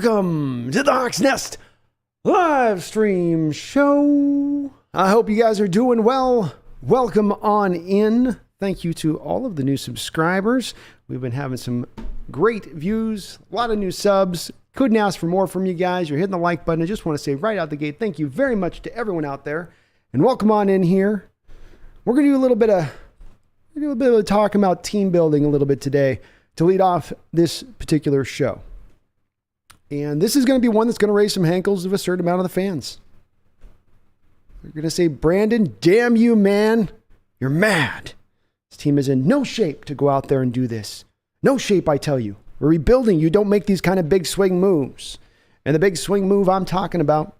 Welcome to the TheSeahawksNest live stream show. I hope you guys are doing well. Welcome on in. Thank you to all of the new subscribers. We've been having some great views, a lot of new subs. Couldn't ask for more from you guys. You're hitting the like button. I just want to say right out the gate, thank you very much to everyone out there. And welcome on in here. We're going to do a little bit of talking about team building a little bit today to lead off this particular show. And this is going to be one that's going to raise some hankles of a certain amount of the fans. They're going to say, Brandon, damn you, man. You're mad. This team is in no shape to go out there and do this. No shape, I tell you. We're rebuilding. You don't make these kind of big swing moves. And the big swing move I'm talking about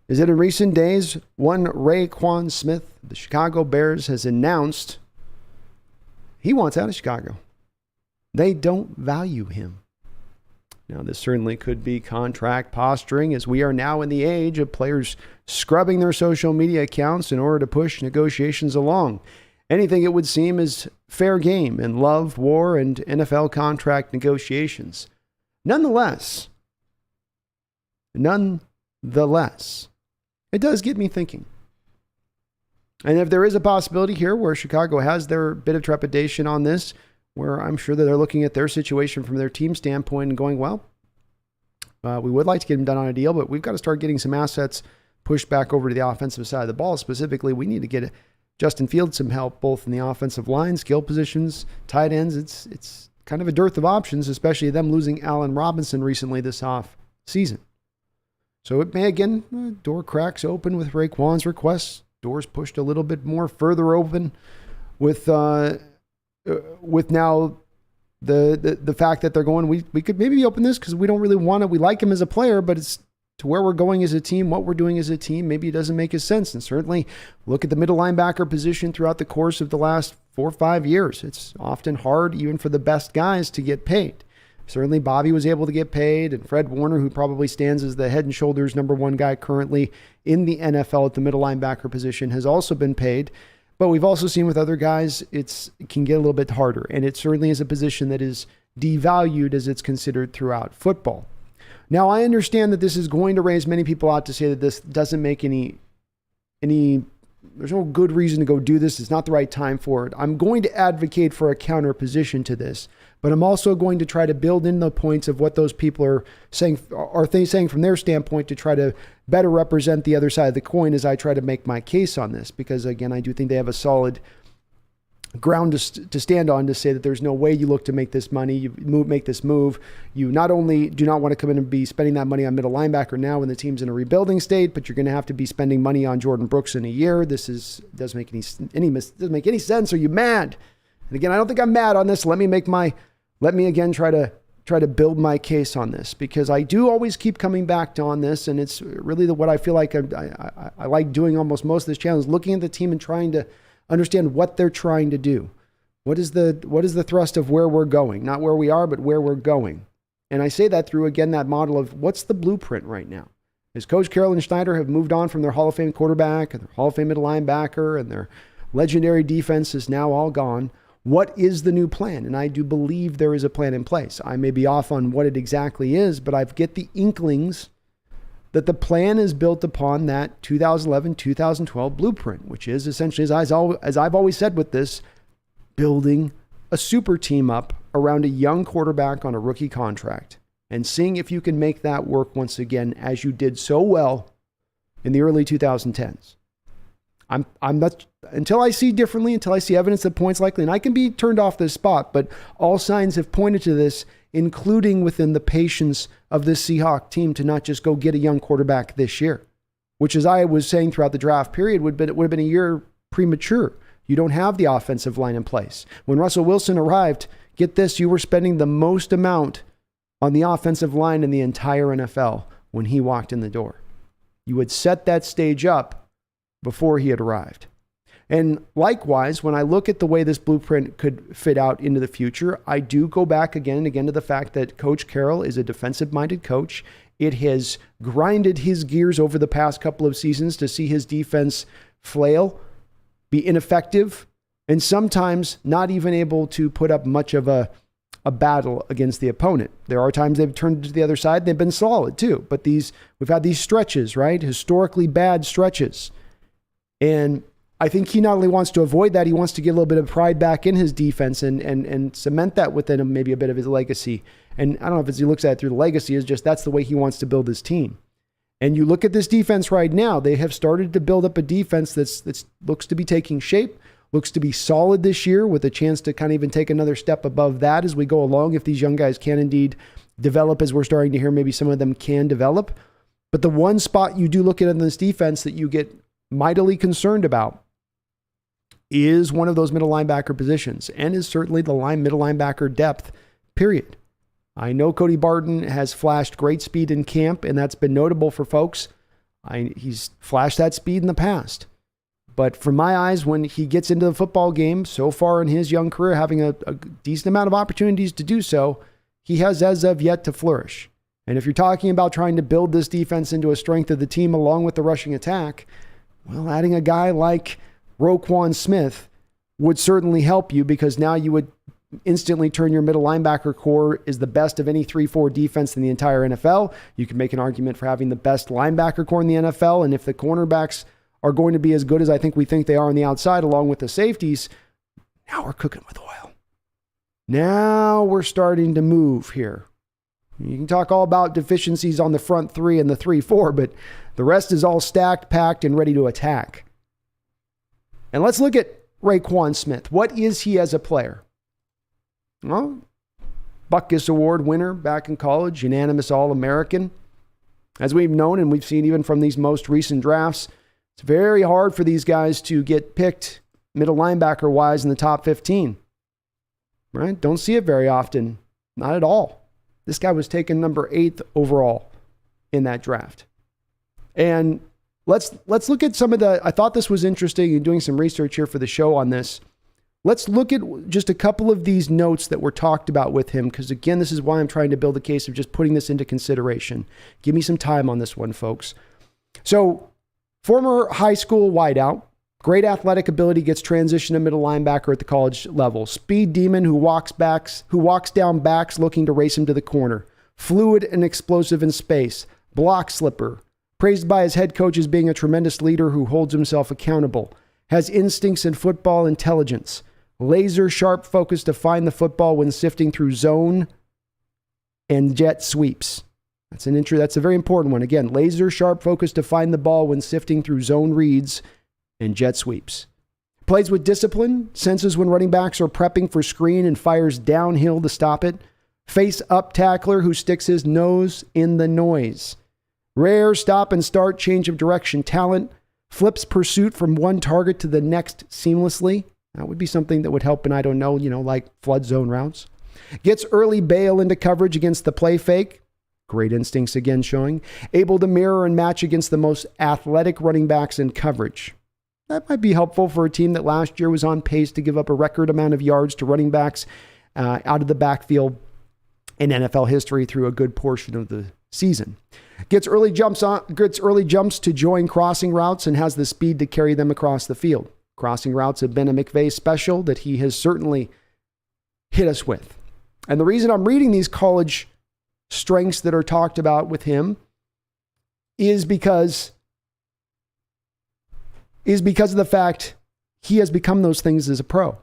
is that in recent days, one Roquan Smith, the Chicago Bears, has announced he wants out of Chicago. They don't value him. Now, this certainly could be contract posturing, as we are now in the age of players scrubbing their social media accounts in order to push negotiations along. Anything, it would seem, is fair game in love, war, and NFL contract negotiations. Nonetheless, it does get me thinking. And if there is a possibility here where Chicago has their bit of trepidation on this, where I'm sure that they're looking at their situation from their team standpoint and going, well, we would like to get them done on a deal, but we've got to start getting some assets pushed back over to the offensive side of the ball. Specifically, we need to get Justin Fields some help, both in the offensive line, skill positions, tight ends. It's kind of a dearth of options, especially them losing Allen Robinson recently this off season. So it may, again, door cracks open with Roquan's requests. Doors pushed a little bit more further open with now the fact that they're going, we could maybe open this because we don't really want to. We like him as a player, but it's to where we're going as a team, what we're doing as a team, maybe it doesn't make sense. And certainly look at the middle linebacker position throughout the course of the last 4 or 5 years. It's often hard, even for the best guys, to get paid. Certainly Bobby was able to get paid, and Fred Warner, who probably stands as the head and shoulders #1 guy currently in the NFL at the middle linebacker position, has also been paid. But we've also seen with other guys, it can get a little bit harder. And it certainly is a position that is devalued as it's considered throughout football. Now, I understand that this is going to raise many people out to say that this doesn't make any there's no good reason to go do this. It's not the right time for it. I'm going to advocate for a counter position to this, but I'm also going to try to build in the points of what those people are saying from their standpoint to try to better represent the other side of the coin as I try to make my case on this. Because again, I do think they have a solid ground to stand on to say that there's no way you look to make this money, make this move. You not only do not want to come in and be spending that money on middle linebacker now when the team's in a rebuilding state, but you're going to have to be spending money on Jordan Brooks in a year. Doesn't make any sense. Are you mad? And again, I don't think I'm mad on this. Let me again try to build my case on this, because I do always keep coming back on this, and it's really what I feel like I like doing almost most of this channel is looking at the team and trying to understand what they're trying to do. What is the thrust of where we're going? Not where we are, but where we're going. And I say that through, again, that model of what's the blueprint right now? As Coach Carroll and Schneider have moved on from their Hall of Fame quarterback and their Hall of Fame middle linebacker and their legendary defense is now all gone, what is the new plan? And I do believe there is a plan in place. I may be off on what it exactly is, but I get the inklings that the plan is built upon that 2011-2012 blueprint, which is essentially, as I've always said with this, building a super team up around a young quarterback on a rookie contract and seeing if you can make that work once again, as you did so well in the early 2010s. I'm not, until I see differently, until I see evidence that points likely, and I can be turned off this spot, but all signs have pointed to this, including within the patience of this Seahawks team to not just go get a young quarterback this year, which, as I was saying throughout the draft period, would have been a year premature. You don't have the offensive line in place. When Russell Wilson arrived, get this, you were spending the most amount on the offensive line in the entire NFL when he walked in the door. You had set that stage up before he had arrived. And likewise, when I look at the way this blueprint could fit out into the future, I do go back again and again to the fact that Coach Carroll is a defensive-minded coach. It has grinded his gears over the past couple of seasons to see his defense flail, be ineffective, and sometimes not even able to put up much of a a battle against the opponent. There are times they've turned to the other side. They've been solid too. But we've had these stretches, right? Historically bad stretches. And I think he not only wants to avoid that, he wants to get a little bit of pride back in his defense and cement that within him, maybe a bit of his legacy. And I don't know if he looks at it through the legacy, is just that's the way he wants to build his team. And you look at this defense right now, they have started to build up a defense that's looks to be taking shape, looks to be solid this year with a chance to kind of even take another step above that as we go along, if these young guys can indeed develop, as we're starting to hear maybe some of them can develop. But the one spot you do look at in this defense that you get mightily concerned about is one of those middle linebacker positions, and is certainly the middle linebacker depth, period. I know Cody Barton has flashed great speed in camp, and that's been notable for folks. He's flashed that speed in the past. But from my eyes, when he gets into the football game, so far in his young career, having a decent amount of opportunities to do so, he has as of yet to flourish. And if you're talking about trying to build this defense into a strength of the team along with the rushing attack, well, adding a guy like Roquan Smith would certainly help you, because now you would instantly turn your middle linebacker core is the best of any 3-4 defense in the entire NFL. You can make an argument for having the best linebacker core in the NFL. And if the cornerbacks are going to be as good as I think we think they are on the outside, along with the safeties, now we're cooking with oil. Now we're starting to move here. You can talk all about deficiencies on the front three and the 3-4, but the rest is all stacked, packed, and ready to attack. And let's look at Roquan Smith. What is he as a player? Well, Butkus Award winner back in college, unanimous All-American. As we've known and we've seen even from these most recent drafts, it's very hard for these guys to get picked middle linebacker-wise in the top 15. Right? Don't see it very often. Not at all. This guy was taken number 8 overall in that draft. And let's look at some of I thought this was interesting in doing some research here for the show on this. Let's look at just a couple of these notes that were talked about with him, because again, this is why I'm trying to build a case of just putting this into consideration. Give me some time on this one, folks. So, former high school wideout, great athletic ability, gets transitioned to middle linebacker at the college level. Speed demon who walks down backs looking to race him to the corner. Fluid and explosive in space. Block slipper. Praised by his head coach as being a tremendous leader who holds himself accountable. Has instincts and football intelligence. Laser sharp focus to find the football when sifting through zone and jet sweeps. That's a very important one. Again, laser sharp focus to find the ball when sifting through zone reads and jet sweeps. Plays with discipline, senses when running backs are prepping for screen and fires downhill to stop it. Face up tackler who sticks his nose in the noise. Rare stop and start change of direction talent. Flips pursuit from one target to the next seamlessly. That would be something that would help in, I don't know, like flood zone routes. Gets early bail into coverage against the play fake. Great instincts again showing. Able to mirror and match against the most athletic running backs in coverage. That might be helpful for a team that last year was on pace to give up a record amount of yards to running backs out of the backfield in NFL history through a good portion of the season. Gets early jumps to join crossing routes and has the speed to carry them across the field. Crossing routes have been a McVay special that he has certainly hit us with. And the reason I'm reading these college strengths that are talked about with him is because of the fact he has become those things as a pro.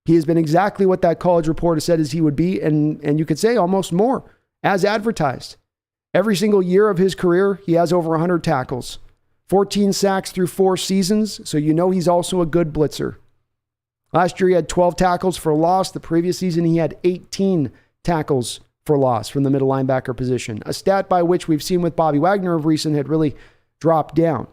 He has been exactly what that college reporter said as he would be, and you could say almost more, as advertised. Every single year of his career, he has over 100 tackles, 14 sacks through 4 seasons, so you know he's also a good blitzer. Last year, he had 12 tackles for loss. The previous season, he had 18 tackles for loss from the middle linebacker position, a stat by which we've seen with Bobby Wagner of recent had really dropped down.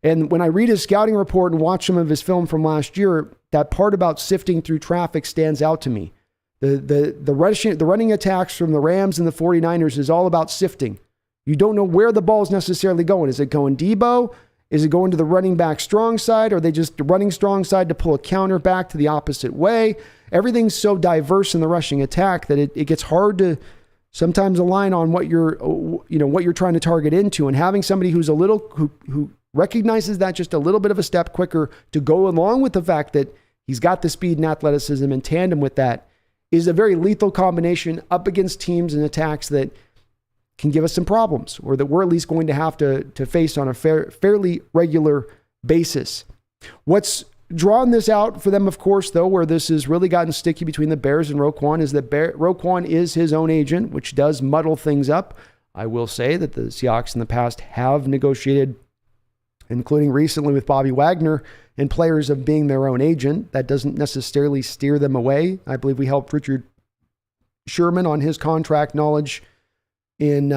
And when I read his scouting report and watch some of his film from last year, that part about sifting through traffic stands out to me. The running attacks from the Rams and the 49ers is all about sifting. You don't know where the ball is necessarily going. Is it going Debo? Is it going to the running back strong side? Or are they just running strong side to pull a counter back to the opposite way? Everything's so diverse in the rushing attack that it gets hard to sometimes align on what you're trying to target into. And having somebody who's who recognizes that just a little bit of a step quicker to go along with the fact that he's got the speed and athleticism in tandem with that is a very lethal combination up against teams and attacks that can give us some problems, or that we're at least going to have to face on a fairly regular basis. What's drawn this out for them, of course, though, where this has really gotten sticky between the Bears and Roquan, is that Roquan is his own agent, which does muddle things up. I will say that the Seahawks in the past have negotiated, including recently with Bobby Wagner, and players of being their own agent. That doesn't necessarily steer them away. I believe we helped Richard Sherman on his contract knowledge in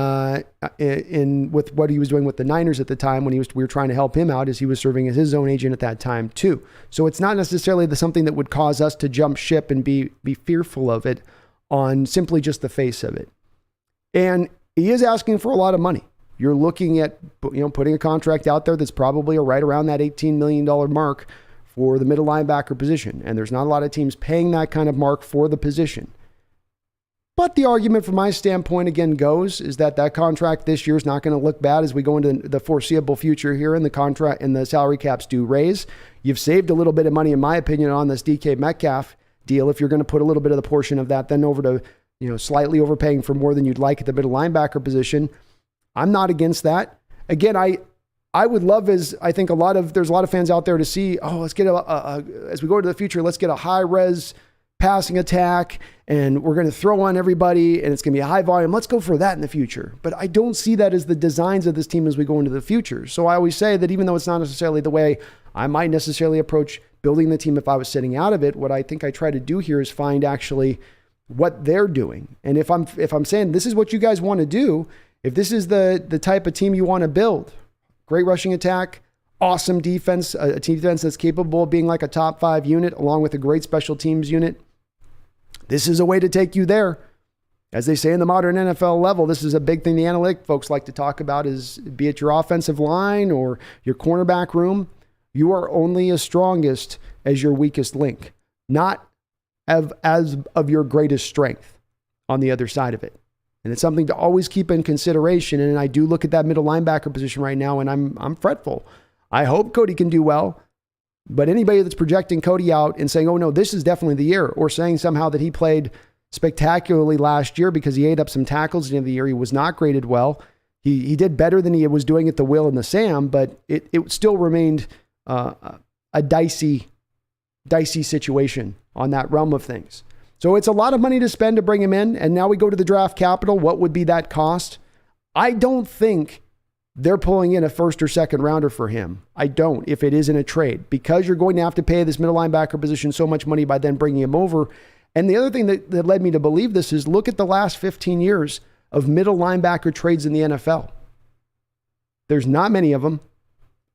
with what he was doing with the Niners at the time when we were trying to help him out, as he was serving as his own agent at that time too. So it's not necessarily something that would cause us to jump ship and be fearful of it on simply just the face of it. And he is asking for a lot of money. You're looking at, putting a contract out there that's probably right around that $18 million mark for the middle linebacker position. And there's not a lot of teams paying that kind of mark for the position. But the argument from my standpoint again goes is that contract this year is not going to look bad as we go into the foreseeable future here, and the contract and the salary caps do raise. You've saved a little bit of money, in my opinion, on this DK Metcalf deal. If you're going to put a little bit of the portion of that then over to, slightly overpaying for more than you'd like at the middle linebacker position, I'm not against that. Again, I would love, as I think there's a lot of fans out there to see, let's get as we go into the future, let's get a high res passing attack, and we're going to throw on everybody, and it's going to be a high volume. Let's go for that in the future. But I don't see that as the designs of this team as we go into the future. So I always say that even though it's not necessarily the way I might necessarily approach building the team if I was sitting out of it, what I think I try to do here is find actually what they're doing. And if I'm saying this is what you guys want to do, if this is the type of team you want to build, great rushing attack, awesome defense, a team defense that's capable of being like a top 5 unit along with a great special teams unit, this is a way to take you there. As they say in the modern NFL level, this is a big thing the analytic folks like to talk about, is be it your offensive line or your cornerback room, you are only as strongest as your weakest link, not as of your greatest strength on the other side of it. And it's something to always keep in consideration. And I do look at that middle linebacker position right now, and I'm fretful. I hope Cody can do well. But anybody that's projecting Cody out and saying, oh no, this is definitely the year, or saying somehow that he played spectacularly last year because he ate up some tackles at the end of the year, he was not graded well. He did better than he was doing at the Will and the Sam, but it still remained a dicey situation on that realm of things. So it's a lot of money to spend to bring him in. And now we go to the draft capital. What would be that cost? I don't think they're pulling in a first or second rounder for him. I don't, if it isn't a trade, because you're going to have to pay this middle linebacker position so much money by then bringing him over. And the other thing that led me to believe this is look at the last 15 years of middle linebacker trades in the NFL. There's not many of them.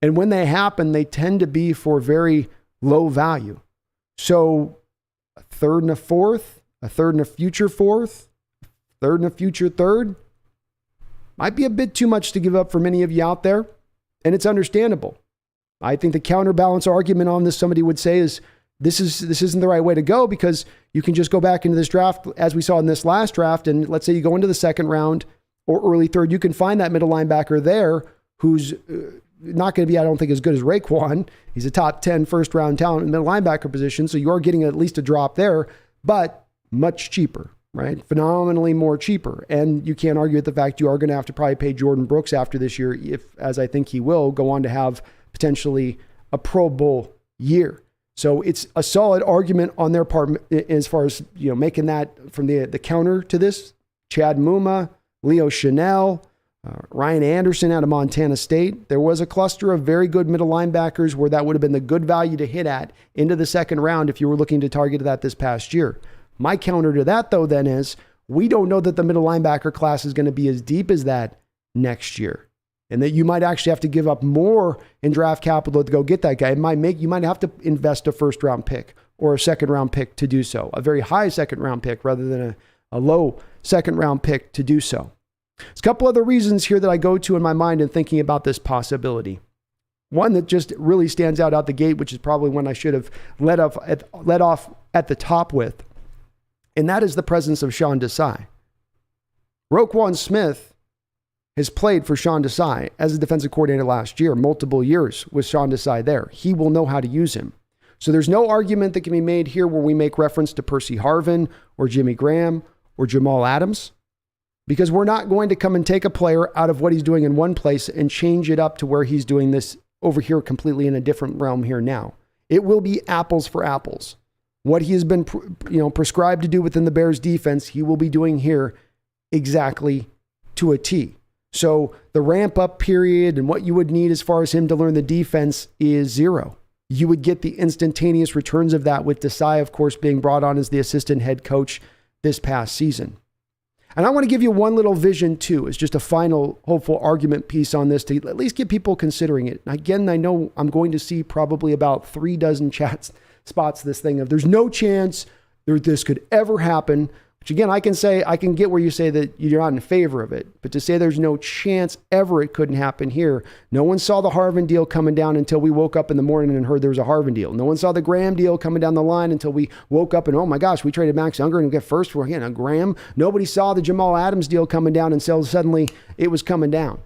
And when they happen, they tend to be for very low value. So a third and a fourth, a third and a future fourth, third and a future third, might be a bit too much to give up for many of you out there, and it's understandable. I think the counterbalance argument on this, somebody would say, is this isn't the right way to go, because you can just go back into this draft as we saw in this last draft, and let's say you go into the second round or early third, you can find that middle linebacker there who's not going to be, I don't think, as good as Roquan. He's a top 10 first round talent in the middle linebacker position, so you are getting at least a drop there, but much cheaper. Right? Phenomenally more cheaper. And you can't argue with the fact you are going to have to probably pay Jordan Brooks after this year, if, as I think he will, go on to have potentially a Pro Bowl year. So it's a solid argument on their part as far as, making that from the counter to this. Chad Muma, Leo Chanel, Ryan Anderson out of Montana State. There was a cluster of very good middle linebackers where that would have been the good value to hit at into the second round if you were looking to target that this past year. My counter to that, though, then is we don't know that the middle linebacker class is going to be as deep as that next year, and that you might actually have to give up more in draft capital to go get that guy. You might have to invest a first round pick or a second round pick to do so, a very high second round pick rather than a low second round pick to do so. There's a couple other reasons here that I go to in my mind in thinking about this possibility. One that just really stands out the gate, which is probably one I should have let off at the top with, and that is the presence of Sean Desai. Roquan Smith has played for Sean Desai as a defensive coordinator last year, multiple years with Sean Desai there. He will know how to use him. So there's no argument that can be made here where we make reference to Percy Harvin or Jimmy Graham or Jamal Adams, because we're not going to come and take a player out of what he's doing in one place and change it up to where he's doing this over here completely in a different realm here now. It will be apples for apples. What he has been prescribed to do within the Bears defense, he will be doing here exactly to a T. So the ramp up period and what you would need as far as him to learn the defense is zero. You would get the instantaneous returns of that with Desai, of course, being brought on as the assistant head coach this past season. And I want to give you one little vision too, as just a final hopeful argument piece on this to at least get people considering it. And again, I know I'm going to see probably about 36 chat spots this thing of there's no chance this could ever happen. Which again, I can get where you say that you're not in favor of it, but to say there's no chance ever it couldn't happen here. No one saw the Harvin deal coming down until we woke up in the morning and heard there was a Harvin deal. No one saw the Graham deal coming down the line until we woke up and, oh my gosh, we traded Max Unger and we get first for a Graham. Nobody saw the Jamal Adams deal coming down until suddenly it was coming down.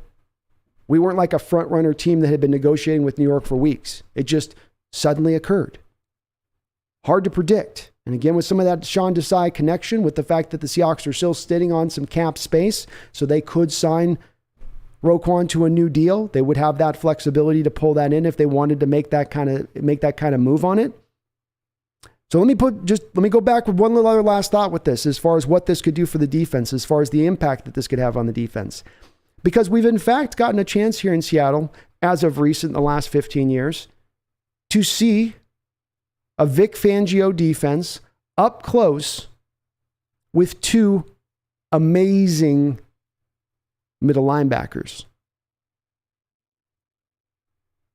We weren't like a front runner team that had been negotiating with New York for weeks. It just suddenly occurred. Hard to predict. And again, with some of that Sean Desai connection, with the fact that the Seahawks are still sitting on some cap space, so they could sign Roquan to a new deal. They would have that flexibility to pull that in if they wanted to make that kind of move on it. So let me go back with one little other last thought with this, as far as what this could do for the defense, as far as the impact that this could have on the defense. Because we've in fact gotten a chance here in Seattle, as of recent, the last 15 years, to see a Vic Fangio defense up close with two amazing middle linebackers.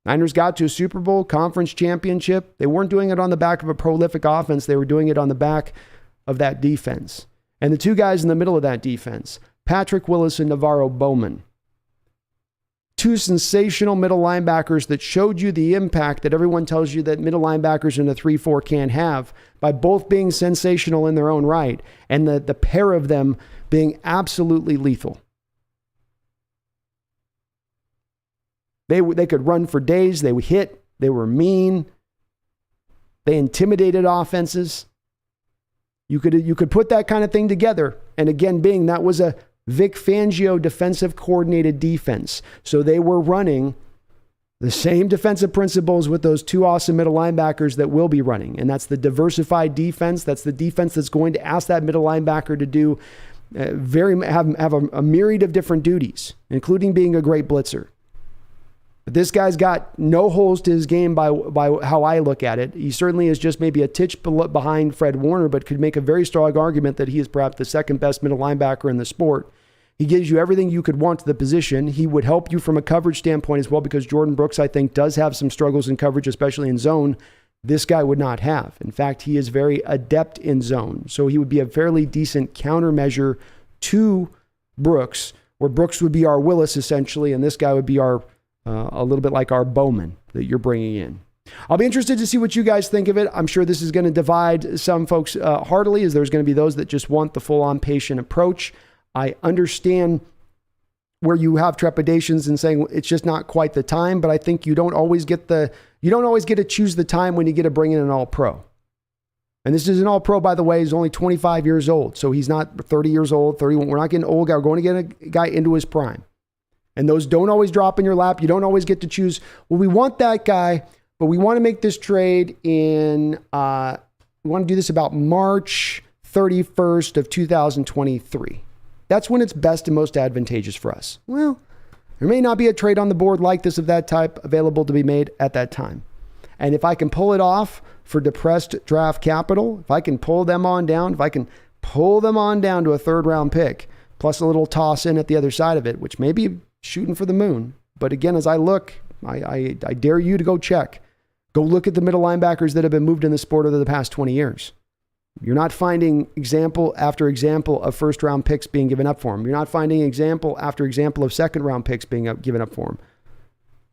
Niners got to a Super Bowl, conference championship. They weren't doing it on the back of a prolific offense. They were doing it on the back of that defense. And the two guys in the middle of that defense, Patrick Willis and Navarro Bowman. Two sensational middle linebackers that showed you the impact that everyone tells you that middle linebackers in a 3-4 can't have, by both being sensational in their own right, and the pair of them being absolutely lethal. They could run for days. They would hit. They were mean. They intimidated offenses. You could put that kind of thing together. And again, being that was a Vic Fangio defensive coordinated defense. So they were running the same defensive principles with those two awesome middle linebackers that will be running. And that's the diversified defense. That's the defense that's going to ask that middle linebacker to do have a myriad of different duties, including being a great blitzer. But this guy's got no holes to his game by how I look at it. He certainly is just maybe a titch behind Fred Warner, but could make a very strong argument that he is perhaps the second best middle linebacker in the sport. He gives you everything you could want to the position. He would help you from a coverage standpoint as well, because Jordan Brooks, I think, does have some struggles in coverage, especially in zone. This guy would not have. In fact, he is very adept in zone. So he would be a fairly decent countermeasure to Brooks, where Brooks would be our Willis essentially, and this guy would be our a little bit like our Bowman that you're bringing in. I'll be interested to see what you guys think of it. I'm sure this is going to divide some folks heartily, as there's going to be those that just want the full-on patient approach. I understand where you have trepidations and saying it's just not quite the time, but I think you don't always get to choose the time when you get to bring in an all-pro. And this is an all-pro, by the way. He's only 25 years old, so he's not 30 years old, 31. We're not getting an old guy. We're going to get a guy into his prime. And those don't always drop in your lap. You don't always get to choose, well, we want that guy, but we want to make this trade we want to do this about March 31st of 2023. That's when it's best and most advantageous for us. Well, there may not be a trade on the board like this of that type available to be made at that time. And if I can pull it off for depressed draft capital, if I can pull them on down to a third round pick, plus a little toss in at the other side of it, which may be shooting for the moon. But again, as I look, I dare you to go check. Go look at the middle linebackers that have been moved in the sport over the past 20 years. You're not finding example after example of first round picks being given up for them. You're not finding example after example of second round picks being given up for them.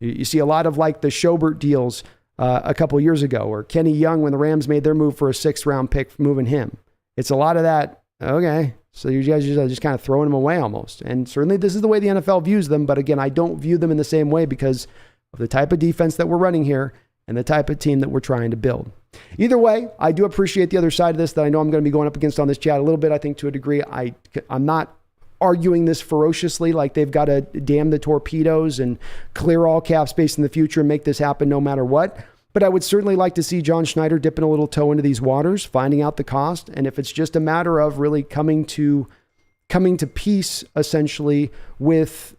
You see a lot of like the Schobert deals a couple of years ago, or Kenny Young when the Rams made their move for a 6th round pick, moving him. It's a lot of that. Okay, so you guys are just kind of throwing them away almost. And certainly this is the way the NFL views them. But again, I don't view them in the same way because of the type of defense that we're running here and the type of team that we're trying to build. Either way, I do appreciate the other side of this that I know I'm going to be going up against on this chat a little bit. I think to a degree, I'm not arguing this ferociously like they've got to damn the torpedoes and clear all cap space in the future and make this happen no matter what. But I would certainly like to see John Schneider dipping a little toe into these waters, finding out the cost. And if it's just a matter of really coming to peace, essentially, with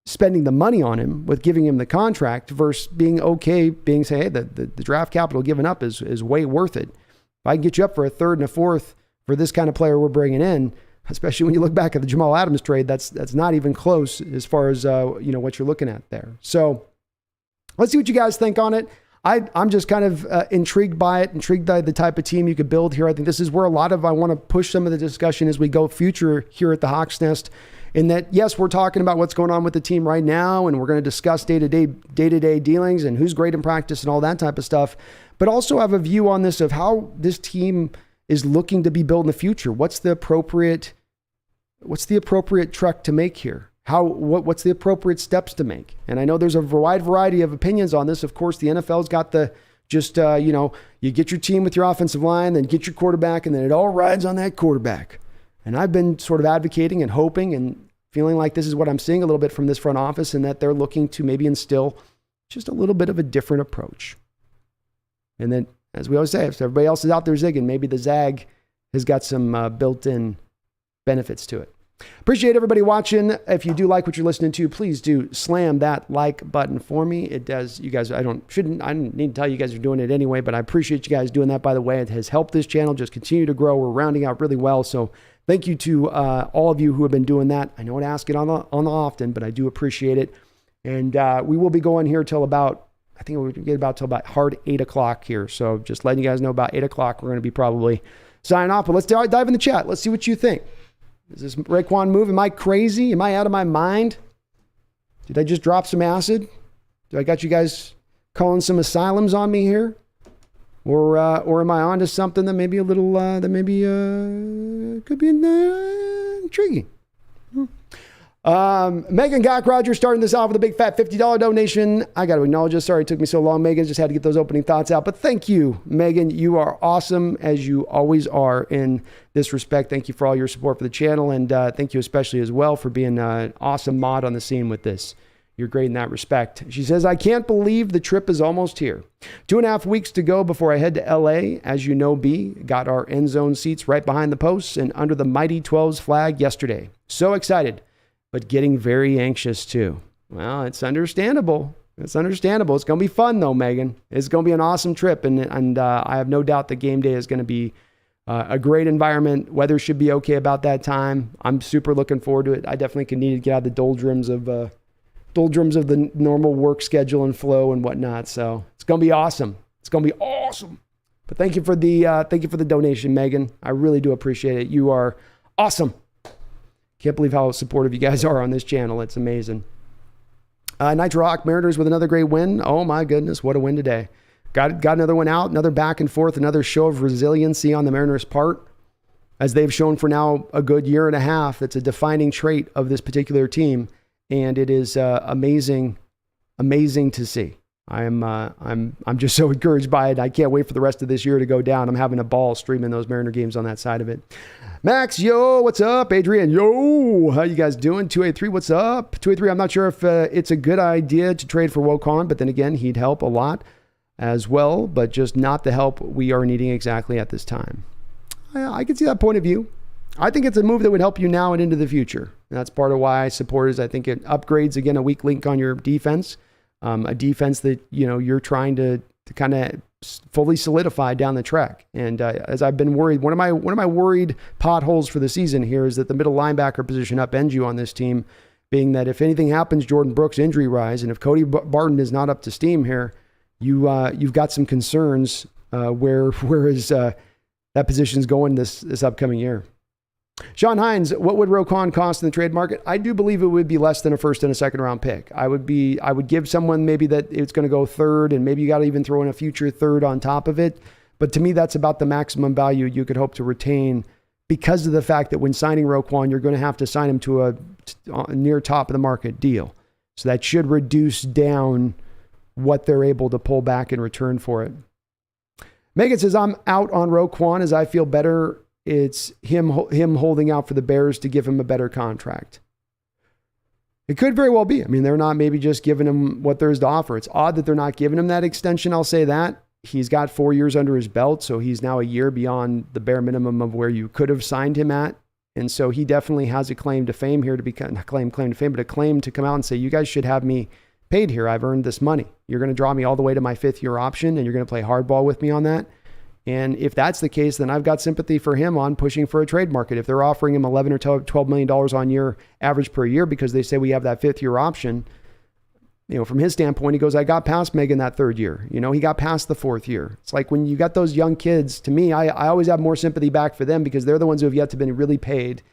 spending the money on him, with giving him the contract versus being okay, say, hey, the draft capital given up is way worth it. If I can get you up for a third and a fourth for this kind of player we're bringing in, especially when you look back at the Jamal Adams trade, that's not even close as far as what you're looking at there. So let's see what you guys think on it. I'm just kind of intrigued by it, intrigued by the type of team you could build here. I think this is where I want to push some of the discussion as we go future here at the Hawks Nest. In that, yes, we're talking about what's going on with the team right now, and we're going to discuss day-to-day dealings and who's great in practice and all that type of stuff, but also have a view on this of how this team is looking to be built in the future. What's the appropriate trek to make here? What's the appropriate steps to make? And I know there's a wide variety of opinions on this. Of course, the NFL's got you get your team with your offensive line, then get your quarterback, and then it all rides on that quarterback. And I've been sort of advocating and hoping and feeling like this is what I'm seeing a little bit from this front office, and that they're looking to maybe instill just a little bit of a different approach. And then, as we always say, if everybody else is out there zigging, maybe the zag has got some built-in benefits to it. Appreciate everybody watching. If you do like what you're listening to, please do slam that like button for me. It does. You guys, I don't need to tell you guys are doing it anyway, but I appreciate you guys doing that, by the way. It has helped this channel just continue to grow. We're rounding out really well. So thank you to all of you who have been doing that. I know I ask it on the often, but I do appreciate it. And we will be going here till about, I think we'll get about till about hard 8 o'clock here. So just letting you guys know about 8 o'clock, we're going to be probably signing off. But let's dive in the chat. Let's see what you think. Is this Roquan move? Am I crazy? Am I out of my mind? Did I just drop some acid? Do I got you guys calling some asylums on me here? Or am I onto something that maybe a little, could be intriguing? Megan Gock-Roger starting this off with a big fat $50 donation. I got to acknowledge this. Sorry it took me so long, Megan. Just had to get those opening thoughts out. But thank you, Megan. You are awesome, as you always are in this respect. Thank you for all your support for the channel. And thank you especially as well for being an awesome mod on the scene with this. You're great in that respect. She says, I can't believe the trip is almost here. 2.5 weeks to go before I head to LA. As you know, B, got our end zone seats right behind the posts and under the mighty 12's flag yesterday. So excited, but getting very anxious too. Well, it's understandable. It's understandable. It's going to be fun though, Megan. It's going to be an awesome trip. And I have no doubt that game day is going to be a great environment. Weather should be okay about that time. I'm super looking forward to it. I definitely can need to get out of the doldrums of the normal work schedule and flow and whatnot. So it's going to be awesome. It's going to be awesome. But thank you for the donation, Megan. I really do appreciate it. You are awesome. Can't believe how supportive you guys are on this channel. It's amazing. Nitro Hawk Mariners with another great win. Oh my goodness, what a win today. Got another one out, another back and forth, another show of resiliency on the Mariners' part. As they've shown for now a good year and a half, it's a defining trait of this particular team. And it is amazing to see. I'm just so encouraged by it. I can't wait for the rest of this year to go down. I'm having a ball streaming those Mariner games on that side of it. Max, yo, what's up? Adrian, yo, how you guys doing? 283, what's up? 283, I'm not sure if it's a good idea to trade for Roquan, but then again, he'd help a lot as well, but just not the help we are needing exactly at this time. I can see that point of view. I think it's a move that would help you now and into the future. And that's part of why I support it. I think it upgrades, again, a weak link on your defense, a defense that, you're trying to kind of fully solidify down the track. And as I've been worried, one of my worried potholes for the season here is that the middle linebacker position upends you on this team, being that if anything happens, Jordan Brooks injury rise, and if Cody Barton is not up to steam here, you've got some concerns where is that position's going this upcoming year. Sean Hines, what would Roquan cost in the trade market? I do believe it would be less than a first and a second round pick. I would give someone maybe that it's going to go third, and maybe you got to even throw in a future third on top of it. But to me, that's about the maximum value you could hope to retain, because of the fact that when signing Roquan, you're going to have to sign him to a near top of the market deal. So that should reduce down what they're able to pull back in return for it. Megan says, I'm out on Roquan as I feel better. It's him holding out for the Bears to give him a better contract. It could very well be. I mean, they're not maybe just giving him what there's to offer. It's odd that they're not giving him that extension. I'll say that. He's got 4 years under his belt, so he's now a year beyond the bare minimum of where you could have signed him at. And so he definitely has a claim to fame here to become, not claim to fame, but a claim to come out and say, you guys should have me paid here. I've earned this money. You're going to draw me all the way to my 5th year option and you're going to play hardball with me on that. And if that's the case, then I've got sympathy for him on pushing for a trade market. If they're offering him $11 or $12 million on year average per year because they say we have that 5th year option, from his standpoint, he goes, I got past Megan that 3rd year. He got past the 4th year. It's like when you got those young kids, to me, I always have more sympathy back for them because they're the ones who have yet to been really paid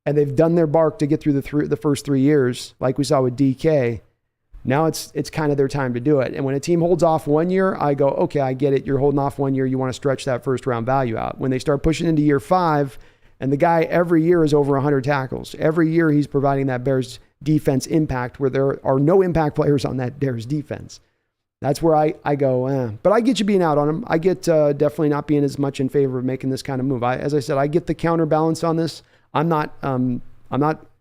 and they've done their bark to get through the first 3 years, like we saw with DK. Now it's kind of their time to do it. And when a team holds off 1 year, I go, okay, I get it. You're holding off 1 year. You want to stretch that first round value out. When they start pushing into year 5 and the guy every year is over 100 tackles, every year he's providing that Bears defense impact where there are no impact players on that Bears defense. That's where I go, But I get you being out on him. I get definitely not being as much in favor of making this kind of move. As I said, I get the counterbalance on this. I'm not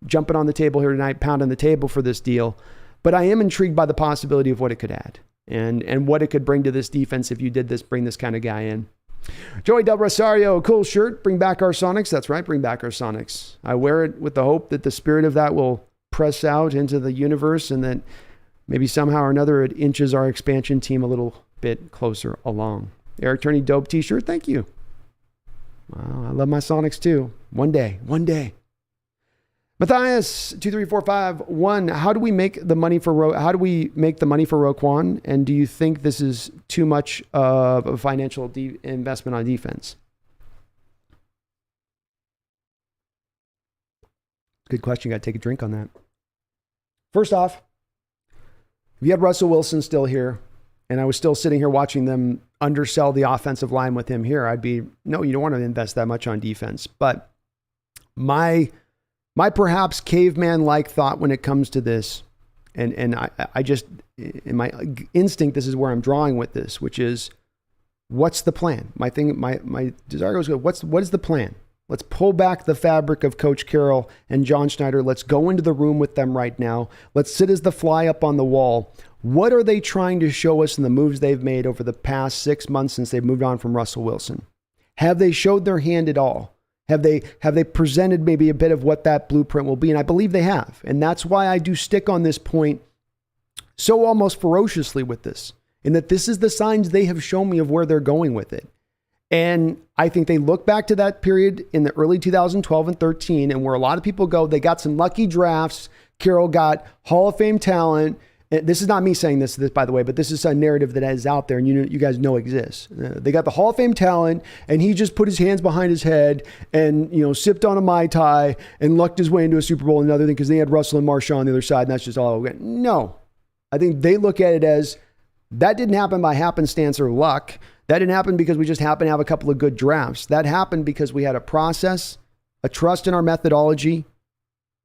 jumping on the table here tonight, pounding the table for this deal. But I am intrigued by the possibility of what it could add and what it could bring to this defense if you did bring this kind of guy in. Joey Del Rosario, cool shirt. Bring back our Sonics. That's right. Bring back our Sonics. I wear it with the hope that the spirit of that will press out into the universe and that maybe somehow or another it inches our expansion team a little bit closer along. Eric Turney, dope t-shirt. Thank you. Wow, I love my Sonics too. One day. Matthias 23451, how do we make the money for Roquan? And do you think this is too much of a financial investment on defense? Good question. Got to take a drink on that. First off, if you had Russell Wilson still here, and I was still sitting here watching them undersell the offensive line with him here, I'd be, no, you don't want to invest that much on defense. But my perhaps caveman-like thought when it comes to this, and I just, in my instinct, this is where I'm drawing with this, which is, what's the plan? My desire goes, what is the plan? Let's pull back the fabric of Coach Carroll and John Schneider. Let's go into the room with them right now. Let's sit as the fly up on the wall. What are they trying to show us in the moves they've made over the past 6 months since they've moved on from Russell Wilson? Have they showed their hand at all? Have they presented maybe a bit of what that blueprint will be? And I believe they have. And that's why I do stick on this point so almost ferociously with this, in that this is the signs they have shown me of where they're going with it. And I think they look back to that period in the early 2012 and 13, and where a lot of people go, they got some lucky drafts. Carroll got Hall of Fame talent. This is not me saying this, by the way, but this is a narrative that is out there and you guys know exists. They got the Hall of Fame talent and he just put his hands behind his head and, sipped on a Mai Tai and lucked his way into a Super Bowl and another thing because they had Russell and Marshawn on the other side and that's just all. No, I think they look at it as that didn't happen by happenstance or luck. That didn't happen because we just happened to have a couple of good drafts. That happened because we had a process, a trust in our methodology,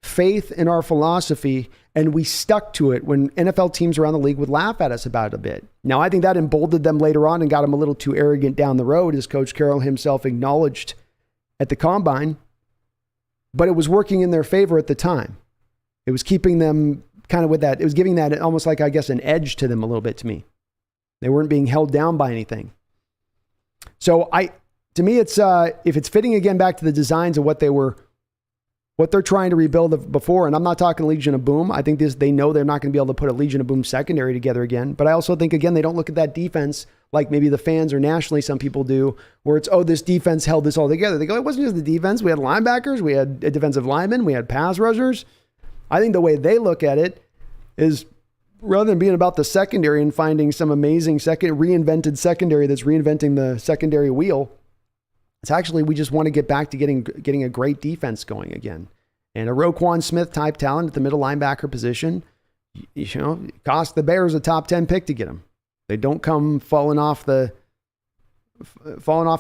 faith in our philosophy, and we stuck to it when NFL teams around the league would laugh at us about it a bit. Now, I think that emboldened them later on and got them a little too arrogant down the road, as Coach Carroll himself acknowledged at the Combine, but it was working in their favor at the time. It was keeping them kind of with that. It was giving that almost like, I guess, an edge to them a little bit to me. They weren't being held down by anything. So to me, it's if it's fitting again back to the designs of what they're trying to rebuild before, and I'm not talking Legion of Boom. I think they know they're not going to be able to put a Legion of Boom secondary together again. But I also think, again, they don't look at that defense like maybe the fans or nationally some people do, where it's, this defense held this all together. They go, it wasn't just the defense. We had linebackers. We had a defensive lineman. We had pass rushers. I think the way they look at it is, rather than being about the secondary and finding some amazing reinvented secondary that's reinventing the secondary wheel, it's actually, we just want to get back to getting a great defense going again. And a Roquan Smith type talent at the middle linebacker position, cost the Bears a top 10 pick to get him. They don't come falling off the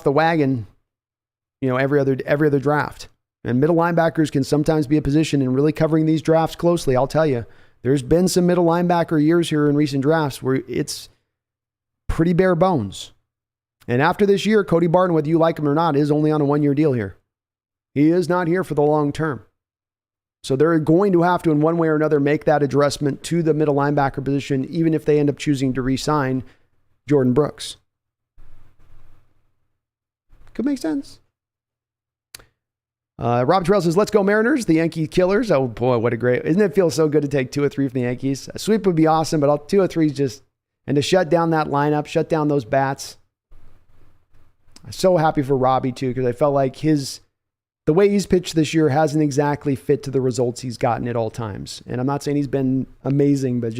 wagon, every other draft. And middle linebackers can sometimes be a position, and really covering these drafts closely, I'll tell you, There's been some middle linebacker years here in recent drafts where it's pretty bare bones. And after this year, Cody Barton, whether you like him or not, is only on a 1-year deal here. He is not here for the long term. So they're going to have to, in one way or another, make that adjustment to the middle linebacker position, even if they end up choosing to re-sign Jordan Brooks. Could make sense. Rob Terrell says, let's go Mariners, the Yankee killers. Oh boy, what a great, isn't it feel so good to take 2 or 3 from the Yankees? A sweep would be awesome, but 2 or 3 is just, and to shut down that lineup, shut down those bats. I'm so happy for Robbie too, because I felt like the way he's pitched this year hasn't exactly fit to the results he's gotten at all times. And I'm not saying he's been amazing, but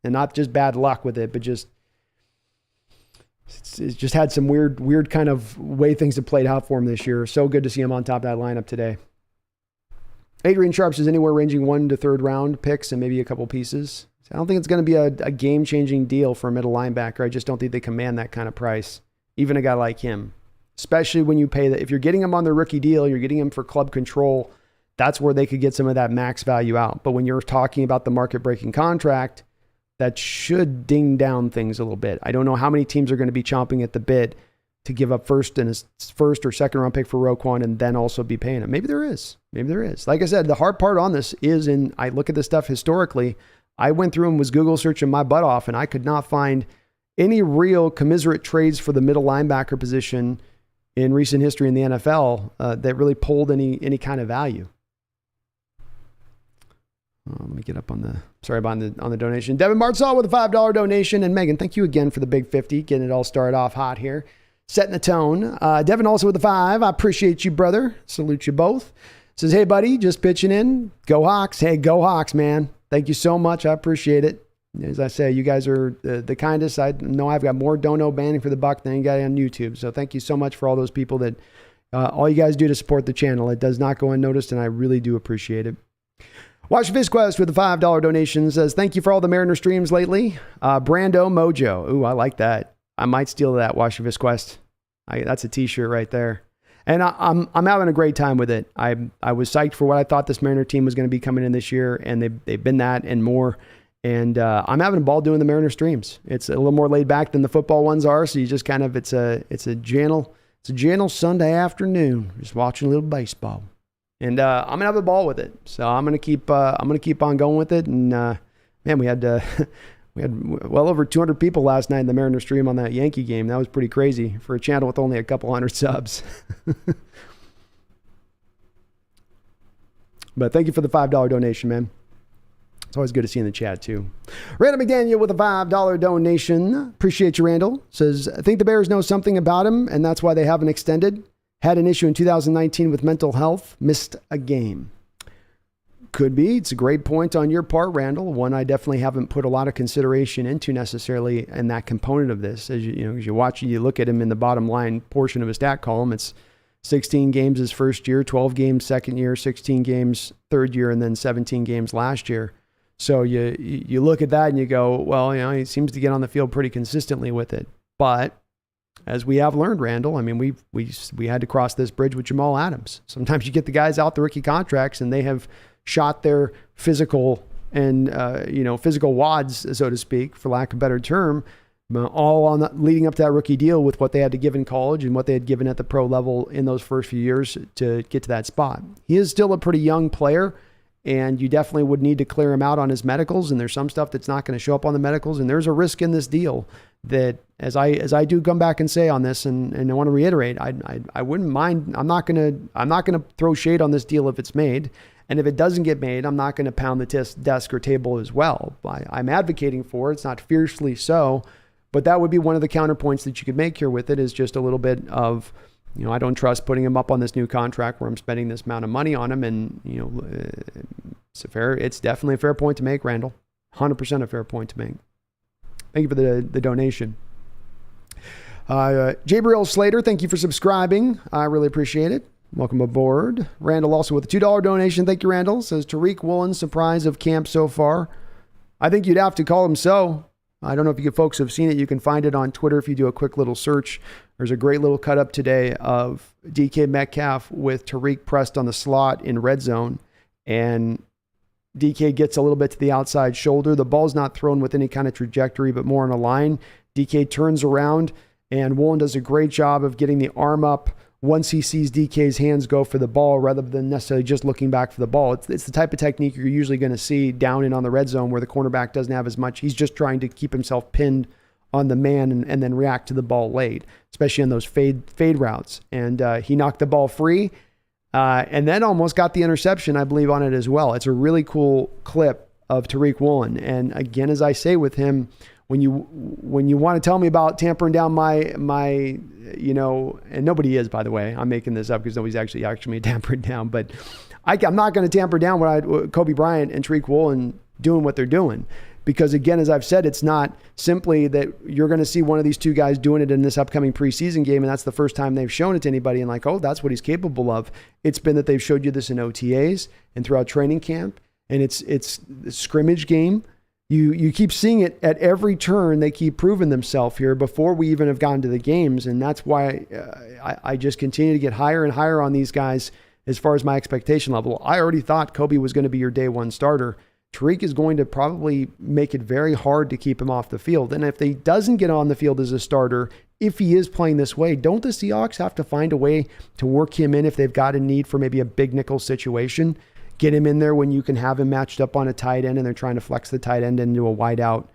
and not just bad luck with it, but it's just had some weird kind of way things have played out for him this year. So good to see him on top of that lineup today. Adrian Sharp says anywhere ranging 1 to 3rd round picks and maybe a couple pieces. I don't think it's going to be a game-changing deal for a middle linebacker. I just don't think they command that kind of price, even a guy like him. Especially when you pay that. If you're getting him on the rookie deal, you're getting him for club control, that's where they could get some of that max value out. But when you're talking about the market-breaking contract, that should ding down things a little bit. I don't know how many teams are going to be chomping at the bit to give up first or 2nd round pick for Roquan and then also be paying him. Maybe there is. Like I said, the hard part on this is, and I look at this stuff historically, I went through and was Google searching my butt off, and I could not find any real commiserate trades for the middle linebacker position in recent history in the NFL that really pulled any kind of value. Let me get up on the donation. Devin Martzall with a $5 donation. And Megan, thank you again for the big 50, getting it all started off hot here, setting the tone. Devin also with the 5. I appreciate you, brother. Salute you both. Says, hey, buddy, just pitching in. Go Hawks. Hey, go Hawks, man. Thank you so much. I appreciate it. As I say, you guys are the kindest. I know I've got more dono banning for the buck than any guy on YouTube. So thank you so much for all those people that all you guys do to support the channel. It does not go unnoticed, and I really do appreciate it. Watch Vizquest with a $5 donation says, thank you for all the Mariner streams lately. Brando Mojo. Ooh, I like that. I might steal that. Watch Vizquest. That's a t-shirt right there. And I'm having a great time with it. I was psyched for what I thought this Mariner team was going to be coming in this year, and they've been that and more. And I'm having a ball doing the Mariner streams. It's a little more laid back than the football ones are. So you just kind of, it's a gentle Sunday afternoon, just watching a little baseball. And I'm gonna have a ball with it. So I'm gonna keep on going with it. And man, we had well over 200 people last night in the Mariner stream on that Yankee game. That was pretty crazy for a channel with only a couple hundred subs. But thank you for the $5 donation, man. It's always good to see you in the chat, too. Randall McDaniel with a $5 donation. Appreciate you, Randall. Says, I think the Bears know something about him, and that's why they haven't extended. Had an issue in 2019 with mental health. Missed a game. Could be. It's a great point on your part, Randall. One I definitely haven't put a lot of consideration into necessarily in that component of this. As you look at him in the bottom line portion of his stat column, it's 16 games his first year, 12 games second year, 16 games third year, and then 17 games last year. So you look at that and you go, well, he seems to get on the field pretty consistently with it. But as we have learned, Randall, I mean, we had to cross this bridge with Jamal Adams. Sometimes you get the guys out the rookie contracts and they have shot their physical and physical wads, so to speak, for lack of a better term, all on leading up to that rookie deal with what they had to give in college and what they had given at the pro level in those first few years to get to that spot. He is still a pretty young player. And you definitely would need to clear him out on his medicals. And there's some stuff that's not going to show up on the medicals. And there's a risk in this deal that, as I do come back and say on this, and I want to reiterate, I wouldn't mind. I'm not going to throw shade on this deal if it's made. And if it doesn't get made, I'm not going to pound the desk or table as well. I'm advocating for it. It's not fiercely so, but that would be one of the counterpoints that you could make here with it, is just a little bit of, I don't trust putting him up on this new contract where I'm spending this amount of money on him. And, it's definitely a fair point to make, Randall. 100% a fair point to make. Thank you for the donation. Jabriel Slater, thank you for subscribing. I really appreciate it. Welcome aboard. Randall also with a $2 donation. Thank you, Randall. Says Tariq Woolen, surprise of camp so far. I think you'd have to call him so. I don't know if you folks have seen it. You can find it on Twitter if you do a quick little search. There's a great little cut up today of DK Metcalf with Tariq pressed on the slot in red zone. And DK gets a little bit to the outside shoulder. The ball's not thrown with any kind of trajectory, but more on a line. DK turns around, and Woolen does a great job of getting the arm up once he sees DK's hands go for the ball rather than necessarily just looking back for the ball. It's the type of technique you're usually going to see down in on the red zone where the cornerback doesn't have as much. He's just trying to keep himself pinned on the man and then react to the ball late, especially in those fade routes. And he knocked the ball free and then almost got the interception, I believe, on it as well. It's a really cool clip of Tariq Woolen. And again, as I say with him, when you want to tell me about tampering down my, and nobody is, by the way, I'm making this up because nobody's actually tampering down, but I'm not going to tamper down what Kobe Bryant and Tariq Woolen doing what they're doing. Because again, as I've said, it's not simply that you're going to see one of these two guys doing it in this upcoming preseason game, and that's the first time they've shown it to anybody and like, oh, that's what he's capable of. It's been that they've showed you this in OTAs and throughout training camp, and it's the scrimmage game. You keep seeing it at every turn. They keep proving themselves here before we even have gotten to the games, and that's why I just continue to get higher and higher on these guys as far as my expectation level. I already thought Kobe was going to be your day one starter. Tariq is going to probably make it very hard to keep him off the field. And if he doesn't get on the field as a starter, if he is playing this way, don't the Seahawks have to find a way to work him in if they've got a need for maybe a big nickel situation? Get him in there when you can have him matched up on a tight end and they're trying to flex the tight end into a wide out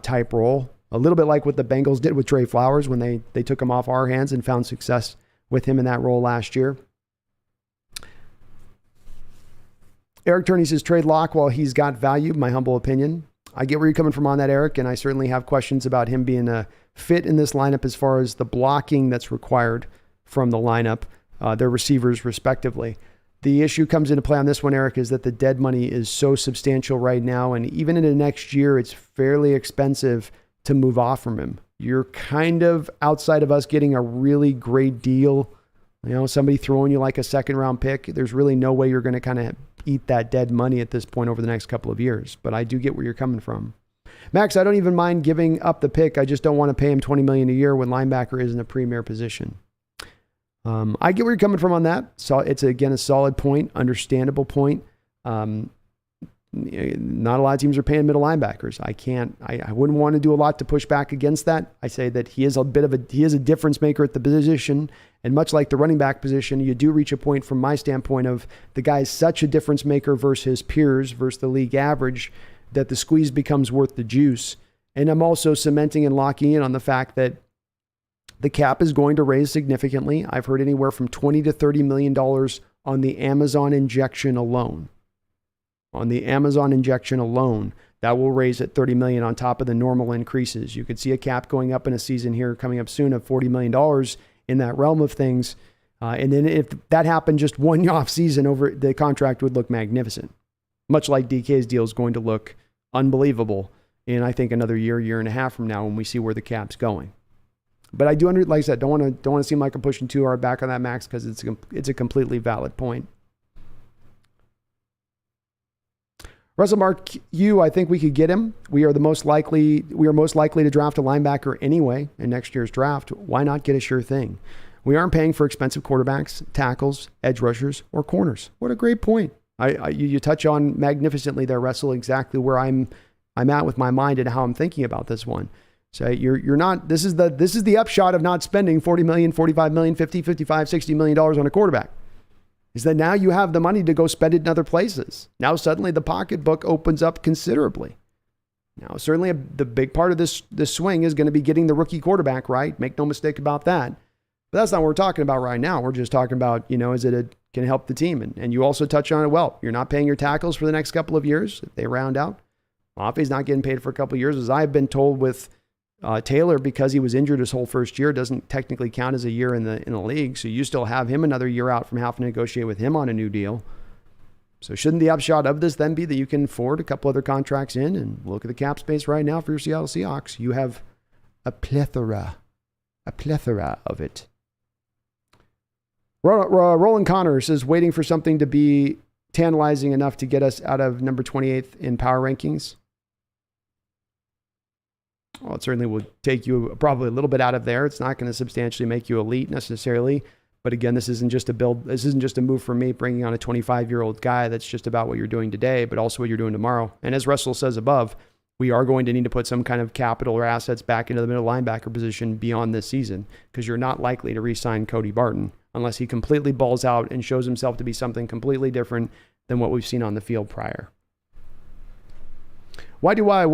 type role. A little bit like what the Bengals did with Trey Flowers when they took him off our hands and found success with him in that role last year. Eric Turney says trade Locke while he's got value, my humble opinion. I get where you're coming from on that, Eric, and I certainly have questions about him being a fit in this lineup as far as the blocking that's required from the lineup, their receivers respectively. The issue comes into play on this one, Eric, is that the dead money is so substantial right now, and even in the next year, it's fairly expensive to move off from him. You're kind of outside of us getting a really great deal. Somebody throwing you like a second round pick. There's really no way you're going to kind of eat that dead money at this point over the next couple of years. But I do get where you're coming from. Max, I don't even mind giving up the pick. I just don't want to pay him $20 million a year when linebacker isn't a premier position. I get where you're coming from on that. So it's, again, a solid point, understandable point. Not a lot of teams are paying middle linebackers. I wouldn't want to do a lot to push back against that. I say that he is a difference maker at the position. And much like the running back position, you do reach a point from my standpoint of the guy is such a difference maker versus his peers, versus the league average, that the squeeze becomes worth the juice. And I'm also cementing and locking in on the fact that the cap is going to raise significantly. I've heard anywhere from $20 to $30 million on the Amazon injection alone. On the Amazon injection alone, that will raise at $30 million on top of the normal increases. You could see a cap going up in a season here coming up soon of $40 million in that realm of things. And then if that happened just one off season over, the contract would look magnificent. Much like DK's deal is going to look unbelievable in, I think, another year and a half from now when we see where the cap's going. But I do, like I said, don't want to seem like I'm pushing too hard back on that, Max, because it's a completely valid point. Russell Mark Yu, I think we could get him. We are most likely to draft a linebacker anyway in next year's draft. Why not get a sure thing? We aren't paying for expensive quarterbacks, tackles, edge rushers, or corners. What a great point. You touch on magnificently there, Russell, exactly where I'm at with my mind and how I'm thinking about this one. So you're not, this is the upshot of not spending $40 million, $45 million, $50, $55, $60 million on a quarterback. Is that now you have the money to go spend it in other places. Now suddenly the pocketbook opens up considerably. Now certainly the big part of this swing is going to be getting the rookie quarterback right. Make no mistake about that. But that's not what we're talking about right now. We're just talking about, can it help the team? And you also touch on it well. You're not paying your tackles for the next couple of years if they round out. Mafi's not getting paid for a couple of years, as I've been told with Taylor, because he was injured his whole first year, doesn't technically count as a year in the league. So you still have him another year out from having to negotiate with him on a new deal. So shouldn't the upshot of this then be that you can afford a couple other contracts in and look at the cap space right now for your Seattle Seahawks? You have a plethora of it. Roland Connor says, waiting for something to be tantalizing enough to get us out of number 28th in power rankings. Well, it certainly will take you probably a little bit out of there. It's not going to substantially make you elite necessarily, But again, this isn't just a build. This isn't just a move for me bringing on a 25-year-old guy that's just about what you're doing today, but also what you're doing tomorrow. And as Russell says above, we are going to need to put some kind of capital or assets back into the middle linebacker position beyond this season, because you're not likely to re-sign Cody Barton unless he completely balls out and shows himself to be something completely different than what we've seen on the field prior. Why do I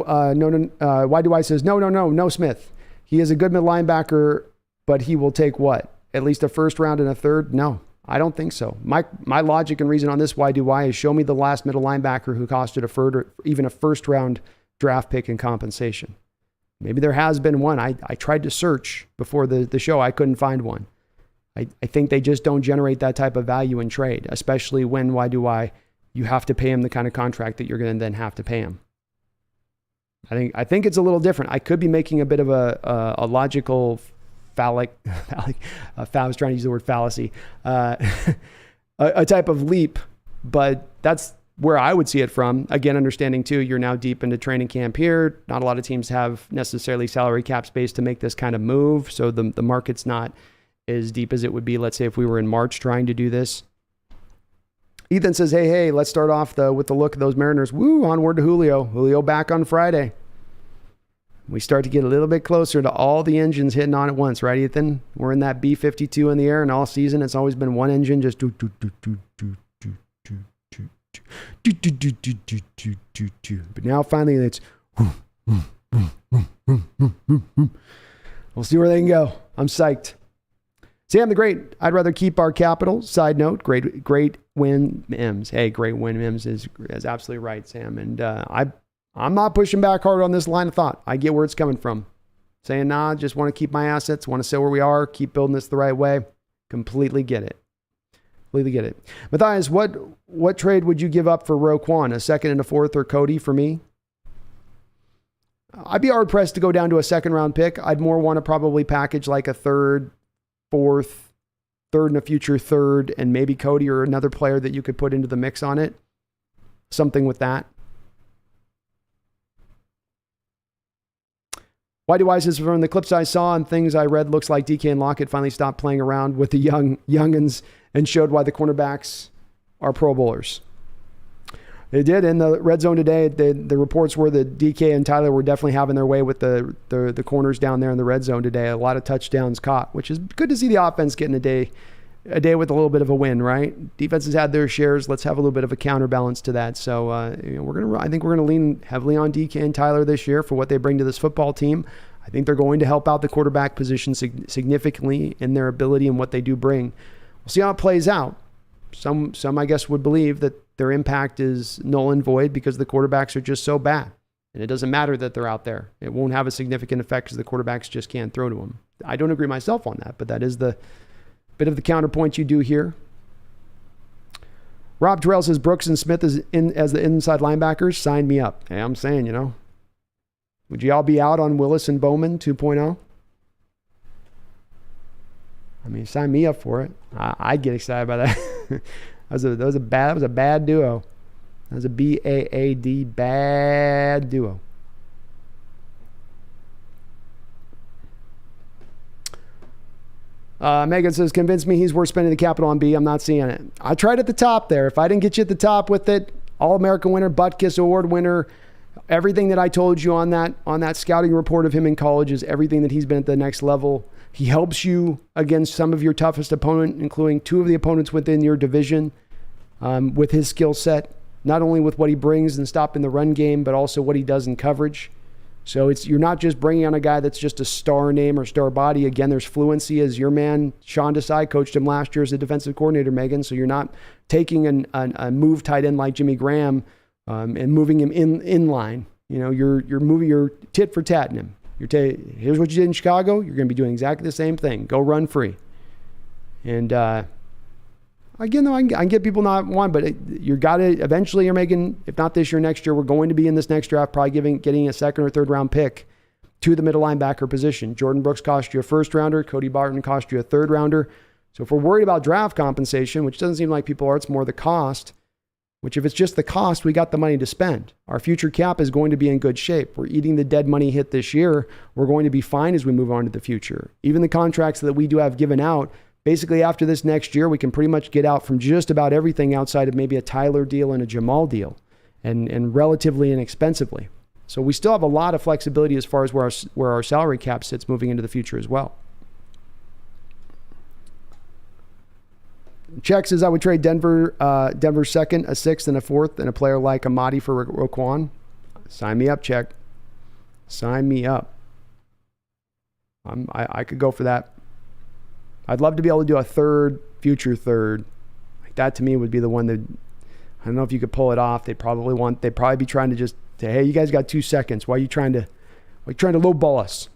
says, no, Smith. He is a good middle linebacker, but he will take what? At least a first round and a third? No, I don't think so. My logic and reason on this why do I is show me the last middle linebacker who costed a third or even a first round draft pick and compensation. Maybe there has been one. I tried to search before the show. I couldn't find one. I think they just don't generate that type of value in trade, especially when you have to pay him the kind of contract that you're going to then have to pay him. I think it's a little different. I could be making a bit of a logical I was trying to use the word fallacy, a type of leap, but that's where I would see it from. Again, understanding too, you're now deep into training camp here. Not a lot of teams have necessarily salary cap space to make this kind of move. So the market's not as deep as it would be, let's say, if we were in March trying to do this. Ethan says, hey, let's start off with the look of those Mariners. Woo, onward to Julio. Julio back on Friday. We start to get a little bit closer to all the engines hitting on at once, right, Ethan? We're in that B-52 in the air, and all season it's always been one engine just do. But now finally it's we'll see where they can go. I'm psyched. Sam the Great, I'd rather keep our capital. Side note, great win Mims. Hey, great win Mims is absolutely right, Sam. And I'm not pushing back hard on this line of thought. I get where it's coming from. Saying, just want to keep my assets, want to sit where we are, keep building this the right way. Completely get it. Matthias, what trade would you give up for Roquan? A second and a fourth, or Cody for me? I'd be hard pressed to go down to a second round pick. I'd more want to probably package like a third, fourth, third and a future third, and maybe Cody or another player that you could put into the mix on it. Something with that. Why do I says from the clips I saw and things I read, looks like DK and Lockett finally stopped playing around with the youngins and showed why the cornerbacks are Pro Bowlers. They did in the red zone today. The reports were that DK and Tyler were definitely having their way with the corners down there in the red zone today. A lot of touchdowns caught, which is good to see the offense getting a day with a little bit of a win, right? Defenses had their shares. Let's have a little bit of a counterbalance to that. So I think we're going to lean heavily on DK and Tyler this year for what they bring to this football team. I think they're going to help out the quarterback position significantly in their ability and what they do bring. We'll see how it plays out. Some I guess would believe that their impact is null and void because the quarterbacks are just so bad. And it doesn't matter that they're out there. It won't have a significant effect because the quarterbacks just can't throw to them. I don't agree myself on that, but that is the bit of the counterpoint you do here. Rob Terrell says Brooks and Smith as the inside linebackers. Sign me up. Hey, I'm saying, would you all be out on Willis and Bowman 2.0? I mean, sign me up for it. I'd get excited by that. that was a bad duo. That was a B-A-A-D bad duo. Megan says, convince me he's worth spending the capital on B. I'm not seeing it. I tried at the top there. If I didn't get you at the top with it, All-American winner, Butkus Award winner, everything that I told you on that scouting report of him in college is everything that he's been at the next level. He helps you against some of your toughest opponent, including two of the opponents within your division, with his skill set, not only with what he brings and stopping the run game, but also what he does in coverage. So you're not just bringing on a guy that's just a star name or star body. Again, there's fluency, as your man Sean Desai coached him last year as a defensive coordinator, Megan. So you're not taking a move tight end like Jimmy Graham and moving him in line. You're moving your tit for tat in him. Here's what you did in Chicago. You're going to be doing exactly the same thing. Go run free. And again, though, I can get people not one, but eventually you're making, if not this year, next year, we're going to be in this next draft probably getting a second or third round pick to the middle linebacker position. Jordan Brooks cost you a first rounder. Cody Barton cost you a third rounder. So if we're worried about draft compensation, which doesn't seem like people are, it's more the cost, which if it's just the cost, we got the money to spend. Our future cap is going to be in good shape. We're eating the dead money hit this year. We're going to be fine as we move on to the future. Even the contracts that we do have given out basically after this next year, we can pretty much get out from just about everything outside of maybe a Tyler deal and a Jamal deal, and relatively inexpensively. So we still have a lot of flexibility as far as where our salary cap sits moving into the future as well. Check says I would trade Denver's second, a sixth, and a fourth, and a player like Amadi for Roquan. Sign me up, Check. Sign me up. I could go for that. I'd love to be able to do a future third. Like that to me would be the one that, I don't know if you could pull it off. They'd probably be trying to just say, hey, you guys got 2 seconds. Why are you trying to lowball us?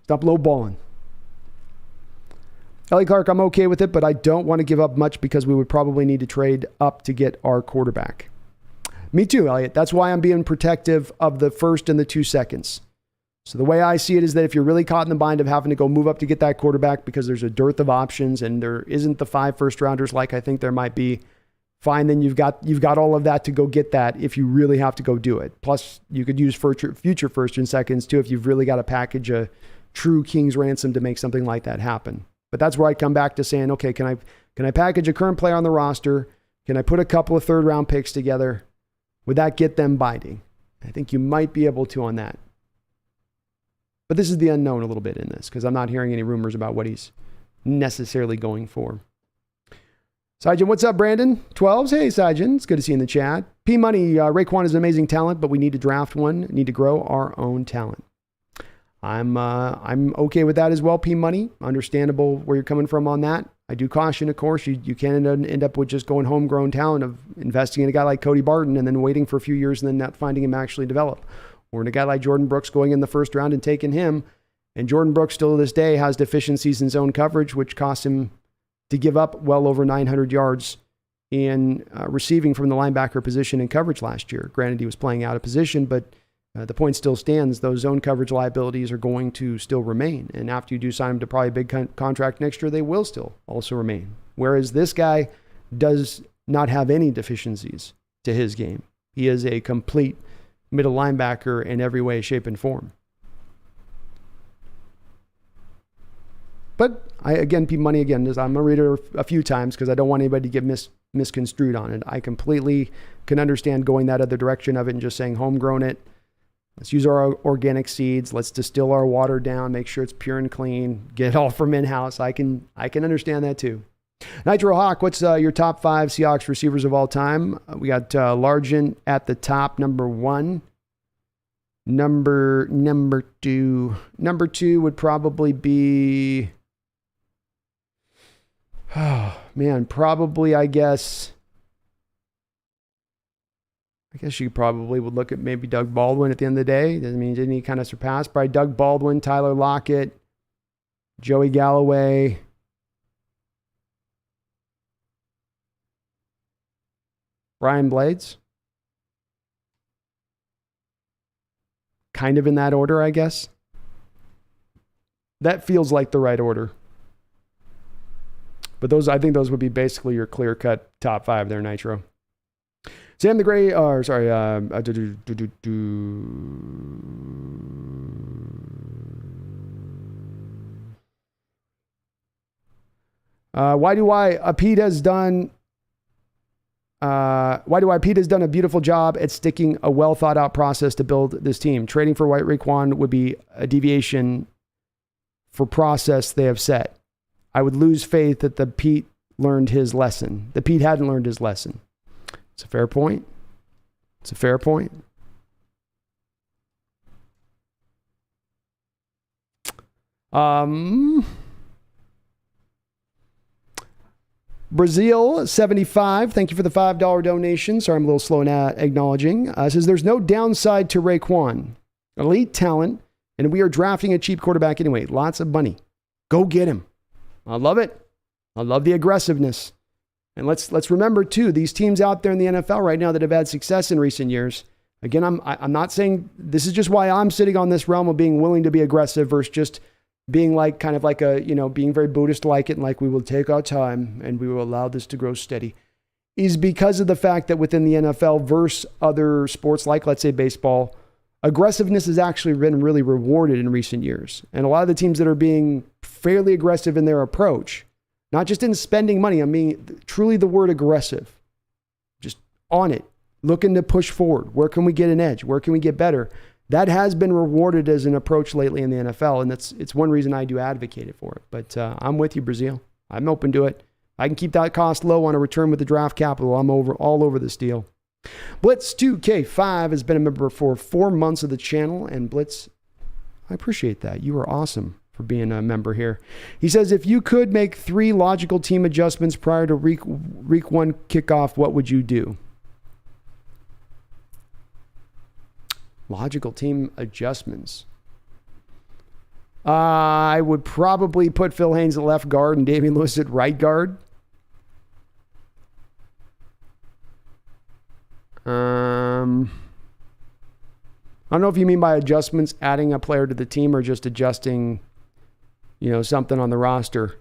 Stop lowballing. Ellie Clark, I'm okay with it, but I don't want to give up much because we would probably need to trade up to get our quarterback. Me too, Elliot. That's why I'm being protective of the first and the 2 seconds. So the way I see it is that if you're really caught in the bind of having to go move up to get that quarterback because there's a dearth of options and there isn't the 5 first-rounders like I think there might be, fine, then you've got all of that to go get that if you really have to go do it. Plus, you could use future first and seconds too if you've really got to package a true king's ransom to make something like that happen. But that's where I come back to saying, okay, can I package a current player on the roster? Can I put a couple of third-round picks together? Would that get them biting? I think you might be able to on that. But this is the unknown a little bit in this because I'm not hearing any rumors about what he's necessarily going for. Sajin, what's up, Brandon? 12s? Hey, Sajin. It's good to see you in the chat. P-Money, Raekwon is an amazing talent, but we need to draft one, need to grow our own talent. I'm okay with that as well, P-Money. Understandable where you're coming from on that. I do caution, of course, you can end up with just going homegrown talent of investing in a guy like Cody Barton and then waiting for a few years and then not finding him actually develop. Or in a guy like Jordan Brooks going in the first round and taking him. And Jordan Brooks still to this day has deficiencies in zone coverage, which costs him to give up well over 900 yards in receiving from the linebacker position in coverage last year. Granted, he was playing out of position, but the point still stands. Those zone coverage liabilities are going to still remain. And after you do sign him to probably a big contract next year, they will still also remain. Whereas this guy does not have any deficiencies to his game. He is a complete middle linebacker in every way, shape, and form. But I'm going to read it a few times because I don't want anybody to get misconstrued on it. I completely can understand going that other direction of it and just saying homegrown it. Let's use our organic seeds. Let's distill our water down, make sure it's pure and clean, get it all from in-house. I can understand that too. Nitro Hawk, what's your top 5 Seahawks receivers of all time? We got Largent at the top, number 1. Number 2. Number 2 would probably be, probably, I guess you probably would look at maybe Doug Baldwin at the end of the day. Didn't he kind of surpass? Probably Doug Baldwin, Tyler Lockett, Joey Galloway. Brian Blades. Kind of in that order, I guess. That feels like the right order. But I think those would be basically your clear-cut top 5 there, Nitro. Sam the Gray, why do Pete has done a beautiful job at sticking a well thought out process to build this team. Trading for White Raekwon would be a deviation for process they have set. I would lose faith that the Pete learned his lesson. The Pete hadn't learned his lesson. It's a fair point. Brazil 75. Thank you for the $5 donation. Sorry, I'm a little slow in acknowledging. Says there's no downside to Raekwon. Elite talent, and we are drafting a cheap quarterback anyway. Lots of money. Go get him. I love it. I love the aggressiveness. And let's remember too, these teams out there in the NFL right now that have had success in recent years. Again, I'm not saying this is just why I'm sitting on this realm of being willing to be aggressive versus just being like kind of like being very Buddhist like it and like we will take our time and we will allow this to grow steady, is because of the fact that within the NFL versus other sports like, let's say, baseball, aggressiveness has actually been really rewarded in recent years. And a lot of the teams that are being fairly aggressive in their approach Not just in spending money. I mean, truly the word aggressive. Just on it. Looking to push forward. Where can we get an edge? Where can we get better? That has been rewarded as an approach lately in the NFL, and it's one reason I do advocate it for it. But I'm with you, Brazil. I'm open to it. I can keep that cost low on a return with the draft capital. I'm all over this deal. Blitz 2K5 has been a member for 4 months of the channel, and Blitz, I appreciate that. You are awesome for being a member here. He says, if you could make 3 logical team adjustments prior to week 1 kickoff, what would you do? Logical team adjustments. I would probably put Phil Haynes at left guard and Damian Lewis at right guard. I don't know if you mean by adjustments adding a player to the team or just adjusting, something on the roster.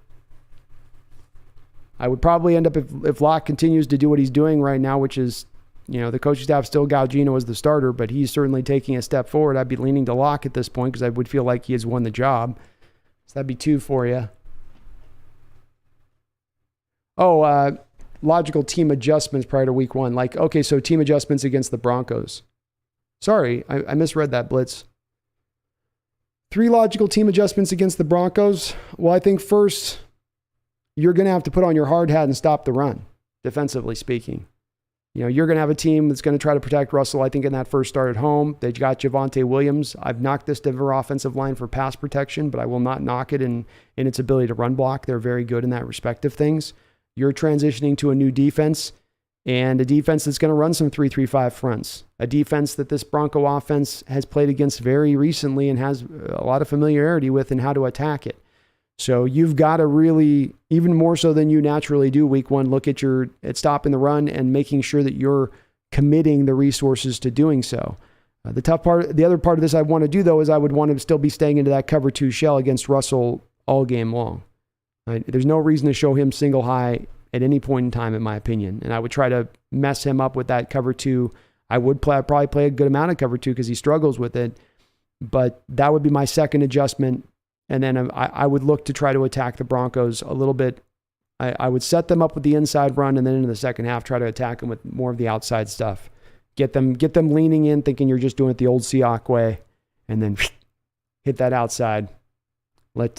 I would probably end up, if Locke continues to do what he's doing right now, which is, the coaching staff still got Gino as the starter, but he's certainly taking a step forward. I'd be leaning to Locke at this point because I would feel like he has won the job. So that'd be 2 for you. Logical team adjustments prior to week 1. So team adjustments against the Broncos. Sorry, I misread that, Blitz. 3 logical team adjustments against the Broncos. Well, I think first, you're going to have to put on your hard hat and stop the run, defensively speaking. You're going to have a team that's going to try to protect Russell. I think in that first start at home, they got Javonte Williams. I've knocked this Denver offensive line for pass protection, but I will not knock it in its ability to run block. They're very good in that respect of things. You're transitioning to a new defense and a defense that's going to run some 3-3-5 fronts. A defense that this Bronco offense has played against very recently and has a lot of familiarity with and how to attack it. So you've got to really, even more so than you naturally do week 1, look at stopping the run and making sure that you're committing the resources to doing so. The other part of this I want to do though, is I would want to still be staying into that cover 2 shell against Russell all game long. Right? There's no reason to show him single high at any point in time, in my opinion. And I would try to mess him up with that cover 2. I would probably play a good amount of cover 2 because he struggles with it. But that would be my second adjustment. And then I would look to try to attack the Broncos a little bit. I would set them up with the inside run, and then in the second half, try to attack them with more of the outside stuff. Get them leaning in, thinking you're just doing it the old Seahawk way, and then hit that outside. Let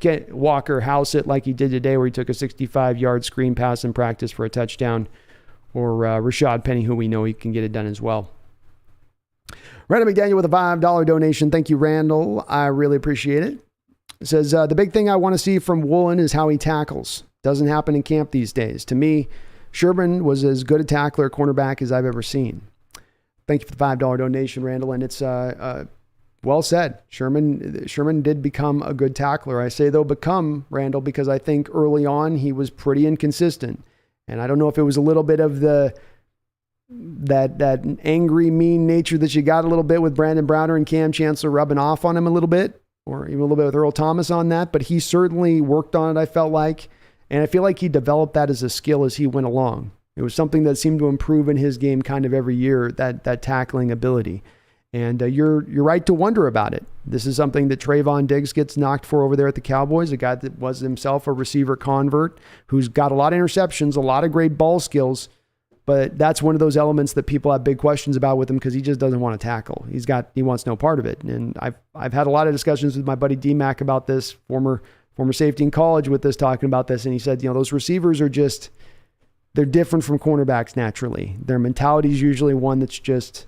get Walker house it like he did today, where he took a 65-yard screen pass in practice for a touchdown, or Rashad Penny, who we know he can get it done as well. Randall McDaniel with a $5 donation. Thank you, Randall. I really appreciate it. It says, the big thing I want to see from Woolen is how he tackles. Doesn't happen in camp these days. To me, Sherman was as good a tackler, cornerback as I've ever seen. Thank you for the $5 donation, Randall. And it's well said. Sherman did become a good tackler. I say, though, become, Randall, because I think early on he was pretty inconsistent. And I don't know if it was a little bit of that angry, mean nature that you got a little bit with Brandon Browner and Cam Chancellor rubbing off on him a little bit, or even a little bit with Earl Thomas on that, but he certainly worked on it, I felt like, and I feel like he developed that as a skill as he went along. It was something that seemed to improve in his game kind of every year, that tackling ability. And you're right to wonder about it. This is something that Trayvon Diggs gets knocked for over there at the Cowboys, a guy that was himself a receiver convert, who's got a lot of interceptions, a lot of great ball skills. But that's one of those elements that people have big questions about with him because he just doesn't want to tackle. He wants no part of it. And I've had a lot of discussions with my buddy D-Mac about this, former safety in college with this, talking about this. And he said, those receivers are they're different from cornerbacks naturally. Their mentality is usually one that's just,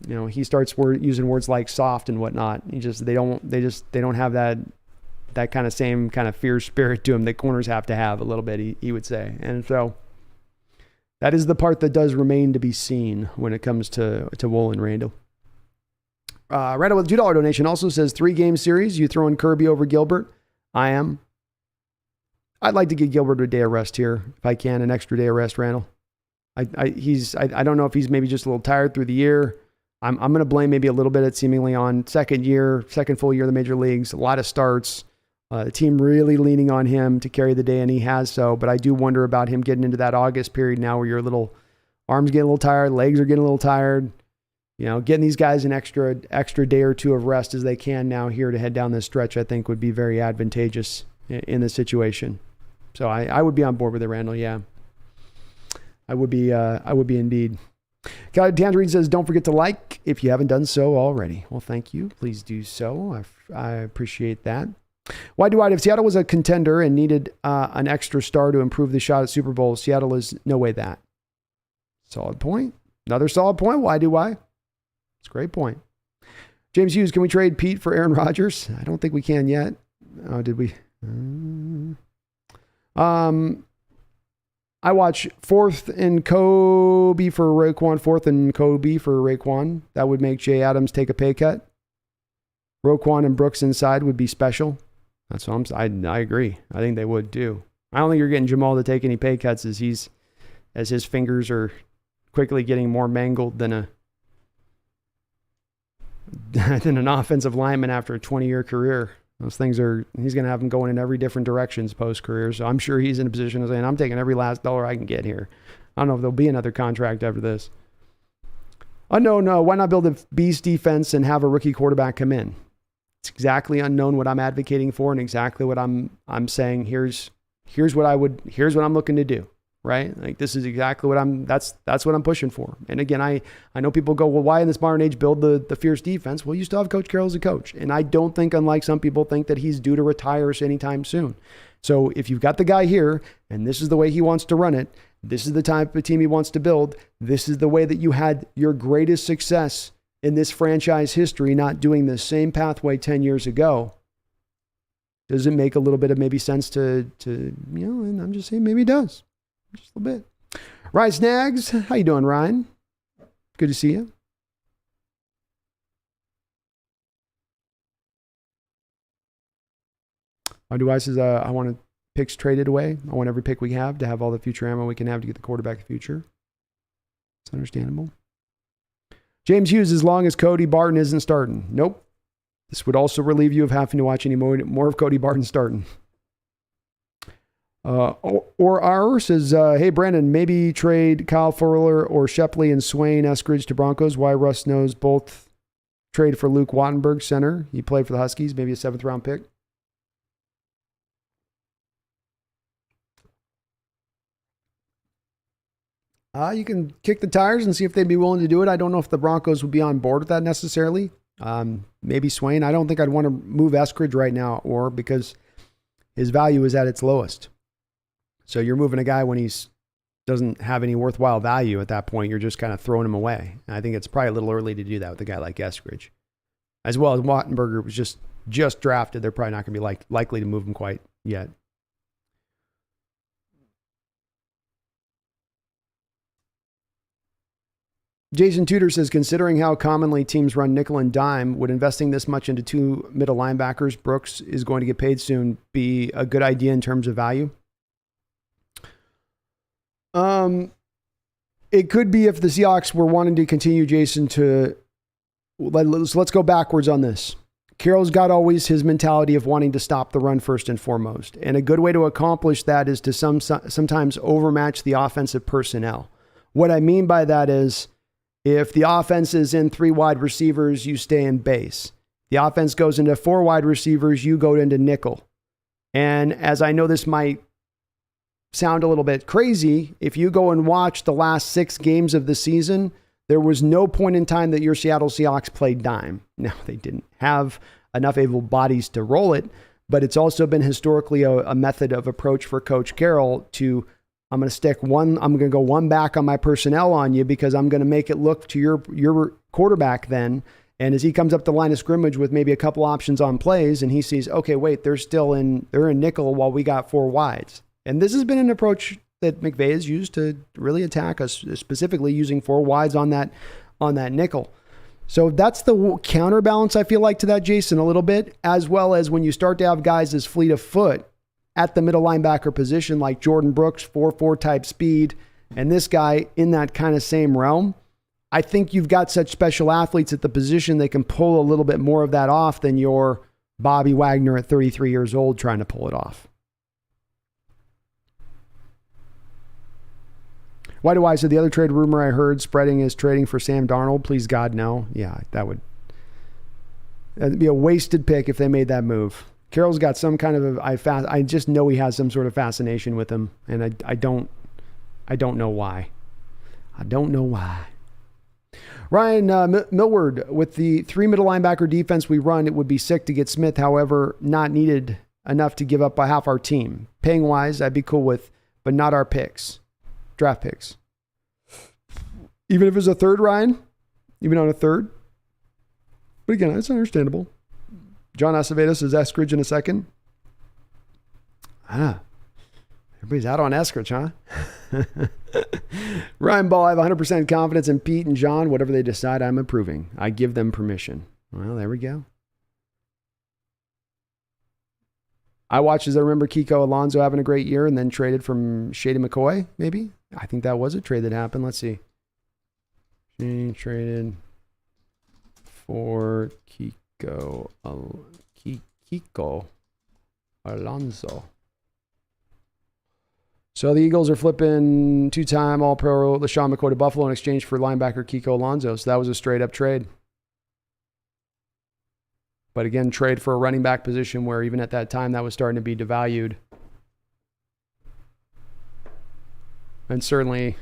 he starts using words like soft and whatnot. They don't have that kind of same kind of fierce spirit to them that corners have to have a little bit, he would say. And so that is the part that does remain to be seen when it comes to Woolen, Randall. Randall with a $2 donation also says 3-game series. You throwing Kirby over Gilbert? I am. I'd like to give Gilbert a day of rest here if I can, an extra day of rest, Randall. I don't know if he's maybe just a little tired through the year. I'm going to blame maybe a little bit seemingly on second full year in the major leagues, a lot of starts. The team really leaning on him to carry the day, and he has so. But I do wonder about him getting into that August period now where your little arms getting a little tired, legs are getting a little tired. Getting these guys an extra day or two of rest as they can now here to head down this stretch, I think would be very advantageous in this situation. So I would be on board with it, Randall. Yeah, I would be indeed. Tangerine says, don't forget to like if you haven't done so already. Well, thank you. Please do so. I appreciate that. Why do I? If Seattle was a contender and needed an extra star to improve the shot at Super Bowl, Seattle is no way that. Solid point. Another solid point. Why do I? It's a great point. James Hughes, can we trade Pete for Aaron Rodgers? I don't think we can yet. Oh, did we? I watch 4th and Kobe for Roquan, 4th and Kobe for Roquan. That would make Jay Adams take a pay cut. Roquan and Brooks inside would be special. That's what I agree. I think they would too. I don't think you're getting Jamal to take any pay cuts as his fingers are quickly getting more mangled than an offensive lineman after a 20-year career. Those things he's going to have him going in every different directions post-career. So I'm sure he's in a position of saying, I'm taking every last dollar I can get here. I don't know if there'll be another contract after this. Unknown, why not build a beast defense and have a rookie quarterback come in? It's exactly unknown what I'm advocating for and exactly what I'm saying. Here's what I'm looking to do. Right? Like this is exactly what that's what I'm pushing for. And again, I know people go, well, why in this modern age build the fierce defense? Well, you still have Coach Carroll as a coach. And I don't think, unlike some people think, that he's due to retire anytime soon. So if you've got the guy here and this is the way he wants to run it, this is the type of team he wants to build, this is the way that you had your greatest success in this franchise history, not doing the same pathway 10 years ago, does it make a little bit of maybe sense to and I'm just saying maybe it does. Just a little bit. Ryan Snags, how you doing, Ryan? Good to see you. My device says, I want picks traded away. I want every pick we have to have all the future ammo we can have to get the quarterback of the future. It's understandable. James Hughes, as long as Cody Barton isn't starting. Nope. This would also relieve you of having to watch any more of Cody Barton starting. Or R says, hey, Brandon, maybe trade Kyle Fuller or Shepley and Swain Eskridge to Broncos. Why Russ knows both trade for Luke Wattenberg, center. He played for the Huskies, maybe a 7th round pick. You can kick the tires and see if they'd be willing to do it. I don't know if the Broncos would be on board with that necessarily. Maybe Swain. I don't think I'd want to move Eskridge right now, or because his value is at its lowest. So you're moving a guy when he's doesn't have any worthwhile value at that point. You're just kind of throwing him away. And I think it's probably a little early to do that with a guy like Eskridge. As well as Wattenberger was just drafted. They're probably not going to be likely to move him quite yet. Jason Tudor says, considering how commonly teams run nickel and dime, would investing this much into 2 middle linebackers, Brooks is going to get paid soon, be a good idea in terms of value? It could be if the Seahawks were wanting to continue, Jason, let's go backwards on this. Carroll's got always his mentality of wanting to stop the run first and foremost. And a good way to accomplish that is to sometimes overmatch the offensive personnel. What I mean by that is, if the offense is in 3 wide receivers, you stay in base. The offense goes into 4 wide receivers, you go into nickel. And as I know this might sound a little bit crazy, if you go and watch the last 6 games of the season, there was no point in time that your Seattle Seahawks played dime. Now, they didn't have enough able bodies to roll it, but it's also been historically a method of approach for Coach Carroll to, I'm going to go one back on my personnel on you because I'm going to make it look to your quarterback then. And as he comes up the line of scrimmage with maybe a couple options on plays and he sees, okay, wait, they're in nickel while we got 4 wides. And this has been an approach that McVay has used to really attack us, specifically using 4 wides on that nickel. So that's the counterbalance, I feel like, to that, Jason, a little bit, as well as when you start to have guys as fleet of foot at the middle linebacker position, like Jordan Brooks, 4.4 type speed, and this guy in that kind of same realm. I think you've got such special athletes at the position they can pull a little bit more of that off than your Bobby Wagner at 33 years old trying to pull it off. Why do I say the other trade rumor I heard spreading is trading for Sam Darnold? Please, God, no. Yeah, that'd be a wasted pick if they made that move. Carroll's got some kind of I just know he has some sort of fascination with him, and I don't know why. I don't know why. Ryan Millward, with the 3 middle linebacker defense we run, it would be sick to get Smith. However, not needed enough to give up by half our team. Paying wise, I'd be cool with, but not our picks, draft picks. Even if it's a third, Ryan, even on a third. But again, it's understandable. John Acevedo says Eskridge in a second. Everybody's out on Eskridge, huh? Ryan Ball, I have 100% confidence in Pete and John. Whatever they decide, I'm approving. I give them permission. Well, there we go. I watched as I remember Kiko Alonso having a great year and then traded from Shady McCoy, maybe. I think that was a trade that happened. Let's see. She traded for Kiko Alonso. So the Eagles are flipping 2-time All-Pro LaShawn McCoy to Buffalo in exchange for linebacker Kiko Alonso. So that was a straight-up trade. But again, trade for a running back position where even at that time that was starting to be devalued. And certainly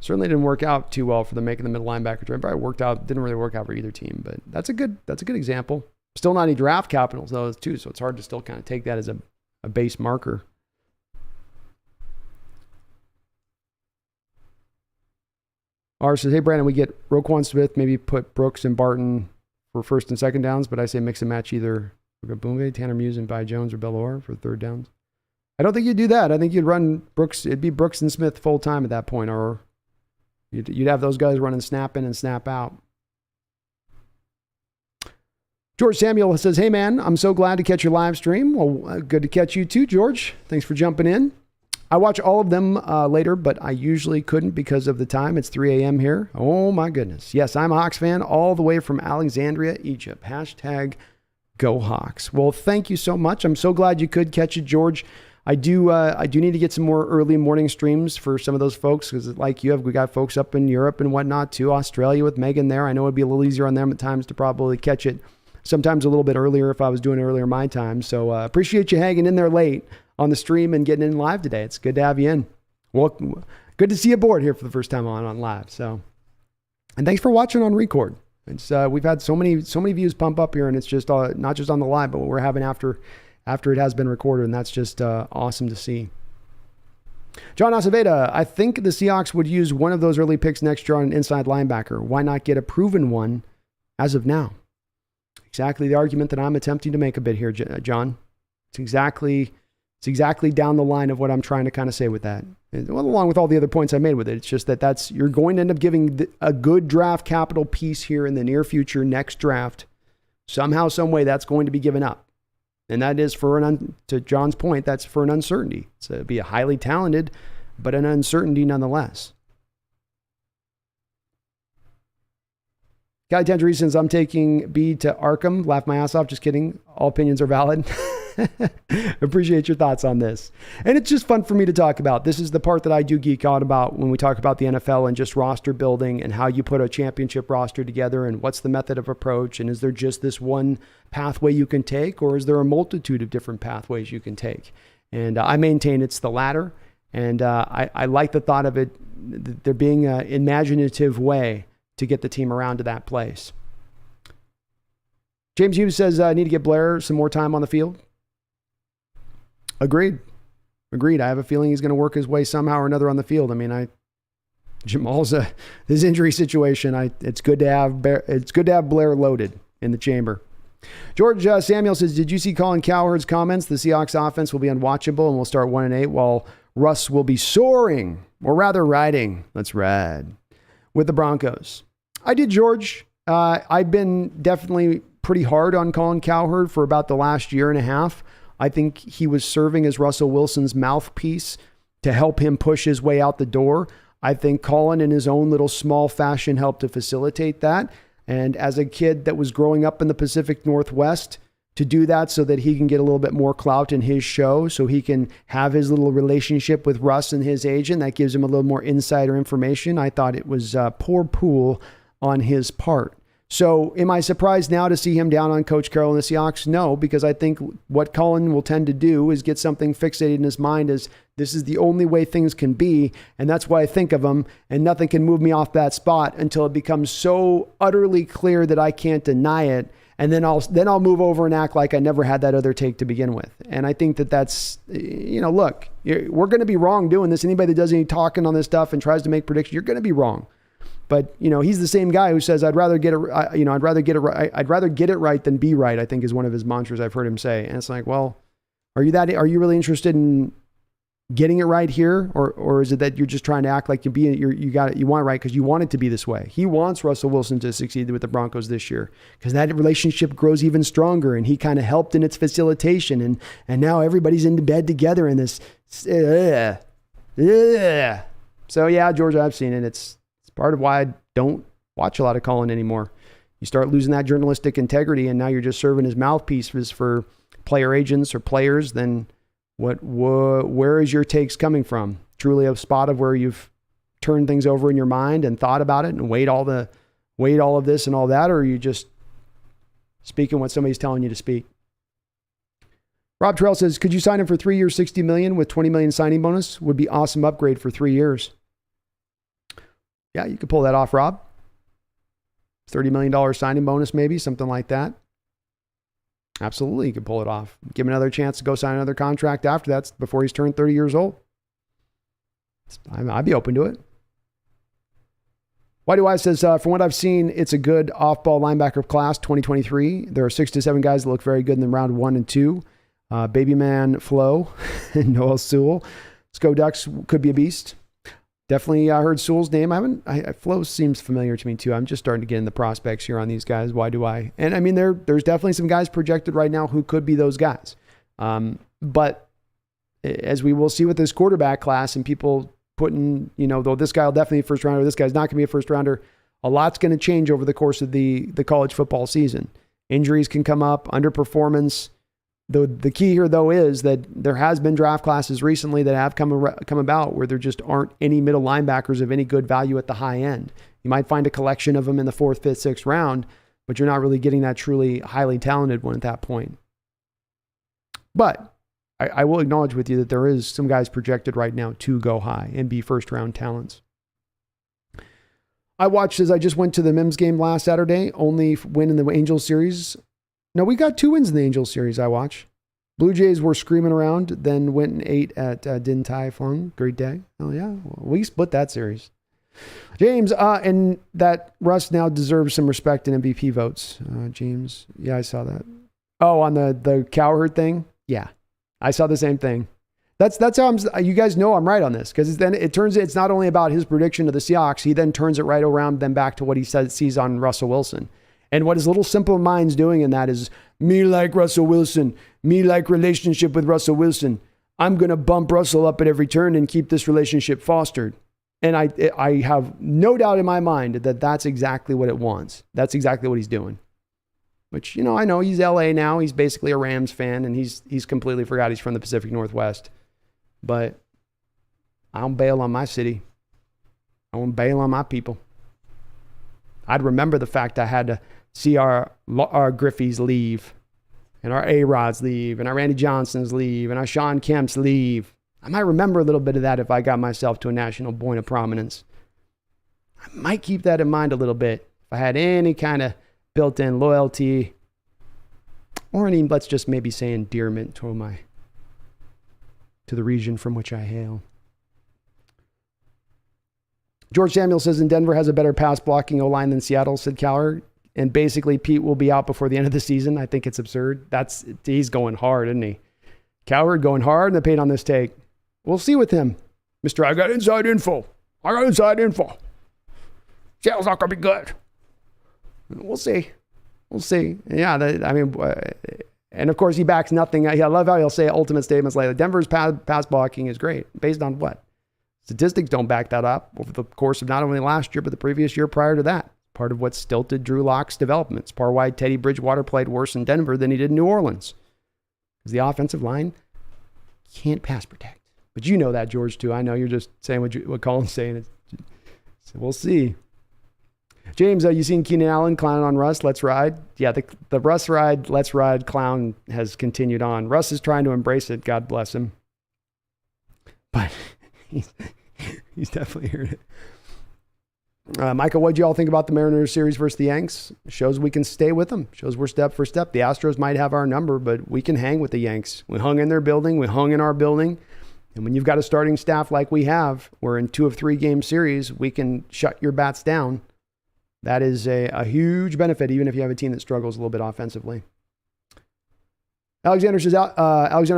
didn't work out too well for them making the middle linebacker trade. Probably didn't really work out for either team, but that's a good example. Still not any draft capitals though, too, so it's hard to still kind of take that as a base marker. R says, hey, Brandon, we get Roquan Smith, maybe put Brooks and Barton for first and second downs, but I say mix and match either Boombe, Tanner Muse, and By Jones or Bellore for third downs. I don't think you'd do that. I think you'd run Brooks. It'd be Brooks and Smith full time at that point, or you'd have those guys running snap in and snap out. George Samuel says, hey, man, I'm so glad to catch your live stream. Well, good to catch you too, George. Thanks for jumping in. I watch all of them later, but I usually couldn't because of the time. It's 3 a.m. here. Oh, my goodness. Yes, I'm a Hawks fan all the way from Alexandria, Egypt. Hashtag Go Hawks. Well, thank you so much. I'm so glad you could catch it, George. I do need to get some more early morning streams for some of those folks because like we got folks up in Europe and whatnot too. Australia with Megan there. I know it'd be a little easier on them at times to probably catch it sometimes a little bit earlier if I was doing it earlier my time. So appreciate you hanging in there late on the stream and getting in live today. It's good to have you in. Well, good to see you aboard here for the first time on live. So, and thanks for watching on record. It's we've had so many views pump up here, and it's just not just on the live, but what we're having after it has been recorded, and that's just awesome to see. John Acevedo, I think the Seahawks would use one of those early picks next year on an inside linebacker. Why not get a proven one as of now? Exactly the argument that I'm attempting to make a bit here, John. It's exactly down the line of what I'm trying to kind of say with that. And, well, along with all the other points I made with it. It's just that you're going to end up giving a good draft capital piece here in the near future, next draft. Somehow, some way, that's going to be given up. And that is to John's point, that's for an uncertainty. It'd be a highly talented, but an uncertainty nonetheless. Guy Tendry says, I'm taking B to Arkham. Laugh my ass off. Just kidding. All opinions are valid. Appreciate your thoughts on this. And it's just fun for me to talk about. This is the part that I do geek out about when we talk about the NFL and just roster building and how you put a championship roster together and what's the method of approach. And is there just this one pathway you can take, or is there a multitude of different pathways you can take? And I maintain it's the latter. And I like the thought of it, there being an imaginative way to get the team around to that place. James Hughes says, I need to get Blair some more time on the field. Agreed. I have a feeling he's going to work his way somehow or another on the field. I mean, Jamal's his injury situation. It's good to have Blair loaded in the chamber. George Samuel says, did you see Colin Cowherd's comments? The Seahawks offense will be unwatchable and we'll start 1-8 while Russ will be soaring, or rather riding. Let's ride with the Broncos. I did, George. I've been definitely pretty hard on Colin Cowherd for about the last year and a half. I think he was serving as Russell Wilson's mouthpiece to help him push his way out the door. I think Colin, in his own little small fashion, helped to facilitate that. And as a kid that was growing up in the Pacific Northwest, to do that so that he can get a little bit more clout in his show, so he can have his little relationship with Russ and his agent, that gives him a little more insider information. I thought it was poor pool on his part. So am I surprised now to see him down on Coach Carroll and the Seahawks? No, because I think what Colin will tend to do is get something fixated in his mind as this is the only way things can be, and that's what I think of him, and nothing can move me off that spot until it becomes so utterly clear that I can't deny it, and then I'll move over and act like I never had that other take to begin with. And I think that's, look, we're going to be wrong doing this. Anybody that does any talking on this stuff and tries to make predictions, you're going to be wrong. But, he's the same guy who says, I'd rather get it right than be right, I think is one of his mantras I've heard him say. And it's like, well, are you really interested in getting it right here? Or is it that you're just trying to act like you want it right because you want it to be this way? He wants Russell Wilson to succeed with the Broncos this year because that relationship grows even stronger, and he kind of helped in its facilitation. And now everybody's in bed together in this. So yeah, George, I've seen it. It's part of why I don't watch a lot of Colin anymore. You start losing that journalistic integrity, and now you're just serving as mouthpieces for player agents or players. Then where is your takes coming from? Truly a spot of where you've turned things over in your mind and thought about it and weighed all of this and all that, or are you just speaking what somebody's telling you to speak? Rob Terrell says, could you sign him for 3 years, $60 million with $20 million signing bonus? Would be awesome upgrade for 3 years. Yeah, you could pull that off, Rob. $30 million signing bonus, maybe, something like that. Absolutely, you could pull it off. Give him another chance to go sign another contract after that before he's turned 30 years old. I'd be open to it. Why do I says, from what I've seen, it's a good off-ball linebacker class, 2023. There are 6 to 7 guys that look very good in the round 1 and 2. Baby Man Flo, Noel Sewell. Sco Ducks could be a beast. Definitely heard Sewell's name. Flo seems familiar to me too. I'm just starting to get in the prospects here on these guys. Why do I? And I mean, there's definitely some guys projected right now who could be those guys. But as we will see with this quarterback class and people putting, though this guy will definitely be a first rounder, this guy's not going to be a first rounder. A lot's going to change over the course of the college football season. Injuries can come up, underperformance. The key here, though, is that there has been draft classes recently that have come about where there just aren't any middle linebackers of any good value at the high end. You might find a collection of them in the 4th, 5th, 6th round, but you're not really getting that truly highly talented one at that point. But I will acknowledge with you that there is some guys projected right now to go high and be first-round talents. I watched as I just went to the Mims game last Saturday, only win in the Angels series. No, we got 2 wins in the Angels series I watched. Blue Jays were screaming around, then went and ate at Din Tai Fung. Great day. Oh, yeah. Well, we split that series. James, and that Russ now deserves some respect in MVP votes. James, yeah, I saw that. Oh, on the Cowherd thing? Yeah, I saw the same thing. That's how you guys know I'm right on this, because then it's not only about his prediction of the Seahawks, he then turns it right around then back to what he sees on Russell Wilson. And what his little simple mind's doing in that is, me like Russell Wilson, me like relationship with Russell Wilson. I'm going to bump Russell up at every turn and keep this relationship fostered. And I have no doubt in my mind that that's exactly what it wants. That's exactly what he's doing. Which, I know he's LA now. He's basically a Rams fan, and he's completely forgot he's from the Pacific Northwest. But I don't bail on my city. I won't bail on my people. I'd remember the fact I had to see our Griffeys leave, and our A-Rods leave, and our Randy Johnsons leave, and our Sean Kemps leave. I might remember a little bit of that if I got myself to a national point of prominence. I might keep that in mind a little bit if I had any kind of built-in loyalty or any, let's just maybe say, endearment to the region from which I hail. George Samuel says, in Denver has a better pass blocking O-line than Seattle, said Cowherd. And basically, Pete will be out before the end of the season. I think it's absurd. He's going hard, isn't he? Cowherd going hard in the paint on this take. We'll see with him. Mr. I got inside info. Seattle's not going to be good. We'll see. Yeah, and of course, he backs nothing. I love how he'll say ultimate statements like, Denver's pass blocking is great. Based on what? Statistics don't back that up over the course of not only last year, but the previous year prior to that. Part of what stilted Drew Lock's development. It's part why Teddy Bridgewater played worse in Denver than he did in New Orleans. Because the offensive line can't pass protect. But you know that, George, too. I know you're just saying what Colin's saying. So we'll see. James, you seen Keenan Allen clowning on Russ? Let's ride. Yeah, the Russ ride, let's ride clown has continued on. Russ is trying to embrace it. God bless him. But he's definitely heard it. Michael, what do you all think about the Mariners series versus the Yanks? Shows we can stay with them. Shows we're step for step. The Astros might have our number, but we can hang with the Yanks. We hung in their building. We hung in our building. And when you've got a starting staff like we have, we're in 2 of 3 game series, we can shut your bats down. That is a huge benefit, even if you have a team that struggles a little bit offensively. Alexander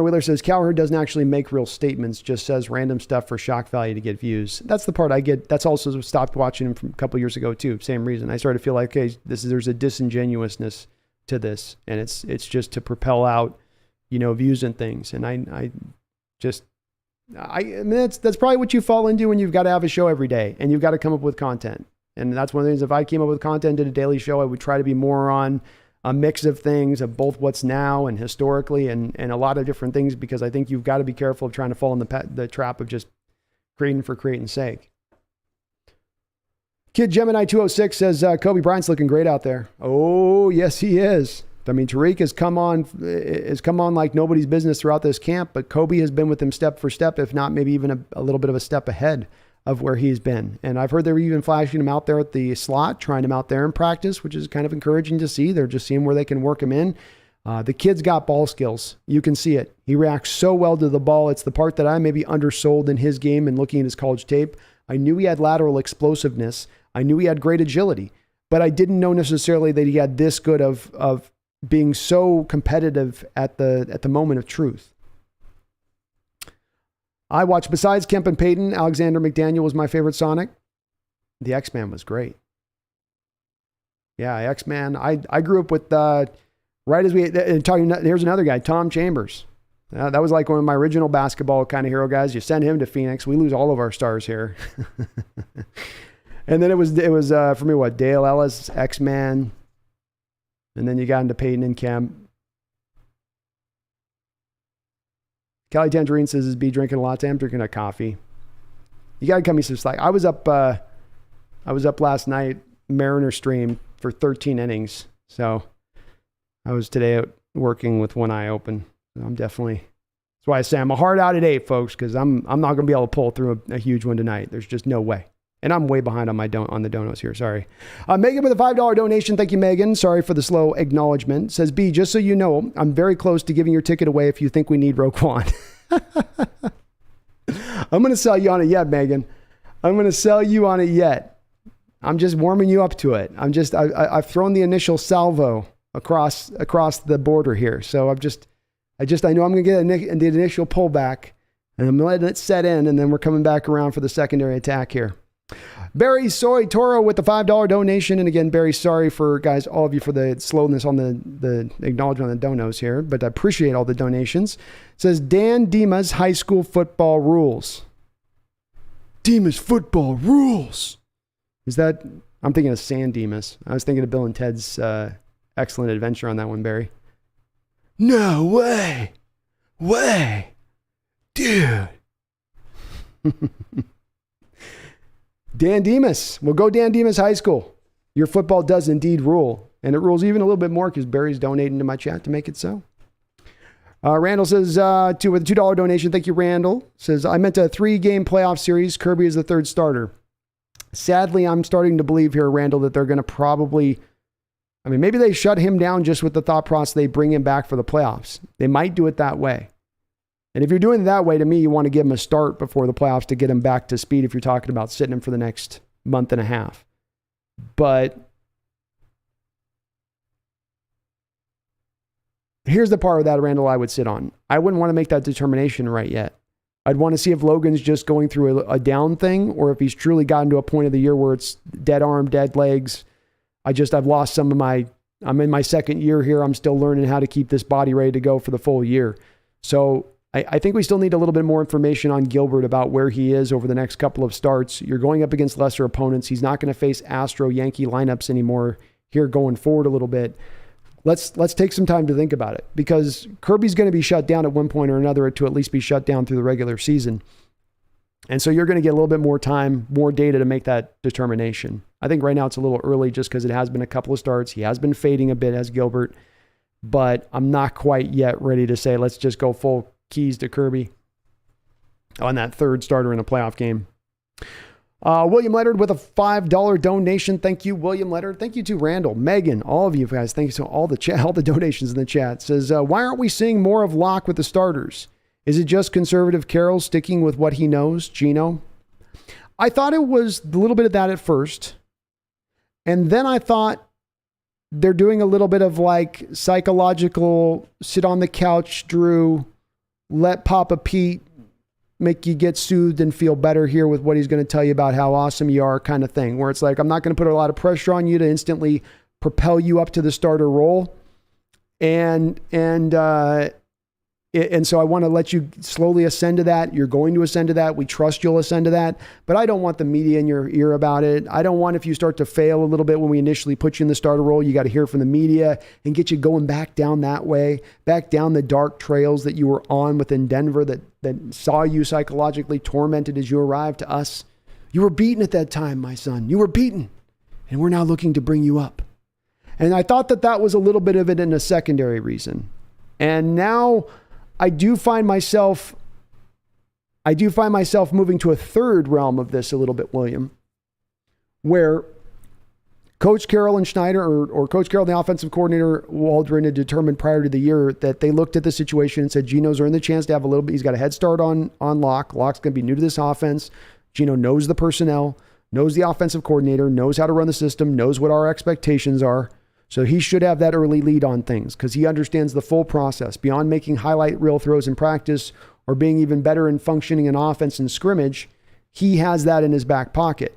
Wheeler says, Cowherd doesn't actually make real statements, just says random stuff for shock value to get views. That's the part I get. That's also stopped watching him from a couple years ago too. Same reason. I started to feel like, okay, there's a disingenuousness to this, and it's just to propel out, views and things. And I mean, that's probably what you fall into when you've got to have a show every day and you've got to come up with content. And that's one of the things, if I came up with content at a daily show, I would try to be more on a mix of things, of both what's now and historically, and a lot of different things, because I think you've got to be careful of trying to fall in the trap of just creating for creating's sake. Kid Gemini 206 says, Kobe Bryant's looking great out there. Oh, yes, he is. I mean, Tariq has come on like nobody's business throughout this camp, but Kobe has been with him step for step, if not maybe even a little bit of a step ahead of where he's been. And I've heard they were even flashing him out there at the slot, trying him out there in practice, which is kind of encouraging to see. They're just seeing where they can work him in. The kid's got ball skills. You can see it. He reacts so well to the ball. It's the part that I maybe undersold in his game and looking at his college tape. I knew he had lateral explosiveness. I knew he had great agility, but I didn't know necessarily that he had this good of being so competitive at the moment of truth. I watched, besides Kemp and Payton, Alexander McDaniel was my favorite Sonic. The X-Man was great. Yeah, X-Man. I grew up with, right as here's another guy, Tom Chambers. That was like one of my original basketball kind of hero guys. You send him to Phoenix, we lose all of our stars here. And then it was for me, Dale Ellis, X-Man. And then you got into Payton and Kemp. Kelly Tangerine says, is B drinking a latte? I'm drinking a coffee. You got to cut me some slack. I was up last night, Mariner stream for 13 innings. So I was today working with one eye open. That's why I say I'm a hard out at 8, folks, because I'm not going to be able to pull through a huge one tonight. There's just no way. And I'm way behind on the donuts here. Sorry. Megan with a $5 donation. Thank you, Megan. Sorry for the slow acknowledgement. Says, B, just so you know, I'm very close to giving your ticket away if you think we need Roquan. I'm going to sell you on it yet, Megan. I'm going to sell you on it yet. I'm just warming you up to it. I've thrown the initial salvo across the border here. So I know I'm going to get the initial pullback, and I'm letting it set in, and then we're coming back around for the secondary attack here. Barry Soy Toro with the $5 donation. And again, Barry, sorry for all of you for the slowness on the acknowledgement on the donos here, but I appreciate all the donations. It says Dan Dima's high school football rules. Dima's football rules. Is that, I'm thinking of San Dimas. I was thinking of Bill and Ted's Excellent Adventure on that one, Barry. No way. Dude. Dan Demas. We'll go Dan Demas High School. Your football does indeed rule. And it rules even a little bit more because Barry's donating to my chat to make it so. Randall says, with a $2 donation. Thank you, Randall. Says, I meant a 3-game playoff series. Kirby is the third starter. Sadly, I'm starting to believe here, Randall, that they're going to probably, maybe they shut him down just with the thought process they bring him back for the playoffs. They might do it that way. And if you're doing it that way, to me, you want to give him a start before the playoffs to get him back to speed if you're talking about sitting him for the next month and a half. But here's the part of that, Randall, I would sit on. I wouldn't want to make that determination right yet. I'd want to see if Logan's just going through a down thing or if he's truly gotten to a point of the year where it's dead arm, dead legs. I've lost I'm in my second year here. I'm still learning how to keep this body ready to go for the full year. So I think we still need a little bit more information on Gilbert about where he is over the next couple of starts. You're going up against lesser opponents. He's not going to face Astro Yankee lineups anymore here going forward a little bit. Let's take some time to think about it because Kirby's going to be shut down at one point or another to at least be shut down through the regular season. And so you're going to get a little bit more time, more data to make that determination. I think right now it's a little early just because it has been a couple of starts. He has been fading a bit as Gilbert, but I'm not quite yet ready to say, let's just go full keys to Kirby on that third starter in a playoff game. William Leonard with a $5 donation. Thank you, William Leonard. Thank you to Randall, Megan, all of you guys. Thank you to all the donations in the chat. Says, why aren't we seeing more of Locke with the starters? Is it just conservative Carroll sticking with what he knows, Gino? I thought it was a little bit of that at first. And then I thought they're doing a little bit of like psychological sit on the couch, Drew, let Papa Pete make you get soothed and feel better here with what he's going to tell you about how awesome you are kind of thing, where it's like, I'm not going to put a lot of pressure on you to instantly propel you up to the starter role. And so I want to let you slowly ascend to that. You're going to ascend to that. We trust you'll ascend to that. But I don't want the media in your ear about it. I don't want, if you start to fail a little bit when we initially put you in the starter role, you got to hear from the media and get you going back down that way, back down the dark trails that you were on within Denver that saw you psychologically tormented as you arrived to us. You were beaten at that time, my son. You were beaten. And we're now looking to bring you up. And I thought that was a little bit of it in a secondary reason. And now I do find myself moving to a third realm of this a little bit, William, where Coach Carroll and Schneider, or Coach Carroll and the offensive coordinator, Waldron, had determined prior to the year that they looked at the situation and said, Gino's earned the chance to have a little bit. He's got a head start on Locke. Locke's going to be new to this offense. Gino knows the personnel, knows the offensive coordinator, knows how to run the system, knows what our expectations are. So he should have that early lead on things because he understands the full process beyond making highlight reel throws in practice or being even better in functioning in offense and scrimmage. He has that in his back pocket,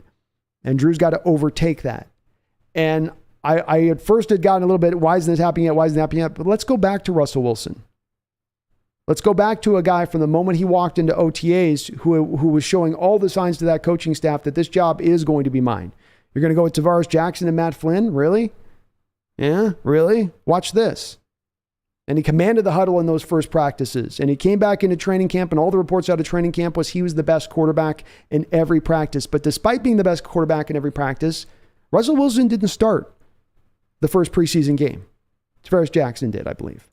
and Drew's got to overtake that. And I at first had gotten a little bit, why isn't this happening yet? Why isn't it happening yet? But let's go back to Russell Wilson. Let's go back to a guy from the moment he walked into OTAs who was showing all the signs to that coaching staff that this job is going to be mine. You're going to go with Tavares Jackson and Matt Flynn? Really? Yeah, really? Watch this. And he commanded the huddle in those first practices. And he came back into training camp, and all the reports out of training camp was he was the best quarterback in every practice. But despite being the best quarterback in every practice, Russell Wilson didn't start the first preseason game. Tavares Jackson did, I believe.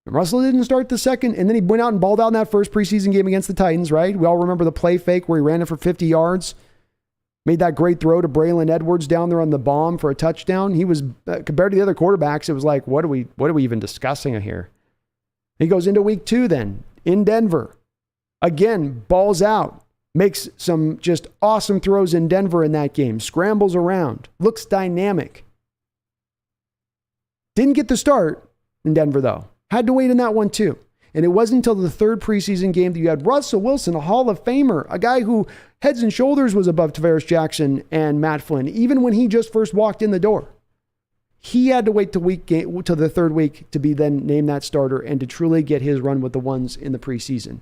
And Russell didn't start the second, and then he went out and balled out in that first preseason game against the Titans, right? We all remember the play fake where he ran it for 50 yards. Made that great throw to Braylon Edwards down there on the bomb for a touchdown. He was, compared to the other quarterbacks, it was like, what are we even discussing here? He goes into week 2 then, in Denver. Again, balls out. Makes some just awesome throws in Denver in that game. Scrambles around. Looks dynamic. Didn't get the start in Denver, though. Had to wait in that one, too. And it wasn't until the third preseason game that you had Russell Wilson, a Hall of Famer, a guy who heads and shoulders was above Tavares Jackson and Matt Flynn, even when he just first walked in the door. He had to wait to the third week to be then named that starter and to truly get his run with the ones in the preseason.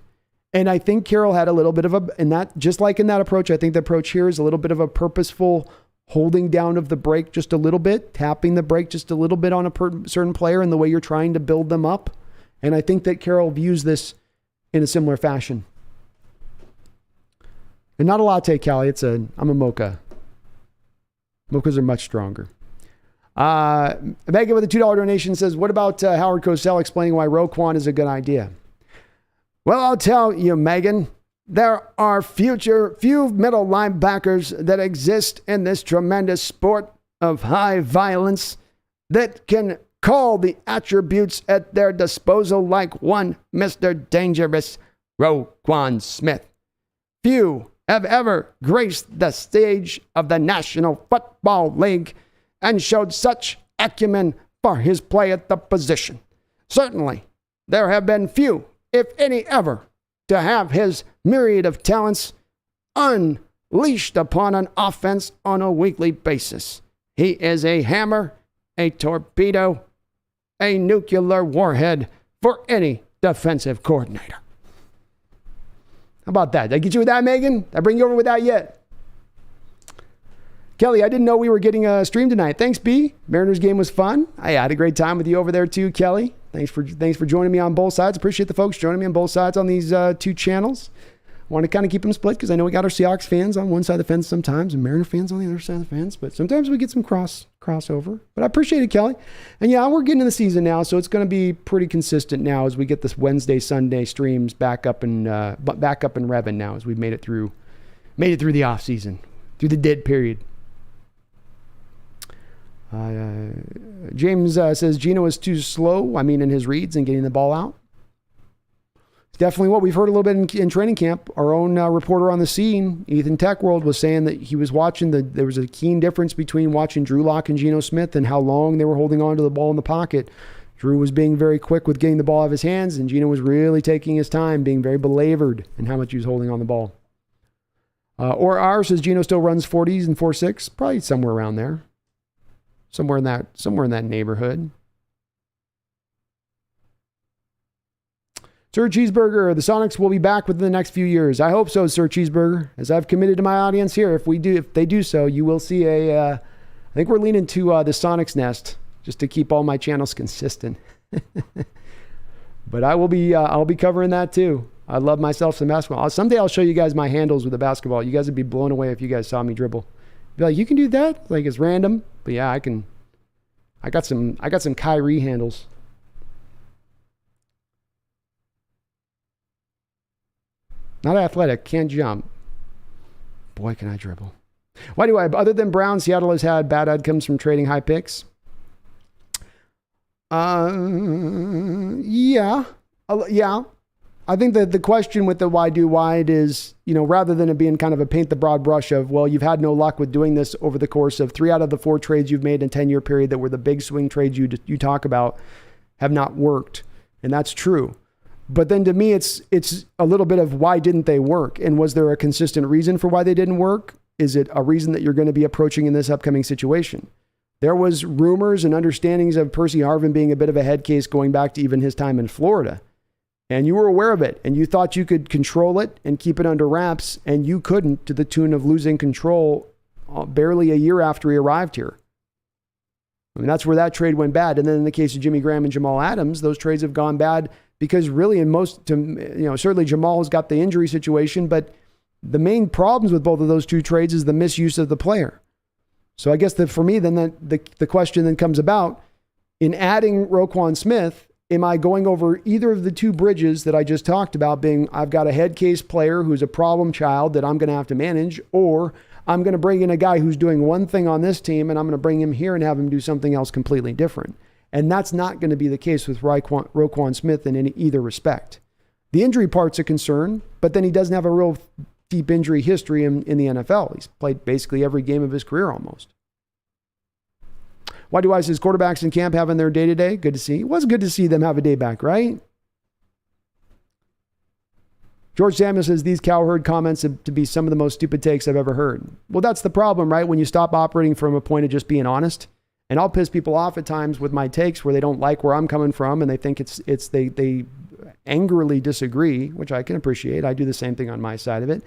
And I think Carroll had a little bit of just like in that approach, I think the approach here is a little bit of a purposeful holding down of the brake just a little bit, tapping the brake just a little bit on a certain player in the way you're trying to build them up. And I think that Carroll views this in a similar fashion. And not a latte, Callie. I'm a mocha. Mochas are much stronger. Megan with a $2 donation says, what about Howard Cosell explaining why Roquan is a good idea? Well, I'll tell you, Megan, there are few middle linebackers that exist in this tremendous sport of high violence that can call the attributes at their disposal like one Mr. Dangerous Roquan Smith. Few have ever graced the stage of the National Football League and showed such acumen for his play at the position. Certainly, there have been few, if any ever, to have his myriad of talents unleashed upon an offense on a weekly basis. He is a hammer, a torpedo, a nuclear warhead for any defensive coordinator. How about that? Did I get you with that, Megan? Did I bring you over with that yet? Kelly, I didn't know we were getting a stream tonight. Thanks, B. Mariners game was fun. I had a great time with you over there too, Kelly. Thanks for joining me on both sides. Appreciate the folks joining me on both sides on these 2 channels. Want to kind of keep them split because I know we got our Seahawks fans on one side of the fence sometimes and Mariner fans on the other side of the fence, but sometimes we get some crossover. But I appreciate it, Kelly. And yeah, we're getting to the season now, so it's going to be pretty consistent now as we get this Wednesday, Sunday streams back up and revving now as we've made it through the off season, through the dead period. James says Geno is too slow. In his reads and getting the ball out. Definitely what we've heard a little bit in training camp. Our own reporter on the scene, Ethan Techworld, was saying that he was watching there was a keen difference between watching Drew Lock and Geno Smith and how long they were holding on to the ball in the pocket. Drew was being very quick with getting the ball out of his hands, and Geno was really taking his time, being very belabored in how much he was holding on the ball. Or ours says Geno still runs 40s and 4.6, probably somewhere around there, somewhere in that neighborhood. Sir Cheeseburger, the Sonics will be back within the next few years. I hope so, Sir Cheeseburger. As I've committed to my audience here, if they do so, you will see I think we're leaning to the TheSahawksNest just to keep all my channels consistent. But I'll be covering that too. I love myself some basketball. Someday I'll show you guys my handles with the basketball. You guys would be blown away if you guys saw me dribble. Be like, you can do that? Like, it's random, but yeah, I can. I got some Kyrie handles. Not athletic, can't jump. Boy, can I dribble. Why do I? Other than Brown, Seattle has had bad outcomes from trading high picks. Yeah. I think that the question with the why do wide is, rather than it being kind of a paint the broad brush of, well, you've had no luck with doing this over the course of 3 out of the 4 trades you've made in a 10-year period that were the big swing trades you talk about have not worked. And that's true. But then to me, it's a little bit of why didn't they work? And was there a consistent reason for why they didn't work? Is it a reason that you're going to be approaching in this upcoming situation? There was rumors and understandings of Percy Harvin being a bit of a head case going back to even his time in Florida. And you were aware of it and you thought you could control it and keep it under wraps, and you couldn't, to the tune of losing control barely a year after he arrived here. That's where that trade went bad. And then in the case of Jimmy Graham and Jamal Adams, those trades have gone bad because really certainly Jamal has got the injury situation, but the main problems with both of those 2 trades is the misuse of the player. So I guess that for me, then the question then comes about, in adding Roquan Smith, am I going over either of the 2 bridges that I just talked about, being I've got a head case player who's a problem child that I'm going to have to manage, or I'm going to bring in a guy who's doing one thing on this team and I'm going to bring him here and have him do something else completely different. And that's not going to be the case with Roquan Smith in either respect. The injury part's a concern, but then he doesn't have a real deep injury history in the NFL. He's played basically every game of his career almost. Why do I says quarterbacks in camp having their day-to-day? Good to see. It was good to see them have a day back, right? George Samuel says these Cowherd comments have to be some of the most stupid takes I've ever heard. Well, that's the problem, right? When you stop operating from a point of just being honest. And I'll piss people off at times with my takes where they don't like where I'm coming from and they think they angrily disagree, which I can appreciate. I do the same thing on my side of it.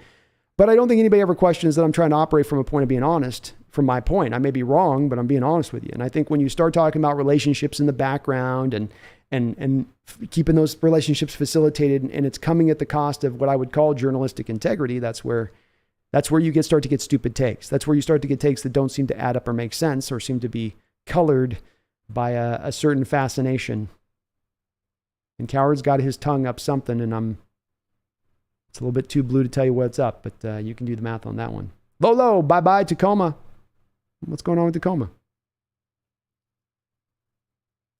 But I don't think anybody ever questions that I'm trying to operate from a point of being honest from my point. I may be wrong, but I'm being honest with you. And I think when you start talking about relationships in the background and keeping those relationships facilitated, and it's coming at the cost of what I would call journalistic integrity, that's where you start to get stupid takes. That's where you start to get takes that don't seem to add up or make sense or seem to be colored by a certain fascination. And Cowherd's got his tongue up something, and it's a little bit too blue to tell you what's up, but you can do the math on that one. Lolo, bye-bye, Tacoma. What's going on with Tacoma?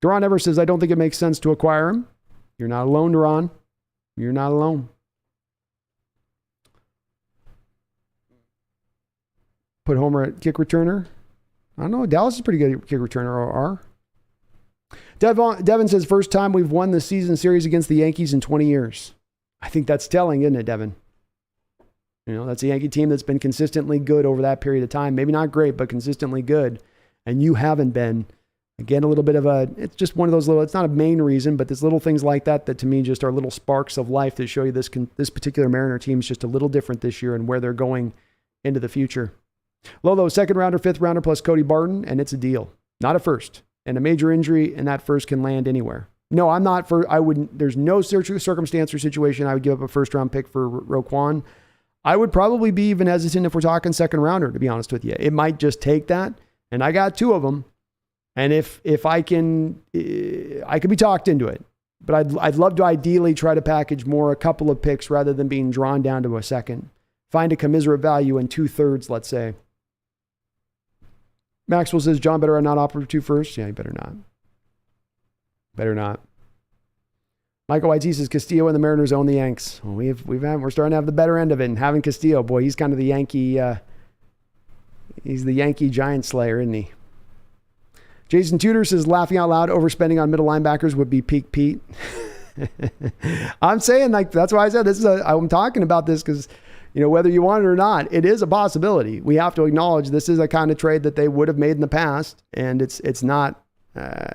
Duran Ever says, I don't think it makes sense to acquire him. You're not alone, Duran. You're not alone. Put Homer at kick returner. I don't know. Dallas is pretty good at kick returner, or Devin says, first time we've won the season series against the Yankees in 20 years. I think that's telling, isn't it, Devin? That's a Yankee team that's been consistently good over that period of time. Maybe not great, but consistently good. And you haven't been. Again, a little bit of it's just one of those it's not a main reason, but there's little things like that to me just are little sparks of life that show you this particular Mariner team is just a little different this year and where they're going into the future. Lolo, 2nd rounder, 5th rounder plus Cody Barton, and it's a deal. Not a first. And a major injury, and that first can land anywhere. No, I'm not for, I wouldn't, there's no circumstance or situation I would give up a first round pick for Roquan. I would probably be even hesitant if we're talking second rounder, to be honest with you. It might just take that. And I got 2 of them. And if I can, I could be talked into it. But I'd love to ideally try to package more, a couple of picks rather than being drawn down to a second. Find a commensurate value in 2/3, let's say. Maxwell says, John, better not opt to first. Yeah, you better not. Better not. Michael YT says, Castillo and the Mariners own the Yanks. Well, we're starting to have the better end of it. And having Castillo, boy, he's kind of the Yankee, he's the Yankee giant slayer, isn't he? Jason Tudor says, laughing out loud, overspending on middle linebackers would be peak Pete. I'm saying, like, that's why I said I'm talking about this because, whether you want it or not, it is a possibility. We have to acknowledge this is a kind of trade that they would have made in the past, and it's not.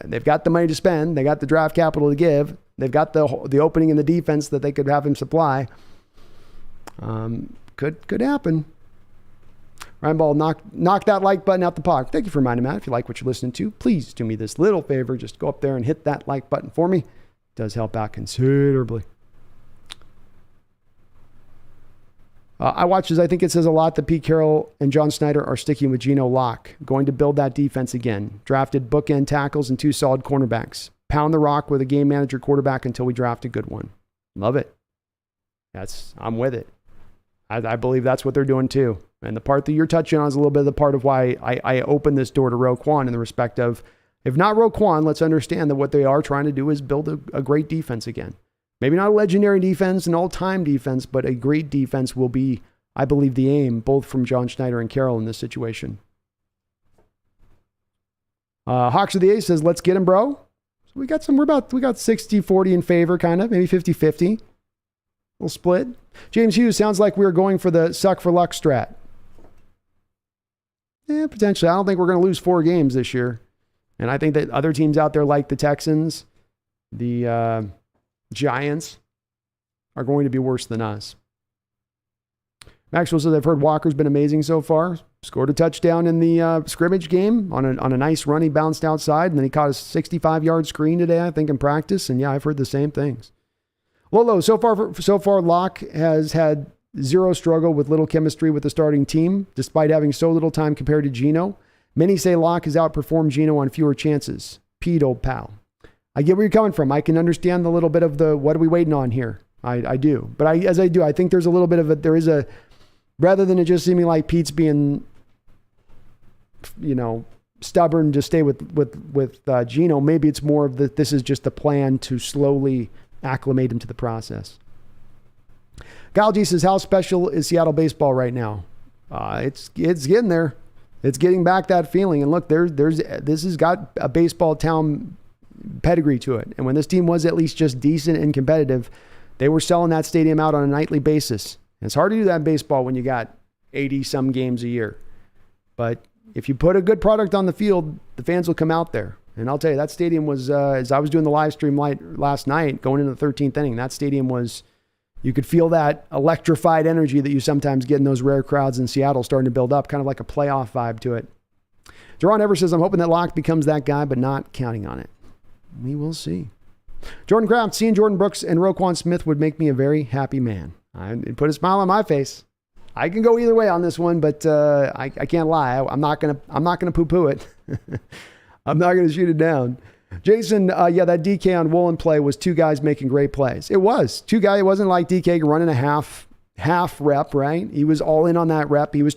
They've got the money to spend. They got the draft capital to give. They've got the opening in the defense that they could have him supply. Could happen. Ryan Ball, knock that like button out the park. Thank you for reminding me, Matt. If you like what you're listening to, please do me this little favor. Just go up there and hit that like button for me. It does help out considerably. I watched this. I think it says a lot that Pete Carroll and John Snyder are sticking with Geno Locke, going to build that defense again. Drafted bookend tackles and 2 solid cornerbacks. Pound the rock with a game manager quarterback until we draft a good one. Love it. I'm with it. I believe that's what they're doing too. And the part that you're touching on is a little bit of the part of why I opened this door to Roquan in the respect of, if not Roquan, let's understand that what they are trying to do is build a great defense again. Maybe not a legendary defense, an all-time defense, but a great defense will be, I believe, the aim, both from John Schneider and Carroll in this situation. Hawks of the Ace says, let's get him, bro. So we got 60-40 in favor, kind of, maybe 50-50. We'll split. James Hughes, sounds like we're going for the suck for luck strat. Yeah, potentially. I don't think we're going to lose 4 games this year. And I think that other teams out there like the Texans, the Giants, are going to be worse than us. Maxwell says, I've heard Walker's been amazing so far. Scored a touchdown in the scrimmage game on a nice run. He bounced outside, and then he caught a 65-yard screen today, I think, in practice. And yeah, I've heard the same things. Lolo, so far, Locke has had 0 struggle with little chemistry with the starting team, despite having so little time compared to Geno. Many say Locke has outperformed Geno on fewer chances. Pete, old pal. I get where you're coming from. I can understand the little bit of the, what are we waiting on here? I do. But I think there's a little bit of it. There is a, rather than it just seeming like Pete's being, stubborn to stay with Geno, maybe it's more of that this is just the plan to slowly acclimate him to the process. Kyle G says, how special is Seattle baseball right now? It's getting there. It's getting back that feeling. And look, this has got a baseball town pedigree to it. And when this team was at least just decent and competitive, they were selling that stadium out on a nightly basis. And it's hard to do that in baseball when you got 80 some games a year. But if you put a good product on the field, the fans will come out there. And I'll tell you, that stadium was, as I was doing the live stream last night, going into the 13th inning, that stadium was, you could feel that electrified energy that you sometimes get in those rare crowds in Seattle starting to build up, kind of like a playoff vibe to it. Jerron Ever says, I'm hoping that Locke becomes that guy, but not counting on it. We will see. Jordan Kraft, seeing Jordan Brooks and Roquan Smith would make me a very happy man. It put a smile on my face. I can go either way on this one, but I can't lie. I'm not gonna poo-poo it. I'm not gonna shoot it down. Jason, that DK on Woolen play was 2 guys making great plays. It was 2 guys. It wasn't like DK running a half rep, right? He was all in on that rep. He was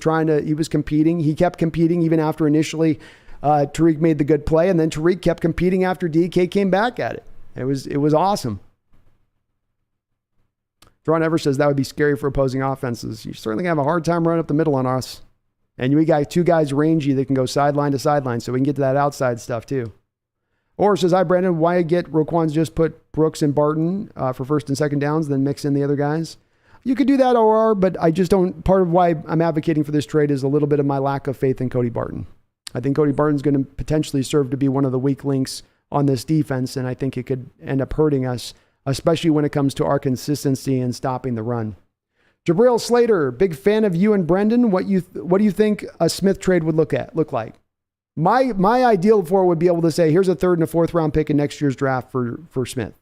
competing. He kept competing even after initially Tariq made the good play, and then Tariq kept competing after DK came back at it. It was awesome. Ron Ever says that would be scary for opposing offenses. You're certainly going to have a hard time running up the middle on us. And we got 2 guys rangy that can go sideline to sideline, so we can get to that outside stuff too. Or says, hi, Brandon, why get Roquan's just put Brooks and Barton for first and second downs, then mix in the other guys? You could do that, OR, but I just don't. Part of why I'm advocating for this trade is a little bit of my lack of faith in Cody Barton. I think Cody Barton's going to potentially serve to be one of the weak links on this defense, and I think it could end up hurting us, especially when it comes to our consistency in stopping the run. Jabril Slater, big fan of you and Brendan. What do you think a Smith trade would look like? my ideal for it would be able to say, here's a third and a fourth round pick in next year's draft for Smith.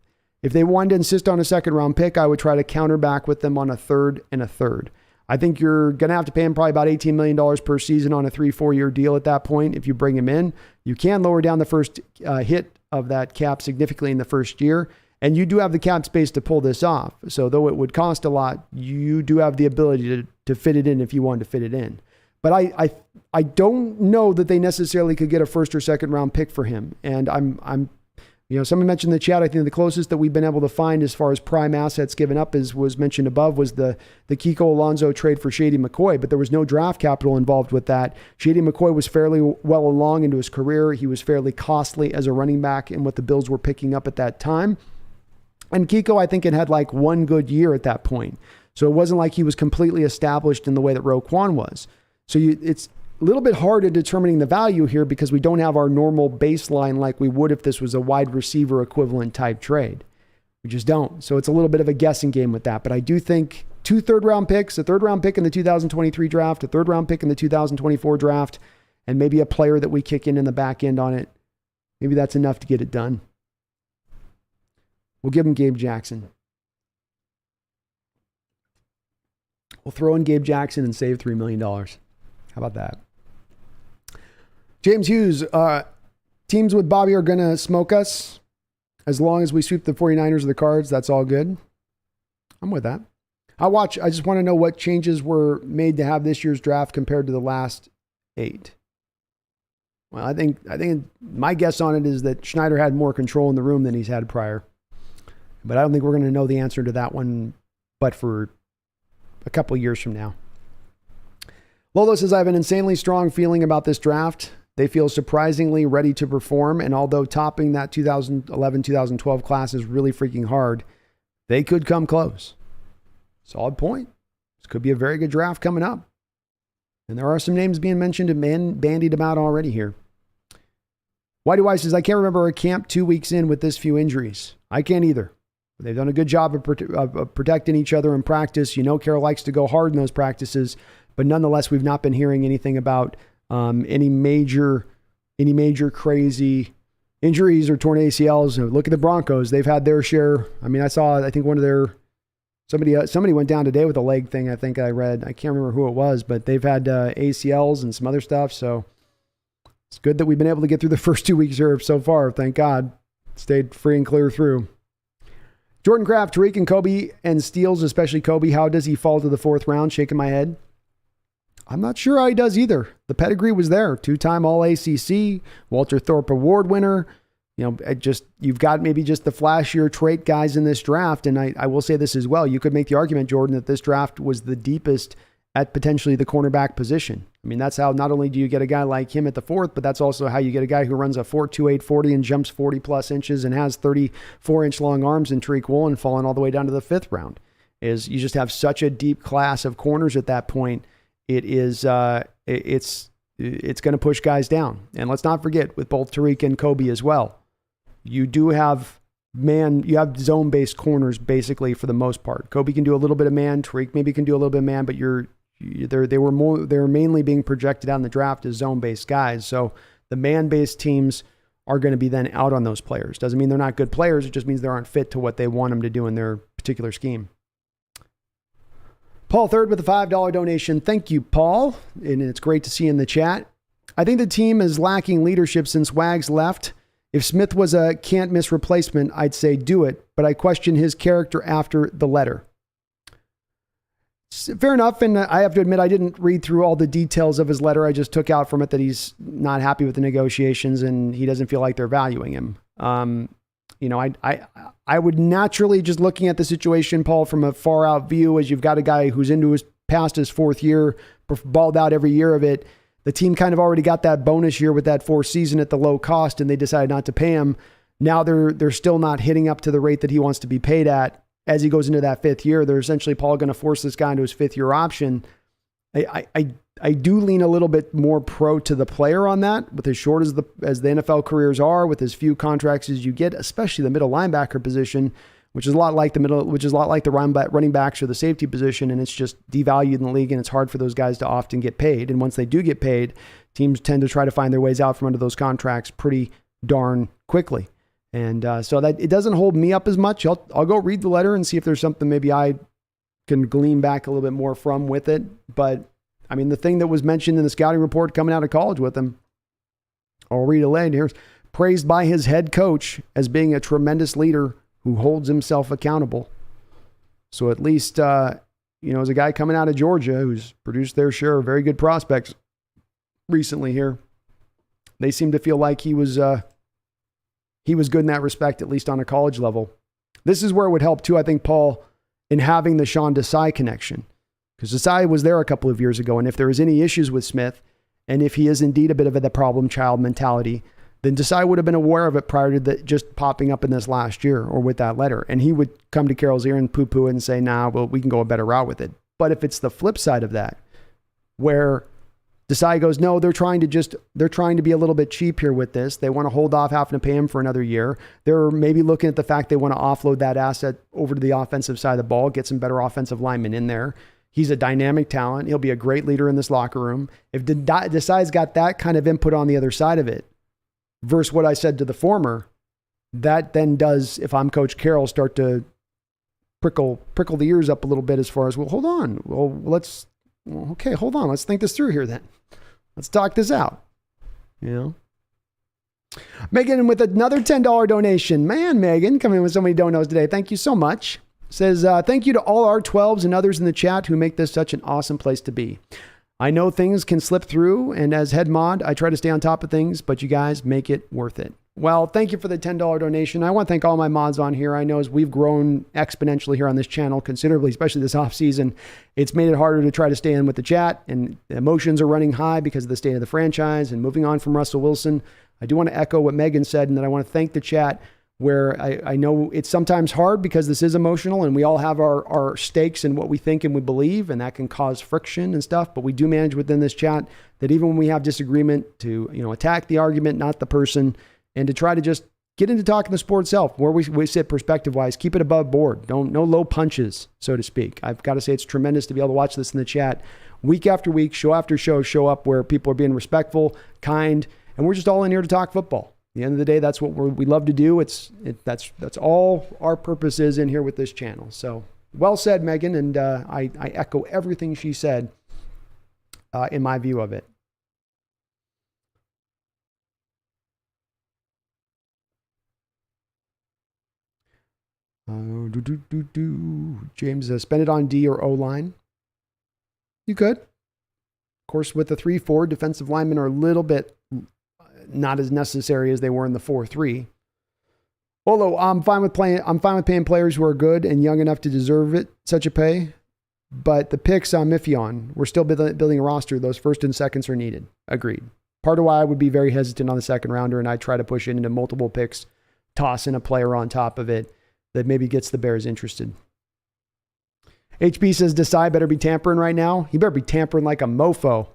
If they wanted to insist on a second round pick, I would try to counter back with them on a third and a third. I think you're going to have to pay him probably about $18 million per season on a 3-4 year deal at that point. If you bring him in, you can lower down the first hit of that cap significantly in the first year. And you do have the cap space to pull this off. So though it would cost a lot, you do have the ability to fit it in if you wanted to fit it in. But I don't know that they necessarily could get a first or second round pick for him. And I'm someone mentioned in the chat, I think the closest that we've been able to find as far as prime assets given up was mentioned above was the Kiko Alonso trade for Shady McCoy, but there was no draft capital involved with that. Shady McCoy was fairly well along into his career. He was fairly costly as a running back in what the Bills were picking up at that time. And Kiko, I think, had like one good year at that point. So it wasn't like he was completely established in the way that Roquan was. So it's a little bit hard at determining the value here because we don't have our normal baseline like we would if this was a wide receiver equivalent type trade. We just don't. So it's a little bit of a guessing game with that. But I do think 2 third-round picks, a third-round pick in the 2023 draft, a third-round pick in the 2024 draft, and maybe a player that we kick in the back end on it. Maybe that's enough to get it done. We'll give him Gabe Jackson. We'll throw in Gabe Jackson and save $3 million. How about that? James Hughes, teams with Bobby are going to smoke us as long as we sweep the 49ers of the Cards. That's all good. I'm with that. I just want to know what changes were made to have this year's draft compared to the last 8. Well, I think my guess on it is that Schneider had more control in the room than he's had prior. But I don't think we're going to know the answer to that one, but for a couple of years from now. Lolo says, I have an insanely strong feeling about this draft. They feel surprisingly ready to perform, and although topping that 2011-2012 class is really freaking hard, they could come close. Solid point. This could be a very good draft coming up. And there are some names being mentioned and bandied about already here. Whitey White says, I can't remember a camp 2 weeks in with this few injuries. I can't either. They've done a good job of protecting each other in practice. Carroll likes to go hard in those practices, but nonetheless, we've not been hearing anything about any major crazy injuries or torn ACLs. Look at the Broncos; they've had their share. I mean, I think one of their somebody went down today with a leg thing. I think I read. I can't remember who it was, but they've had ACLs and some other stuff. So it's good that we've been able to get through the first 2 weeks here so far. Thank God, stayed free and clear through. Jordan Kraft, Tariq and Kobe and steals, especially Kobe. How does he fall to the 4th round? Shaking my head. I'm not sure how he does either. The pedigree was there. 2-time All-ACC, Walter Thorpe Award winner. You've got maybe just the flashier trait guys in this draft. And I will say this as well. You could make the argument, Jordan, that this draft was the deepest at potentially the cornerback position. I mean, that's how not only do you get a guy like him at the 4th, but that's also how you get a guy who runs a 4.28 40 and jumps 40 plus inches and has 34-inch long arms and Tariq Woolen falling all the way down to the 5th round. Is you just have such a deep class of corners at that point. It's going to push guys down. And let's not forget with both Tariq and Kobe as well, you have zone-based corners basically for the most part. Kobe can do a little bit of man. Tariq maybe can do a little bit of man, but they were mainly being projected out in the draft as zone-based guys. So the man-based teams are going to be then out on those players. Doesn't mean they're not good players. It just means they aren't fit to what they want them to do in their particular scheme. Paul Third with a $5 donation. Thank you, Paul. And it's great to see you in the chat. I think the team is lacking leadership since Wags left. If Smith was a can't-miss replacement, I'd say do it, but I question his character after the letter. Fair enough, and I have to admit I didn't read through all the details of his letter. I just took out from it that he's not happy with the negotiations and he doesn't feel like they're valuing him. I would naturally, just looking at the situation, Paul, from a far-out view, as you've got a guy who's past his 4th year, balled out every year of it. The team kind of already got that bonus year with that 4th season at the low cost, and they decided not to pay him. Now they're still not hitting up to the rate that he wants to be paid at. As he goes into that 5th year, they're essentially, Paul, going to force this guy into his 5th year option. I do lean a little bit more pro to the player on that, with as short as the NFL careers are, with as few contracts as you get, especially the middle linebacker position, which is a lot like the running backs or the safety position, and it's just devalued in the league, and it's hard for those guys to often get paid. And once they do get paid, teams tend to try to find their ways out from under those contracts pretty darn quickly. And so that it doesn't hold me up as much. I'll go read the letter and see if there's something maybe I can glean back a little bit more from with it. But I mean, the thing that was mentioned in the scouting report coming out of college with him, I'll read it later. Here's praised by his head coach as being a tremendous leader who holds himself accountable. So at least, as a guy coming out of Georgia who's produced their share of very good prospects recently here, they seem to feel like he was good in that respect, at least on a college level. This is where it would help too, I think, Paul, in having the Sean Desai connection. Because Desai was there a couple of years ago, and if there was any issues with Smith, and if he is indeed a bit of the problem child mentality, then Desai would have been aware of it prior to just popping up in this last year or with that letter. And he would come to Carroll's ear and poo-poo it and say, nah, well, we can go a better route with it. But if it's the flip side of that, where Desai goes, no, they're trying to be a little bit cheap here with this. They want to hold off having to pay him for another year. They're maybe looking at the fact they want to offload that asset over to the offensive side of the ball, get some better offensive linemen in there. He's a dynamic talent. He'll be a great leader in this locker room. If Desai's got that kind of input on the other side of it, versus what I said to the former, that then does, if I'm Coach Carroll, start to prickle the ears up a little bit as far as, well, hold on. Hold on. Let's think this through here then. Let's talk this out. Megan with another $10 donation. Man, Megan, coming in with so many donos today. Thank you so much. Says, thank you to all our 12s and others in the chat who make this such an awesome place to be. I know things can slip through, and as head mod, I try to stay on top of things, but you guys make it worth it. Well, thank you for the $10 donation. I want to thank all my mods on here. I know as we've grown exponentially here on this channel considerably, especially this off season, it's made it harder to try to stay in with the chat, and the emotions are running high because of the state of the franchise and moving on from Russell Wilson. I do want to echo what Megan said, and that I want to thank the chat, where I know it's sometimes hard because this is emotional and we all have our stakes in what we think and we believe, and that can cause friction and stuff. But we do manage within this chat that even when we have disagreement to, attack the argument, not the person, and to try to just get into talking the sport itself, where we sit perspective wise, keep it above board. No low punches, so to speak. I've got to say it's tremendous to be able to watch this in the chat week after week, show after show up where people are being respectful, kind, and we're just all in here to talk football. At the end of the day, that's what we love to do. That's all our purpose is in here with this channel. So well said, Megan, and I echo everything she said in my view of it. James, spend it on D or O line. You could. Of course, with the 3-4, defensive linemen are a little bit not as necessary as they were in the 4-3. Although I'm fine with paying players who are good and young enough to deserve such a pay. But the picks I'm iffy on. We're still building a roster. Those first and seconds are needed. Agreed. Part of why I would be very hesitant on the second rounder, and I try to push it into multiple picks, toss in a player on top of it that maybe gets the Bears interested. HB says Desai better be tampering right now. He better be tampering like a mofo.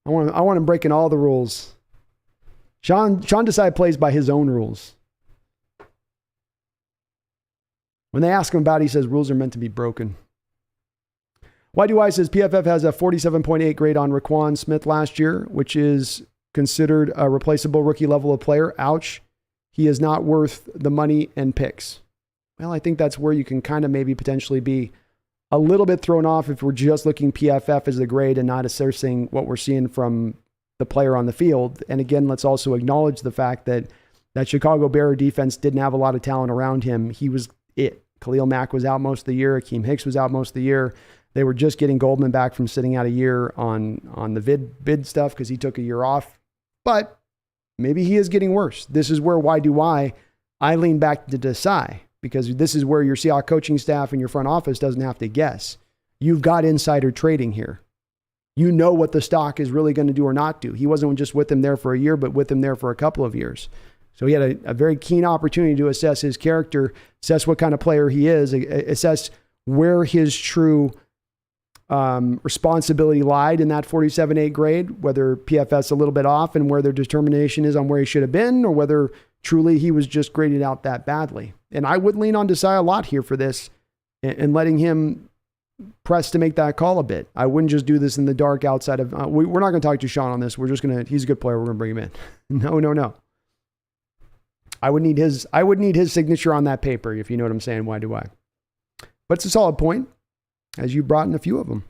I want him breaking all the rules. Sean Desai plays by his own rules. When they ask him about it, he says rules are meant to be broken. YDY says PFF has a 47.8 grade on Roquan Smith last year, which is considered a replaceable rookie level of player. Ouch. He is not worth the money and picks. Well, I think that's where you can kind of maybe potentially be a little bit thrown off if we're just looking PFF as the grade and not assessing what we're seeing from the player on the field. And again, let's also acknowledge the fact that Chicago Bear defense didn't have a lot of talent around him. He was it. Khalil Mack was out most of the year. Akeem Hicks was out most of the year. They were just getting Goldman back from sitting out a year on the bid stuff because he took a year off. But maybe he is getting worse. This is where I lean back to Desai, because this is where your Seahawks coaching staff and your front office doesn't have to guess. You've got insider trading here. You know what the stock is really going to do or not do. He wasn't just with him there for a year, but with him there for a couple of years. So he had a very keen opportunity to assess his character, assess what kind of player he is, assess where his true responsibility lied in that 47.8 grade, whether PFS a little bit off and where their determination is on where he should have been, or whether truly he was just graded out that badly. And I would lean on Desai a lot here for this and letting him pressed to make that call a bit. I wouldn't just do this in the dark outside of, we're not going to talk to Sean on this. We're just going to, he's a good player. We're going to bring him in. No. I would need his signature on that paper, if you know what I'm saying. Why do I? But it's a solid point, as you brought in a few of them.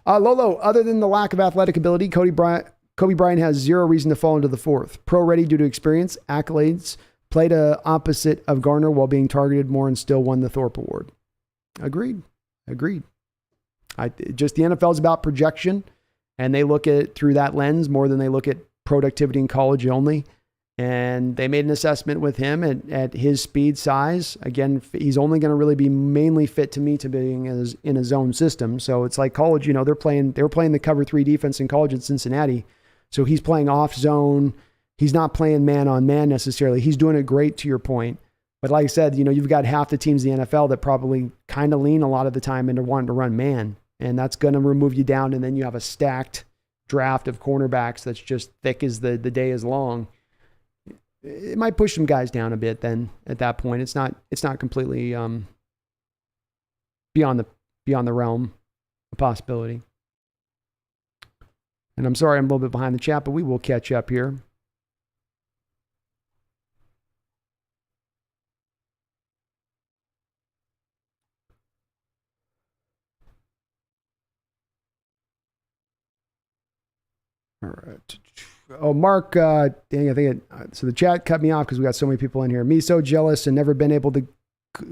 Lolo, other than the lack of athletic ability, Kobe Bryant has zero reason to fall into the fourth. Pro ready due to experience, accolades, played opposite of Garner while being targeted more and still won the Thorpe Award. Agreed. Just the NFL is about projection, and they look at it through that lens more than they look at productivity in college only. And they made an assessment with him at his speed, size. Again, he's only going to really be mainly fit to me to being in a zone system. So it's like college, they were playing the cover 3 defense in college at Cincinnati. So he's playing off zone. He's not playing man on man necessarily. He's doing it great, to your point. But like I said, you've got half the teams in the NFL that probably kind of lean a lot of the time into wanting to run man. And that's going to remove you down. And then you have a stacked draft of cornerbacks that's just thick as the day is long. It might push some guys down a bit then at that point. It's not completely beyond the realm of possibility. And I'm sorry I'm a little bit behind the chat, but we will catch up here. All right. Oh, Mark, dang, so the chat cut me off because we got so many people in here. Me so jealous and never been able to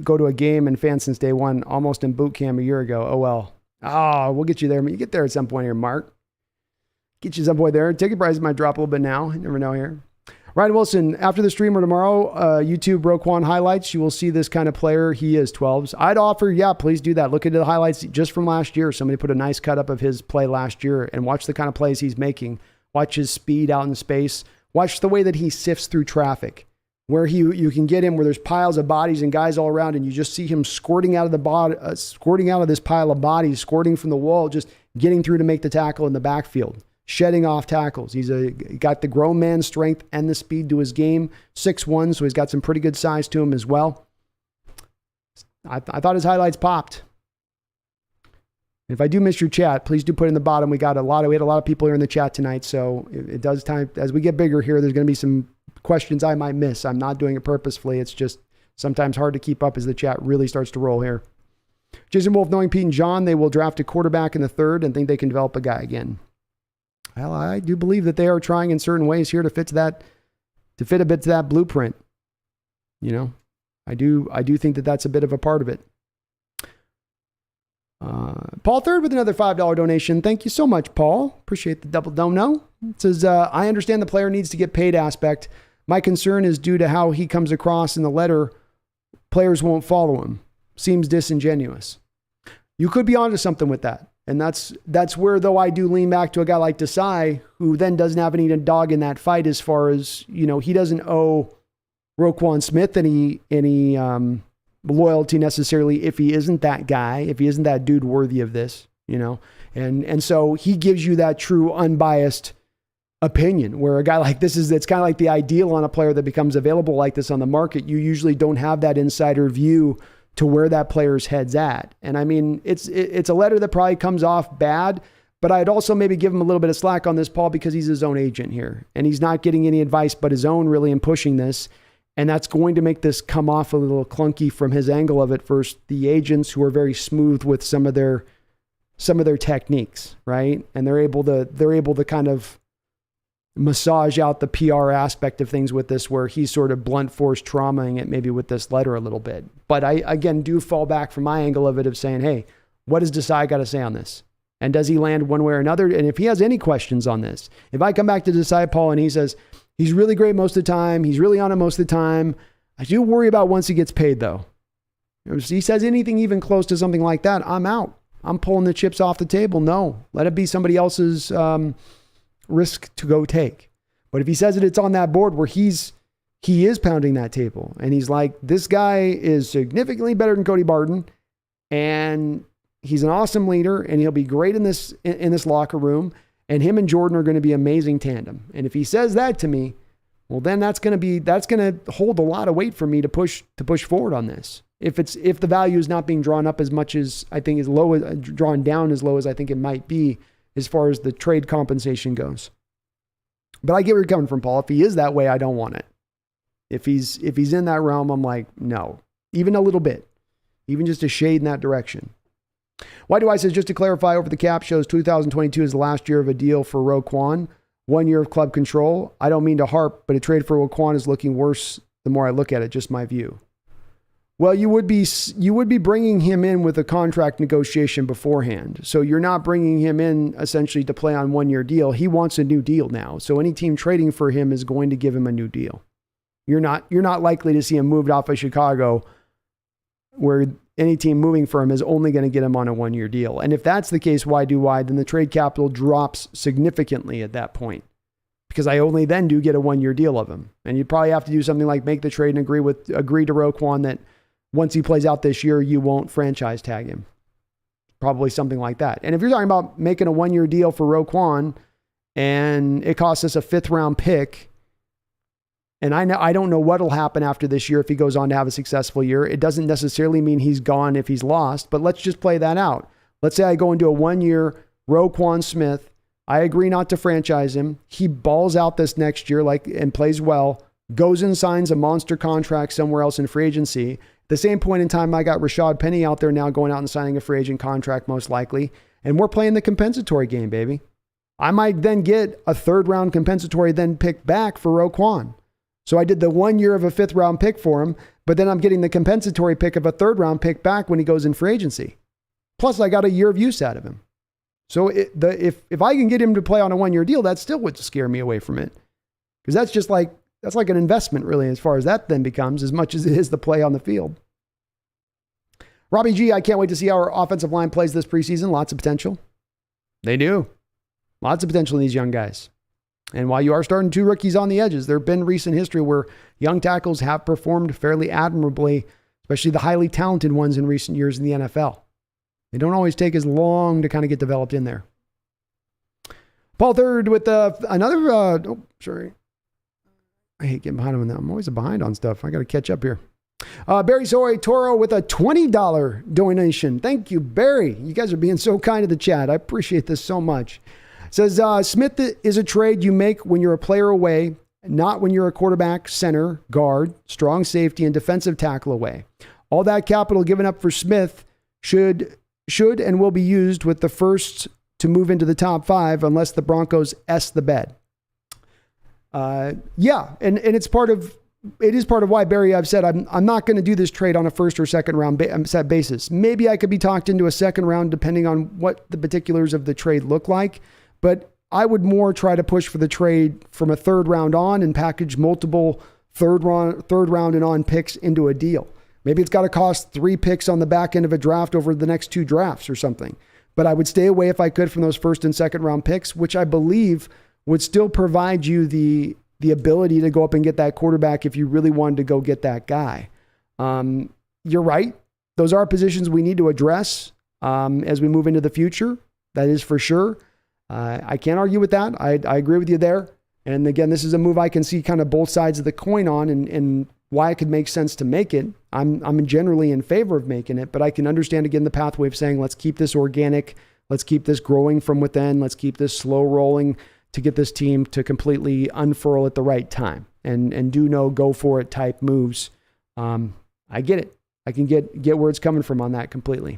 go to a game and fan since day one, almost in boot camp a year ago. Oh, well. Oh, we'll get you there. You get there at some point here, Mark. Get you some point there. Ticket prices might drop a little bit now. You never know here. Ryan Wilson, after the stream or tomorrow, YouTube Roquan highlights, you will see this kind of player. He is 12s. I'd offer, yeah, please do that. Look into the highlights just from last year. Somebody put a nice cut up of his play last year and watch the kind of plays he's making. Watch his speed out in space. Watch the way that he sifts through traffic, where you can get him where there's piles of bodies and guys all around, and you just see him squirting out of this pile of bodies, squirting from the wall, just getting through to make the tackle in the backfield, shedding off tackles. He got the grown man strength and the speed to his game. 6'1", so he's got some pretty good size to him as well. I thought his highlights popped. If I do miss your chat, please do put it in the bottom. We had a lot of people here in the chat tonight, so it does time as we get bigger here. There's going to be some questions I might miss. I'm not doing it purposefully. It's just sometimes hard to keep up as the chat really starts to roll here. Jason Wolf, knowing Pete and John, they will draft a quarterback in the 3rd and think they can develop a guy again. Well, I do believe that they are trying in certain ways here to fit a bit to that blueprint. I do think that that's a bit of a part of it. Paul Third with another $5 donation. Thank you so much, Paul. Appreciate the double dono. It says, I understand the player needs to get paid aspect. My concern is due to how he comes across in the letter. Players won't follow him. Seems disingenuous. You could be onto something with that. And that's where, though, I do lean back to a guy like Desai, who then doesn't have any dog in that fight as far as, he doesn't owe Roquan Smith any loyalty necessarily if he isn't that guy, if he isn't that dude worthy of this, and so he gives you that true unbiased opinion where a guy like this it's kind of like the ideal on a player that becomes available like this on the market. You usually don't have that insider view to where that player's head's at. And I mean, it's a letter that probably comes off bad, but I'd also maybe give him a little bit of slack on this, Paul, because he's his own agent here and he's not getting any advice but his own really in pushing this. And that's going to make this come off a little clunky from his angle of it versus the agents who are very smooth with some of their techniques, right? And they're able to kind of massage out the PR aspect of things with this, where he's sort of blunt force traumaing it maybe with this letter a little bit. But I, again, do fall back from my angle of it of saying, hey, what does Desai got to say on this? And does he land one way or another? And if he has any questions on this, if I come back to Desai, Paul, and he says, he's really great most of the time, he's really on it most of the time, I do worry about once he gets paid, though. If he says anything even close to something like that, I'm out. I'm pulling the chips off the table. No, let it be somebody else's risk to go take. But if he says it's on that board where he is pounding that table and he's like, this guy is significantly better than Cody Barton and he's an awesome leader and he'll be great in this locker room and him and Jordan are going to be amazing tandem. And if he says that to me, well, then that's going to hold a lot of weight for me to push forward on this. If the value is not being drawn up as much as I think drawn down as low as I think it might be as far as the trade compensation goes. But I get where you're coming from, Paul. If he is that way, I don't want it. If he's in that realm, I'm like, no, even a little bit, even just a shade in that direction. Why do I say, just to clarify, over the cap shows 2022 is the last year of a deal for Roquan, 1 year of club control. I don't mean to harp, but a trade for Roquan is looking worse the more I look at it, just my view. Well, you would be bringing him in with a contract negotiation beforehand. So you're not bringing him in essentially to play on 1 year deal. He wants a new deal now. So any team trading for him is going to give him a new deal. You're not likely to see him moved off of Chicago, where any team moving for him is only going to get him on a 1 year deal. And if that's the case, then the trade capital drops significantly at that point, because I only then do get a 1 year deal of him. And you'd probably have to do something like make the trade and agree to Roquan that once he plays out this year, you won't franchise tag him. Probably something like that. And if you're talking about making a 1 year deal for Roquan and it costs us a 5th round pick, and I don't know what'll happen after this year if he goes on to have a successful year. It doesn't necessarily mean he's gone if he's lost, but let's just play that out. Let's say I go into a 1 year Roquan Smith. I agree not to franchise him. He balls out this next year and plays well, goes and signs a monster contract somewhere else in free agency. At the same point in time, I got Rashad Penny out there now going out and signing a free agent contract most likely, and we're playing the compensatory game, baby. I might then get a 3rd round compensatory then pick back for Roquan. So I did the 1 year of a 5th round pick for him, but then I'm getting the compensatory pick of a 3rd round pick back when he goes in free agency. Plus I got a year of use out of him. So if I can get him to play on a 1 year deal, that still would scare me away from it. Because that's like an investment really, as far as that then becomes, as much as it is the play on the field. Robbie G, I can't wait to see how our offensive line plays this preseason. Lots of potential. They do. Lots of potential in these young guys. And while you are starting 2 rookies on the edges, there have been recent history where young tackles have performed fairly admirably, especially the highly talented ones in recent years in the NFL. They don't always take as long to kind of get developed in there. Paul Third with another, sorry. I hate getting behind on that. I'm always behind on stuff. I got to catch up here. Barry Soy Toro with a $20 donation. Thank you, Barry. You guys are being so kind to the chat. I appreciate this so much. Says, Smith is a trade you make when you're a player away, not when you're a quarterback, center, guard, strong safety, and defensive tackle away. All that capital given up for Smith should and will be used with the first to move into the top 5 unless the Broncos S the bed. Yeah, and it is part of why, Barry, I've said I'm not going to do this trade on a 1st or 2nd round set basis. Maybe I could be talked into a 2nd round depending on what the particulars of the trade look like. But I would more try to push for the trade from a 3rd round on and package multiple third round and on picks into a deal. Maybe it's got to cost 3 picks on the back end of a draft over the next 2 drafts or something. But I would stay away if I could from those 1st and 2nd round picks, which I believe would still provide you the ability to go up and get that quarterback if you really wanted to go get that guy. You're right. Those are positions we need to address as we move into the future. That is for sure. I can't argue with that. I agree with you there. And again, this is a move I can see kind of both sides of the coin on and why it could make sense to make it. I'm generally in favor of making it, but I can understand again the pathway of saying, let's keep this organic. Let's keep this growing from within. Let's keep this slow rolling to get this team to completely unfurl at the right time and do no go for it type moves. I get it. I can get where it's coming from on that completely.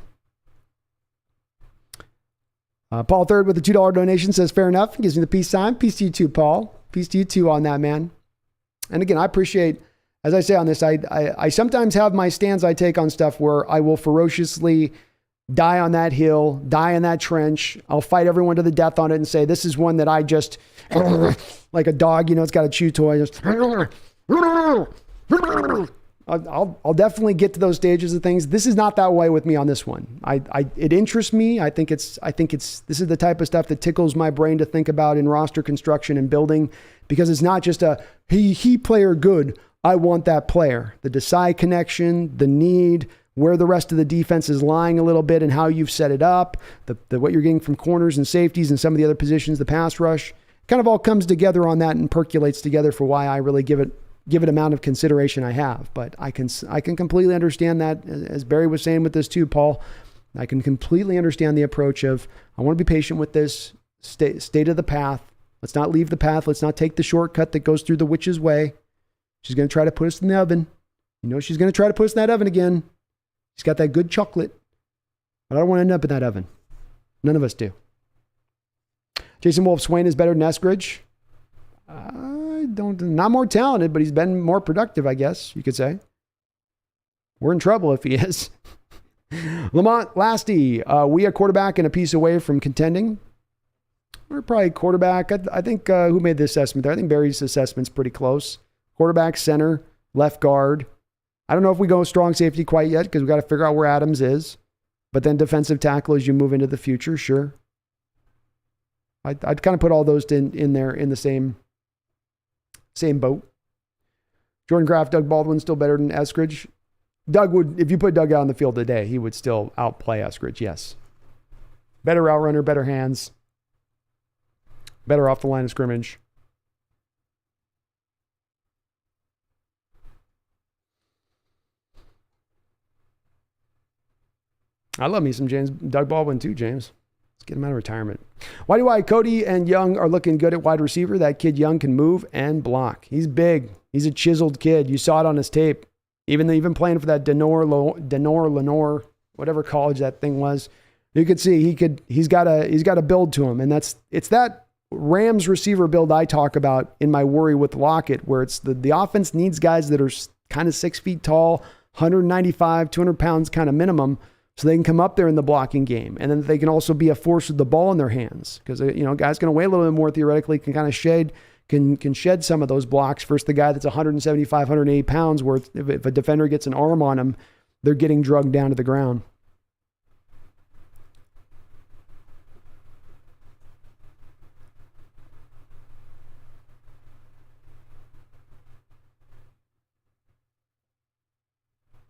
Paul Third with a $2 donation says, fair enough. Gives me the peace sign. Peace to you too, Paul. Peace to you too on that, man. And again, I appreciate, as I say on this, I sometimes have my stands I take on stuff where I will ferociously die on that hill, die in that trench. I'll fight everyone to the death on it and say, this is one that I just, like a dog, it's got a chew toy. Just, I'll definitely get to those stages of things. This is not that way with me on this one. It interests me. I think this is the type of stuff that tickles my brain to think about in roster construction and building, because it's not just a he player good. I want that player. The Desai connection, the need, where the rest of the defense is lying a little bit and how you've set it up, the what you're getting from corners and safeties and some of the other positions, the pass rush, kind of all comes together on that and percolates together for why I really give it given amount of consideration I have. But I can completely understand that, as Barry was saying with this too, Paul. I can completely understand the approach of, I want to be patient with this, stay to the path. Let's not leave the path. Let's not take the shortcut that goes through the witch's way. She's going to try to put us in the oven. You know, she's going to try to put us in that oven again. She's got that good chocolate. But I don't want to end up in that oven. None of us do. Jason Wolf, Swain is better than Eskridge. Not more talented, but he's been more productive, I guess you could say. We're in trouble if he is. Lamont Lasty, we a quarterback and a piece away from contending. We're probably quarterback. I think who made the assessment there? I think Barry's assessment's pretty close. Quarterback, center, left guard. I don't know if we go strong safety quite yet because we got to figure out where Adams is. But then defensive tackle as you move into the future, sure. I'd kind of put all those in there in the same boat. Jordan Kraft, Doug Baldwin still better than Eskridge. Doug would, if you put Doug out on the field today, he would still outplay Eskridge, yes. Better route runner, better hands. Better off the line of scrimmage. I love me some Doug Baldwin too, James. Let's get him out of retirement. Why do Cody and Young are looking good at wide receiver? That kid Young can move and block. He's big. He's a chiseled kid. You saw it on his tape. Even playing for that Lenore, whatever college that thing was, you could see he's got a build to him, and it's that Rams receiver build I talk about in my worry with Lockett, where it's the offense needs guys that are kind of 6 feet tall, 195, 200 pounds kind of minimum, so they can come up there in the blocking game, and then they can also be a force with the ball in their hands, because guys going to weigh a little bit more theoretically can kind of shed some of those blocks versus the guy that's 175, 180 pounds, where if a defender gets an arm on him, they're getting drugged down to the ground.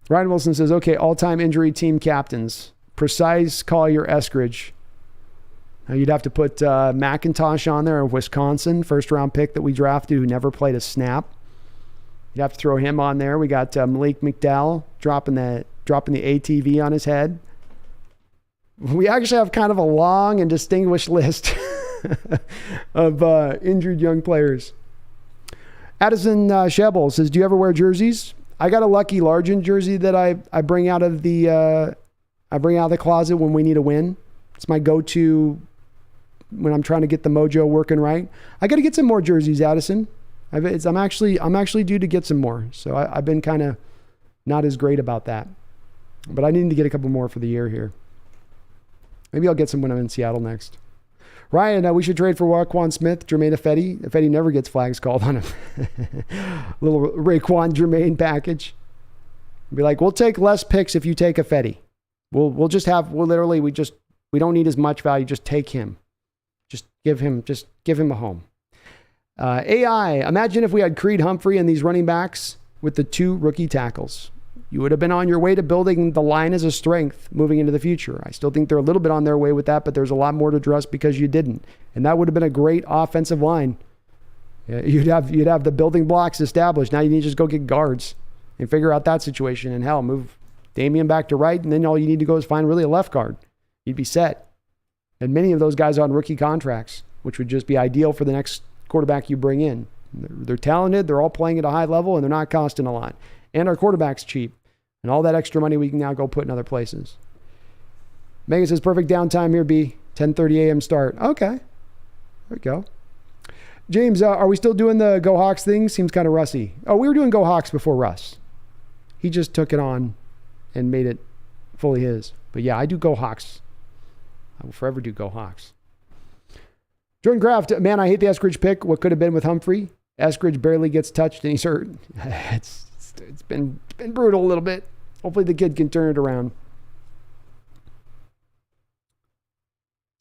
Ryan Wilson says, okay, all-time injury team captains. Precise Collier Eskridge. Now you'd have to put McIntosh on there of Wisconsin, first-round pick that we drafted who never played a snap. You'd have to throw him on there. We got Malik McDowell dropping the ATV on his head. We actually have kind of a long and distinguished list of injured young players. Addison Shebel says, do you ever wear jerseys? I got a Lucky Largent jersey that I bring out of the closet when we need a win. It's my go-to when I'm trying to get the mojo working right. I got to get some more jerseys, Addison. I'm actually due to get some more. So I've been kind of not as great about that, but I need to get a couple more for the year here. Maybe I'll get some when I'm in Seattle next. Ryan, we should trade for Roquan Smith, Jermaine Ifedi. Ifedi never gets flags called on him. Little Raekwon Jermaine package. Be like, we'll take less picks if you take Ifedi. We don't need as much value. Just take him. Just give him a home. AI, imagine if we had Creed Humphrey and these running backs with the 2 rookie tackles. You would have been on your way to building the line as a strength moving into the future. I still think they're a little bit on their way with that, but there's a lot more to address because you didn't. And that would have been a great offensive line. You'd have the building blocks established. Now you need to just go get guards and figure out that situation. And hell, move Damian back to right, and then all you need to go is find really a left guard. You'd be set. And many of those guys on rookie contracts, which would just be ideal for the next quarterback you bring in. They're talented. They're all playing at a high level, and they're not costing a lot. And our quarterback's cheap. And all that extra money we can now go put in other places. Megan says, perfect downtime here, B. 10:30 a.m. start. Okay. There we go. James, are we still doing the Go Hawks thing? Seems kind of Russy. Oh, we were doing Go Hawks before Russ. He just took it on and made it fully his. But yeah, I do Go Hawks. I will forever do Go Hawks. Jordan Kraft, man, I hate the Eskridge pick. What could have been with Humphrey? Eskridge barely gets touched and he's hurt. It's been brutal a little bit. Hopefully the kid can turn it around.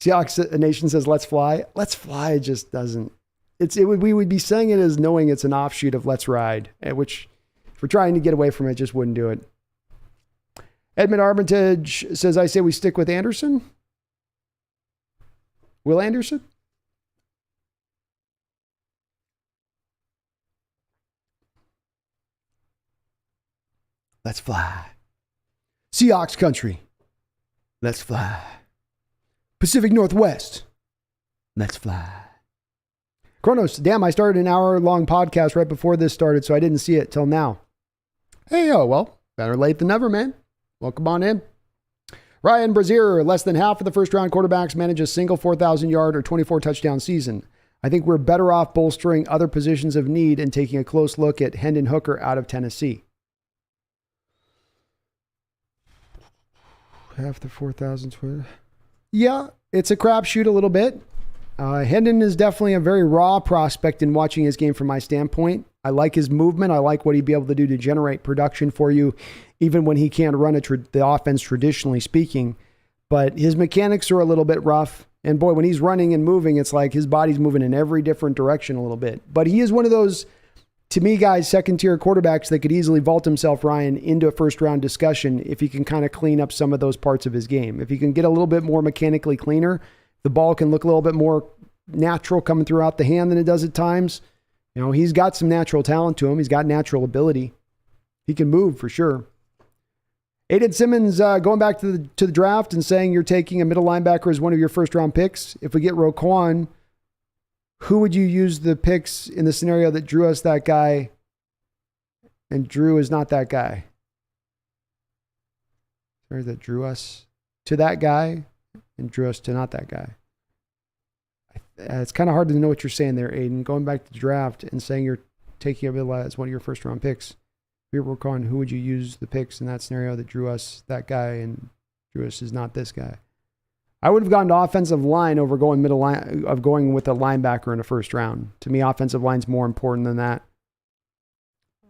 Seahawks Nation says, let's fly. Let's fly just doesn't. We would be saying it as knowing it's an offshoot of let's ride, which if we're trying to get away from it, just wouldn't do it. Edmund Armitage says, I say we stick with Anderson. Will Anderson? Let's fly. Seahawks country. Let's fly. Pacific Northwest. Let's fly. Kronos, damn, I started an hour-long podcast right before this started, so I didn't see it till now. Hey, well, better late than never, man. Welcome on in. Ryan Brazier, less than half of the first-round quarterbacks manage a single 4,000-yard or 24-touchdown season. I think we're better off bolstering other positions of need and taking a close look at Hendon Hooker out of Tennessee. Half the 4,000. Yeah, it's a crapshoot a little bit. Hendon is definitely a very raw prospect in watching his game from my standpoint. I like his movement. I like what he'd be able to do to generate production for you, even when he can't run the offense traditionally speaking. But his mechanics are a little bit rough. And boy, when he's running and moving, it's like his body's moving in every different direction a little bit. But he is one of those, to me, guys, second-tier quarterbacks that could easily vault himself, Ryan, into a first-round discussion if he can kind of clean up some of those parts of his game. If he can get a little bit more mechanically cleaner, the ball can look a little bit more natural coming throughout the hand than it does at times. You know, he's got some natural talent to him. He's got natural ability. He can move for sure. Aiden Simmons going back to the draft and saying you're taking a middle linebacker as one of your first-round picks. If we get Roquan, who would you use the picks in the scenario that drew us that guy and Drew is not that guy? Or that drew us to that guy and drew us to not that guy. It's kind of hard to know what you're saying there, Aiden. Going back to the draft and saying you're taking a middle as one of your first-round picks. If you're Roquan, who would you use the picks in that scenario that drew us that guy and drew us is not this guy? I would have gone to offensive line over going middle line of going with a linebacker in the first round. To me, offensive line's more important than that.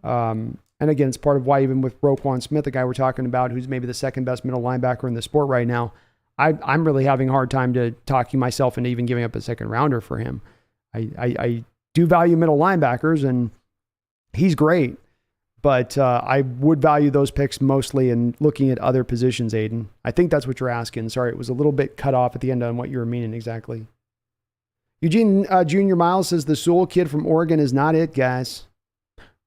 And again, it's part of why even with Roquan Smith, the guy we're talking about, who's maybe the second best middle linebacker in the sport right now, I'm really having a hard time to talking myself into even giving up a second rounder for him. I do value middle linebackers, and he's great. But I would value those picks mostly in looking at other positions, Aiden. I think that's what you're asking. Sorry, it was a little bit cut off at the end on what you were meaning exactly. Eugene Junior Miles says the Sewell kid from Oregon is not it, guys.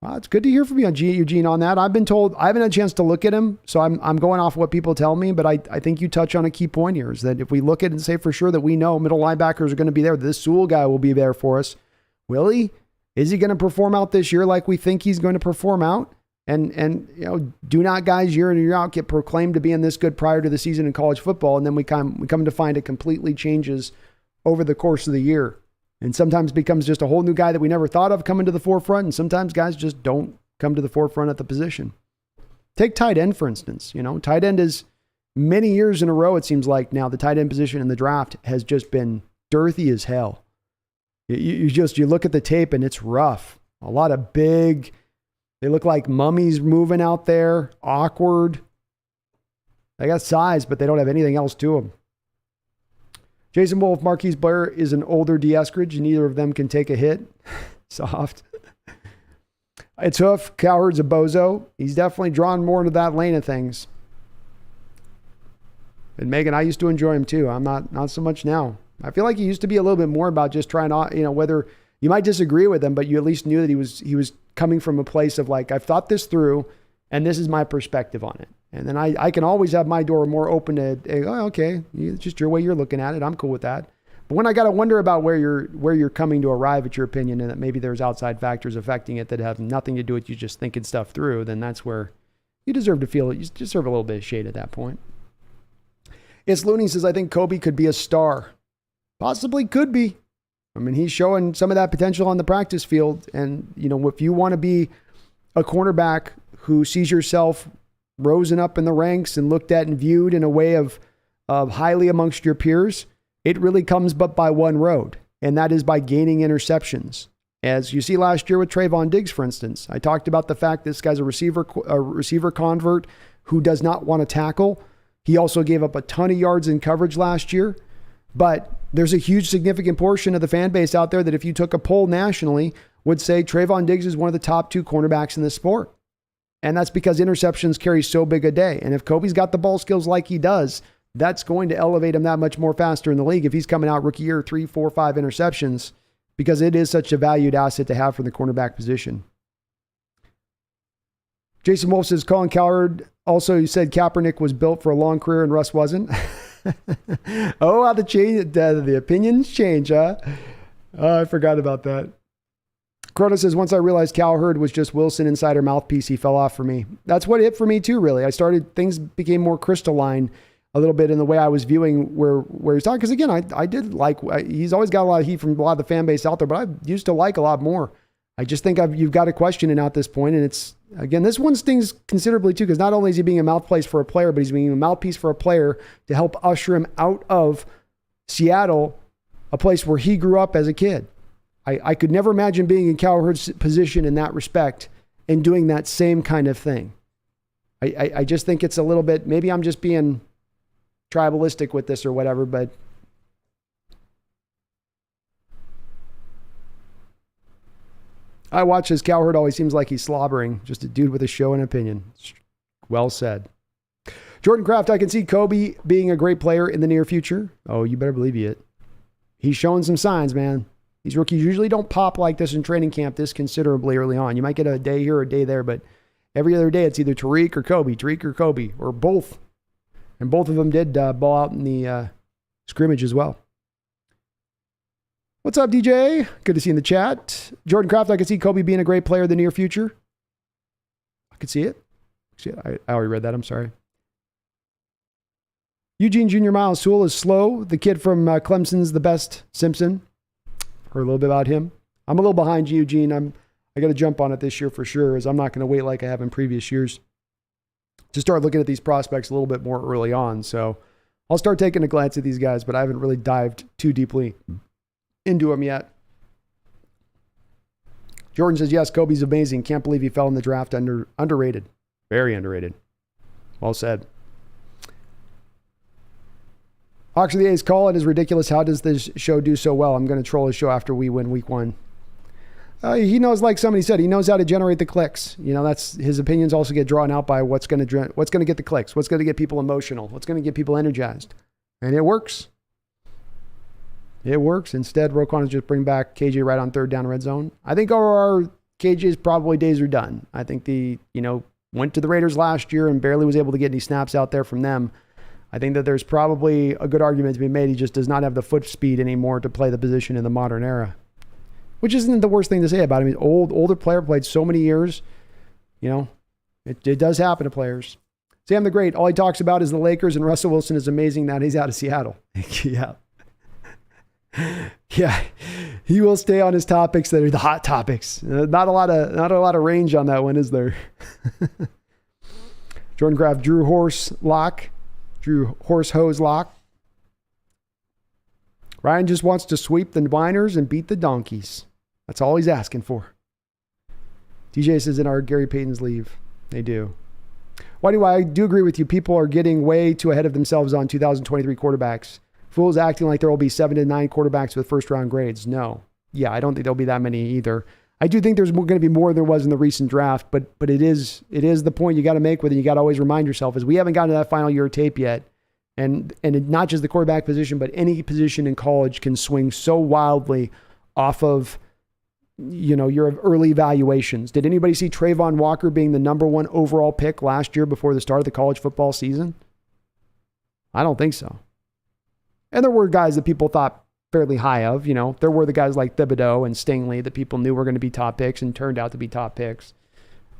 Well, it's good to hear from you, Eugene, on that. I've been told, I haven't had a chance to look at him, so I'm going off what people tell me, but I think you touch on a key point here, is that if we look at it and say for sure that we know middle linebackers are going to be there, this Sewell guy will be there for us. Will he? Is he going to perform out this year like we think he's going to perform out? And you know, do not guys year in and year out get proclaimed to being this good prior to the season in college football, and then we come to find it completely changes over the course of the year. And sometimes becomes just a whole new guy that we never thought of coming to the forefront. And sometimes guys just don't come to the forefront at the position. Take tight end, for instance. You know, tight end is many years in a row, it seems like now, the tight end position in the draft has just been dirty as hell. You look at the tape and it's rough. A lot of big, they look like mummies moving out there, awkward. They got size, but they don't have anything else to them. Jason Wolf, Marquise Blair is an older D. Eskridge. Neither of them can take a hit. Soft. It's Hoof. Cowherd's a bozo. He's definitely drawn more into that lane of things. And Megan, I used to enjoy him too. I'm not so much now. I feel like he used to be a little bit more about just trying to, you know, whether you might disagree with him, but you at least knew that he was coming from a place of like, I've thought this through and this is my perspective on it. And then I can always have my door more open to, oh, okay, it's just your way you're looking at it. I'm cool with that. But when I got to wonder about where you're coming to arrive at your opinion and that maybe there's outside factors affecting it that have nothing to do with you just thinking stuff through, then that's where you deserve a little bit of shade at that point. It's Looney says, I think Kobe could be a star. Possibly could be. I mean, he's showing some of that potential on the practice field. And, you know, if you want to be a cornerback who sees yourself risen up in the ranks and looked at and viewed in a way of highly amongst your peers, it really comes but by one road, and that is by gaining interceptions. As you see last year with Trayvon Diggs, for instance, I talked about the fact this guy's a receiver convert who does not want to tackle. He also gave up a ton of yards in coverage last year, but there's a huge significant portion of the fan base out there that if you took a poll nationally would say Trayvon Diggs is one of the top 2 cornerbacks in this sport. And that's because interceptions carry so big a day. And if Kobe's got the ball skills like he does, that's going to elevate him that much more faster in the league if he's coming out rookie year 3, 4, 5 interceptions, because it is such a valued asset to have for the cornerback position. Jason Wolf says, Colin Cowherd also, you said Kaepernick was built for a long career and Russ wasn't. Oh, how the opinions change, huh? Oh, I forgot about that. Crota says, once I realized Cowherd was just Wilson insider mouthpiece, he fell off for me. That's what it for me too, really. Things became more crystalline a little bit in the way I was viewing where he's talking. Because again, I did he's always got a lot of heat from a lot of the fan base out there, but I used to like a lot more. I just think you've got to question it at this point. And it's, again, this one stings considerably too, because not only is he being a mouthpiece for a player, but he's being a mouthpiece for a player to help usher him out of Seattle, a place where he grew up as a kid. I could never imagine being in Cowherd's position in that respect and doing that same kind of thing. I just think it's a little bit, maybe I'm just being tribalistic with this or whatever, but I watch as Cowherd always seems like he's slobbering. Just a dude with a show and opinion. Well said. Jordan Kraft, I can see Kobe being a great player in the near future. Oh, you better believe it. He's showing some signs, man. These rookies usually don't pop like this in training camp this considerably early on. You might get a day here or a day there, but every other day it's either Tariq or Kobe, or both. And both of them did ball out in the scrimmage as well. What's up, DJ? Good to see you in the chat. Jordan Kraft, I could see Kobe being a great player in the near future. I could see it. I already read that. I'm sorry. Eugene Jr. Miles Sewell is slow. The kid from Clemson's the best. Simpson. Heard a little bit about him. I'm a little behind you, Eugene. I got to jump on it this year for sure, as I'm not going to wait like I have in previous years to start looking at these prospects a little bit more early on. So I'll start taking a glance at these guys, but I haven't really dived too deeply into them yet. Jordan says, yes, Kobe's amazing. Can't believe he fell in the draft underrated. Very underrated. Well said. Hawks of the A's, call it is ridiculous. How does this show do so well? I'm going to troll his show after we win week 1. He knows, like somebody said, he knows how to generate the clicks. You know, that's his opinions also get drawn out by what's going to get the clicks, what's going to get people emotional, what's going to get people energized. And it works. It works. Instead, Roquan is just bring back KJ right on third down red zone. I think our KJ's probably days are done. I think went to the Raiders last year and barely was able to get any snaps out there from them. I think that there's probably a good argument to be made. He just does not have the foot speed anymore to play the position in the modern era, which isn't the worst thing to say about him. He's older player, played so many years. You know, it does happen to players. Sam the Great, all he talks about is the Lakers, and Russell Wilson is amazing that he's out of Seattle. Yeah. Yeah. He will stay on his topics that are the hot topics. Not a lot of range on that one, is there? Jordan Kraft, Drew Horse Hose Lock. Ryan just wants to sweep the Niners and beat the Donkeys. That's all he's asking for. DJ says in our Gary Payton's leave. They do. I do agree with you. People are getting way too ahead of themselves on 2023 quarterbacks. Fools acting like there will be 7 to 9 quarterbacks with first round grades. No. Yeah, I don't think there'll be that many either. I do think there's going to be more than there was in the recent draft, but it is the point you got to make with it. You got to always remind yourself is we haven't gotten to that final year of tape yet. And not just the quarterback position, but any position in college can swing so wildly off of, your early evaluations. Did anybody see Trayvon Walker being the number 1 overall pick last year before the start of the college football season? I don't think so. And there were guys that people thought fairly high of. There were the guys like Thibodeau and Stingley that people knew were going to be top picks and turned out to be top picks.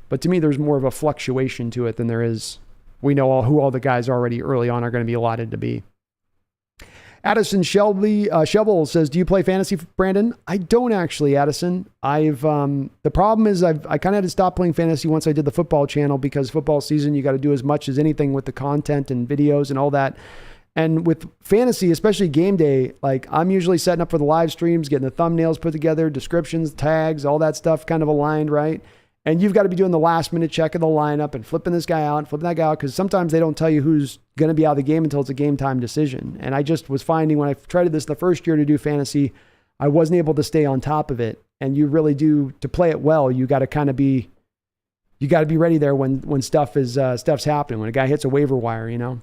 But to me, there's more of a fluctuation to it than there is. We know who all the guys already early on are going to be allotted to be. Addison Shovel says, do you play fantasy, Brandon? I don't actually, Addison. The problem is I kind of had to stop playing fantasy once I did the football channel, because football season, you got to do as much as anything with the content and videos and all that. And with fantasy, especially game day, like I'm usually setting up for the live streams, getting the thumbnails put together, descriptions, tags, all that stuff kind of aligned, right? And you've got to be doing the last minute check of the lineup and flipping this guy out and flipping that guy out, because sometimes they don't tell you who's going to be out of the game until it's a game time decision. And I just was finding when I tried this the first year to do fantasy, I wasn't able to stay on top of it. And you really do, to play it well, you got to be ready there when stuff's happening, when a guy hits a waiver wire,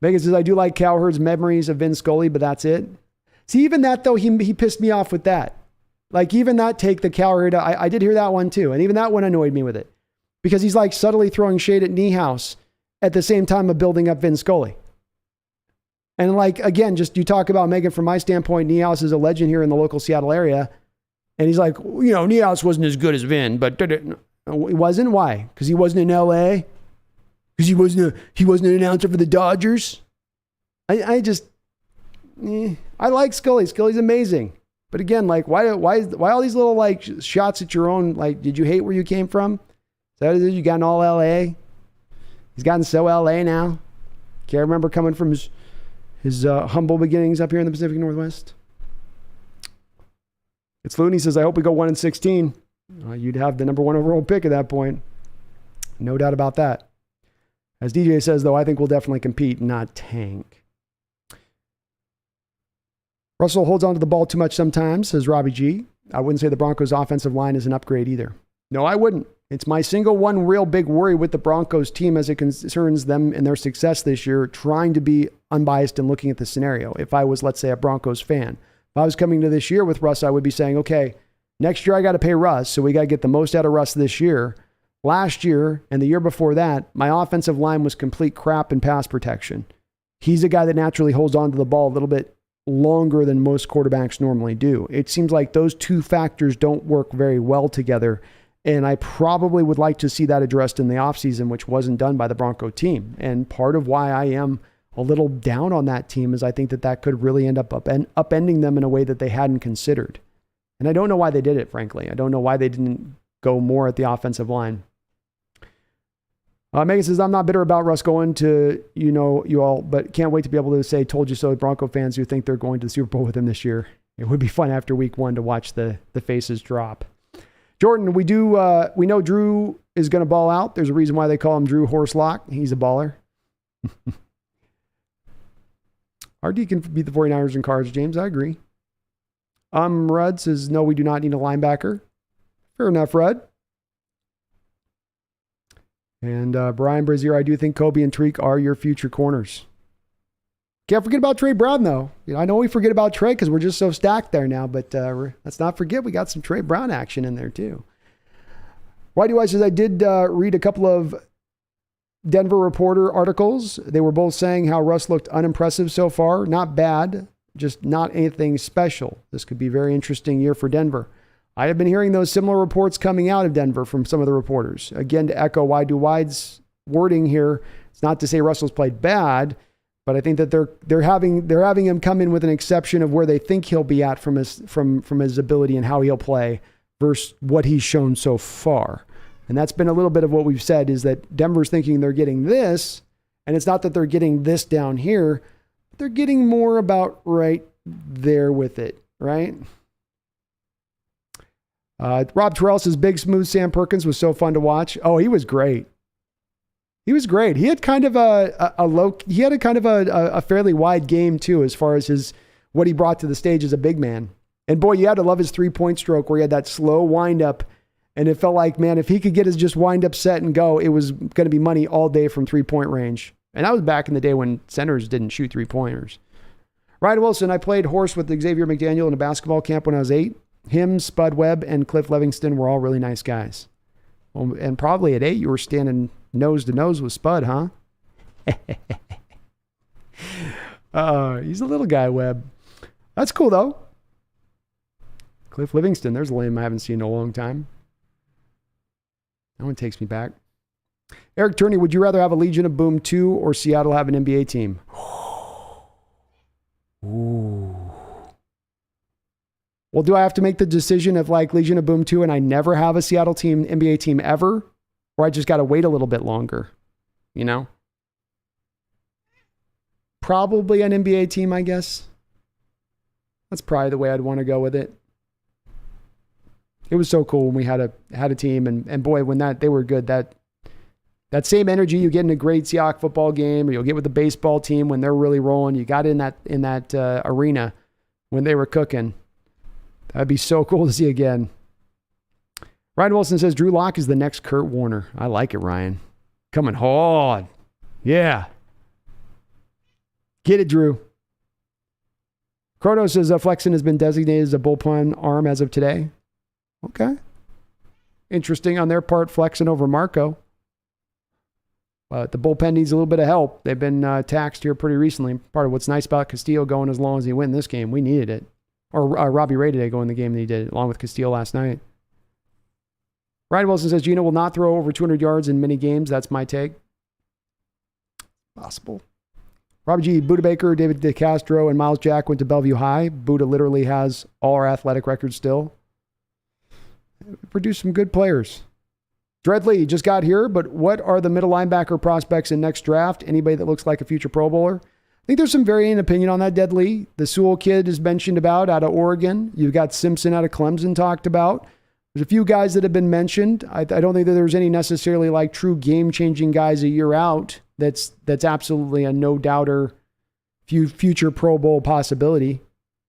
Megan says, I do like Cowherd's memories of Vin Scully, but that's it. See, even that though, he pissed me off with that. Like even that take the Cowherd, I did hear that one too. And even that one annoyed me with it. because he's like subtly throwing shade at Niehaus at the same time of building up Vin Scully. And like, again, just you talk about Megan, from my standpoint, Niehaus is a legend here in the local Seattle area. And he's like, Niehaus wasn't as good as Vin, but he wasn't. Why? Because he wasn't in LA? Because he wasn't an announcer for the Dodgers? I like Scully. Scully's amazing. But again, like, why all these little like shots at your own? Like, did you hate where you came from? Is that it? You got in all LA? He's gotten so LA now. Can't remember coming from his humble beginnings up here in the Pacific Northwest. It's Looney says, I hope we go 1-16. You'd have the number 1 overall pick at that point. No doubt about that. As DJ says, though, I think we'll definitely compete, not tank. Russell holds on to the ball too much sometimes, says Robbie G. I wouldn't say the Broncos' offensive line is an upgrade either. No, I wouldn't. It's my single one real big worry with the Broncos team as it concerns them and their success this year, trying to be unbiased and looking at the scenario. If I was, let's say, a Broncos fan, if I was coming to this year with Russ, I would be saying, okay, next year I got to pay Russ, so we got to get the most out of Russ this year. Last year and the year before that, my offensive line was complete crap in pass protection. He's a guy that naturally holds on to the ball a little bit longer than most quarterbacks normally do. It seems like those two factors don't work very well together, and I probably would like to see that addressed in the offseason, which wasn't done by the Bronco team. And part of why I am a little down on that team is I think that could really end up upending them in a way that they hadn't considered. And I don't know why they did it, frankly. I don't know why they didn't go more at the offensive line. Megan says, I'm not bitter about Russ going to, you all, but can't wait to be able to say, told you so, Bronco fans who think they're going to the Super Bowl with him this year. It would be fun after week 1 to watch the faces drop. Jordan, we know Drew is going to ball out. There's a reason why they call him Drew Horselock. He's a baller. RD can beat the 49ers in cards, James. I agree. Rudd says, no, we do not need a linebacker. Fair enough, Rudd. And Brian Brazier, I do think Kobe and Tariq are your future corners. Can't forget about Trey Brown, though. I know we forget about Trey because we're just so stacked there now, but let's not forget we got some Trey Brown action in there, too. Why do I says I did read a couple of Denver Reporter articles. They were both saying how Russ looked unimpressive so far. Not bad, just not anything special. This could be a very interesting year for Denver. I have been hearing those similar reports coming out of Denver from some of the reporters. Again, to echo Wide's wording here, it's not to say Russell's played bad, but I think that they're having him come in with an exception of where they think he'll be at from his ability and how he'll play versus what he's shown so far. And that's been a little bit of what we've said, is that Denver's thinking they're getting this, and it's not that they're getting this down here, but they're getting more about right there with it, right? Rob Terrell says, big smooth Sam Perkins was so fun to watch. Oh, he was great. He was great. He had kind of a fairly wide game too, as far as what he brought to the stage as a big man. And boy, you had to love his 3-point stroke where he had that slow wind up. And it felt like, man, if he could get his just wind up set and go, it was going to be money all day from 3-point range. And that was back in the day when centers didn't shoot 3-pointers. Ryan Wilson, I played horse with Xavier McDaniel in a basketball camp when I was 8. Him, Spud Webb, and Cliff Livingston were all really nice guys. Well, and probably at 8, you were standing nose to nose with Spud, huh? He's a little guy, Webb. That's cool, though. Cliff Livingston, there's a name I haven't seen in a long time. That one takes me back. Eric Turney, would you rather have a Legion of Boom 2 or Seattle have an NBA team? Ooh. Well, do I have to make the decision of like Legion of Boom 2 and I never have a Seattle team, NBA team ever? Or I just got to wait a little bit longer, Probably an NBA team, I guess. That's probably the way I'd want to go with it. It was so cool when we had a team, and boy, when they were good, that same energy you get in a great Seahawks football game, or you'll get with the baseball team when they're really rolling. You got in that arena when they were cooking. That'd be so cool to see again. Ryan Wilson says Drew Lock is the next Kurt Warner. I like it, Ryan. Coming hard. Yeah. Get it, Drew. Chrono says Flexen has been designated as a bullpen arm as of today. Okay. Interesting on their part, flexing over Marco. But the bullpen needs a little bit of help. They've been taxed here pretty recently. Part of what's nice about Castillo going as long as he went in this game, we needed it. Or Robbie Ray today going the game that he did, along with Castillo last night. Ryan Wilson says Gino will not throw over 200 yards in many games. That's my take. Possible. Robbie G, Buda Baker, David DeCastro, and Miles Jack went to Bellevue High. Buda literally has all our athletic records still. Produced some good players. Dreadley just got here, but what are the middle linebacker prospects in next draft? Anybody that looks like a future Pro Bowler? I think there's some varying opinion on that, Deadly. The Sewell kid is mentioned about out of Oregon. You've got Simpson out of Clemson talked about. There's a few guys that have been mentioned. I don't think that there's any necessarily like true game-changing guys a year out. That's absolutely a no-doubter future Pro Bowl possibility.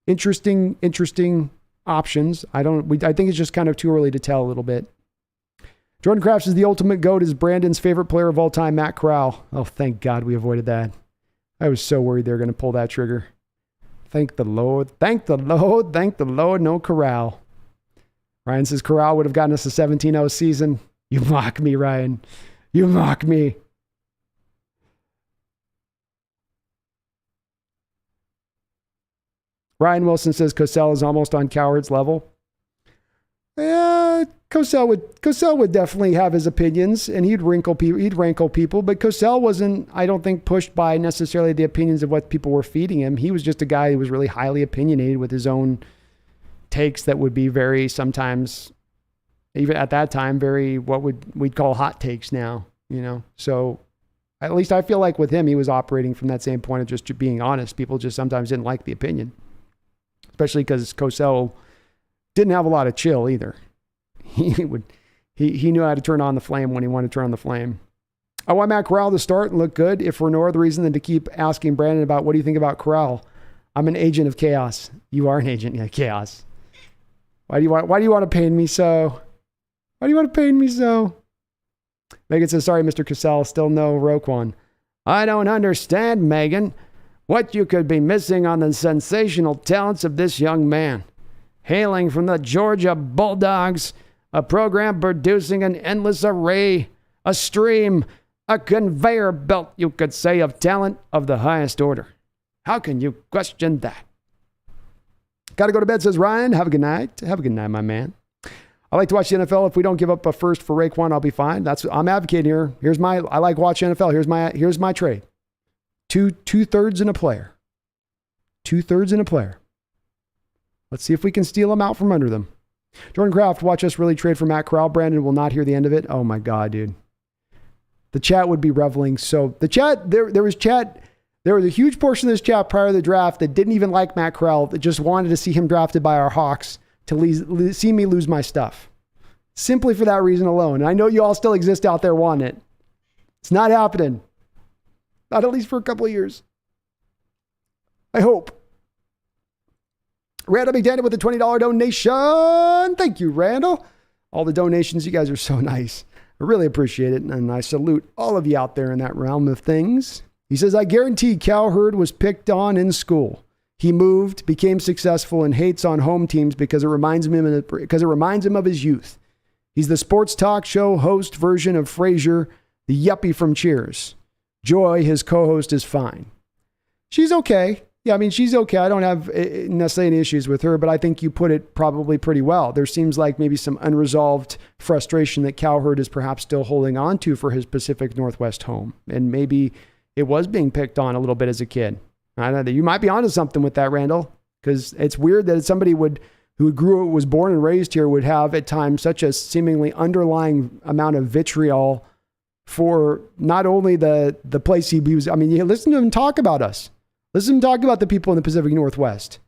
Interesting options. I think it's just kind of too early to tell a little bit. Jordan Crafts is the ultimate GOAT is Brandon's favorite player of all time, Matt Corral. Oh, thank God we avoided that. I was so worried they were going to pull that trigger. Thank the Lord. Thank the Lord. Thank the Lord. No Corral. Ryan says Corral would have gotten us a 17-0 season. You mock me, Ryan. You mock me. Ryan Wilson says Cosell is almost on Cowherd's level. Yeah, Cosell would definitely have his opinions, and he'd rankle people. But Cosell wasn't, I don't think, pushed by necessarily the opinions of what people were feeding him. He was just a guy who was really highly opinionated with his own takes that would be very, sometimes, even at that time, very what we'd call hot takes now. So at least I feel like with him, he was operating from that same point of just being honest. People just sometimes didn't like the opinion, especially because Cosell didn't have a lot of chill either. He knew how to turn on the flame when he wanted to turn on the flame. I want Matt Corral to start and look good, if for no other reason than to keep asking Brandon about what do you think about Corral. I'm an agent of chaos. You are an agent of chaos. Why do you want to pain me so? Why do you want to pain me so? Megan says, sorry, Mr. Cassell, still no Roquan. I don't understand, Megan, what you could be missing on the sensational talents of this young man. Hailing from the Georgia Bulldogs, a program producing an endless array, a stream, a conveyor belt, you could say, of talent of the highest order. How can you question that? Gotta go to bed, says Ryan. Have a good night. Have a good night, my man. I like to watch the NFL. If we don't give up a first for Raekwon, I'll be fine. I'm advocating here. I like watching NFL. Here's my trade. Two-thirds in a player. Two-thirds in a player. Let's see if we can steal them out from under them. Jordan Kraft, watch us really trade for Matt Corral. Brandon will not hear the end of it. Oh my God, dude. The chat would be reveling. So the chat, there was a huge portion of this chat prior to the draft that didn't even like Matt Corral, that just wanted to see him drafted by our Hawks to see me lose my stuff. Simply for that reason alone. And I know you all still exist out there wanting it. It's not happening. Not at least for a couple of years. I hope. Randall McDaniel with a $20 donation. Thank you, Randall. All the donations, you guys are so nice. I really appreciate it. And I salute all of you out there in that realm of things. He says, I guarantee Cowherd was picked on in school. He moved, became successful, and hates on home teams because it reminds him of his youth. He's the sports talk show host version of Frasier, the yuppie from Cheers. Joy, his co-host, is fine. She's okay. Yeah, I mean, she's okay. I don't have necessarily any issues with her, but I think you put it probably pretty well. There seems like maybe some unresolved frustration that Cowherd is perhaps still holding on to for his Pacific Northwest home. And maybe it was being picked on a little bit as a kid. I don't know. You might be onto something with that, Randall, because it's weird that somebody who was born and raised here would have at times such a seemingly underlying amount of vitriol for not only the place he was. I mean, you listen to him talk about us. Listen to him talk about the people in the Pacific Northwest.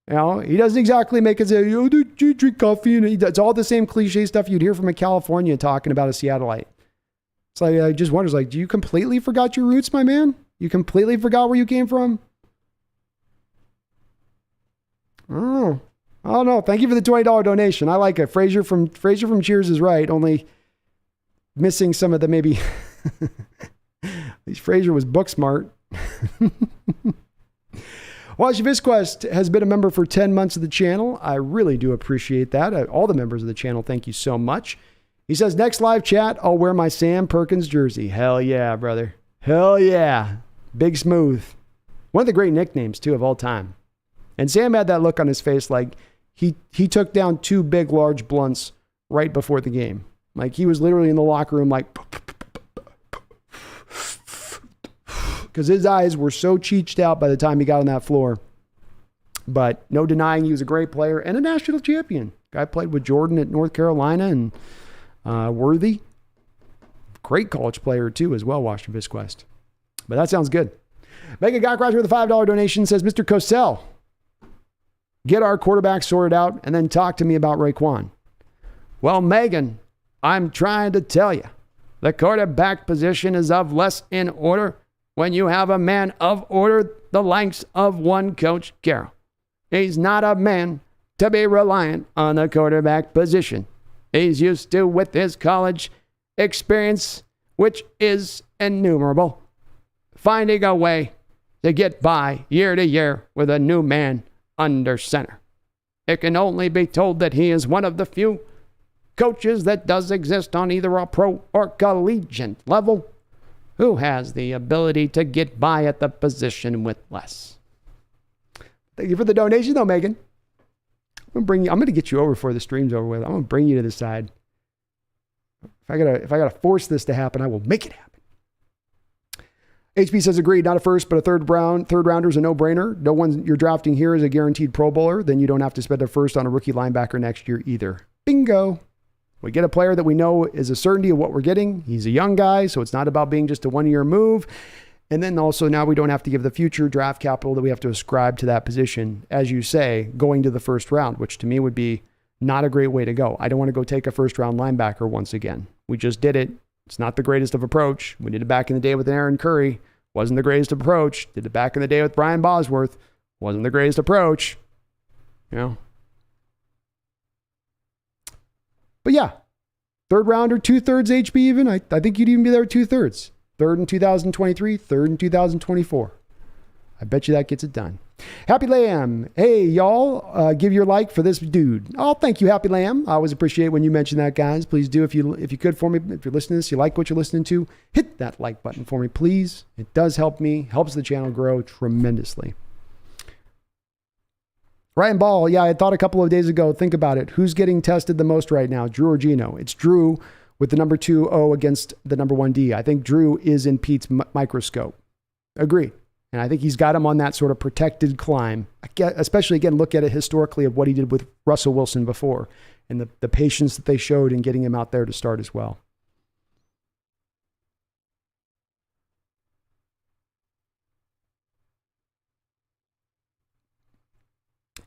You know, he doesn't exactly make it say, oh, do you drink coffee? And it's all the same cliche stuff you'd hear from a Californian talking about a Seattleite. It's like, I just wonder, like, do you completely forgot your roots, my man? You completely forgot where you came from? Oh, I don't know. Thank you for the $20 donation. I like it. Frasier from Cheers is right. Only missing some of the maybe. At least Frasier was book smart. Wash Visquest has been a member for 10 months of the channel. I really do appreciate that. All the members of the channel, thank you so much. He says, next live chat, I'll wear my Sam Perkins jersey. Hell yeah, brother. Hell yeah. Big Smooth. One of the great nicknames, too, of all time. And Sam had that look on his face like he took down 2 big, large blunts right before the game. Like he was literally in the locker room like... because his eyes were so cheeched out by the time he got on that floor. But no denying he was a great player and a national champion. Guy played with Jordan at North Carolina and Worthy. Great college player too as well, Washington Visquest. But that sounds good. Mega Gockrager with a $5 donation says, Mr. Cosell, get our quarterback sorted out and then talk to me about Roquan. Well, Megan, I'm trying to tell you, the quarterback position is of less in order when you have a man of order the likes of one Coach Carroll. He's not a man to be reliant on the quarterback position. He's used to with his college experience, which is innumerable, finding a way to get by year to year with a new man under center. It can only be told that he is one of the few coaches that does exist on either a pro or collegiate level who has the ability to get by at the position with less. Thank you for the donation, though, Megan. I'm going to get you over before the stream's over with. I'm going to bring you to the side. If I gotta force this to happen, I will make it happen. HB says agreed, not a first, but a third rounder is a no-brainer. No one you're drafting here is a guaranteed Pro Bowler. Then you don't have to spend a first on a rookie linebacker next year either. Bingo. We get a player that we know is a certainty of what we're getting. He's a young guy, so it's not about being just a one-year move. And then also now we don't have to give the future draft capital that we have to ascribe to that position, as you say, going to the first round, which to me would be not a great way to go. I don't want to go take a first-round linebacker once again. We just did it. It's not the greatest of approach. We did it back in the day with Aaron Curry. Wasn't the greatest approach. Did it back in the day with Brian Bosworth. Wasn't the greatest approach. You know. But yeah, third rounder, 2/3 HB even. I think you'd even be there 2/3. Third in 2023, third in 2024. I bet you that gets it done. Happy Lamb. Hey, y'all, give your like for this dude. Oh, thank you, Happy Lamb. I always appreciate when you mention that, guys. Please do if you could for me. If you're listening to this, you like what you're listening to, hit that like button for me, please. It does help me, helps the channel grow tremendously. Ryan Ball, yeah, I thought a couple of days ago, think about it. Who's getting tested the most right now, Drew or Gino? It's Drew with the number 2-0 against the number 1D. I think Drew is in Pete's microscope. Agreed. And I think he's got him on that sort of protected climb, especially, again, look at it historically of what he did with Russell Wilson before and the patience that they showed in getting him out there to start as well.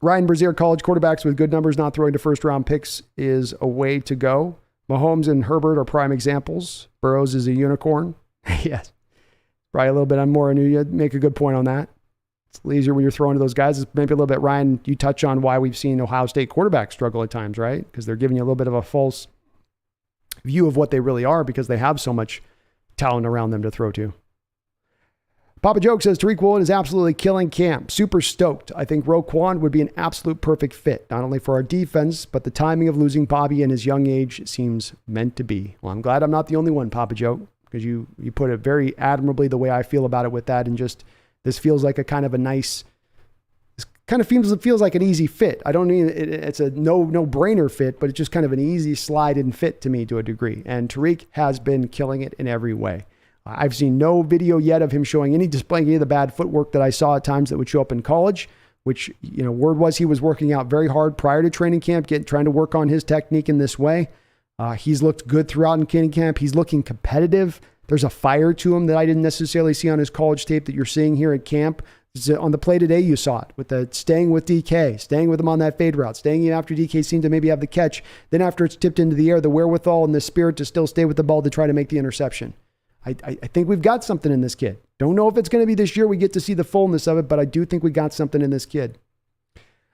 Ryan Brazier, college quarterbacks with good numbers not throwing to first-round picks is a way to go. Mahomes and Herbert are prime examples. Burrows is a unicorn. Yes. Probably a little bit more. And you make a good point on that. It's easier when you're throwing to those guys. It's maybe a little bit, Ryan, you touch on why we've seen Ohio State quarterbacks struggle at times, right? Because they're giving you a little bit of a false view of what they really are because they have so much talent around them to throw to. Papa Joke says, Tariq Woolen is absolutely killing camp. Super stoked. I think Roquan would be an absolute perfect fit, not only for our defense, but the timing of losing Bobby and his young age seems meant to be. Well, I'm glad I'm not the only one, Papa Joke, because you put it very admirably the way I feel about it with that. And just, this feels like a kind of a nice, this kind of feels like an easy fit. I don't mean it's a no-brainer fit, but it's just kind of an easy slide and fit to me to a degree. And Tariq has been killing it in every way. I've seen no video yet of him displaying any of the bad footwork that I saw at times that would show up in college, which, word was he was working out very hard prior to training camp, trying to work on his technique in this way. He's looked good throughout in training camp. He's looking competitive. There's a fire to him that I didn't necessarily see on his college tape that you're seeing here at camp. On the play today, you saw it with the staying with DK, staying with him on that fade route, staying in after DK seemed to maybe have the catch. Then after it's tipped into the air, the wherewithal and the spirit to still stay with the ball to try to make the interception. I think we've got something in this kid. Don't know if it's going to be this year we get to see the fullness of it, but I do think we got something in this kid.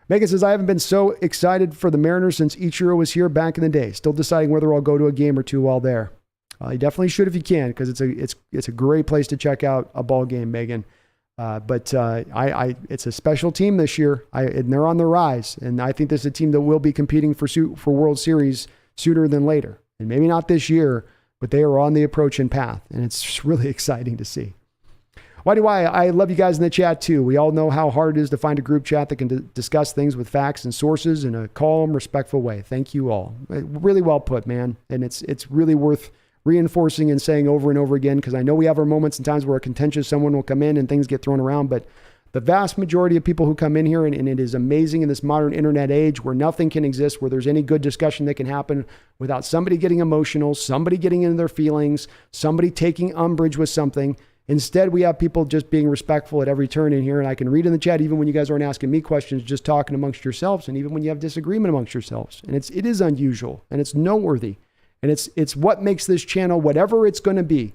Megan says, I haven't been so excited for the Mariners since Ichiro was here back in the day. Still deciding whether I'll go to a game or two while there. You definitely should if you can, because it's a great place to check out a ball game, Megan. It's a special team this year, and they're on the rise. And I think this is a team that will be competing for World Series sooner than later. And maybe not this year, but they are on the approaching path. And it's really exciting to see. I love you guys in the chat too. We all know how hard it is to find a group chat that can discuss things with facts and sources in a calm, respectful way. Thank you all. Really well put, man. And it's really worth reinforcing and saying over and over again, because I know we have our moments and times where a contentious someone will come in and things get thrown around, but the vast majority of people who come in here, and it is amazing in this modern internet age where nothing can exist, where there's any good discussion that can happen without somebody getting emotional, somebody getting into their feelings, somebody taking umbrage with something. Instead, we have people just being respectful at every turn in here. And I can read in the chat, even when you guys aren't asking me questions, just talking amongst yourselves. And even when you have disagreement amongst yourselves. And it is unusual and it's noteworthy. And it's what makes this channel, whatever it's going to be,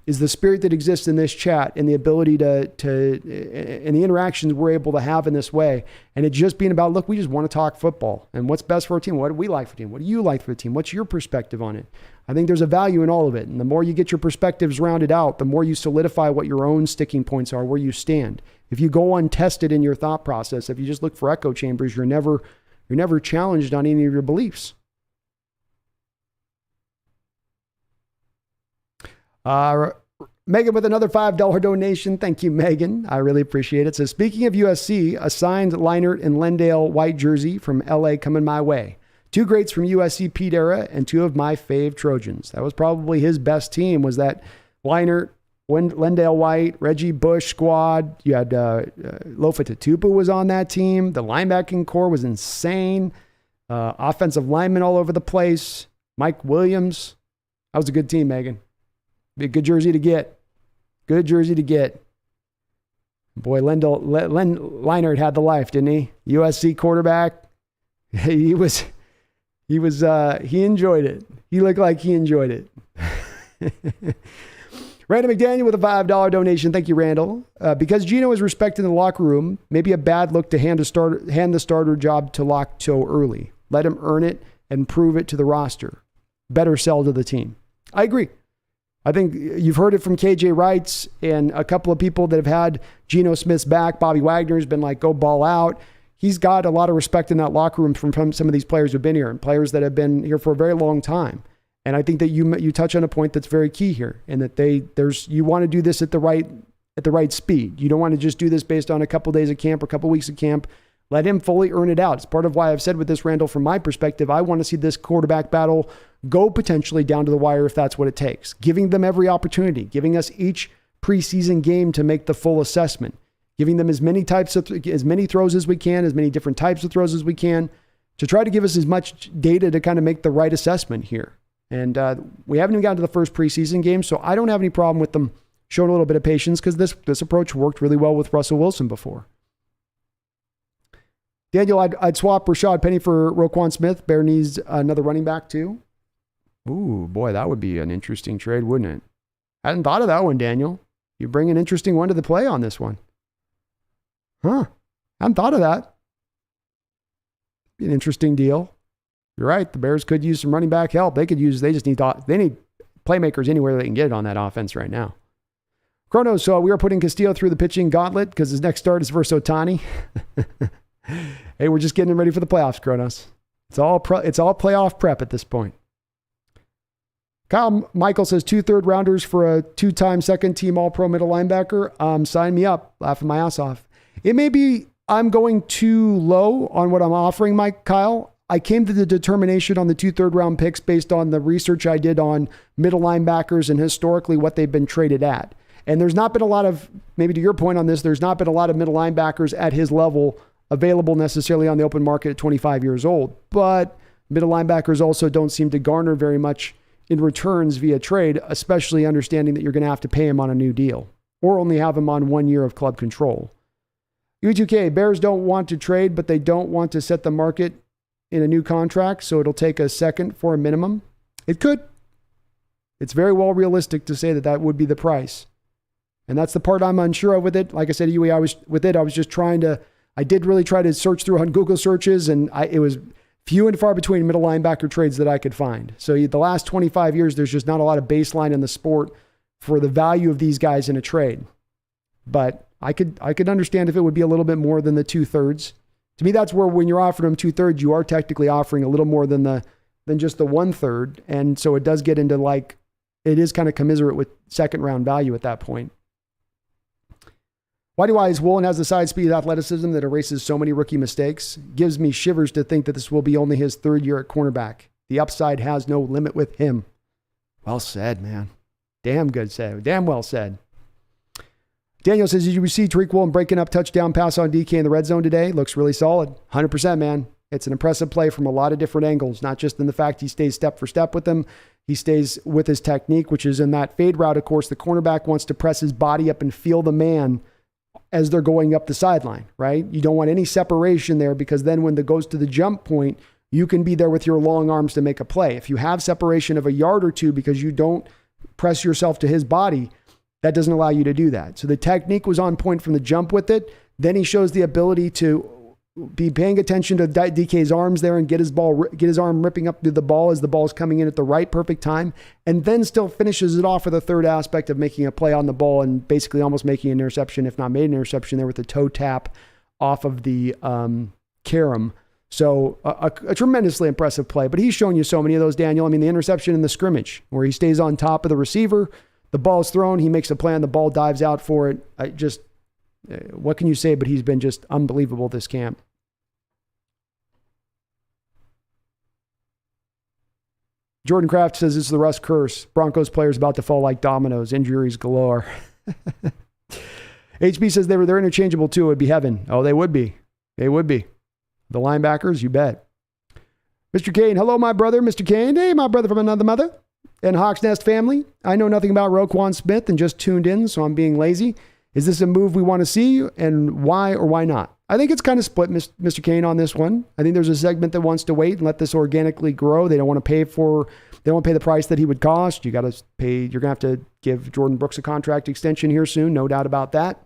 is the spirit that exists in this chat and the ability and the interactions we're able to have in this way. And it just being about, look, we just want to talk football and what's best for our team. What do we like for the team? What do you like for the team? What's your perspective on it? I think there's a value in all of it. And the more you get your perspectives rounded out, the more you solidify what your own sticking points are, where you stand. If you go untested in your thought process, if you just look for echo chambers, you're never challenged on any of your beliefs. Megan with another $5 donation. Thank you, Megan. I really appreciate it. So speaking of USC, a signed Leinart and Lendale white jersey from LA coming my way. 2 greats from USC Pete era and 2 of my fave Trojans. That was probably his best team, was that Leinart, Lendale White, Reggie Bush squad. You had Lofa Tatupu was on that team. The linebacking core was insane. Offensive linemen all over the place. Mike Williams. That was a good team, Megan. Be a good jersey to get. Good jersey to get. Boy, Leinart had the life, didn't he? USC quarterback. He enjoyed it. He looked like he enjoyed it. Randall McDaniel with a $5 donation. Thank you, Randall. Because Geno is respected in the locker room, maybe a bad look to hand the starter job to Locke so early. Let him earn it and prove it to the roster. Better sell to the team. I agree. I think you've heard it from KJ Wrights and a couple of people that have had Geno Smith's back. Bobby Wagner's been like, go ball out. He's got a lot of respect in that locker room from some of these players who've been here and players that have been here for a very long time. And I think that you touch on a point that's very key here, and that you want to do this at the right speed. You don't want to just do this based on a couple days of camp or a couple weeks of camp. Let him fully earn it out. It's part of why I've said with this, Randall, from my perspective, I want to see this quarterback battle go potentially down to the wire if that's what it takes. Giving them every opportunity, giving us each preseason game to make the full assessment, giving them as many throws as we can, as many different types of throws as we can, to try to give us as much data to kind of make the right assessment here. And we haven't even gotten to the first preseason game, so I don't have any problem with them showing a little bit of patience, because this approach worked really well with Russell Wilson before. Daniel, I'd swap Rashad Penny for Roquan Smith. Bear needs another running back too. Ooh, boy, that would be an interesting trade, wouldn't it? I hadn't thought of that one, Daniel. You bring an interesting one to the play on this one. Huh. I hadn't thought of that. Be an interesting deal. You're right. The Bears could use some running back help. They need playmakers anywhere they can get it on that offense right now. Kronos, so we are putting Castillo through the pitching gauntlet because his next start is versus Ohtani. Hey, we're just getting him ready for the playoffs, Kronos. It's all playoff prep at this point. Kyle Michael says 2 third-rounders for a 2-time second-team All-Pro middle linebacker. Sign me up. Laughing my ass off. It may be I'm going too low on what I'm offering, Kyle. I came to the determination on the 2 third-round picks based on the research I did on middle linebackers and historically what they've been traded at. And there's not been a lot of, maybe to your point on this, there's not been a lot of middle linebackers at his level available necessarily on the open market at 25 years old. But middle linebackers also don't seem to garner very much in returns via trade, especially understanding that you're going to have to pay him on a new deal or only have him on 1 year of club control. U2K, Bears don't want to trade, but they don't want to set the market in a new contract, so it'll take a second for a minimum. It could. It's very well realistic to say that would be the price. And that's the part I'm unsure of with it. Like I said to you, I did really try to search through on Google searches, and it was few and far between middle linebacker trades that I could find. So the last 25 years, there's just not a lot of baseline in the sport for the value of these guys in a trade. But I could understand if it would be a little bit more than the 2/3. To me, that's where when you're offering him 2/3, you are technically offering a little more than just the 1/3. And so it does get into like, it is kind of commiserate with second round value at that point. Why do I, as Woolen has the side speed athleticism that erases so many rookie mistakes? Gives me shivers to think that this will be only his third year at cornerback. The upside has no limit with him. Well said, man. Damn good said. Damn well said. Daniel says, did you see Tariq Woolen breaking up touchdown pass on DK in the red zone today? Looks really solid. 100%, man. It's an impressive play from a lot of different angles, not just in the fact he stays step for step with him. He stays with his technique, which is in that fade route. Of course, the cornerback wants to press his body up and feel the man as they're going up the sideline, right? You don't want any separation there because then when it goes to the jump point, you can be there with your long arms to make a play. If you have separation of a yard or two because you don't press yourself to his body, that doesn't allow you to do that. So the technique was on point from the jump with it. Then he shows the ability to be paying attention to DK's arms there and get his arm ripping up to the ball as the ball is coming in at the right perfect time, and then still finishes it off with a third aspect of making a play on the ball and basically almost making an interception, if not made an interception there with a toe tap off of the carom. So a tremendously impressive play, but he's shown you so many of those, Daniel. I mean, the interception in the scrimmage where he stays on top of the receiver, the ball's thrown, he makes a play and the ball dives out for it. What can you say? But he's been just unbelievable this camp. Jordan Kraft says it's the Russ curse. Broncos players about to fall like dominoes. Injuries galore. HB says they're interchangeable too. It'd be heaven. Oh, they would be. They would be. The linebackers, you bet. Mr. Kane, hello, my brother. Mr. Kane, hey, my brother from another mother. And Hawks Nest family. I know nothing about Roquan Smith and just tuned in, so I'm being lazy. Is this a move we want to see, and why or why not? I think it's kind of split, Mr. Kane, on this one. I think there's a segment that wants to wait and let this organically grow. They don't want to pay the price that he would cost. You're going to have to give Jordan Brooks a contract extension here soon, no doubt about that.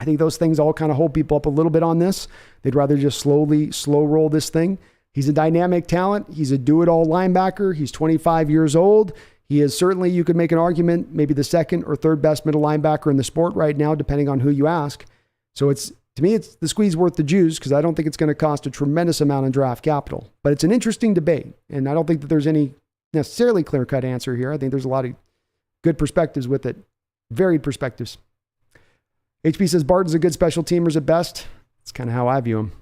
I think those things all kind of hold people up a little bit on this. They'd rather just slow roll this thing. He's a dynamic talent. He's a do-it-all linebacker. He's 25 years old. He is certainly, you could make an argument, maybe the second or third best middle linebacker in the sport right now, depending on who you ask. So to me, it's the squeeze worth the juice because I don't think it's going to cost a tremendous amount in draft capital. But it's an interesting debate, and I don't think that there's any necessarily clear-cut answer here. I think there's a lot of good perspectives with it, varied perspectives. HP says Barton's a good special teamers at best. That's kind of how I view him.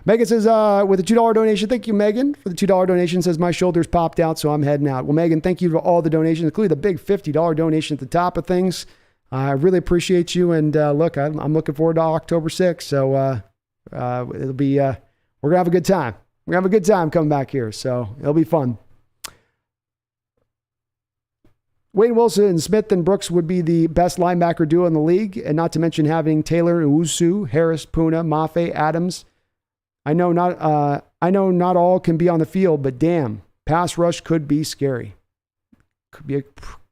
Megan says, with a $2 donation, thank you, Megan, for the $2 donation, says my shoulders popped out, so I'm heading out. Well, Megan, thank you for all the donations, including the big $50 donation at the top of things. I really appreciate you, and look, I'm looking forward to October 6th, so it'll be, we're going to have a good time. We're going to have a good time coming back here, so it'll be fun. Wayne Wilson, Smith, and Brooks would be the best linebacker duo in the league, and not to mention having Taylor, Usu, Harris, Puna, Mafe, Adams. I know not all can be on the field, but damn, pass rush could be scary. Could be a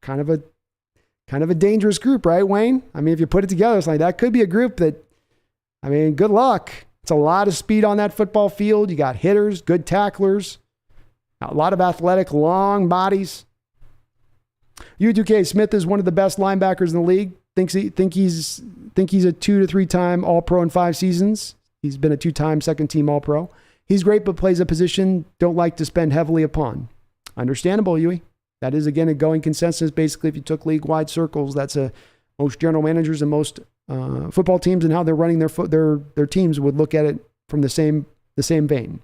kind of a dangerous group, right, Wayne? I mean, if you put it together, it's like that could be a group that, I mean, good luck. It's a lot of speed on that football field. You got hitters, good tacklers, a lot of athletic, long bodies. U2K Smith is one of the best linebackers in the league. Think he's a 2 to 3 time All-Pro in 5 seasons. He's been a 2-time second-team All-Pro. He's great, but plays a position don't like to spend heavily upon. Understandable, Yui. That is, again, a going consensus. Basically, if you took league-wide circles, that's most general managers and most football teams and how they're running their teams would look at it from the same vein.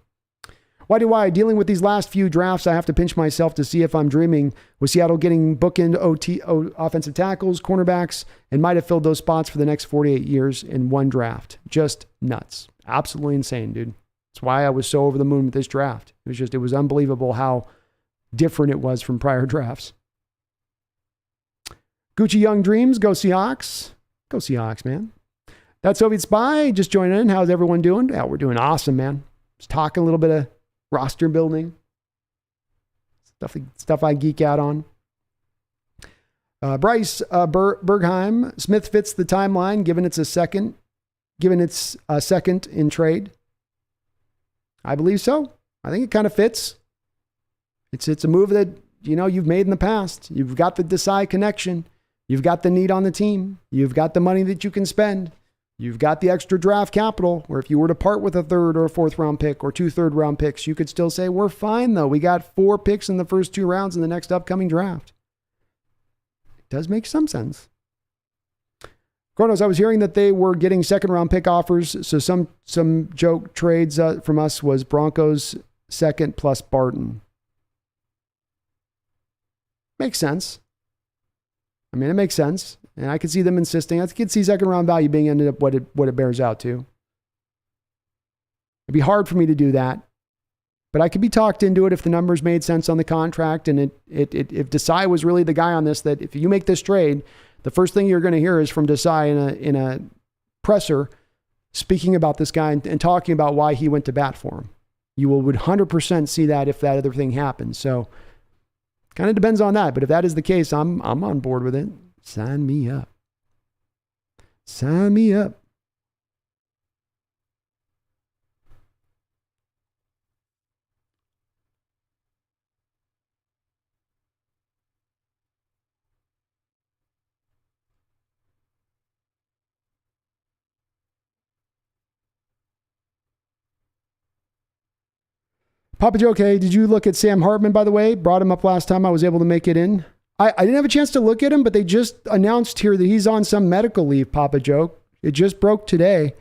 Why do I? Dealing with these last few drafts, I have to pinch myself to see if I'm dreaming. With Seattle getting bookend offensive tackles, cornerbacks, and might have filled those spots for the next 48 years in one draft. Just nuts. Absolutely insane, dude. That's why I was so over the moon with this draft. It was unbelievable how different it was from prior drafts. Gucci Young Dreams, go Seahawks. Go Seahawks, man. That Soviet Spy just joining in. How's everyone doing? Yeah, we're doing awesome, man. Just talking a little bit of roster building. Stuff I geek out on. Bryce Bergheim. Smith fits the timeline, given it's a second in trade. I believe so. I think it kind of fits. It's a move that, you've made in the past. You've got the Desai connection. You've got the need on the team. You've got the money that you can spend. You've got the extra draft capital where if you were to part with a third or a fourth round pick or 2 third-round picks, you could still say, we're fine though. We got 4 picks in the first 2 rounds in the next upcoming draft. It does make some sense. Kronos, I was hearing that they were getting second-round pick offers. So some joke trades from us was Broncos second plus Barton. Makes sense. I mean, it makes sense. And I could see them insisting. I could see second-round value being ended up what it bears out to. It'd be hard for me to do that. But I could be talked into it if the numbers made sense on the contract. And if Desai was really the guy on this, that if you make this trade, the first thing you're going to hear is from Desai in a presser speaking about this guy and talking about why he went to bat for him. You would 100% see that if that other thing happens. So kind of depends on that. But if that is the case, I'm on board with it. Sign me up. Sign me up. Papa Joe, okay, did you look at Sam Hartman, by the way? Brought him up last time I was able to make it in. I didn't have a chance to look at him, but they just announced here that he's on some medical leave, Papa Joe. It just broke today.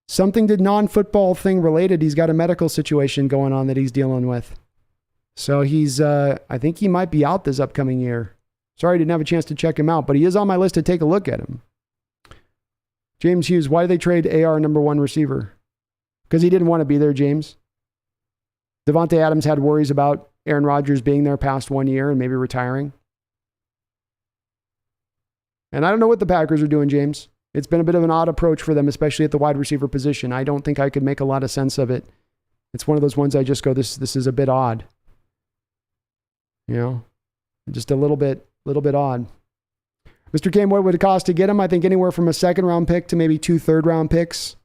Something to non-football thing related. He's got a medical situation going on that he's dealing with. So he's, I think he might be out this upcoming year. Sorry, I didn't have a chance to check him out, but he is on my list to take a look at him. James Hughes, why did they trade AR number 1 receiver? Because he didn't want to be there, James. Devontae Adams had worries about Aaron Rodgers being there past 1 year and maybe retiring. And I don't know what the Packers are doing, James. It's been a bit of an odd approach for them, especially at the wide receiver position. I don't think I could make a lot of sense of it. It's one of those ones I just go, this is a bit odd. You know, just a little bit odd. Mr. Kane, what would it cost to get him? I think anywhere from a second-round pick to maybe 2 third-round picks.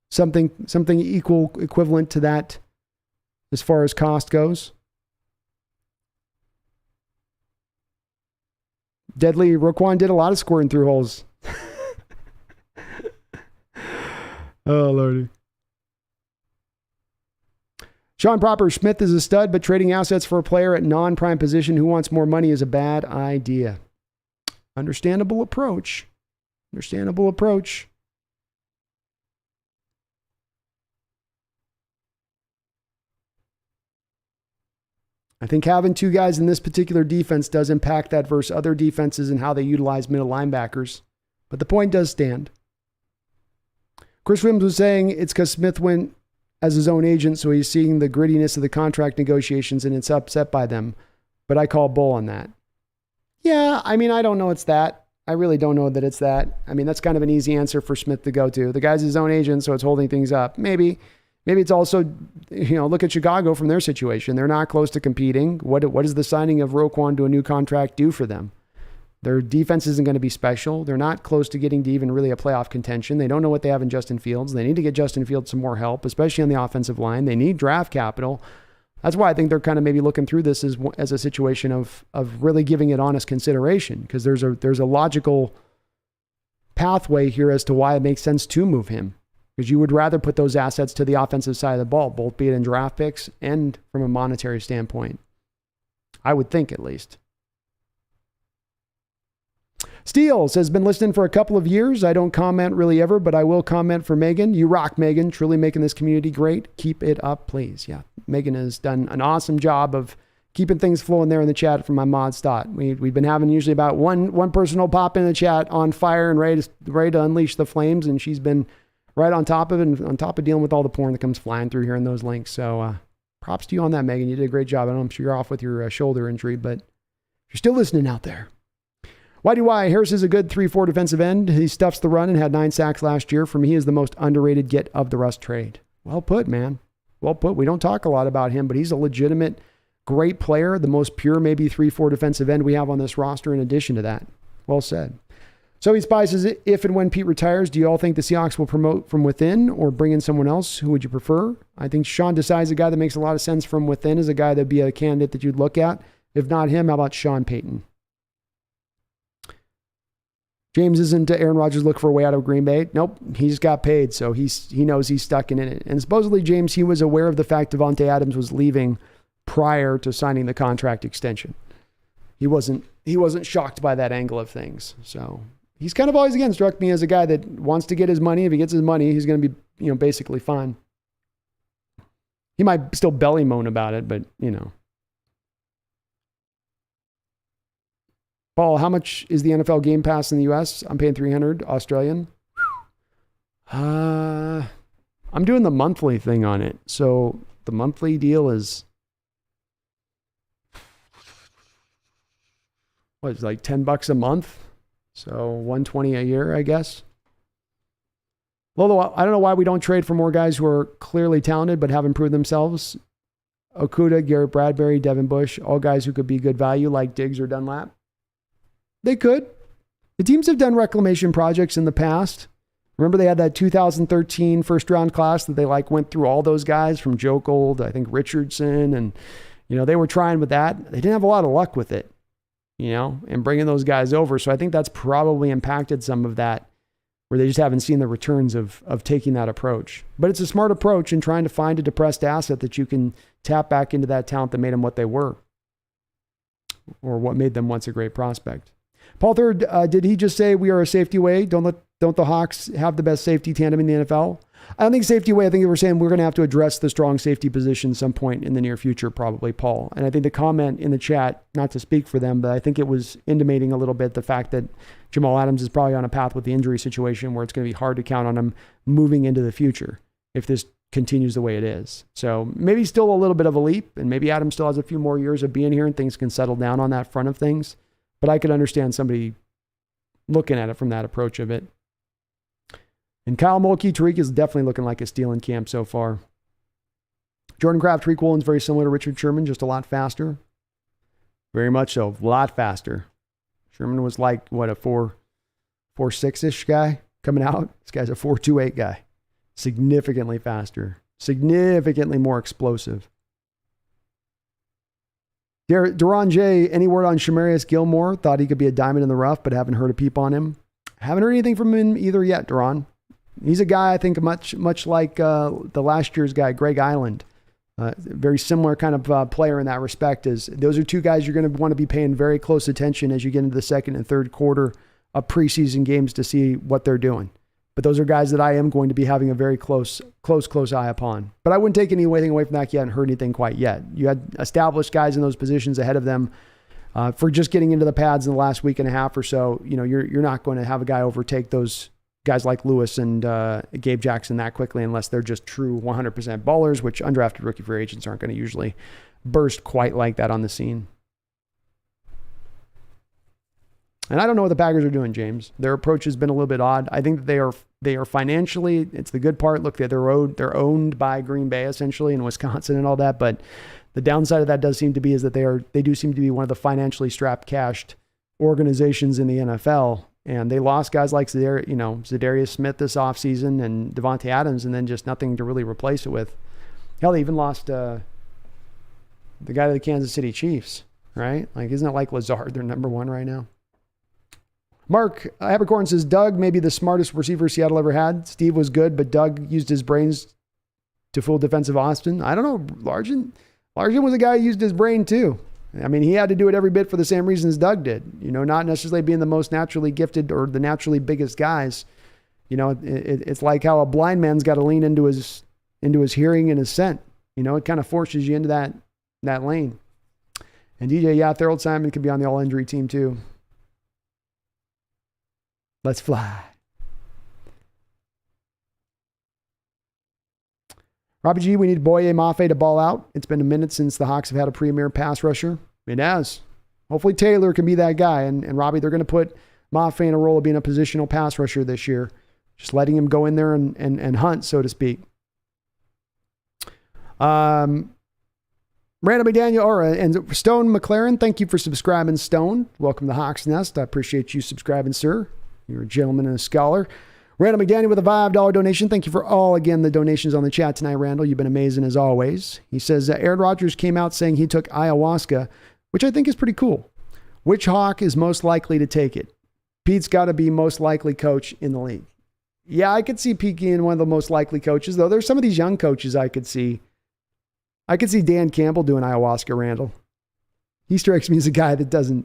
Something equivalent to that as far as cost goes. Deadly, Roquan did a lot of squirting through holes. Oh, Lordy. Sean Proper, Smith is a stud, but trading assets for a player at non-prime position who wants more money is a bad idea. Understandable approach. Understandable approach. I think having 2 guys in this particular defense does impact that versus other defenses and how they utilize middle linebackers. But the point does stand. Chris Williams was saying it's because Smith went as his own agent, so he's seeing the grittiness of the contract negotiations and it's upset by them. But I call bull on that. Yeah, I mean, I don't know it's that. I really don't know that it's that. I mean, that's kind of an easy answer for Smith to go to. The guy's his own agent, so it's holding things up. Maybe it's also, look at Chicago from their situation. They're not close to competing. What does the signing of Roquan to a new contract do for them? Their defense isn't going to be special. They're not close to getting to even really a playoff contention. They don't know what they have in Justin Fields. They need to get Justin Fields some more help, especially on the offensive line. They need draft capital. That's why I think they're kind of maybe looking through this as a situation of really giving it honest consideration, because there's a logical pathway here as to why it makes sense to move him. Because you would rather put those assets to the offensive side of the ball, both be it in draft picks and from a monetary standpoint. I would think, at least. Steele says, been listening for a couple of years. I don't comment really ever, but I will comment for Megan. You rock, Megan. Truly making this community great. Keep it up, please. Yeah, Megan has done an awesome job of keeping things flowing there in the chat from my mod stot. We've been having usually about one person will pop in the chat on fire and ready to unleash the flames, and she's been right on top of it and on top of dealing with all the porn that comes flying through here in those links. So props to you on that, Megan. You did a great job. I'm sure you're off with your shoulder injury, but you're still listening out there. YDY, Harris is a good 3-4 defensive end. He stuffs the run and had 9 sacks last year. For me, he is the most underrated get of the Russ trade. Well put, man. Well put. We don't talk a lot about him, but he's a legitimate, great player. The most pure, maybe 3-4 defensive end we have on this roster in addition to that. Well said. So he spices it. If and when Pete retires, do you all think the Seahawks will promote from within or bring in someone else? Who would you prefer? I think Sean Desai is a guy that makes a lot of sense from within, is a guy that'd be a candidate that you'd look at. If not him, how about Sean Payton? James isn't Aaron Rodgers look for a way out of Green Bay. Nope, he just got paid, so he knows he's stuck in it. And supposedly, James, he was aware of the fact Davante Adams was leaving prior to signing the contract extension. He wasn't shocked by that angle of things. So he's kind of always, again, struck me as a guy that wants to get his money. If he gets his money, he's going to be, basically fine. He might still belly moan about it, but, Paul, how much is the NFL Game Pass in the US? I'm paying $300 Australian. I'm doing the monthly thing on it. So the monthly deal is, it's like $10 a month. So $120 a year, I guess. Although I don't know why we don't trade for more guys who are clearly talented but haven't proved themselves. Okudah, Garrett Bradbury, Devin Bush, all guys who could be good value like Diggs or Dunlap. They could. The teams have done reclamation projects in the past. Remember they had that 2013 first round class that they went through all those guys from Joe Gold, I think Richardson, and they were trying with that. They didn't have a lot of luck with it, and bringing those guys over. So I think that's probably impacted some of that, where they just haven't seen the returns of taking that approach. But it's a smart approach in trying to find a depressed asset that you can tap back into that talent that made them what they were, or what made them once a great prospect. Paul Third, did he just say we are a safety away? Don't the Hawks have the best safety tandem in the NFL? I don't think safety away. I think they were saying we're going to have to address the strong safety position at some point in the near future, probably, Paul. And I think the comment in the chat, not to speak for them, but I think it was intimating a little bit the fact that Jamal Adams is probably on a path with the injury situation where it's going to be hard to count on him moving into the future if this continues the way it is. So maybe still a little bit of a leap, and maybe Adams still has a few more years of being here and things can settle down on that front of things. But I could understand somebody looking at it from that approach of it. And Kyle Mulkey, Tariq is definitely looking like a steal in camp so far. Jordan Kraft, Tariq Woolen's very similar to Richard Sherman, just a lot faster. Very much so, a lot faster. Sherman was like, what, a 4.6-ish guy coming out? This guy's a 4.28 guy. Significantly faster. Significantly more explosive. Duran J, any word on Shamarius Gilmore? Thought he could be a diamond in the rough, but haven't heard a peep on him. Haven't heard anything from him either yet, Duran. He's a guy I think much like the last year's guy, Greg Island. Very similar kind of player in that respect. Those are two guys you're going to want to be paying very close attention as you get into the second and third quarter of preseason games to see what they're doing. But those are guys that I am going to be having a very close eye upon. But I wouldn't take anything away from that. You hadn't heard anything quite yet. You had established guys in those positions ahead of them for just getting into the pads in the last week and a half or so. You're not going to have a guy overtake those guys like Lewis and Gabe Jackson that quickly unless they're just true 100% ballers, which undrafted rookie free agents aren't going to usually burst quite like that on the scene. And I don't know what the Packers are doing, James. Their approach has been a little bit odd. I think that they are financially, it's the good part. Look, they're owned by Green Bay essentially and Wisconsin and all that. But the downside of that does seem to be is that they do seem to be one of the financially strapped cashed organizations in the NFL. And they lost guys like Zadarius Smith this offseason and Davante Adams, and then just nothing to really replace it with. Hell, they even lost the guy to the Kansas City Chiefs, right? Isn't it like Lazard, they're number one right now? Mark Abercorn says, Doug may be the smartest receiver Seattle ever had. Steve was good, but Doug used his brains to fool defensive Austin. I don't know. Largent was a guy who used his brain too. I mean, he had to do it every bit for the same reasons Doug did. Not necessarily being the most naturally gifted or the naturally biggest guys. It's like how a blind man's got to lean into his hearing and his scent. It kind of forces you into that lane. And DJ, Thorold Simon could be on the all-injury team too. Let's fly. Robbie G, we need Boye Mafe to ball out. It's been a minute since the Hawks have had a premier pass rusher. It has. Hopefully Taylor can be that guy. And Robbie, they're going to put Mafe in a role of being a positional pass rusher this year. Just letting him go in there and hunt, so to speak. Randall McDaniel and Stone McLaren, thank you for subscribing, Stone. Welcome to Hawks Nest. I appreciate you subscribing, sir. You're a gentleman and a scholar. Randall McDaniel with a $5 donation. Thank you for all, again, the donations on the chat tonight, Randall. You've been amazing as always. He says, Aaron Rodgers came out saying he took ayahuasca, which I think is pretty cool. Which Hawk is most likely to take it? Pete's got to be most likely coach in the league. Yeah, I could see Pete being one of the most likely coaches, though. There's some of these young coaches I could see. I could see Dan Campbell doing ayahuasca, Randall. He strikes me as a guy that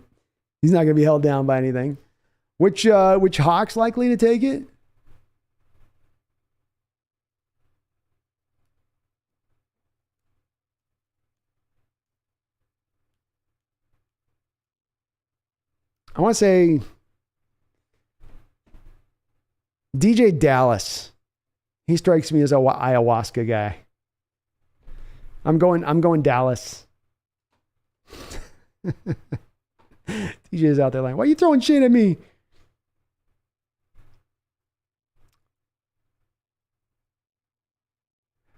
he's not going to be held down by anything. Which Hawks likely to take it? I want to say DJ Dallas. He strikes me as a ayahuasca guy. I'm going Dallas. DJ's out there like, why are you throwing shit at me?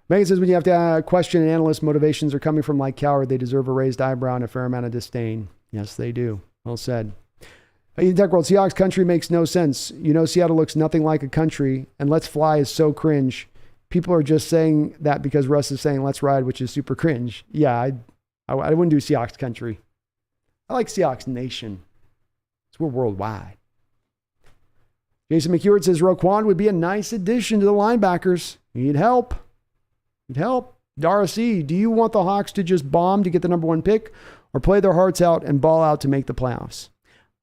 Megan says, when you have to question an analyst's motivations are coming from like Cowherd, they deserve a raised eyebrow and a fair amount of disdain. Yes, they do. Well said. In Tech World, Seahawks country makes no sense. You know, Seattle looks nothing like a country, and Let's Fly is so cringe. People are just saying that because Russ is saying Let's Ride, which is super cringe. Yeah, I wouldn't do Seahawks country. I like Seahawks Nation. We're worldwide. Jason McEward says Roquan would be a nice addition to the linebackers. He'd help. Dara C, do you want the Hawks to just bomb to get the number 1 pick or play their hearts out and ball out to make the playoffs?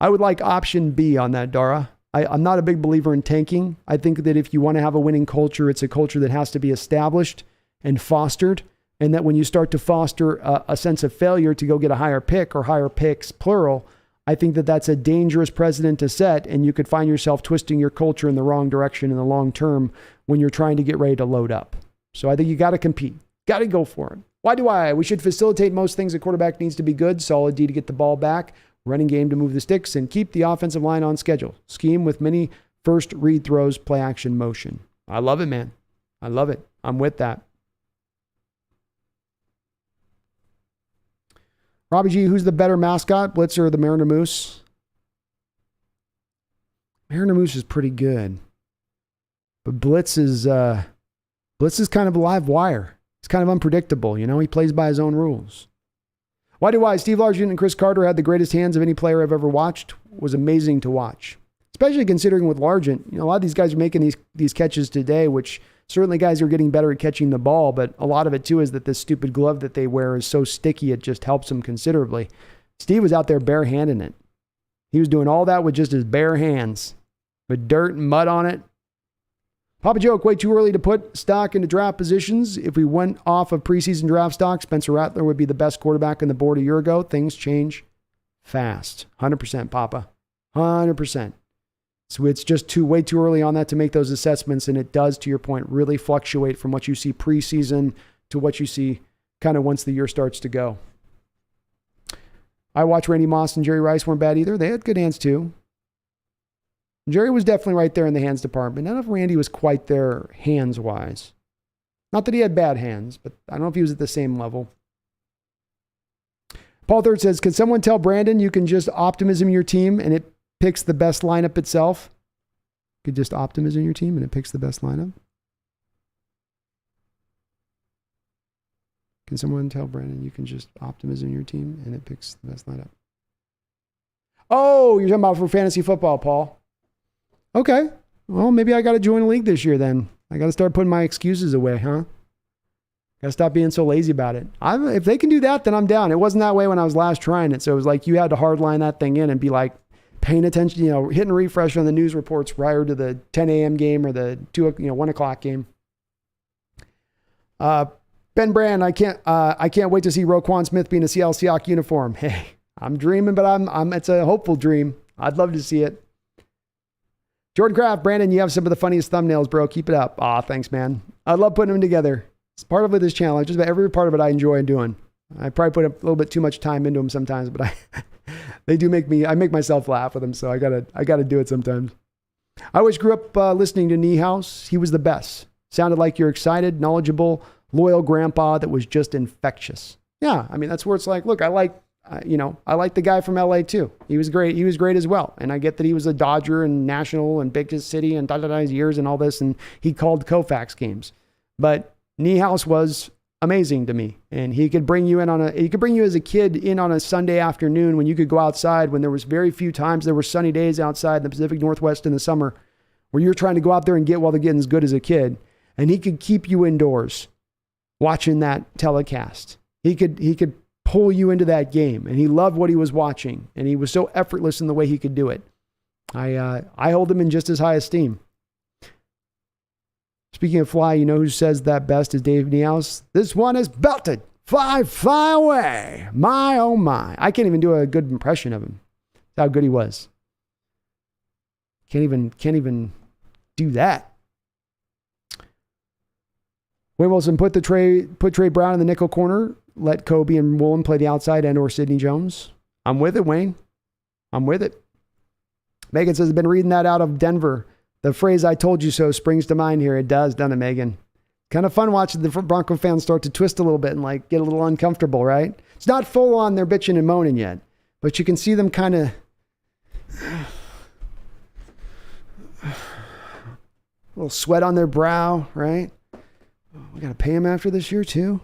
I would like option B on that, Dara. I'm not a big believer in tanking. I think that if you want to have a winning culture, it's a culture that has to be established and fostered, and that when you start to foster a sense of failure to go get a higher pick or higher picks, plural, I think that that's a dangerous precedent to set, and you could find yourself twisting your culture in the wrong direction in the long term when you're trying to get ready to load up. So I think you got to compete. Got to go for it. Why do I? We should facilitate most things. A quarterback needs to be good, solid D to get the ball back, running game to move the sticks, and keep the offensive line on schedule. Scheme with many first read throws, play action motion. I love it, man. I love it. I'm with that. Robbie G, who's the better mascot, Blitzer or the Mariner Moose? Mariner Moose is pretty good. But Blitz is kind of a live wire. He's kind of unpredictable, you know? He plays by his own rules. Why do I? Steve Largent and Chris Carter had the greatest hands of any player I've ever watched. It was amazing to watch. Especially considering with Largent, you know, a lot of these guys are making these catches today, which certainly guys are getting better at catching the ball, but a lot of it too is that this stupid glove that they wear is so sticky it just helps them considerably. Steve was out there barehanding it. He was doing all that with just his bare hands, with dirt and mud on it. Papa Joke, way too early to put stock into draft positions. If we went off of preseason draft stock, Spencer Rattler would be the best quarterback on the board a year ago. Things change fast. 100%, Papa. 100%. So it's just way too early on that to make those assessments, and it does, to your point, really fluctuate from what you see preseason to what you see kind of once the year starts to go. I watched Randy Moss and Jerry Rice weren't bad either. They had good hands too. Jerry was definitely right there in the hands department. I don't know if Randy was quite there hands-wise. Not that he had bad hands, but I don't know if he was at the same level. Paul Third says, can someone tell Brandon you can just optimism your team and it picks the best lineup itself? You could just optimism your team and it picks the best lineup? Can someone tell Brandon you can just optimism your team and it picks the best lineup? Oh, you're talking about for fantasy football, Paul. Okay. Well, maybe I got to join a league this year then. I got to start putting my excuses away, huh? Got to stop being so lazy about it. If they can do that, then I'm down. It wasn't that way when I was last trying it. So it was like you had to hardline that thing in and be like paying attention, you know, hitting refresh on the news reports prior to the 10 a.m. game or the 1 o'clock game. Ben Brand, I can't wait to see Roquan Smith be in a Seattle Seahawks uniform. Hey, I'm dreaming, but it's a hopeful dream. I'd love to see it. Jordan Kraft, Brandon, you have some of the funniest thumbnails, bro. Keep it up. Aw, thanks, man. I love putting them together. It's part of it, this channel. Just about every part of it I enjoy doing. I probably put a little bit too much time into them sometimes, but they do I make myself laugh with them, so I gotta do it sometimes. I always grew up listening to Niehaus. He was the best. Sounded like you're excited, knowledgeable, loyal grandpa that was just infectious. Yeah, I mean, that's where it's like, look, I like the guy from LA too. He was great. He was great as well. And I get that he was a Dodger and national and biggest city and his years and all this. And he called Koufax games. But Niehaus was amazing to me. And he could bring you as a kid in on a Sunday afternoon when you could go outside, when there was very few times there were sunny days outside in the Pacific Northwest in the summer where you're trying to go out there and get while the getting's good as a kid. And he could keep you indoors watching that telecast. He could pull you into that game, and he loved what he was watching, and he was so effortless in the way he could do it. I hold him in just as high esteem. Speaking of fly, you know who says that best is Dave Niehaus. This one is belted. Fly, fly away. My, oh my. I can't even do a good impression of him. That's how good he was. Can't even do that. Wayne Wilson put Trey Brown in the nickel corner. Let Kobe and Woolen play the outside and or Sidney Jones. I'm with it, Wayne. I'm with it. Megan says, I've been reading that out of Denver. The phrase "I told you so" springs to mind here. It does, doesn't it, Megan? Kind of fun watching the Bronco fans start to twist a little bit and like get a little uncomfortable, right? It's not full on they're bitching and moaning yet, but you can see them kind of a little sweat on their brow, right? We got to pay him after this year too.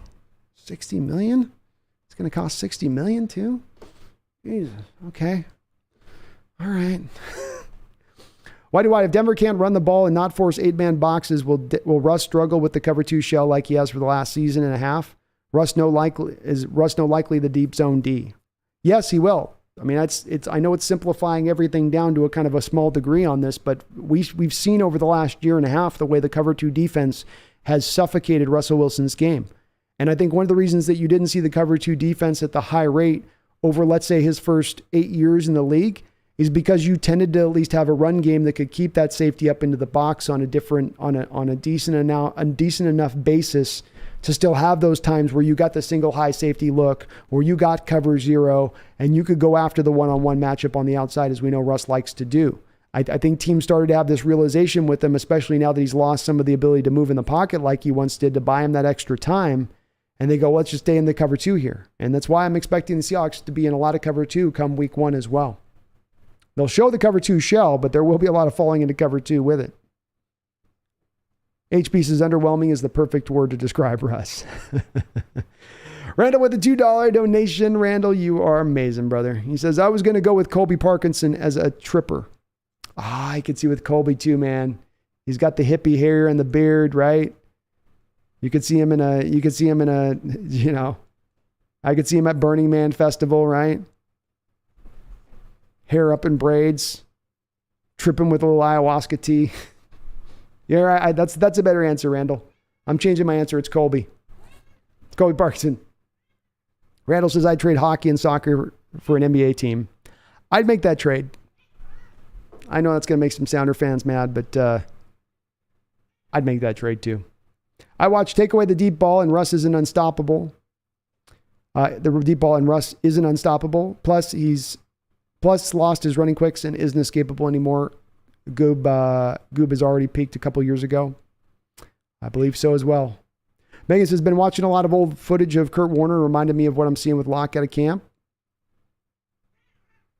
$60 million? It's going to cost $60 million too? Jesus. Okay. All right. Whitey, if Denver can't run the ball and not force 8-man boxes, will Russ struggle with the cover 2 shell like he has for the last season and a half? Russ no likely the deep zone D? Yes, he will. I mean, I know it's simplifying everything down to a kind of a small degree on this, but we've seen over the last year and a half the way the cover 2 defense has suffocated Russell Wilson's game. And I think one of the reasons that you didn't see the cover 2 defense at the high rate over, let's say, his first 8 years in the league is because you tended to at least have a run game that could keep that safety up into the box on a decent enough basis to still have those times where you got the single high safety look, where you got cover 0, and you could go after the one-on-one matchup on the outside, as we know Russ likes to do. I think teams started to have this realization with him, especially now that he's lost some of the ability to move in the pocket like he once did, to buy him that extra time. And they go, let's just stay in the cover 2 here. And that's why I'm expecting the Seahawks to be in a lot of cover 2 come week 1 as well. They'll show the cover 2 shell, but there will be a lot of falling into cover 2 with it. HB says underwhelming is the perfect word to describe Russ. Randall with a $2 donation. Randall, you are amazing, brother. He says, I was going to go with Colby Parkinson as a tripper. I could see with Colby too, man. He's got the hippie hair and the beard, right? I could see him at Burning Man Festival, right? Hair up in braids, tripping with a little ayahuasca tea. Yeah, right. That's a better answer, Randall. I'm changing my answer. It's Colby. It's Colby Parkinson. Randall says, I'd trade hockey and soccer for an NBA team. I'd make that trade. I know that's going to make some Sounder fans mad, but I'd make that trade too. I watched Take Away the Deep Ball and Russ isn't unstoppable. The deep ball and Russ isn't unstoppable. Plus lost his running quicks and isn't escapable anymore. Goob has already peaked a couple years ago. I believe so as well. Megan says, been watching a lot of old footage of Kurt Warner. Reminded me of what I'm seeing with Locke out of camp.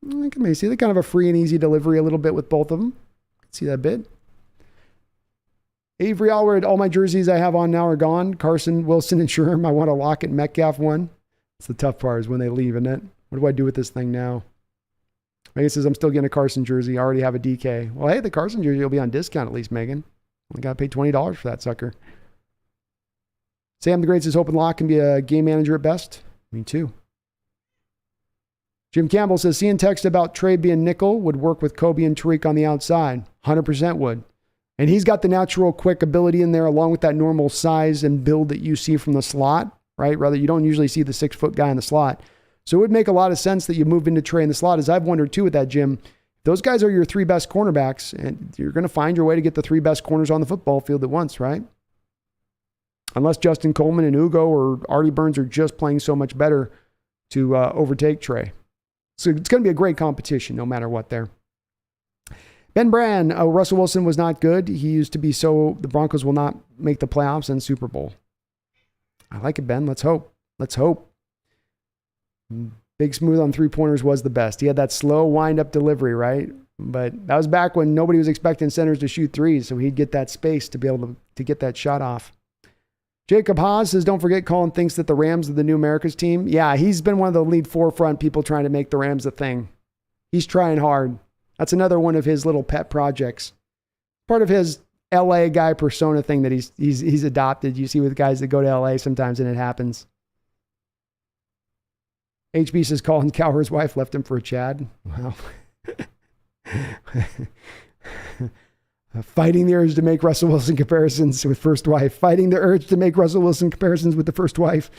I can maybe see the kind of a free and easy delivery a little bit with both of them. I can see that bit. Avery Allred, all my jerseys I have on now are gone. Carson, Wilson, and Sherm. I want a Lockett and Metcalf one. It's the tough part is when they leave, isn't it? What do I do with this thing now? Megan says, I'm still getting a Carson jersey. I already have a DK. Well, hey, the Carson jersey will be on discount at least, Megan. Only got to pay $20 for that sucker. Sam the Great says, Hope and Locke can be a game manager at best. Me too. Jim Campbell says, seeing text about Trey being nickel would work with Kobe and Tariq on the outside. 100% would. And he's got the natural quick ability in there along with that normal size and build that you see from the slot, right? Rather, you don't usually see the 6-foot guy in the slot. So it would make a lot of sense that you move into Trey in the slot. As I've wondered too with that, Jim, those guys are your 3 best cornerbacks, and you're going to find your way to get the 3 best corners on the football field at once, right? Unless Justin Coleman and Ugo or Artie Burns are just playing so much better to overtake Trey. So it's going to be a great competition no matter what there. Ben Brand, Russell Wilson was not good. He used to be so the Broncos will not make the playoffs and Super Bowl. I like it, Ben. Let's hope. Let's hope. Big Smooth on 3-pointers was the best. He had that slow wind-up delivery, right? But that was back when nobody was expecting centers to shoot threes, so he'd get that space to be able to get that shot off. Jacob Haas says, don't forget Colin thinks that the Rams are the new America's team. Yeah, he's been one of the lead forefront people trying to make the Rams a thing. He's trying hard. That's another one of his little pet projects. Part of his LA guy persona thing that he's adopted. You see with guys that go to LA sometimes and it happens. HB says Colin Cowherd's wife left him for a Chad. Wow. Fighting the urge to make Russell Wilson comparisons with first wife. Fighting the urge to make Russell Wilson comparisons with the first wife.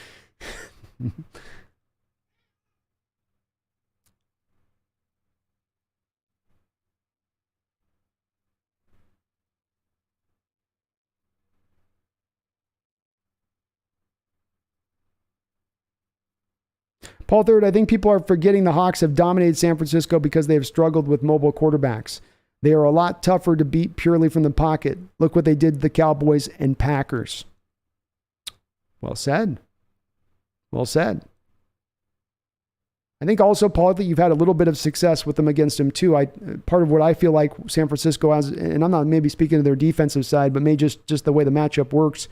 Paul Third, I think people are forgetting the Hawks have dominated San Francisco because they have struggled with mobile quarterbacks. They are a lot tougher to beat purely from the pocket. Look what they did to the Cowboys and Packers. Well said. Well said. I think also, Paul, that you've had a little bit of success with them against him too. Part of what I feel like San Francisco has, and I'm not maybe speaking to their defensive side, but maybe just the way the matchup works.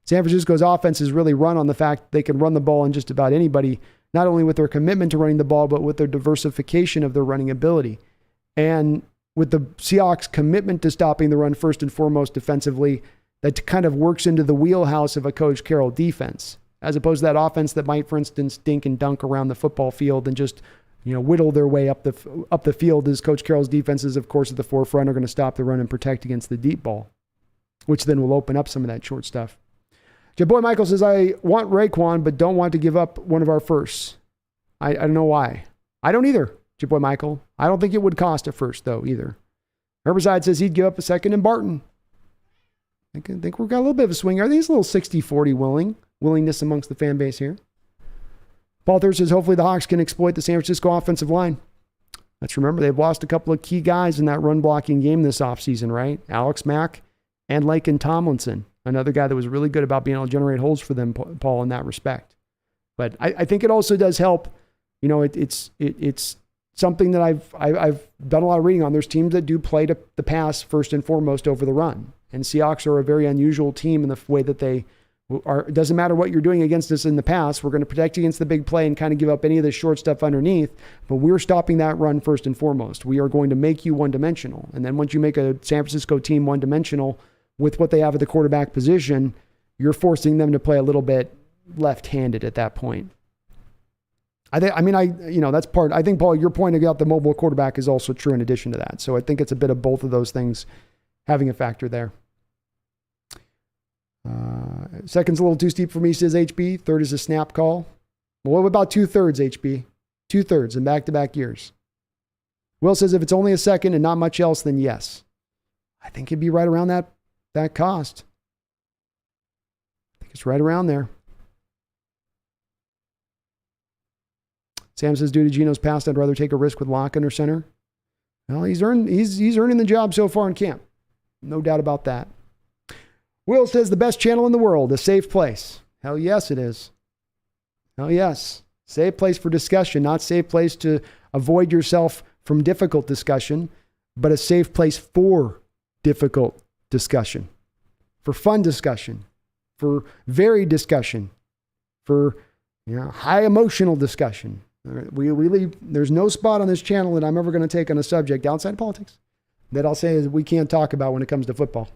San Francisco's offense is really run on the fact they can run the ball on just about anybody, not only with their commitment to running the ball, but with their diversification of their running ability. And with the Seahawks' commitment to stopping the run first and foremost defensively, that kind of works into the wheelhouse of a Coach Carroll defense, as opposed to that offense that might, for instance, dink and dunk around the football field and just, whittle their way up the field, as Coach Carroll's defenses, of course, at the forefront are going to stop the run and protect against the deep ball, which then will open up some of that short stuff. Your boy Michael says, I want Roquan, but don't want to give up one of our firsts. I don't know why. I don't either, your boy Michael. I don't think it would cost a first, though, either. Herbicide says he'd give up a second in Barton. I think we've got a little bit of a swing here. I think it's a little 60-40 willingness amongst the fan base here. Paul Thurst says, hopefully the Hawks can exploit the San Francisco offensive line. Let's remember, they've lost a couple of key guys in that run-blocking game this offseason, right? Alex Mack and Laken Tomlinson. Another guy that was really good about being able to generate holes for them, Paul, in that respect. But I think it also does help. It's something that I've done a lot of reading on. There's teams that do play to the pass first and foremost over the run. And Seahawks are a very unusual team in the way that they are. It doesn't matter what you're doing against us in the pass. We're going to protect against the big play and kind of give up any of the short stuff underneath. But we're stopping that run first and foremost. We are going to make you one-dimensional. And then once you make a San Francisco team one-dimensional with what they have at the quarterback position, you're forcing them to play a little bit left-handed at that point. That's part. I think, Paul, your point about the mobile quarterback is also true in addition to that. So I think it's a bit of both of those things having a factor there. Second's a little too steep for me, says HB. Third is a snap call. Well, what about 2/3, HB? 2/3 in back-to-back years. Will says if it's only a second and not much else, then yes. I think it'd be right around that cost. I think it's right around there. Sam says, due to Geno's past, I'd rather take a risk with Locke under center. Well, he's earning the job so far in camp. No doubt about that. Will says, the best channel in the world, a safe place. Hell yes, it is. Hell yes. Safe place for discussion, not safe place to avoid yourself from difficult discussion, but a safe place for difficult discussion, for fun discussion, for varied discussion, for high emotional discussion. There's no spot on this channel that I'm ever going to take on a subject outside of politics that I'll say is we can't talk about when it comes to football.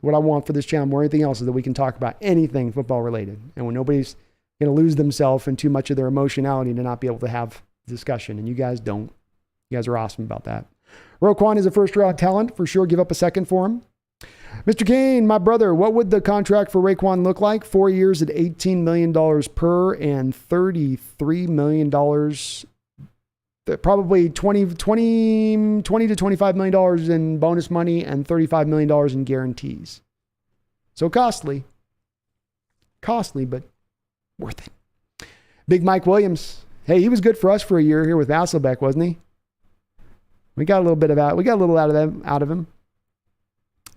What I want for this channel more than anything else is that we can talk about anything football related. And when nobody's going to lose themselves in too much of their emotionality to not be able to have discussion. And you guys don't. You guys are awesome about that. Roquan is a first-round talent. For sure, give up a second for him. Mr. Kane, my brother, what would the contract for Roquan look like? 4 years at $18 million per and $33 million, probably $20 to $25 million in bonus money and $35 million in guarantees. So costly, but worth it. Big Mike Williams. Hey, he was good for us for a year here with Hasselbeck, wasn't he? We got a little out of him.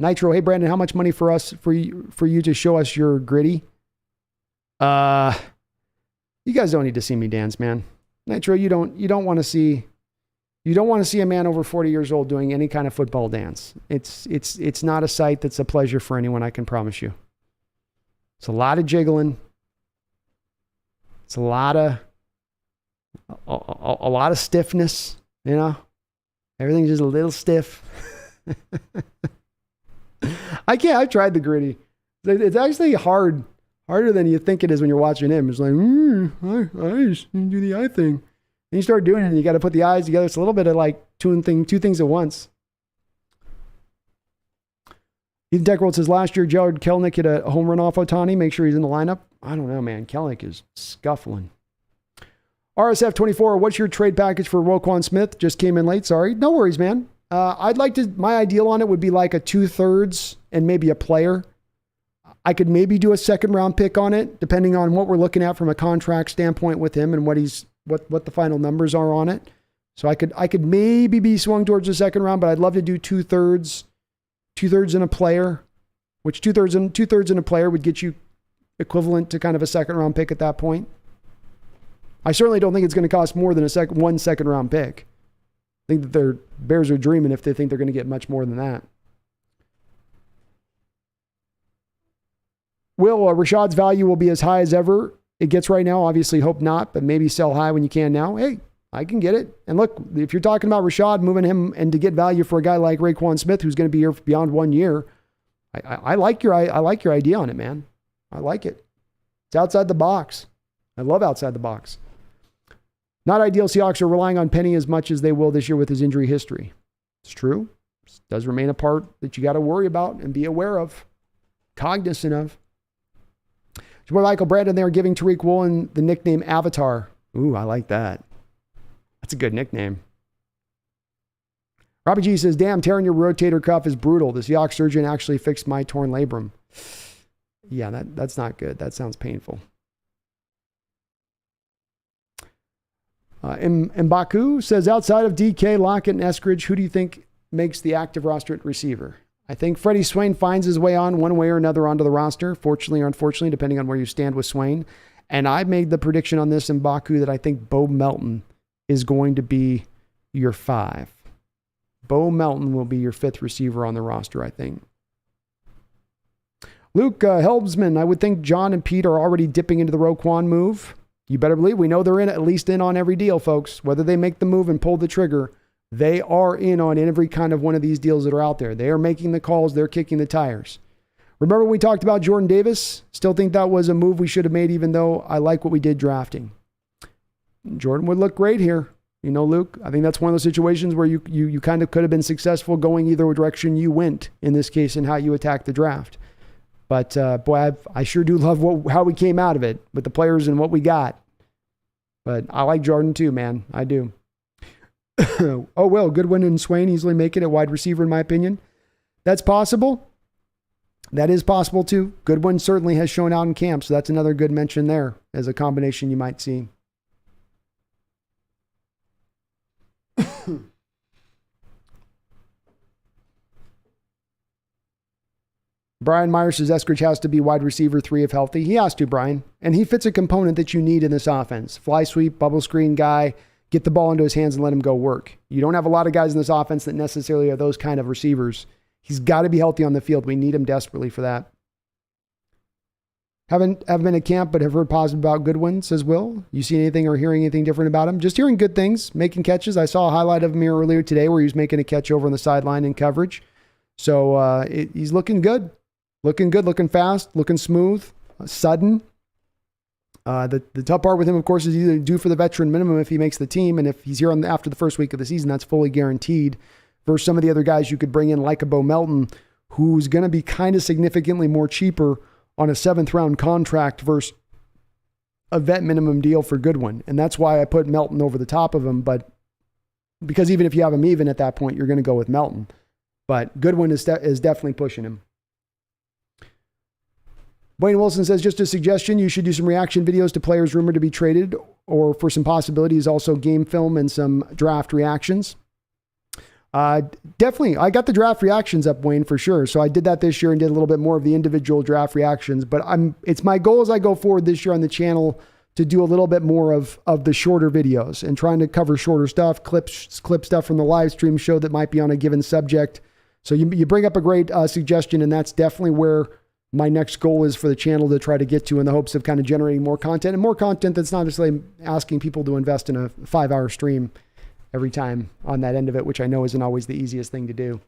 Nitro, hey Brandon, how much money for you to show us your gritty? You guys don't need to see me dance, man. Nitro, you don't want to see a man over 40 years old doing any kind of football dance. It's not a sight that's a pleasure for anyone, I can promise you. It's a lot of jiggling. It's a lot of stiffness, you know. Everything's just a little stiff. I've tried the gritty. It's actually harder than you think it is when you're watching him. It's like, eyes, do the eye thing. And you start doing it and you got to put the eyes together. It's a little bit of like two things at once. Ethan Techworld says last year, Jared Kelnick hit a home run off Ohtani. Make sure he's in the lineup. I don't know, man. Kelnick is scuffling. RSF24, what's your trade package for Roquan Smith? Just came in late. Sorry. No worries, man. My ideal on it would be like a 2/3 and maybe a player. I could maybe do a second round pick on it, depending on what we're looking at from a contract standpoint with him and what the final numbers are on it. So I could maybe be swung towards the second round, but I'd love to do 2/3 in a player, which 2/3 in a player would get you equivalent to kind of a second round pick at that point. I certainly don't think it's going to cost more than one second round pick. I think that their Bears are dreaming if they think they're going to get much more than that. Will Rashad's value will be as high as ever it gets right now? Obviously, hope not, but maybe sell high when you can now. Hey, I can get it. And look, if you're talking about Rashad, moving him and to get value for a guy like Roquan Smith, who's going to be here beyond 1 year, I like your idea on it, man. I like it. It's outside the box. I love outside the box. Not ideal. Seahawks are relying on Penny as much as they will this year with his injury history. It's true. It does remain a part that you got to worry about and be aware of, cognizant of. Jamal Michael Brandon there giving Tariq Woolen the nickname Avatar. Ooh, I like that. That's a good nickname. Robbie G says, damn, tearing your rotator cuff is brutal. The Seahawks surgeon actually fixed my torn labrum. Yeah, that's not good. That sounds painful. Mbaku says, outside of DK, Lockett, and Eskridge, who do you think makes the active roster at receiver? I think Freddie Swain finds his way on one way or another onto the roster, fortunately or unfortunately, depending on where you stand with Swain. And I made the prediction on this in Baku that I think Bo Melton is going to be your 5. Bo Melton will be your 5th receiver on the roster, I think. Luke Helbsman, I would think John and Pete are already dipping into the Roquan move. You better believe we know they're at least in on every deal, folks. Whether they make the move and pull the trigger, they are in on every kind of one of these deals that are out there. They are making the calls. They're kicking the tires. Remember when we talked about Jordan Davis? Still think that was a move we should have made, even though I like what we did drafting. Jordan would look great here. You know, Luke, I think that's one of those situations where you kind of could have been successful going either direction you went, in this case, in how you attacked the draft. But, boy, I sure do love how we came out of it with the players and what we got. But I like Jordan too, man. I do. Oh, well, Goodwin and Swain easily make it at wide receiver, in my opinion. That's possible. That is possible too. Goodwin certainly has shown out in camp, so that's another good mention there as a combination you might see. Brian Myers says Eskridge has to be wide receiver 3 if healthy. He has to, Brian. And he fits a component that you need in this offense. Fly sweep, bubble screen guy, get the ball into his hands and let him go work. You don't have a lot of guys in this offense that necessarily are those kind of receivers. He's got to be healthy on the field. We need him desperately for that. Haven't been at camp, but have heard positive about Goodwin, says Will. You see anything or hearing anything different about him? Just hearing good things, making catches. I saw a highlight of him here earlier today where he was making a catch over on the sideline in coverage. So he's looking good. Looking good, looking fast, looking smooth, sudden. The tough part with him, of course, is either due for the veteran minimum if he makes the team, and if he's here after the first week of the season, that's fully guaranteed. Versus some of the other guys you could bring in, like a Bo Melton, who's going to be kind of significantly more cheaper on a 7th-round contract versus a vet minimum deal for Goodwin. And that's why I put Melton over the top of him, but because even if you have him even at that point, you're going to go with Melton. But Goodwin is definitely pushing him. Wayne Wilson says, just a suggestion, you should do some reaction videos to players rumored to be traded, or for some possibilities, also game film and some draft reactions. Definitely. I got the draft reactions up, Wayne, for sure. So I did that this year and did a little bit more of the individual draft reactions, but it's my goal as I go forward this year on the channel to do a little bit more of the shorter videos and trying to cover shorter stuff, clip stuff from the live stream show that might be on a given subject. So you bring up a great suggestion, and that's definitely where my next goal is for the channel to try to get to, in the hopes of kind of generating more content, and more content that's not just like asking people to invest in a 5-hour stream every time on that end of it, which I know isn't always the easiest thing to do.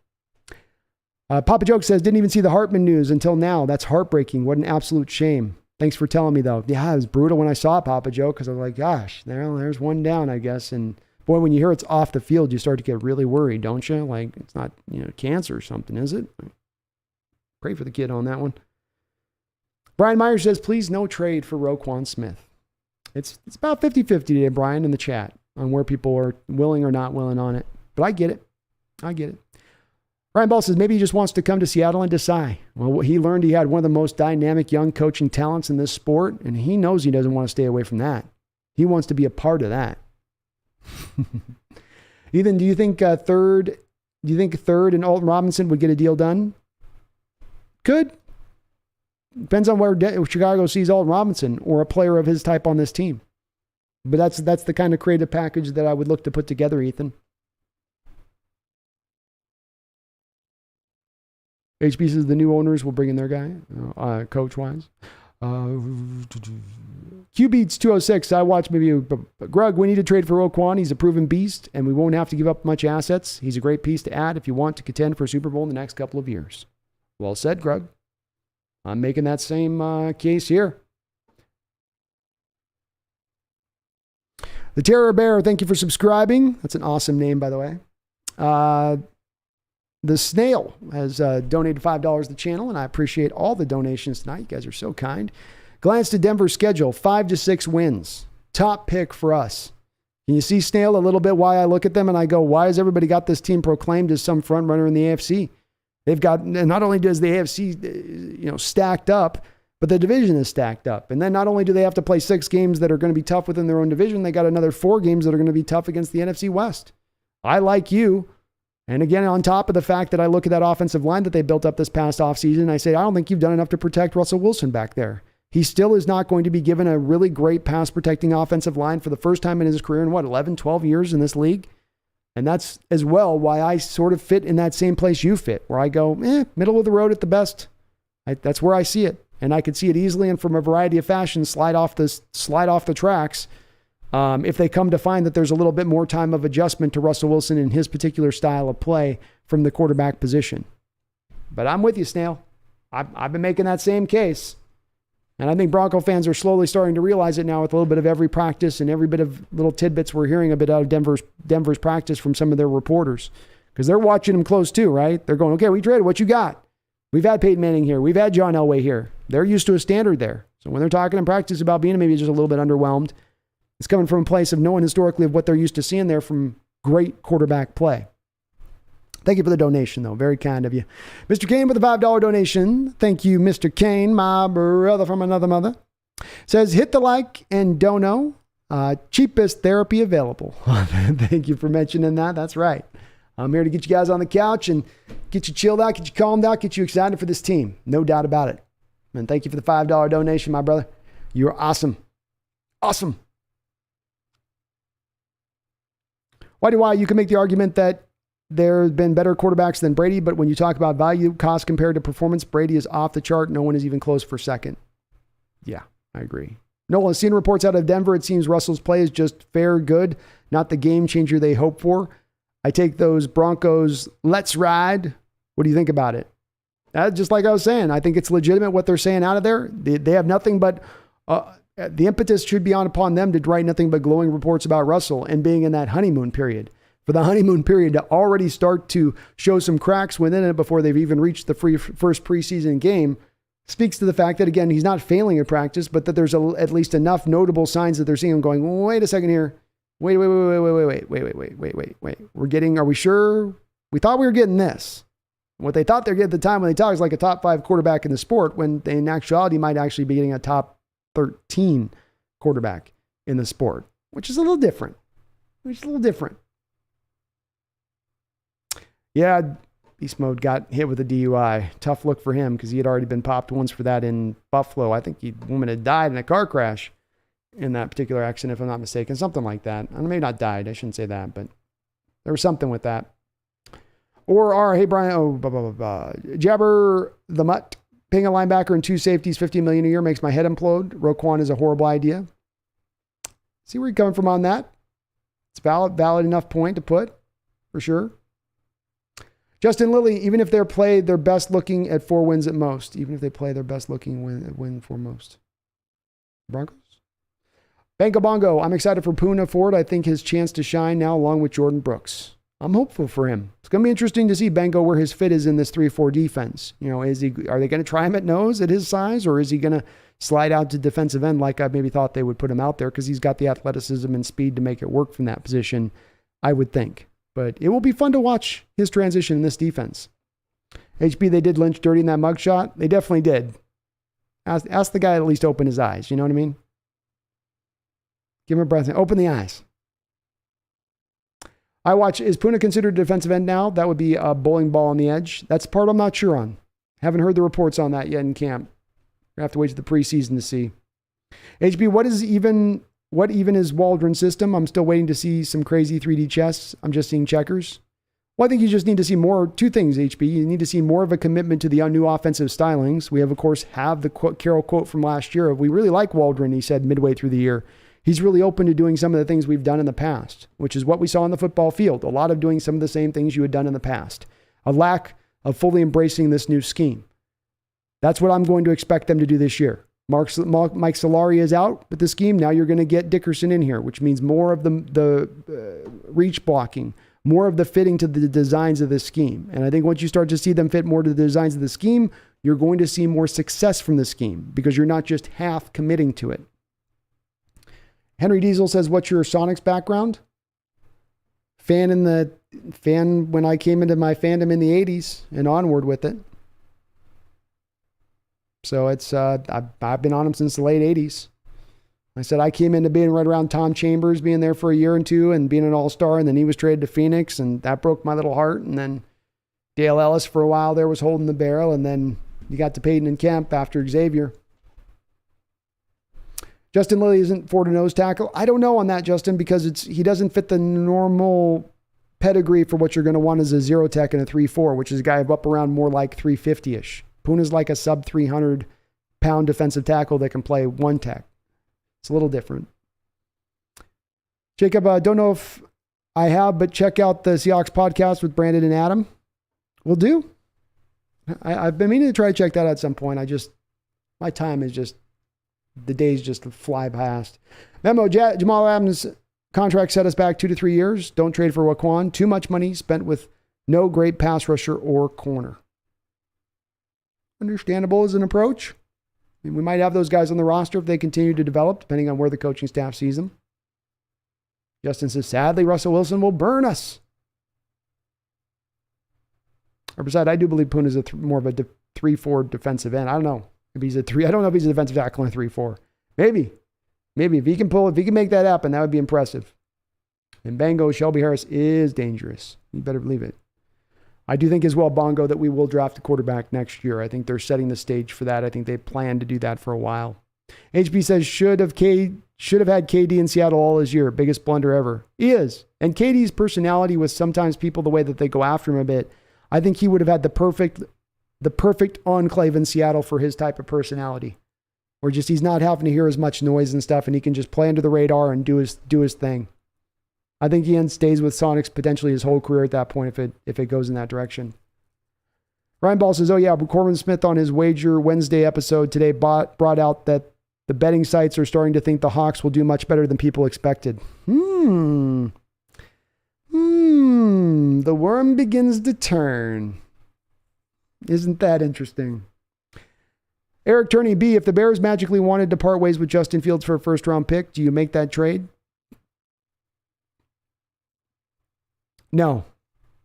Papa Joke says, didn't even see the Hartman news until now. That's heartbreaking. What an absolute shame. Thanks for telling me, though. Yeah, it was brutal when I saw it, Papa Joke, because I was like, gosh, there's one down, I guess. And boy, when you hear it's off the field, you start to get really worried, don't you? Like, it's not, cancer or something, is it? Pray for the kid on that one. Brian Myers says, please no trade for Roquan Smith. It's about 50-50 today, Brian, in the chat on where people are willing or not willing on it. But I get it. Ryan Ball says, maybe he just wants to come to Seattle and Desai. Well, he learned he had one of the most dynamic young coaching talents in this sport, and he knows he doesn't want to stay away from that. He wants to be a part of that. Ethan, do you think third and Alton Robinson would get a deal done? Could. Depends on where Chicago sees Alton Robinson or a player of his type on this team. But that's the kind of creative package that I would look to put together, Ethan. HB says the new owners will bring in their guy, coach-wise. QBeats 206, I watched maybe, Grug, we need to trade for Roquan. He's a proven beast, and we won't have to give up much assets. He's a great piece to add if you want to contend for a Super Bowl in the next couple of years. Well said, Grug. I'm making that same case here. The Terror Bear, thank you for subscribing. That's an awesome name, by the way. The Snail has donated $5 to the channel, and I appreciate all the donations tonight. You guys are so kind. Glance to Denver's schedule, 5-6 wins. Top pick for us. Can you see, Snail, a little bit why I look at them and I go, why has everybody got this team proclaimed as some front runner in the AFC? They've got, not only does the AFC, stacked up, but the division is stacked up. And then not only do they have to play 6 games that are going to be tough within their own division, they got another 4 games that are going to be tough against the NFC West. I like you. And again, on top of the fact that I look at that offensive line that they built up this past offseason, I say, I don't think you've done enough to protect Russell Wilson back there. He still is not going to be given a really great pass protecting offensive line for the first time in his career in 11, 12 years in this league. And that's as well why I sort of fit in that same place you fit, where I go, middle of the road at the best. That's where I see it. And I could see it easily and from a variety of fashions slide off the tracks. If they come to find that there's a little bit more time of adjustment to Russell Wilson and his particular style of play from the quarterback position. But I'm with you, Snail. I've been making that same case. And I think Bronco fans are slowly starting to realize it now with a little bit of every practice and every bit of little tidbits we're hearing a bit out of Denver's practice from some of their reporters. Because they're watching them close too, right? They're going, okay, we traded. What you got? We've had Peyton Manning here. We've had John Elway here. They're used to a standard there. So when they're talking in practice about being maybe just a little bit underwhelmed, it's coming from a place of knowing historically of what they're used to seeing there from great quarterback play. Thank you for the donation, though. Very kind of you. Mr. Kane with a $5 donation. Thank you, Mr. Kane, my brother from another mother. Says, hit the like and dono. Cheapest therapy available. Thank you for mentioning that. That's right. I'm here to get you guys on the couch and get you chilled out, get you calmed out, get you excited for this team. No doubt about it. And thank you for the $5 donation, my brother. You're awesome. Awesome. Why you can make the argument that there have been better quarterbacks than Brady, but when you talk about value cost compared to performance, Brady is off the chart. No one is even close for second. Yeah, I agree. Nolan, seeing reports out of Denver, it seems Russell's play is just fair good, not the game changer they hope for. I take those Broncos, let's ride. What do you think about it? Just like I was saying, I think it's legitimate what they're saying out of there. They have nothing but... the impetus should be upon them to write nothing but glowing reports about Russell and being in that honeymoon period. For the honeymoon period to already start to show some cracks within it before they've even reached the first preseason game speaks to the fact that, again, he's not failing in practice, but that there's at least enough notable signs that they're seeing him going, wait a second here. Wait. Are we sure? We thought we were getting this. What they thought they're getting at the time when they talk is like a top 5 quarterback in the sport, when in actuality might actually be getting a top 13 quarterback in the sport, which is a little different. Yeah, Beast Mode got hit with a DUI. Tough look for him because he had already been popped once for that in Buffalo. I think the woman had died in a car crash in that particular accident, if I'm not mistaken. Something like that. I maybe not died. I shouldn't say that, but there was something with that. Or, hey, Brian, Jabber the Mutt. Paying a linebacker and 2 safeties $50 million a year makes my head implode. Roquan is a horrible idea. See where you're coming from on that. It's valid enough point to put, for sure. Justin Lilly, even if they're played their best looking at 4 wins at most, even if they play their best looking win for most. Broncos? Banco Bongo, I'm excited for Poona Ford. I think his chance to shine now along with Jordan Brooks. I'm hopeful for him. It's going to be interesting to see Bango where his fit is in this 3-4 defense. You know, are they going to try him at nose at his size, or is he going to slide out to defensive end like I maybe thought they would put him out there because he's got the athleticism and speed to make it work from that position, I would think. But it will be fun to watch his transition in this defense. HB, they did Lynch dirty in that mugshot. They definitely did. Ask the guy to at least open his eyes. You know what I mean? Give him a breath and open the eyes. Is Poona considered a defensive end now? That would be a bowling ball on the edge. That's the part I'm not sure on. Haven't heard the reports on that yet in camp. We're going to have to wait to the preseason to see. HB, what even is Waldron's system? I'm still waiting to see some crazy 3D chess. I'm just seeing checkers. Well, I think you just need to see two things, HB. You need to see more of a commitment to the new offensive stylings. We have, of course, the Carroll quote from last year of, we really like Waldron, he said midway through the year. He's really open to doing some of the things we've done in the past, which is what we saw on the football field. A lot of doing some of the same things you had done in the past. A lack of fully embracing this new scheme. That's what I'm going to expect them to do this year. Mike Solari is out with the scheme. Now you're going to get Dickerson in here, which means more of the reach blocking, more of the fitting to the designs of the scheme. And I think once you start to see them fit more to the designs of the scheme, you're going to see more success from the scheme because you're not just half committing to it. Henry Diesel says, what's your Sonics background? Fan when I came into my fandom in the 80s and onward with it. So it's I've been on him since the late 80s. I said I came into being right around Tom Chambers, being there for a year and two and being an all-star, and then he was traded to Phoenix, and that broke my little heart. And then Dale Ellis for a while there was holding the barrel, and then you got to Peyton and Kemp after Xavier. Justin Lilly isn't Ford a nose tackle. I don't know on that, Justin, because he doesn't fit the normal pedigree for what you're going to want as a 0 tech and a 3-4, which is a guy up around more like 350-ish. Poona's like a sub 300-pound defensive tackle that can play 1 tech. It's a little different. Jacob, I don't know if I have, but check out the Seahawks podcast with Brandon and Adam. Will do. I've been meaning to try to check that out at some point. My time is just, the days just fly past. Memo, Jamal Adams' contract set us back 2 to 3 years. Don't trade for Roquan. Too much money spent with no great pass rusher or corner. Understandable as an approach. I mean, we might have those guys on the roster if they continue to develop, depending on where the coaching staff sees them. Justin says, sadly, Russell Wilson will burn us. Or besides, I do believe Poona is more of a 3-4 defensive end. I don't know if he's a 3. I don't know if he's a defensive tackle in a 3-4. Maybe if he can make that happen, that would be impressive. And Bango, Shelby Harris is dangerous. You better believe it. I do think as well, Bongo, that we will draft a quarterback next year. I think they're setting the stage for that. I think they plan to do that for a while. HB says should have had KD in Seattle all his year. Biggest blunder ever. He is. And KD's personality with sometimes people, the way that they go after him a bit, I think he would have had the perfect enclave in Seattle for his type of personality. Where just he's not having to hear as much noise and stuff, and he can just play under the radar and do his thing. I think he stays with Sonics potentially his whole career at that point if it goes in that direction. Ryan Ball says, oh yeah, Corwin Smith on his Wager Wednesday episode today brought out that the betting sites are starting to think the Hawks will do much better than people expected. The worm begins to turn. Isn't that interesting? Eric Turney B, if the Bears magically wanted to part ways with Justin Fields for a first-round pick, do you make that trade? No,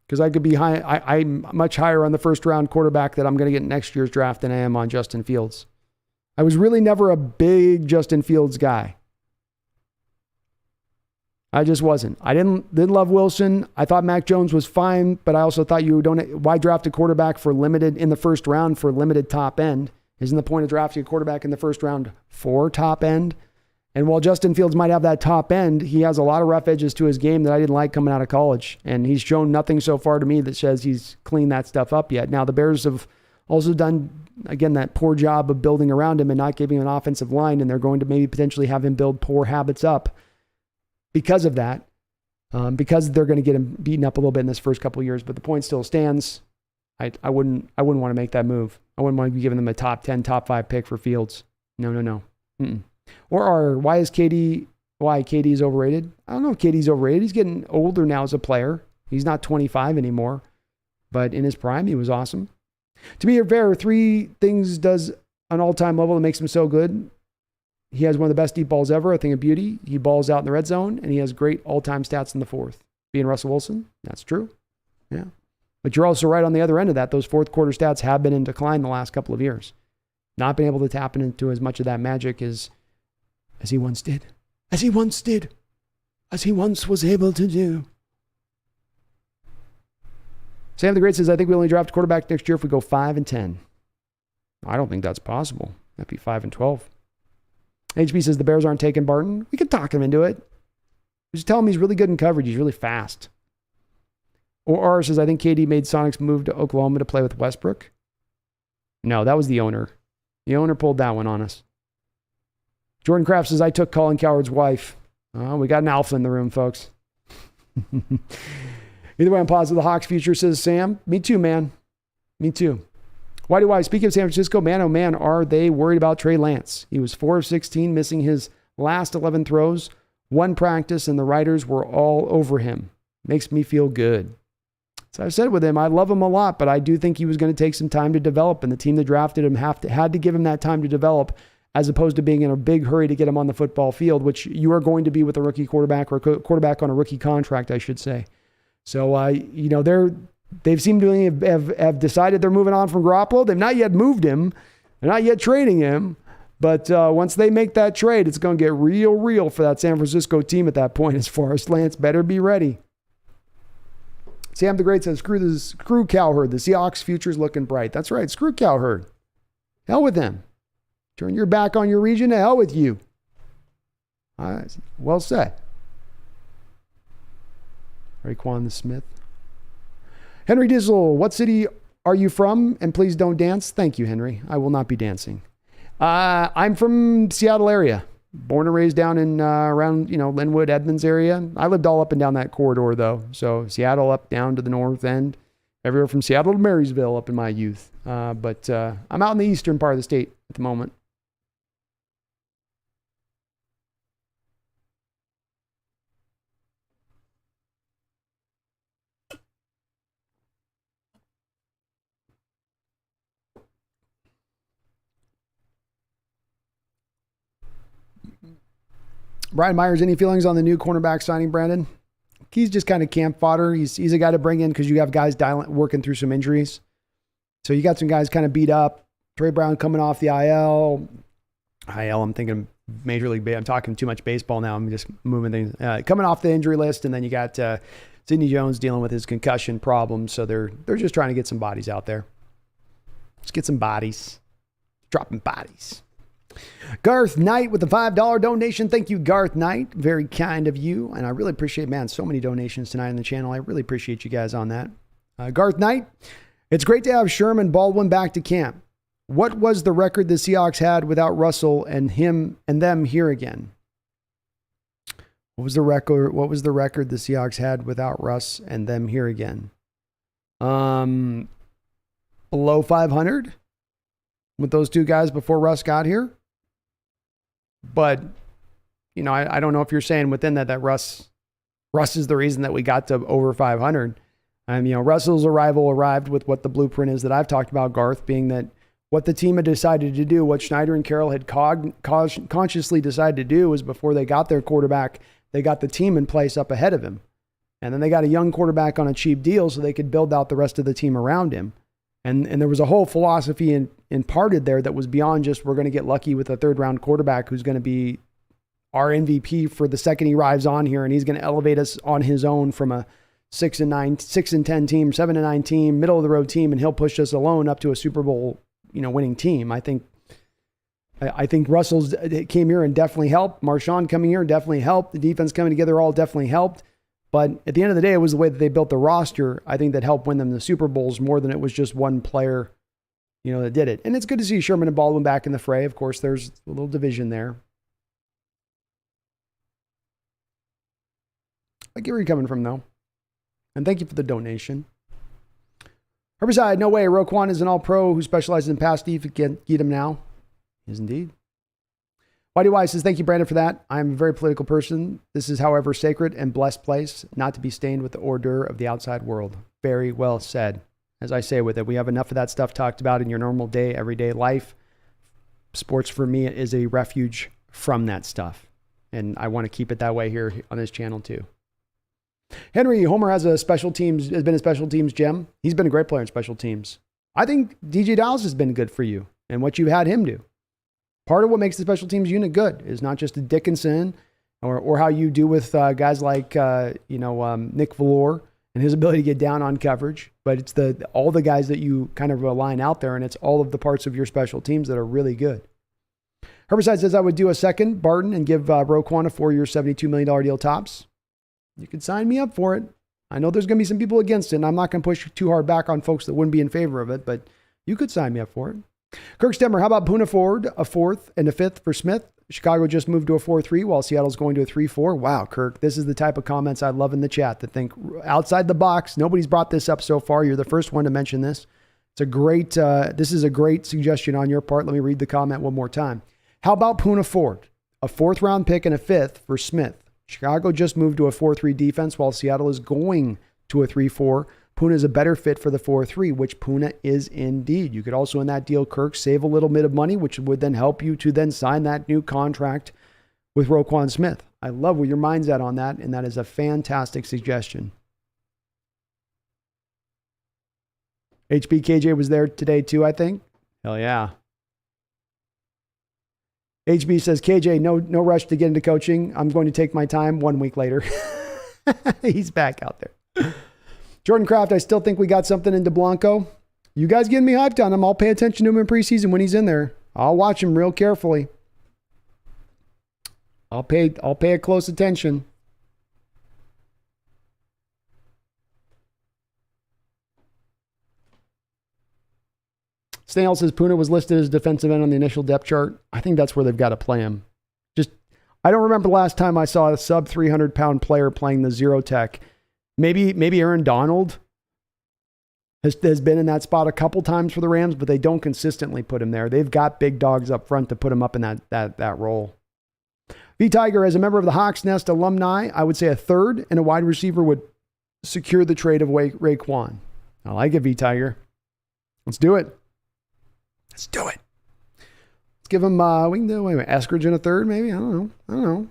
because I could be high. I'm much higher on the first-round quarterback that I'm going to get in next year's draft than I am on Justin Fields. I was really never a big Justin Fields guy. I just wasn't. I didn't love Wilson. I thought Mac Jones was fine, but I also thought why draft a quarterback for limited in the first round for limited top end? Isn't the point of drafting a quarterback in the first round for top end? And while Justin Fields might have that top end, he has a lot of rough edges to his game that I didn't like coming out of college. And he's shown nothing so far to me that says he's cleaned that stuff up yet. Now, the Bears have Also done, again, that poor job of building around him and not giving him an offensive line, and they're going to maybe potentially have him build poor habits up because of that, because they're going to get him beaten up a little bit in this first couple of years. But the point still stands. I wouldn't want to make that move. I wouldn't want to be giving them a top 10, top 5 pick for Fields. No. Why KD is overrated? I don't know if KD's overrated. He's getting older now as a player. He's not 25 anymore, but in his prime, he was awesome. To me, there are 3 things does an all-time level that makes him so good. He has one of the best deep balls ever, a thing of beauty. He balls out in the red zone, and he has great all-time stats in the fourth. Being Russell Wilson, that's true. Yeah. But you're also right on the other end of that. Those fourth quarter stats have been in decline the last couple of years. Not been able to tap into as much of that magic as he once did. As he once was able to do. Sam the Great says, I think we only draft a quarterback next year if we go 5-10. I don't think that's possible. That'd be 5-12. HB says the Bears aren't taking Barton. We could talk him into it. Just tell him he's really good in coverage. He's really fast. Or R says, I think KD made Sonics move to Oklahoma to play with Westbrook. No, that was the owner. The owner pulled that one on us. Jordan Kraft says, I took Colin Cowherd's wife. We got an alpha in the room, folks. Either way, I'm positive the Hawks future, says Sam. Me too, man. Me too. Why do I? Speaking of San Francisco, man, oh man, are they worried about Trey Lance? He was 4 of 16, missing his last 11 throws, 1 practice, and the writers were all over him. Makes me feel good. So I've said with him, I love him a lot, but I do think he was going to take some time to develop, and the team that drafted him had to give him that time to develop, as opposed to being in a big hurry to get him on the football field, which you are going to be with a rookie quarterback, or a quarterback on a rookie contract, I should say. So, they've seemed to have decided they're moving on from Garoppolo. They've not yet moved him. They're not yet trading him. But once they make that trade, it's going to get real for that San Francisco team at that point as far as Lance better be ready. Sam the Great says, screw Cowherd. The Seahawks future's looking bright. That's right. Screw Cowherd. Hell with them. Turn your back on your region. To hell with you. Well said. Roquan Smith. Henry Dizzle, what city are you from? And please don't dance. Thank you, Henry. I will not be dancing. I'm from Seattle area. Born and raised down in around Linwood, Edmonds area. I lived all up and down that corridor though. So Seattle up down to the north end, everywhere from Seattle to Marysville up in my youth. But I'm out in the eastern part of the state at the moment. Brian Myers, any feelings on the new cornerback signing, Brandon? He's just kind of camp fodder. He's a guy to bring in because you have guys working through some injuries. So you got some guys kind of beat up. Trey Brown coming off the IL. I'm thinking Major League Baseball. I'm talking too much baseball now. I'm just moving things. Coming off the injury list, and then you got Sidney Jones dealing with his concussion problems. So they're just trying to get some bodies out there. Let's get some bodies. Dropping bodies. Garth Knight with the $5 donation. Thank you, Garth Knight. Very kind of you. And I really appreciate, so many donations tonight on the channel. I really appreciate you guys on that. Garth Knight, it's great to have Sherman Baldwin back to camp. What was the record the Seahawks had without Russell and them here again? What was the record the Seahawks had without Russ and them here again? Below 500 with those two guys before Russ got here. But, I don't know if you're saying within that Russ is the reason that we got to over 500. Russell's arrival arrived with what the blueprint is that I've talked about, Garth, being that what the team had decided to do, what Schneider and Carroll had consciously decided to do was before they got their quarterback, they got the team in place up ahead of him. And then they got a young quarterback on a cheap deal so they could build out the rest of the team around him. And there was a whole philosophy imparted there that was beyond just we're going to get lucky with a third-round quarterback who's going to be our MVP for the second he arrives on here, and he's going to elevate us on his own from a 6-10 team, 7-9 team, middle-of-the-road team, and he'll push us alone up to a Super Bowl winning team. I think Russell's came here and definitely helped. Marshawn coming here definitely helped. The defense coming together all definitely helped. But at the end of the day, it was the way that they built the roster, I think, that helped win them the Super Bowls more than it was just one player, that did it. And it's good to see Sherman and Baldwin back in the fray. Of course, there's a little division there. I get where you're coming from, though. And thank you for the donation. Herbicide, no way. Roquan is an all-pro who specializes in pass defense. Get him now. He is indeed. Whitey Wise says, thank you, Brandon, for that. I'm a very political person. This is, however, sacred and blessed place, not to be stained with the ordure of the outside world. Very well said. As I say with it, we have enough of that stuff talked about in your normal day, everyday life. Sports, for me, is a refuge from that stuff. And I want to keep it that way here on this channel, too. Henry, Homer has been a special teams gem. He's been a great player in special teams. I think DJ Dallas has been good for you and what you've had him do. Part of what makes the special teams unit good is not just a Dickinson or how you do with guys like, Nick Valor and his ability to get down on coverage, but it's all the guys that you kind of align out there, and it's all of the parts of your special teams that are really good. Herbicide says I would do a second Barton and give Roquan a 4-year, $72 million deal tops. You can sign me up for it. I know there's going to be some people against it, and I'm not going to push too hard back on folks that wouldn't be in favor of it, but you could sign me up for it. Kirk Stemmer, how about Poona Ford, a 4th and a 5th for Smith? Chicago just moved to a 4-3 while Seattle's going to a 3-4. Wow, Kirk, this is the type of comments I love in the chat that think outside the box. Nobody's brought this up so far. You're the first one to mention this. It's a great, this is a great suggestion on your part. Let me read the comment one more time. How about Poona Ford, a 4th round pick and a 5th for Smith? Chicago just moved to a 4-3 defense while Seattle is going to a 3-4. Poona is a better fit for the 4-3, which Poona is indeed. You could also, in that deal, Kirk, save a little bit of money, which would then help you to then sign that new contract with Roquan Smith. I love where your mind's at on that, and that is a fantastic suggestion. HBKJ was there today too, I think. Hell yeah. HB says, KJ, no rush to get into coaching. I'm going to take my time 1 week later. He's back out there. Jordan Kraft, I still think we got something in DeBlanco. You guys getting me hyped on him. I'll pay attention to him in preseason when he's in there. I'll watch him real carefully. I'll pay a close attention. Snail says Poona was listed as defensive end on the initial depth chart. I think that's where they've got to play him. I don't remember the last time I saw a sub 300-pound player playing the zero tech. Maybe Aaron Donald has been in that spot a couple times for the Rams, but they don't consistently put him there. They've got big dogs up front to put him up in that role. V Tiger, as a member of the Hawks Nest alumni, I would say a 3rd and a wide receiver would secure the trade of Raekwon. I like it, V Tiger. Let's do it. Let's do it. Let's give him, we can do, Eskridge in a 3rd, maybe? I don't know.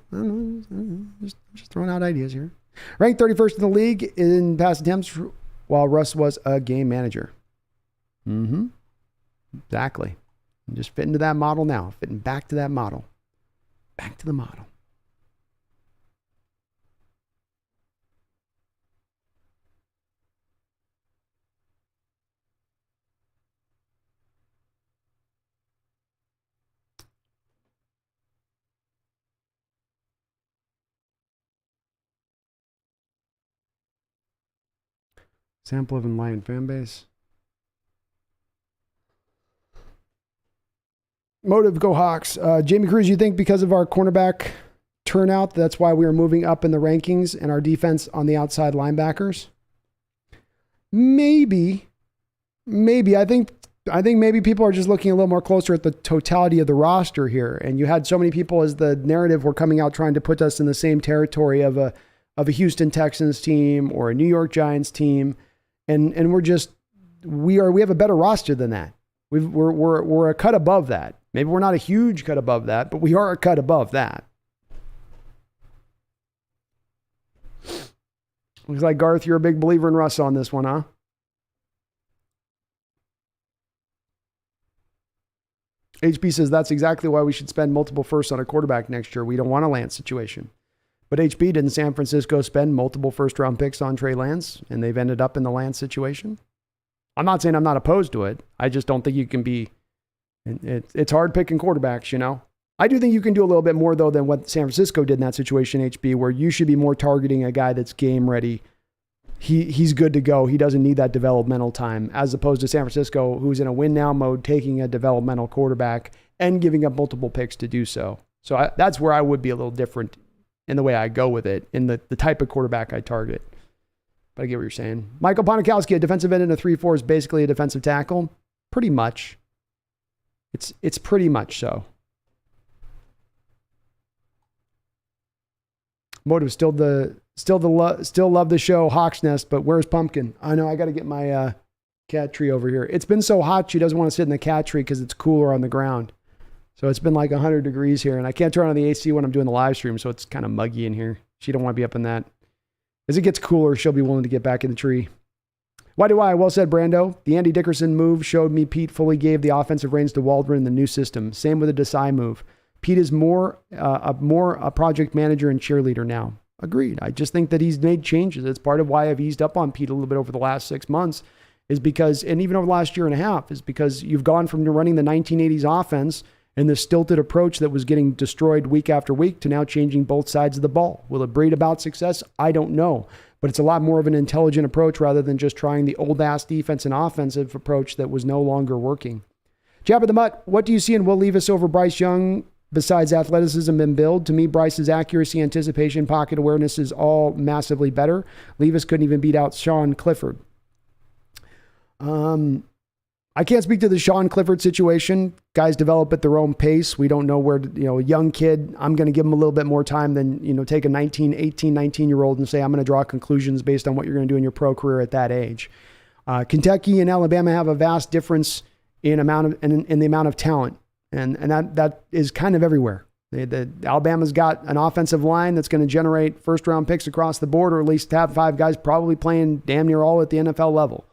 Just throwing out ideas here. Ranked 31st in the league in pass attempts while Russ was a game manager. Exactly. I'm just fitting to that model now. Fitting back to that model. Back to the model. Sample of enlightened fan base. Motive, go Hawks. Jamie Cruz, you think because of our cornerback turnout, that's why we are moving up in the rankings and our defense on the outside linebackers? Maybe. I think maybe people are just looking a little more closer at the totality of the roster here. And you had so many people as the narrative were coming out trying to put us in the same territory of a Houston Texans team or a New York Giants team. And we have a better roster than that. We're a cut above that. Maybe we're not a huge cut above that, but we are a cut above that. Looks like, Garth, you're a big believer in Russ on this one, huh? HB says that's exactly why we should spend multiple firsts on a quarterback next year. We don't want a Lance situation. But HB, didn't San Francisco spend multiple first-round picks on Trey Lance, and they've ended up in the Lance situation? I'm not saying I'm not opposed to it. I just don't think you can be... It's hard picking quarterbacks, you know? I do think you can do a little bit more, though, than what San Francisco did in that situation, HB, where you should be more targeting a guy that's game ready he's good to go. He doesn't need that developmental time, as opposed to San Francisco, who's in a win now mode, taking a developmental quarterback and giving up multiple picks to do so. So that's where I would be a little different in the way I go with it, in the type of quarterback I target. But I get what you're saying. Michael Ponikowski, a defensive end in a 3-4 is basically a defensive tackle. Pretty much. It's pretty much so. Motive still love the show Hawks Nest, but where's Pumpkin? I know I got to get my cat tree over here. It's been so hot she doesn't want to sit in the cat tree because it's cooler on the ground. So it's been like 100 degrees here, and I can't turn on the AC when I'm doing the live stream, so it's kind of muggy in here. She don't want to be up in that. As it gets cooler, she'll be willing to get back in the tree. Why do I? Well said, Brando. The Andy Dickerson move showed me Pete fully gave the offensive reins to Waldron in the new system. Same with the Desai move. Pete is more a project manager and cheerleader now. Agreed. I just think that he's made changes. It's part of why I've eased up on Pete a little bit over the last 6 months, is because, and even over the last year and a half, is because you've gone from running the 1980s offense and the stilted approach that was getting destroyed week after week to now changing both sides of the ball. Will it breed about success? I don't know. But it's a lot more of an intelligent approach rather than just trying the old-ass defense and offensive approach that was no longer working. Jabba the Mutt, what do you see in Will Levis over Bryce Young besides athleticism and build? To me, Bryce's accuracy, anticipation, pocket awareness is all massively better. Levis couldn't even beat out Sean Clifford. I can't speak to the Sean Clifford situation. Guys develop at their own pace. We don't know where, a young kid, I'm going to give him a little bit more time than, take a 19-year-old and say, I'm going to draw conclusions based on what you're going to do in your pro career at that age. Kentucky and Alabama have a vast difference in the amount of talent. And that is kind of everywhere. Alabama's got an offensive line that's going to generate first-round picks across the board, or at least have 5 guys probably playing damn near all at the NFL level.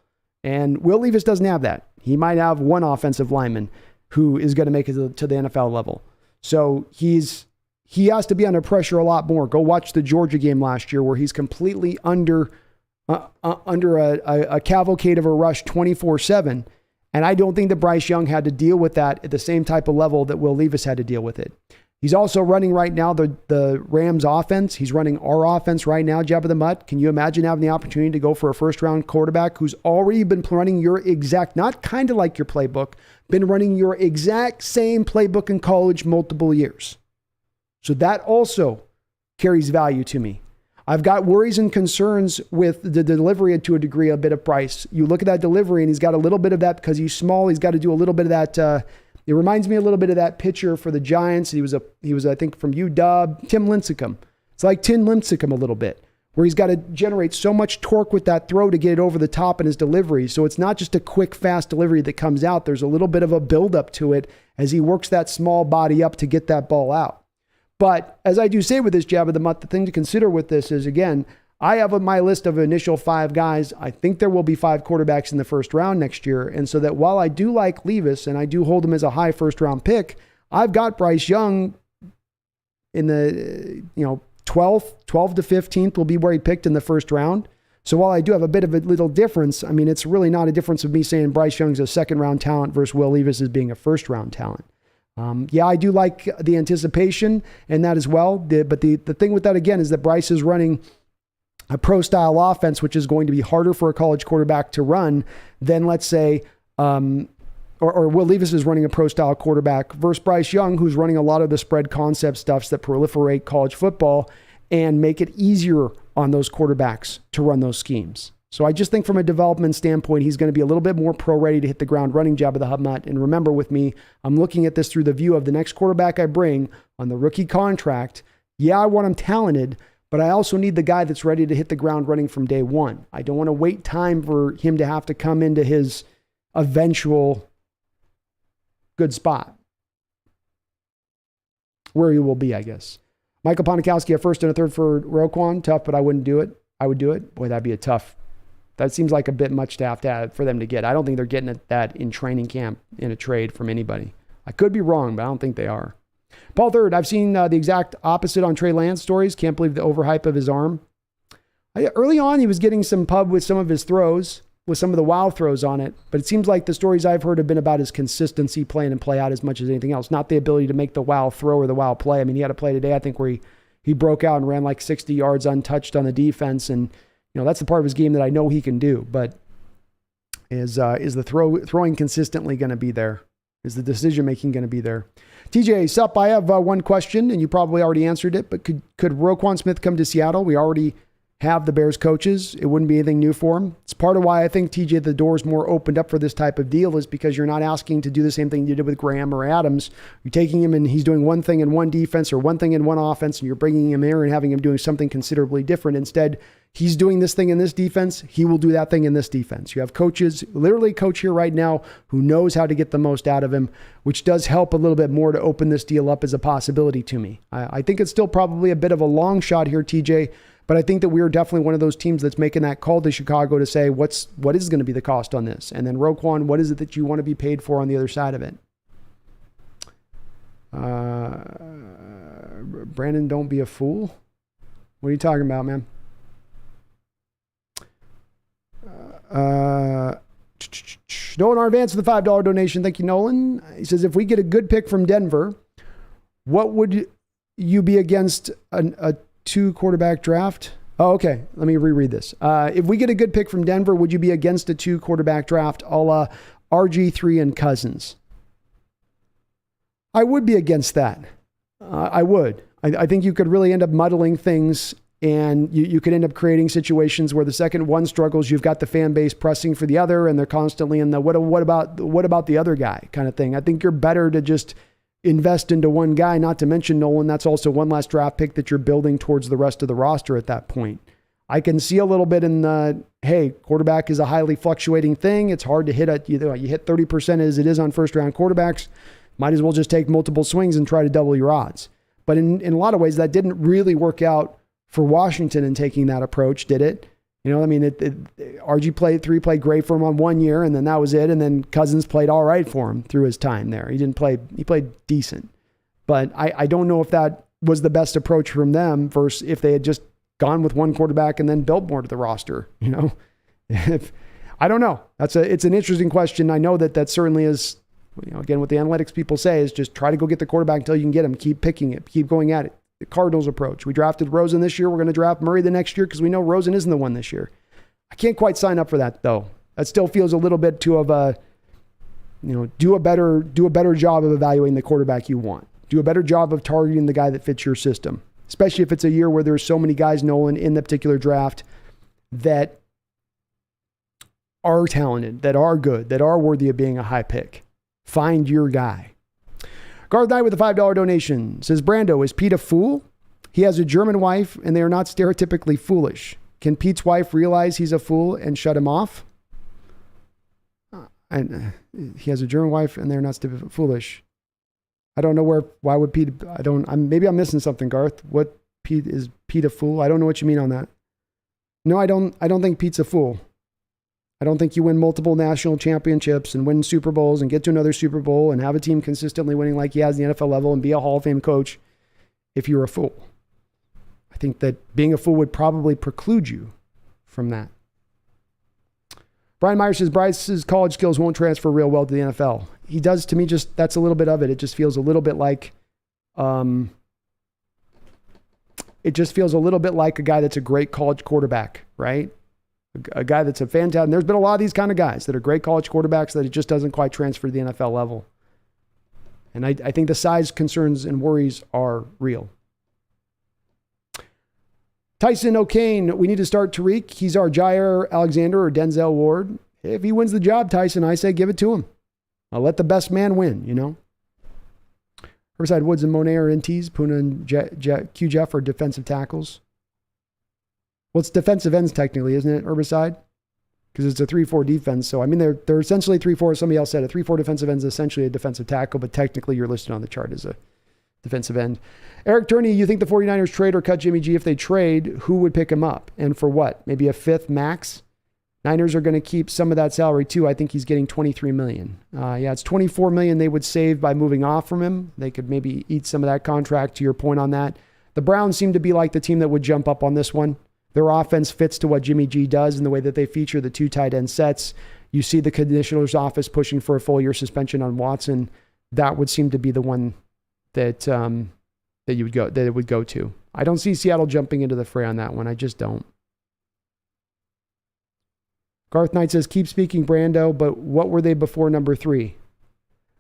And Will Levis doesn't have that. He might have one offensive lineman who is going to make it to the NFL level. So he has to be under pressure a lot more. Go watch the Georgia game last year where he's completely under a cavalcade of a rush 24/7. And I don't think that Bryce Young had to deal with that at the same type of level that Will Levis had to deal with it. He's also running right now the Rams offense. He's running our offense right now, Jabba the Mutt. Can you imagine having the opportunity to go for a first-round quarterback who's already been running your exact, not kind of like your playbook, been running your exact same playbook in college multiple years? So that also carries value to me. I've got worries and concerns with the delivery to a degree, a bit of Bryce. You look at that delivery and he's got a little bit of that because he's small. He's got to do a little bit of that. It reminds me a little bit of that pitcher for the Giants. He was I think from UW, Tim Lincecum. It's like Tim Lincecum a little bit, where he's got to generate so much torque with that throw to get it over the top in his delivery. So it's not just a quick, fast delivery that comes out. There's a little bit of a buildup to it as he works that small body up to get that ball out. But as I do say with this Jabba the Mutt, the thing to consider with this is, again, I have on my list of initial 5 guys. I think there will be 5 quarterbacks in the first round next year. And so that while I do like Levis and I do hold him as a high first round pick, I've got Bryce Young in the 12th to 15th will be where he picked in the first round. So while I do have a bit of a little difference, I mean, it's really not a difference of me saying Bryce Young's a second round talent versus Will Levis as being a first round talent. Yeah, I do like the anticipation and that as well. But the thing with that, again, is that Bryce is running a pro-style offense, which is going to be harder for a college quarterback to run than, let's say, or Will Levis is running a pro-style quarterback versus Bryce Young, who's running a lot of the spread concept stuffs that proliferate college football and make it easier on those quarterbacks to run those schemes. So I just think from a development standpoint, he's going to be a little bit more pro-ready to hit the ground running, Jabba the Hutt. And remember with me, I'm looking at this through the view of the next quarterback I bring on the rookie contract. Yeah, I want him talented, but I also need the guy that's ready to hit the ground running from day one. I don't want to wait time for him to have to come into his eventual good spot. Where he will be, I guess. Michael Ponikowski, a first and a third for Roquan. Tough, but I wouldn't do it. I would do it. Boy, that'd be a tough. That seems like a bit much to have to add for them to get. I don't think they're getting at that in training camp in a trade from anybody. I could be wrong, but I don't think they are. Paul Third, I've seen the exact opposite on Trey Lance stories. Can't believe the overhype of his arm. Early on, he was getting some pub with some of his throws, with some of the wow throws on it. But it seems like the stories I've heard have been about his consistency playing and play out as much as anything else. Not the ability to make the wow throw or the wow play. I mean, he had a play today, I think, where he broke out and ran like 60 yards untouched on the defense. And, that's the part of his game that I know he can do. But is the throwing consistently going to be there? Is the decision making going to be there? TJ, sup? I have one question, and you probably already answered it. But could Roquan Smith come to Seattle? We already have the Bears coaches. It wouldn't be anything new for him. It's part of why I think, TJ, the door's more opened up for this type of deal, is because you're not asking to do the same thing you did with Graham or Adams. You're taking him and he's doing one thing in one defense or one thing in one offense, and you're bringing him here and having him doing something considerably different. Instead, he's doing this thing in this defense. He will do that thing in this defense. You have coaches, literally a coach here right now who knows how to get the most out of him, which does help a little bit more to open this deal up as a possibility to me. I think it's still probably a bit of a long shot here, TJ, but I think that we are definitely one of those teams that's making that call to Chicago to say, what is going to be the cost on this? And then Roquan, what is it that you want to be paid for on the other side of it? Brandon, don't be a fool. What are you talking about, man? Nolan Arvance with the $5 donation. Thank you, Nolan. He says, if we get a good pick from Denver, what would you be against a 2-quarterback draft? Oh, okay. Let me reread this. If we get a good pick from Denver, would you be against a 2-quarterback draft a la RG3 and Cousins? I would be against that. I would. I think you could really end up muddling things, and you could end up creating situations where the second one struggles, you've got the fan base pressing for the other, and they're constantly in the what about the other guy kind of thing. I think you're better to just invest into one guy, not to mention, Nolan, that's also one last draft pick that you're building towards the rest of the roster at that point. I can see a little bit in the, hey, quarterback is a highly fluctuating thing. It's hard to hit you hit 30% as it is on first-round quarterbacks. Might as well just take multiple swings and try to double your odds. But in a lot of ways, that didn't really work out for Washington in taking that approach, did it? RG played great for him on 1 year, and then that was it. And then Cousins played all right for him through his time there. He played decent. But I don't know if that was the best approach from them versus if they had just gone with one quarterback and then built more to the roster. I don't know. It's an interesting question. I know that certainly is, again, what the analytics people say is just try to go get the quarterback until you can get him. Keep picking it. Keep going at it. The Cardinals approach. We drafted Rosen this year. We're going to draft Murray the next year because we know Rosen isn't the one this year. I can't quite sign up for that, though. That still feels a little bit too of a, do a better job of evaluating the quarterback you want. Do a better job of targeting the guy that fits your system, especially if it's a year where there's so many guys, Nolan, in the particular draft that are talented, that are good, that are worthy of being a high pick. Find your guy. Garth Knight with a $5 donation says, Brando, is Pete a fool? He has a German wife and they are not stereotypically foolish. Can Pete's wife realize he's a fool and shut him off? And he has a German wife and they're not foolish. I don't know why would Pete, maybe I'm missing something, Garth. Is Pete a fool? I don't know what you mean on that. No, I don't think Pete's a fool. I don't think you win multiple national championships and win Super Bowls and get to another Super Bowl and have a team consistently winning like he has in the NFL level and be a Hall of Fame coach if you're a fool. I think that being a fool would probably preclude you from that. Brian Meyer says Bryce's college skills won't transfer real well to the NFL. He does, to me, just that's a little bit of it. It just feels a little bit like a guy that's a great college quarterback, right? A guy that's a fantastic. There's been a lot of these kind of guys that are great college quarterbacks that it just doesn't quite transfer to the NFL level. And I think the size concerns and worries are real. Tyson O'Kane, we need to start Tariq. He's our Jair Alexander or Denzel Ward. If he wins the job, Tyson, I say give it to him. I'll let the best man win, Riverside Woods and Monet are NTs. Puna and Q Jeff are defensive tackles. Well, it's defensive ends technically, isn't it, Herbicide? Because it's a 3-4 defense. So, they're essentially 3-4. Somebody else said a 3-4 defensive end is essentially a defensive tackle, but technically you're listed on the chart as a defensive end. Eric Turney, you think the 49ers trade or cut Jimmy G? If they trade, who would pick him up? And for what? Maybe a fifth max? Niners are going to keep some of that salary too. I think he's getting $23 million. It's $24 million they would save by moving off from him. They could maybe eat some of that contract, to your point on that. The Browns seem to be like the team that would jump up on this one. Their offense fits to what Jimmy G does in the way that they feature the 2 tight end sets. You see the commissioner's office pushing for a full year suspension on Watson. That would seem to be the one that it would go to. I don't see Seattle jumping into the fray on that one. I just don't. Garth Knight says, keep speaking, Brando, but what were they before number 3?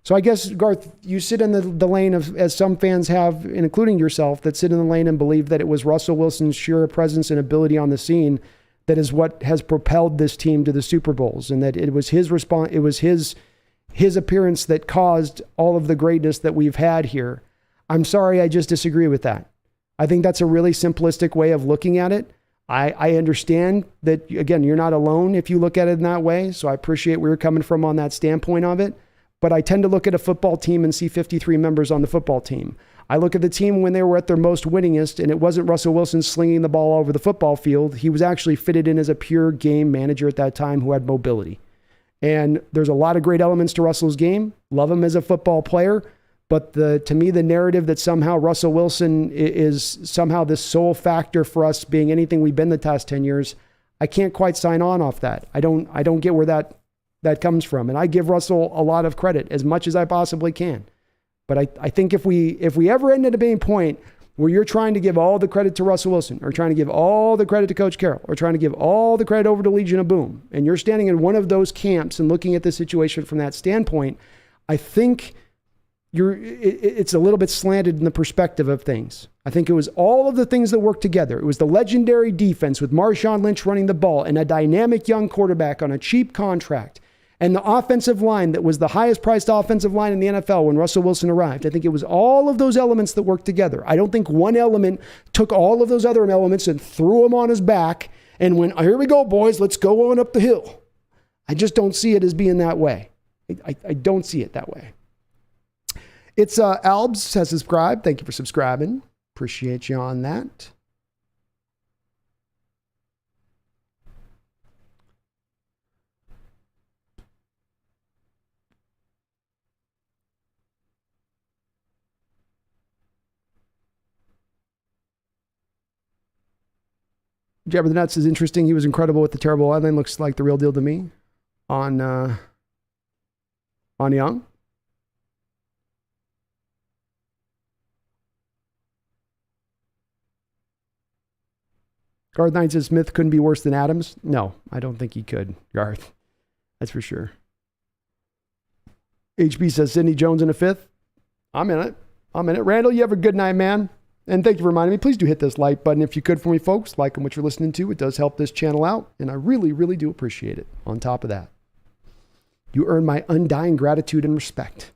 So I guess, Garth, you sit in the lane of, as some fans have, including yourself, that sit in the lane and believe that it was Russell Wilson's sheer presence and ability on the scene that is what has propelled this team to the Super Bowls, and that it was his response, it was his appearance that caused all of the greatness that we've had here. I'm sorry, I just disagree with that. I think that's a really simplistic way of looking at it. I understand that, again, you're not alone if you look at it in that way, so I appreciate where you're coming from on that standpoint of it, but I tend to look at a football team and see 53 members on the football team. I look at the team when they were at their most winningest, and it wasn't Russell Wilson slinging the ball over the football field. He was actually fitted in as a pure game manager at that time who had mobility. And there's a lot of great elements to Russell's game. Love him as a football player. But to me, the narrative that somehow Russell Wilson is somehow this sole factor for us being anything we've been the past 10 years, I can't quite sign on off that. I don't get where that comes from. And I give Russell a lot of credit, as much as I possibly can. But I think if we ever end at a being point where you're trying to give all the credit to Russell Wilson, or trying to give all the credit to Coach Carroll, or trying to give all the credit over to Legion of Boom, and you're standing in one of those camps and looking at the situation from that standpoint, I think it's a little bit slanted in the perspective of things. I think it was all of the things that worked together. It was the legendary defense with Marshawn Lynch running the ball and a dynamic young quarterback on a cheap contract, and the offensive line that was the highest priced offensive line in the NFL when Russell Wilson arrived. I think it was all of those elements that worked together. I don't think one element took all of those other elements and threw them on his back and went, here we go, boys, let's go on up the hill. I just don't see it as being that way. I don't see it that way. It's Albs has subscribed. Thank you for subscribing. Appreciate you on that. Jabber the Nuts is interesting. He was incredible with the terrible line. Looks like the real deal to me on Young. Garth Knight says Smith couldn't be worse than Adams. No, I don't think he could, Garth. That's for sure. HB says Sidney Jones in a 5th. I'm in it. Randall, you have a good night, man. And thank you for reminding me. Please do hit this like button if you could for me, folks. Like what you're listening to. It does help this channel out, and I really, really do appreciate it. On top of that, you earn my undying gratitude and respect.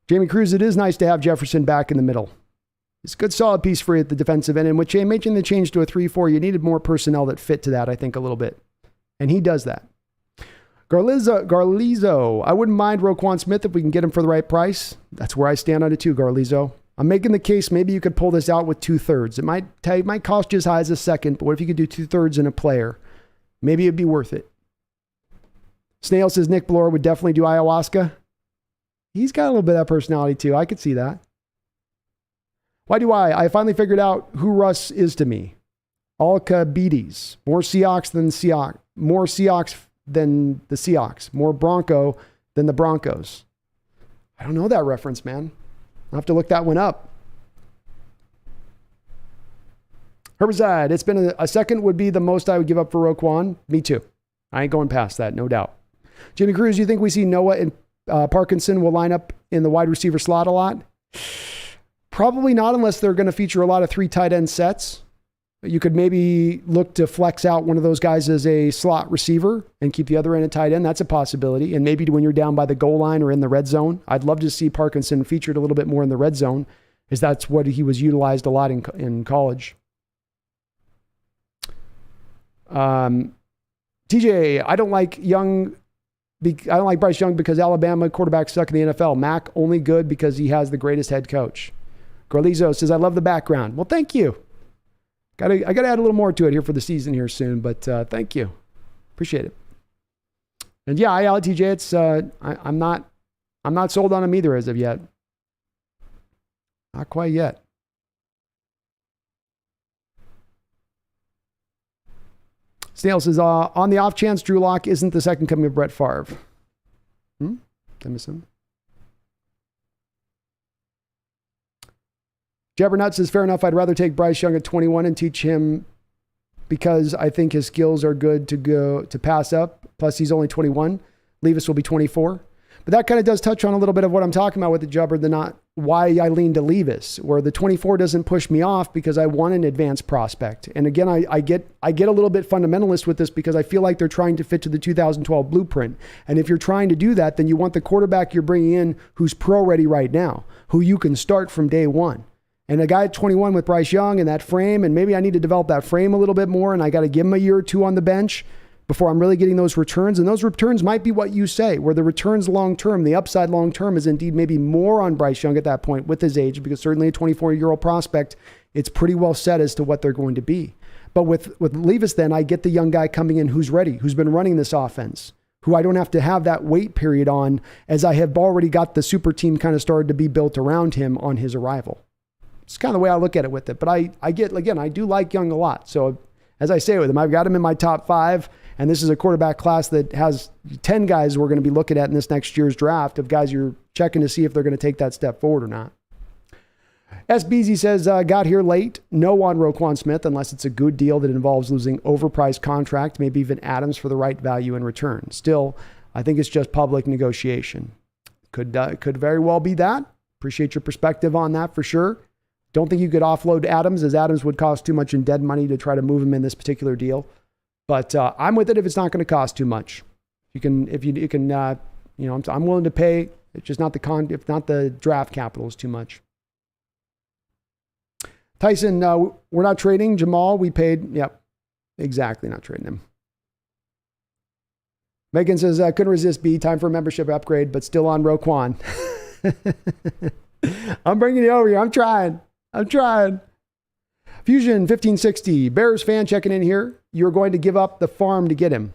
Jamie Cruz, it is nice to have Jefferson back in the middle. It's a good solid piece for you at the defensive end. And with making the change to a 3-4, you needed more personnel that fit to that, I think, a little bit. And he does that. Garlizo, I wouldn't mind Roquan Smith if we can get him for the right price. That's where I stand on it too, Garlizo. I'm making the case maybe you could pull this out with 2/3. It might cost you as high as a second, but what if you could do 2/3 in a player? Maybe it'd be worth it. Snail says Nick Bloor would definitely do ayahuasca. He's got a little bit of that personality too. I could see that. Why do I finally figured out who Russ is to me. Alcabides. More Seahawks than Seahawks. More Seahawks than the Seahawks. More Bronco than the Broncos. I don't know that reference, man. I'll have to look that one up. Herbicide. It's been a second would be the most I would give up for Roquan. Me too. I ain't going past that, no doubt. Jimmy Cruz, you think we see Noah and Parkinson will line up in the wide receiver slot a lot? Probably not, unless they're going to feature a lot of 3 tight end sets. You could maybe look to flex out one of those guys as a slot receiver and keep the other end a tight end. That's a possibility. And maybe when you're down by the goal line or in the red zone, I'd love to see Parkinson featured a little bit more in the red zone, because that's what he was utilized a lot in college. TJ, I don't like Bryce Young because Alabama quarterback stuck in the NFL. Mac only good because he has the greatest head coach. Garlizo says, I love the background. Well, thank you. I got to add a little more to it here for the season here soon, but thank you. Appreciate it. And yeah, TJ, it's I'm not sold on him either as of yet. Not quite yet. Snail says, on the off chance Drew Lock isn't the second coming of Brett Favre. Did I miss him? Jabbernut says, fair enough. I'd rather take Bryce Young at 21 and teach him because I think his skills are good to pass up. Plus, he's only 21. Levis will be 24. But that kind of does touch on a little bit of what I'm talking about with the Jubber, why I lean to Levis, where the 24 doesn't push me off because I want an advanced prospect. And again, I get a little bit fundamentalist with this because I feel like they're trying to fit to the 2012 blueprint. And if you're trying to do that, then you want the quarterback you're bringing in who's pro ready right now, who you can start from day one. And a guy at 21 with Bryce Young and that frame, and maybe I need to develop that frame a little bit more, and I got to give him a year or two on the bench before I'm really getting those returns. And those returns might be what you say, where the returns long-term, the upside long-term is indeed maybe more on Bryce Young at that point with his age, because certainly a 24-year-old prospect, it's pretty well set as to what they're going to be. But with Levis, then I get the young guy coming in who's ready, who's been running this offense, who I don't have to have that wait period on, as I have already got the super team kind of started to be built around him on his arrival. It's kind of the way I look at it with it. But I do like Young a lot. So as I say with him, I've got him in my top 5. And this is a quarterback class that has 10 guys we're going to be looking at in this next year's draft of guys you're checking to see if they're going to take that step forward or not. SBZ says, got here late. No on Roquan Smith unless it's a good deal that involves losing overpriced contract, maybe even Adams for the right value in return. Still, I think it's just public negotiation. Could very well be that. Appreciate your perspective on that for sure. Don't think you could offload Adams, as Adams would cost too much in dead money to try to move him in this particular deal. But I'm with it if it's not going to cost too much. I'm willing to pay. It's just not the draft capital is too much. Tyson, we're not trading. Jamal, we paid. Yep, exactly, not trading him. Megan says, couldn't resist B. Time for a membership upgrade, but still on Roquan. I'm bringing you over here. I'm trying. Fusion 1560, Bears fan checking in here. You're going to give up the farm to get him.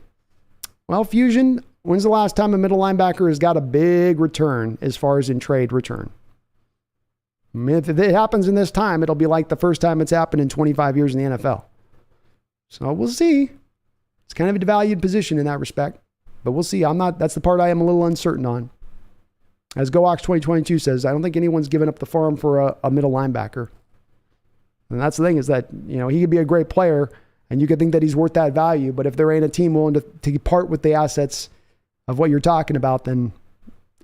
Well, Fusion, when's the last time a middle linebacker has got a big return as far as in trade return? I mean, if it happens in this time, it'll be like the first time it's happened in 25 years in the NFL. So we'll see. It's kind of a devalued position in that respect, but we'll see. That's the part I am a little uncertain on. As GoOx 2022 says, I don't think anyone's given up the farm for a middle linebacker. And that's the thing, is that, he could be a great player and you could think that he's worth that value, but if there ain't a team willing to part with the assets of what you're talking about, then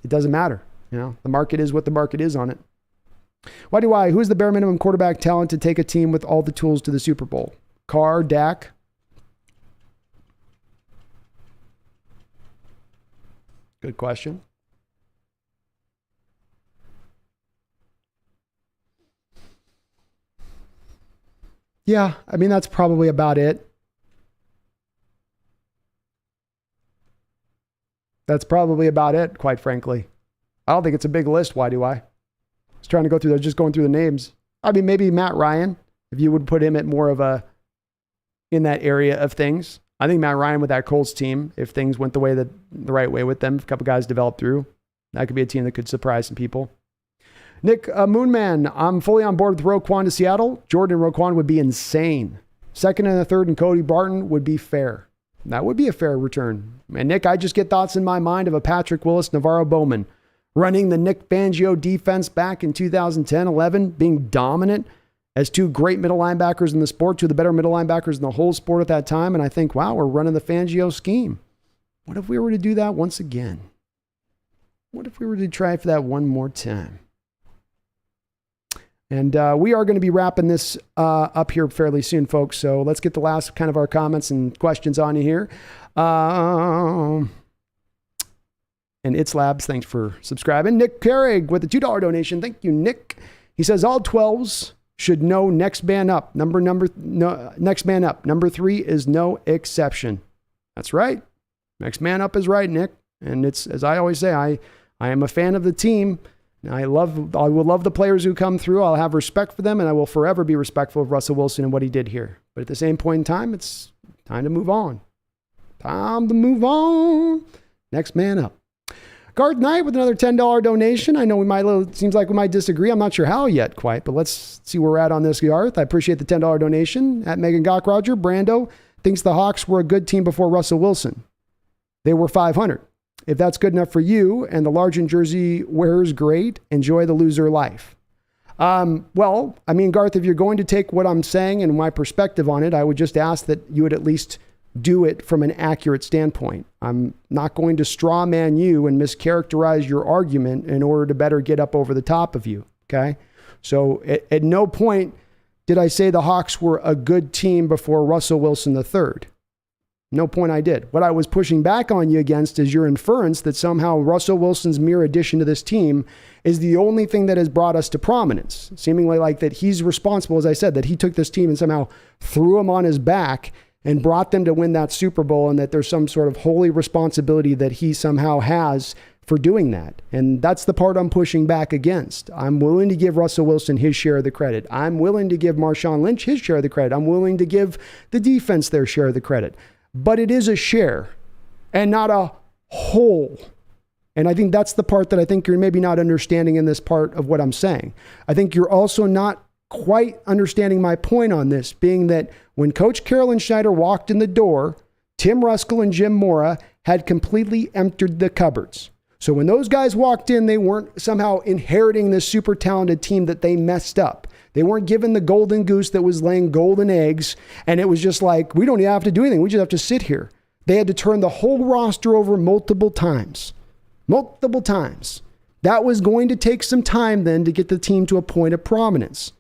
it doesn't matter. The market is what the market is on it. Who's the bare minimum quarterback talent to take a team with all the tools to the Super Bowl? Carr, Dak? Good question. Yeah, I mean, that's probably about it. That's probably about it, quite frankly. I don't think it's a big list. Why do I? Was trying to go through those, just going through the names. I mean, maybe Matt Ryan, if you would put him at more of in that area of things. I think Matt Ryan with that Colts team, if things went the right way with them, if a couple guys developed through, that could be a team that could surprise some people. Nick Moonman, I'm fully on board with Roquan to Seattle. Jordan and Roquan would be insane. Second and a third and Cody Barton would be fair. That would be a fair return. And Nick, I just get thoughts in my mind of a Patrick Willis, Navarro Bowman running the Nick Fangio defense back in 2010-11, being dominant as two great middle linebackers in the sport, two of the better middle linebackers in the whole sport at that time. And I think, wow, we're running the Fangio scheme. What if we were to do that once again? What if we were to try for that one more time? And we are going to be wrapping this up here fairly soon, folks. So let's get the last kind of our comments and questions on here. And It's Labs, thanks for subscribing. Nick Carrig with a $2 donation. Thank you, Nick. He says all 12s should know next man up. Next man up. Number 3 is no exception. That's right. Next man up is right, Nick. And it's, as I always say, I am a fan of the team. I will love the players who come through. I'll have respect for them, and I will forever be respectful of Russell Wilson and what he did here. But at the same point in time, it's time to move on. Next man up. Garth Knight with another $10 donation. I know seems like we might disagree. I'm not sure how yet quite, but let's see where we're at on this, Garth. I appreciate the $10 donation. At Megan Gock Roger, Brando thinks the Hawks were a good team before Russell Wilson. They were 500. If that's good enough for you and the large in jersey wearers, great. Enjoy the loser life. Well, I mean, Garth, if you're going to take what I'm saying and my perspective on it, I would just ask that you would at least do it from an accurate standpoint. I'm not going to straw man you and mischaracterize your argument in order to better get up over the top of you. Okay. So at no point did I say the Hawks were a good team before Russell Wilson III. No point I did. What I was pushing back on you against is your inference that somehow Russell Wilson's mere addition to this team is the only thing that has brought us to prominence. Seemingly like that he's responsible, as I said, that he took this team and somehow threw him on his back and brought them to win that Super Bowl, and that there's some sort of holy responsibility that he somehow has for doing that. And that's the part I'm pushing back against. I'm willing to give Russell Wilson his share of the credit. I'm willing to give Marshawn Lynch his share of the credit. I'm willing to give the defense their share of the credit. But it is a share and not a whole. And I think that's the part that I think you're maybe not understanding in this part of what I'm saying. I think you're also not quite understanding my point on this, being that when Coach Carolyn Schneider walked in the door, Tim Ruskell and Jim Mora had completely emptied the cupboards. So when those guys walked in, they weren't somehow inheriting this super talented team that they messed up. They weren't given the golden goose that was laying golden eggs, and it was just like, we don't even have to do anything. We just have to sit here. They had to turn the whole roster over multiple times. Multiple times. That was going to take some time then to get the team to a point of prominence.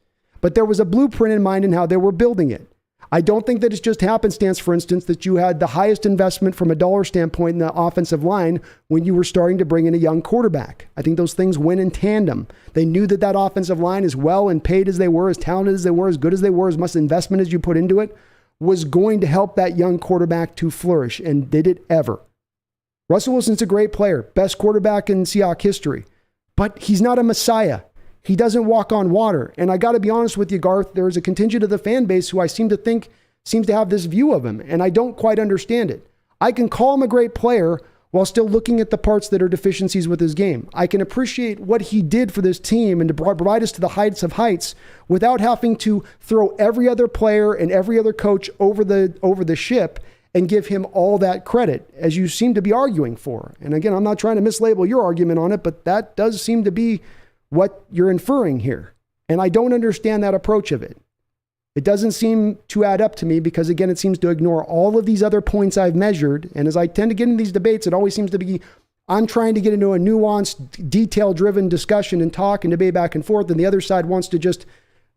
But there was a blueprint in mind in how they were building it. I don't think that it's just happenstance, for instance, that you had the highest investment from a dollar standpoint in the offensive line when you were starting to bring in a young quarterback. I think those things went in tandem. They knew that that offensive line, as well and paid as they were, as talented as they were, as good as they were, as much investment as you put into it, was going to help that young quarterback to flourish, and did it ever. Russell Wilson's a great player, best quarterback in Seahawks history, but he's not a messiah. He doesn't walk on water. And I got to be honest with you, Garth, there's a contingent of the fan base who I seem to think seems to have this view of him, and I don't quite understand it. I can call him a great player while still looking at the parts that are deficiencies with his game. I can appreciate what he did for this team and to provide us to the heights of heights without having to throw every other player and every other coach over the ship and give him all that credit, as you seem to be arguing for. And again, I'm not trying to mislabel your argument on it, but that does seem to be what you're inferring here. And I don't understand that approach of it. It doesn't seem to add up to me because, again, it seems to ignore all of these other points I've measured. And as I tend to get in these debates, it always seems to be I'm trying to get into a nuanced, detail-driven discussion and talk and debate back and forth. And the other side wants to just,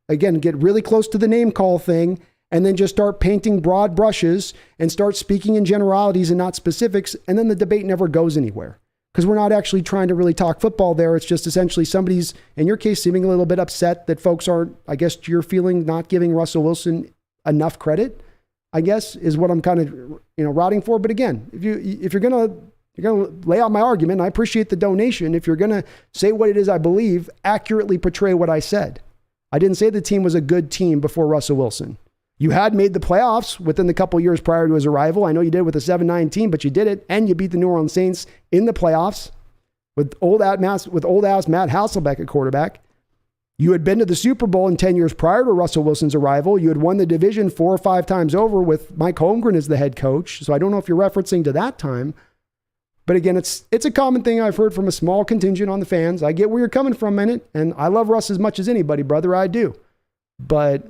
again, get really close to the name call thing and then just start painting broad brushes and start speaking in generalities and not specifics. And then the debate never goes anywhere. Because we're not actually trying to really talk football there. It's just essentially somebody's, in your case, seeming a little bit upset that folks aren't, I guess you're feeling, not giving Russell Wilson enough credit, I guess, is what I'm kind of, rotting for. But again, if you're gonna lay out my argument, I appreciate the donation. If you're gonna say what it is I believe, accurately portray what I said. I didn't say the team was a good team before Russell Wilson. You had made the playoffs within the couple years prior to his arrival. I know you did with a 7-9 team, but you did it, and you beat the New Orleans Saints in the playoffs with old-ass Matt Hasselbeck at quarterback. You had been to the Super Bowl in 10 years prior to Russell Wilson's arrival. You had won the division 4 or 5 times over with Mike Holmgren as the head coach. So I don't know if you're referencing to that time. But again, it's a common thing I've heard from a small contingent on the fans. I get where you're coming from in it, and I love Russ as much as anybody, brother. I do. But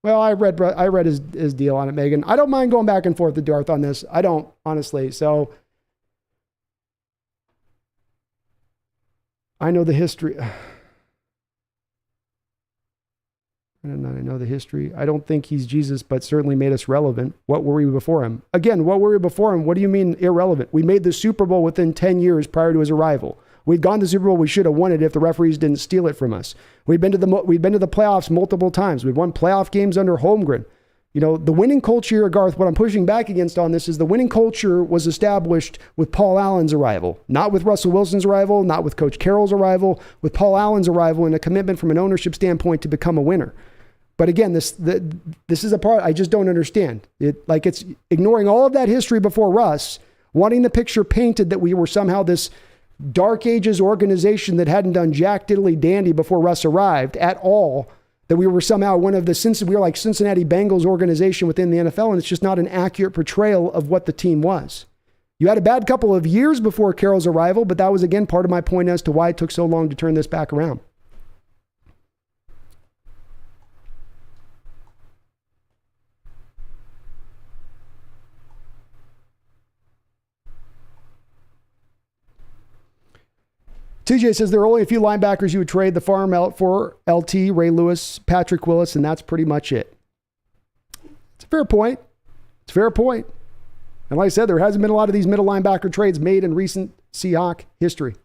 well, I read his deal on it, Megan. I don't mind going back and forth with Darth on this. I don't, honestly. So I know the history. I know the history. I don't think he's Jesus, but certainly made us relevant. What were we before him? Again, what were we before him? What do you mean irrelevant? We made the Super Bowl within 10 years prior to his arrival. We'd gone to the Super Bowl. We should have won it if the referees didn't steal it from us. We'd been to the playoffs multiple times. We'd won playoff games under Holmgren. The winning culture, Garth, what I'm pushing back against on this is the winning culture was established with Paul Allen's arrival, not with Russell Wilson's arrival, not with Coach Carroll's arrival, with Paul Allen's arrival and a commitment from an ownership standpoint to become a winner. But again, this is a part I just don't understand. It's ignoring all of that history before Russ, wanting the picture painted that we were somehow this Dark Ages organization that hadn't done jack diddly dandy before Russ arrived at all, that we were somehow we were like Cincinnati Bengals organization within the NFL, and it's just not an accurate portrayal of what the team was. You had a bad couple of years before Carroll's arrival, but that was, again, part of my point as to why it took so long to turn this back around. TJ says there are only a few linebackers you would trade the farm out for: LT, Ray Lewis, Patrick Willis, and that's pretty much it. It's a fair point. It's a fair point. And like I said, there hasn't been a lot of these middle linebacker trades made in recent Seahawk history.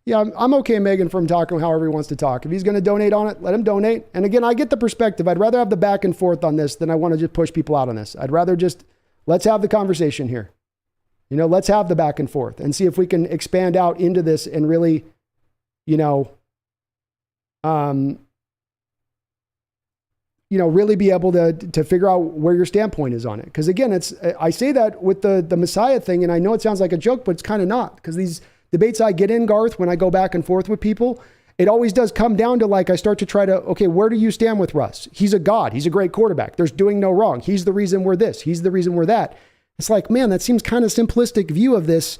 Yeah, I'm okay, Megan, from talking however he wants to talk. If he's going to donate on it, let him donate. And again, I get the perspective. I'd rather have the back and forth on this than I want to just push people out on this. I'd rather just, let's have the conversation here. Let's have the back and forth and see if we can expand out into this and really, really be able to figure out where your standpoint is on it. Because again, I say that with the Messiah thing, and I know it sounds like a joke, but it's kind of not. Because these debates I get in, Garth, when I go back and forth with people, it always does come down to I start to try to, okay, where do you stand with Russ? He's a god. He's a great quarterback. There's doing no wrong. He's the reason we're this. He's the reason we're that. It's like, man, that seems kind of simplistic view of this,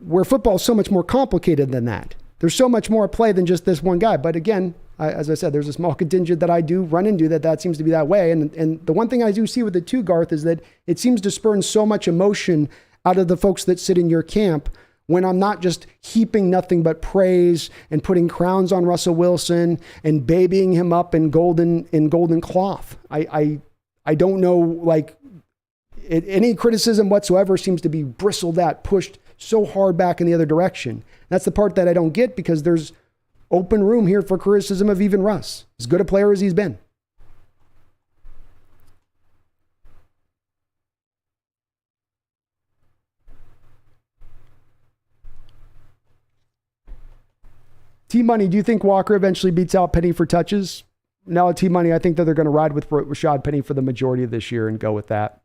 where football is so much more complicated than that. There's so much more at play than just this one guy. But again, as I said, there's a small contingent that I do run into that seems to be that way. And the one thing I do see with it too, Garth, is that it seems to spurn so much emotion out of the folks that sit in your camp when I'm not just heaping nothing but praise and putting crowns on Russell Wilson and babying him up in golden cloth. I don't know, any criticism whatsoever seems to be bristled at, pushed so hard back in the other direction. That's the part that I don't get, because there's open room here for criticism of even Russ, as good a player as he's been. T-Money, do you think Walker eventually beats out Penny for touches? No, T-Money, I think that they're going to ride with Rashad Penny for the majority of this year and go with that.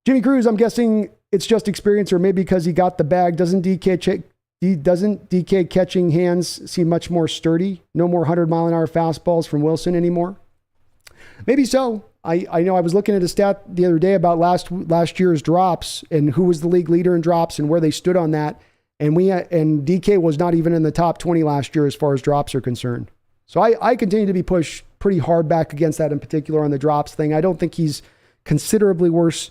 Jimmy Cruz, I'm guessing it's just experience, or maybe because he got the bag. Doesn't DK catching hands seem much more sturdy? No more 100-mile-an-hour fastballs from Wilson anymore? Maybe so. I know I was looking at a stat the other day about last year's drops and who was the league leader in drops and where they stood on that. And DK was not even in the top 20 last year as far as drops are concerned. So I continue to be pushed pretty hard back against that, in particular on the drops thing. I don't think he's considerably worse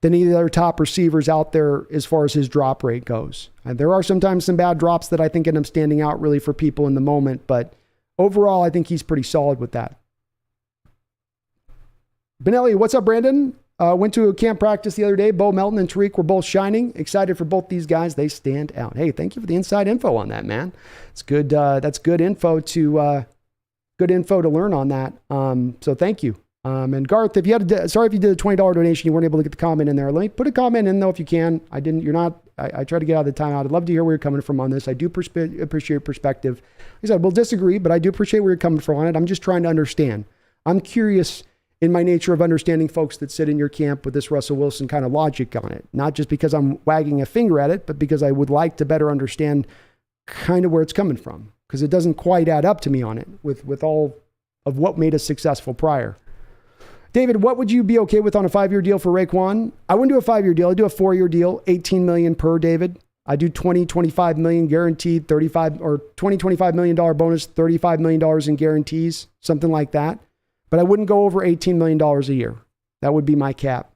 than any of the other top receivers out there as far as his drop rate goes. And there are sometimes some bad drops that I think end up standing out really for people in the moment, but overall, I think he's pretty solid with that. Benelli, what's up, Brandon? Went to a camp practice the other day. Bo Melton and Tariq were both shining. Excited for both these guys. They stand out. Hey, thank you for the inside info on that, man. It's good. That's good info to learn on that. So thank you. And Garth, if you sorry if you did a $20 donation, you weren't able to get the comment in there. Let me put a comment in though if you can. I try to get out of the timeout. I'd love to hear where you're coming from on this. I do appreciate your perspective. Like I said, we'll disagree, but I do appreciate where you're coming from on it. I'm just trying to understand. I'm curious in my nature of understanding folks that sit in your camp with this Russell Wilson kind of logic on it. Not just because I'm wagging a finger at it, but because I would like to better understand kind of where it's coming from. Because it doesn't quite add up to me on it with all of what made us successful prior. David, what would you be okay with on a 5-year deal for Roquan? I wouldn't do a 5-year deal. I'd do a 4-year deal, $18 million per, David. I do $25 million guaranteed, $25 million bonus, $35 million in guarantees, something like that. But I wouldn't go over $18 million a year. That would be my cap.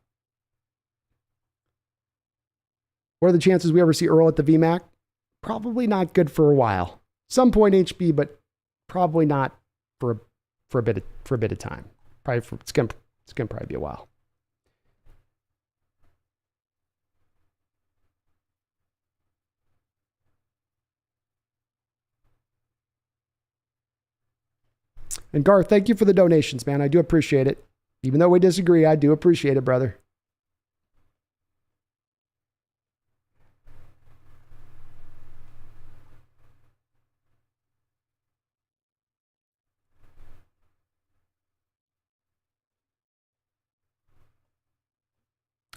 What are the chances we ever see Earl at the VMAC? Probably not good for a while. Some point HB, but probably not for a bit of time. It's gonna probably be a while. And Garth, thank you for the donations, man. I do appreciate it. Even though we disagree, I do appreciate it, brother.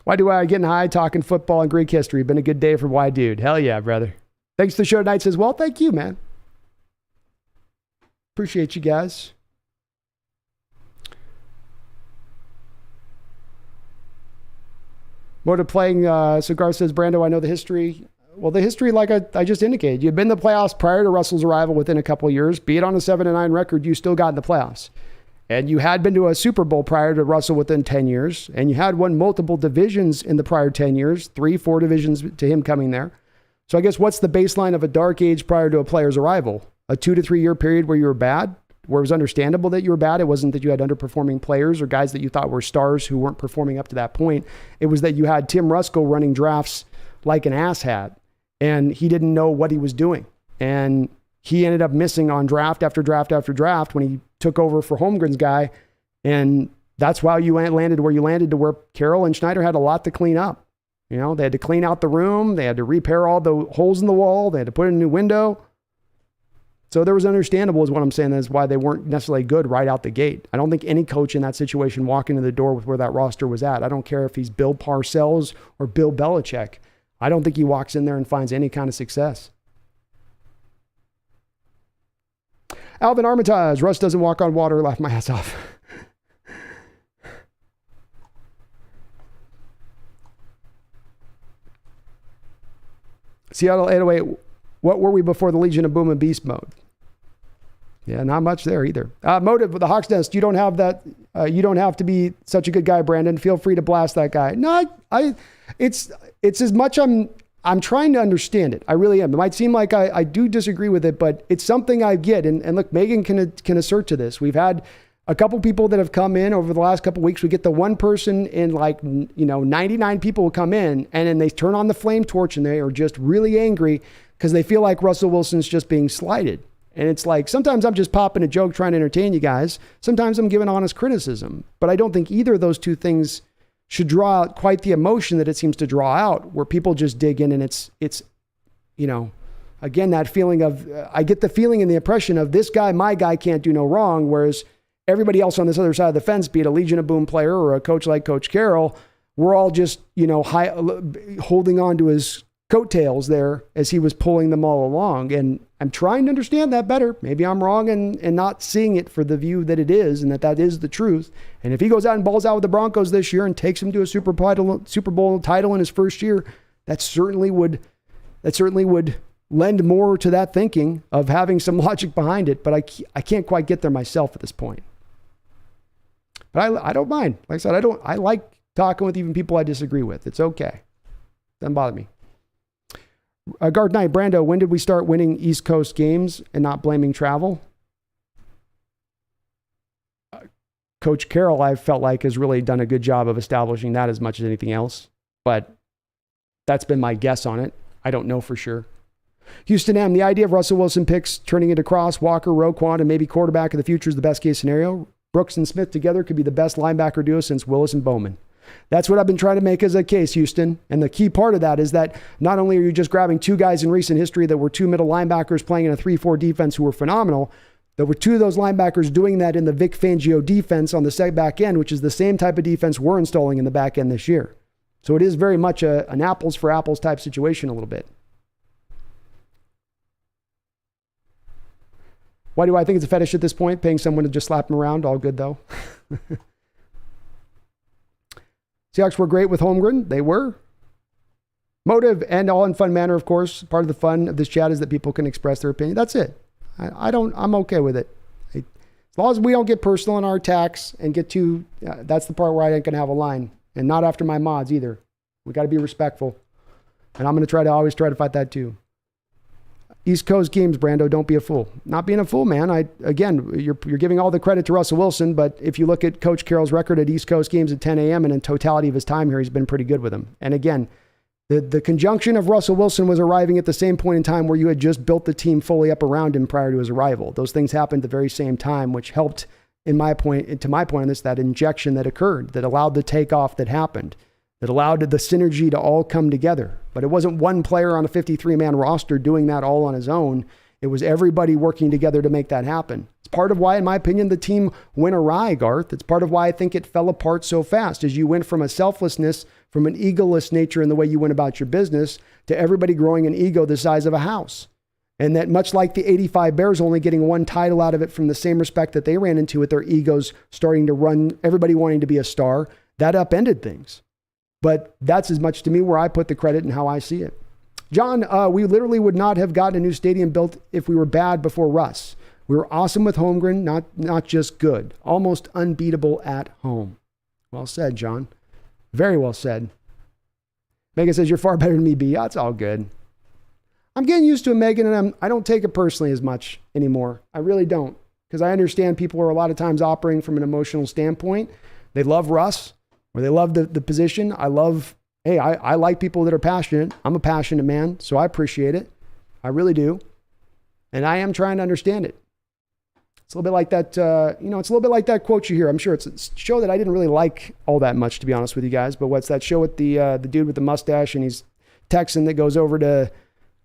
Why do I getting high talking football and Greek history? Been a good day for Why Dude. Hell yeah, brother. Thanks to the show tonight says, well, thank you, man. Appreciate you guys. Motive playing, Cigar says, Brando, I know the history. Well, the history, like I just indicated, you've been in the playoffs prior to Russell's arrival within a couple of years. Be it on a 7-9 record, you still got in the playoffs. And you had been to a Super Bowl prior to Russell within 10 years. And you had won multiple divisions in the prior 10 years, 3-4 divisions to him coming there. So I guess what's the baseline of a dark age prior to a player's arrival? A 2 to 3 year period where you were bad, where it was understandable that you were bad. It wasn't that you had underperforming players or guys that you thought were stars who weren't performing up to that point. It was that you had Tim Ruskell running drafts like an asshat, and he didn't know what he was doing. And he ended up missing on draft after draft after draft when he took over for Holmgren's guy. And that's why you landed where you landed, to where Carroll and Schneider had a lot to clean up. You know, they had to clean out the room. They had to repair all the holes in the wall. They had to put in a new window. So there was understandable is what I'm saying. That's why they weren't necessarily good right out the gate. I don't think any coach in that situation walking in the door with where that roster was at. I don't care if he's Bill Parcells or Bill Belichick. I don't think he walks in there and finds any kind of success. Alvin Armitage, Russ doesn't walk on water, laugh my ass off. Seattle 808, what were we before the Legion of Boom and Beast mode? Yeah, not much there either. Motive with the Hawks Nest, you don't have that. You don't have to be such a good guy, Brandon. Feel free to blast that guy. No, it's as much I'm trying to understand it. I really am. It might seem like I do disagree with it, but it's something I get. And look, Megan can assert to this. We've had a couple people that have come in over the last couple of weeks. We get the one person in 99 people will come in, and then they turn on the flame torch and they are just really angry because they feel like Russell Wilson's just being slighted. And it's like, sometimes I'm just popping a joke trying to entertain you guys. Sometimes I'm giving honest criticism, but I don't think either of those two things should draw out quite the emotion that it seems to draw out, where people just dig in and it's, again, that feeling of, I get the feeling and the impression of this guy, my guy can't do no wrong. Whereas everybody else on this other side of the fence, be it a Legion of Boom player or a coach like Coach Carroll, we're all just, holding on to his coattails there as he was pulling them all along. And I'm trying to understand that better. Maybe I'm wrong and not seeing it for the view that it is, and that is the truth. And if he goes out and balls out with the Broncos this year and takes him to a Super Bowl title in his first year, that certainly would lend more to that thinking of having some logic behind it. But I can't quite get there myself at this point. But I don't mind. Like I said, I like talking with even people I disagree with. It's okay. Doesn't bother me. Guard Knight, Brando, when did we start winning East Coast games and not blaming travel? Coach Carroll, I felt like, has really done a good job of establishing that as much as anything else. But that's been my guess on it. I don't know for sure. Houston M, the idea of Russell Wilson picks turning into Cross, Walker, Roquan, and maybe quarterback of the future is the best case scenario. Brooks and Smith together could be the best linebacker duo since Willis and Bowman. That's what I've been trying to make as a case, Houston. And the key part of that is that not only are you just grabbing two guys in recent history that were two middle linebackers playing in a 3-4 defense who were phenomenal, there were two of those linebackers doing that in the Vic Fangio defense on the set back end, which is the same type of defense we're installing in the back end this year. So it is very much an apples for apples type situation a little bit. Why do I think it's a fetish at this point? Paying someone to just slap him around? All good, though. Seahawks were great with Holmgren. They were. Motive and all in fun manner, of course. Part of the fun of this chat is that people can express their opinion. That's it. I'm okay with it. As long as we don't get personal in our attacks and get too, that's the part where I ain't going to have a line. And not after my mods either. We got to be respectful. And I'm going to always try to fight that too. East Coast games, Brando, don't be a fool. Not being a fool, man. Again, you're giving all the credit to Russell Wilson, but if you look at Coach Carroll's record at East Coast games at 10 a.m. and in totality of his time here, he's been pretty good with them. And again, the conjunction of Russell Wilson was arriving at the same point in time where you had just built the team fully up around him prior to his arrival. Those things happened at the very same time, which helped, to my point on this, that injection that occurred, that allowed the takeoff that happened, that allowed the synergy to all come together. But it wasn't one player on a 53-man roster doing that all on his own. It was everybody working together to make that happen. It's part of why, in my opinion, the team went awry, Garth. It's part of why I think it fell apart so fast, as you went from a selflessness from an egoless nature in the way you went about your business to everybody growing an ego the size of a house. And that much like the 85 Bears only getting one title out of it from the same respect that they ran into with their egos starting to run, everybody wanting to be a star, that upended things. But that's as much to me where I put the credit and how I see it. John, we literally would not have gotten a new stadium built if we were bad before Russ. We were awesome with Holmgren, not just good. Almost unbeatable at home. Well said, John. Very well said. Megan says, you're far better than me, B. That's all good. I'm getting used to it, Megan, and I don't take it personally as much anymore. I really don't. Because I understand people are a lot of times operating from an emotional standpoint. They love Russ, or they love the position. I like people that are passionate. I'm a passionate man, so I appreciate it. I really do. And I am trying to understand it. It's a little bit like that, it's a little bit like that quote you hear. I'm sure it's a show that I didn't really like all that much, to be honest with you guys. But what's that show with the dude with the mustache and he's Texan that goes over to,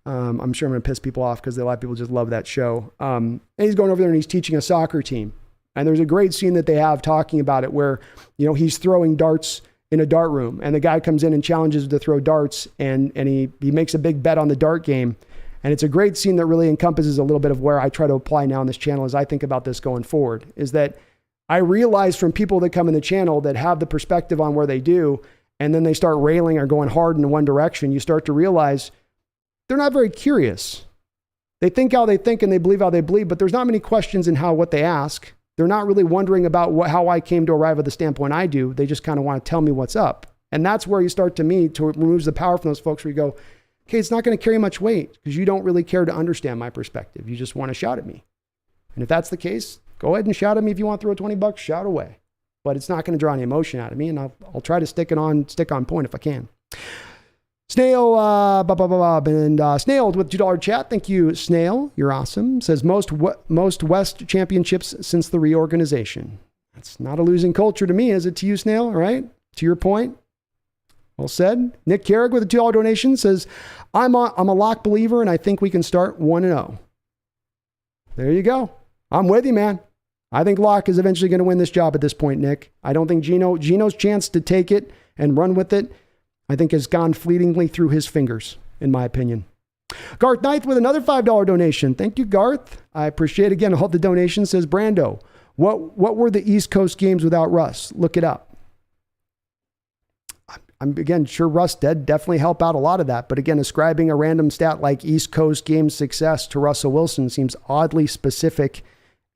I'm sure I'm going to piss people off because a lot of people just love that show. And he's going over there and he's teaching a soccer team. And there's a great scene that they have talking about it where, he's throwing darts in a dart room and the guy comes in and challenges to throw darts and he makes a big bet on the dart game. And it's a great scene that really encompasses a little bit of where I try to apply now on this channel as I think about this going forward, is that I realize from people that come in the channel that have the perspective on where they do, and then they start railing or going hard in one direction, you start to realize they're not very curious. They think how they think and they believe how they believe, but there's not many questions in what they ask. They're not really wondering about how I came to arrive at the standpoint I do. They just kind of want to tell me what's up. And that's where you start to remove the power from those folks where you go, okay, it's not going to carry much weight because you don't really care to understand my perspective. You just want to shout at me. And if that's the case, go ahead and shout at me. If you want to throw $20, shout away. But it's not going to draw any emotion out of me, and I'll try to stick on point if I can. Snail, Snail with $2 chat. Thank you, Snail. You're awesome. Says most West championships since the reorganization. That's not a losing culture to me, is it to you, Snail? All right? To your point. Well said. Nick Carrick with a $2 donation says, I'm a lock believer and I think we can start 1-0. There you go. I'm with you, man. I think Locke is eventually going to win this job at this point, Nick. I don't think Gino's chance to take it and run with it, I think has gone fleetingly through his fingers, in my opinion. Garth Knight with another $5 donation. Thank you, Garth. I appreciate, again, all the donations. Says Brando, what were the East Coast games without Russ? Look it up. I'm, again, sure Russ did definitely help out a lot of that. But again, ascribing a random stat like East Coast game success to Russell Wilson seems oddly specific.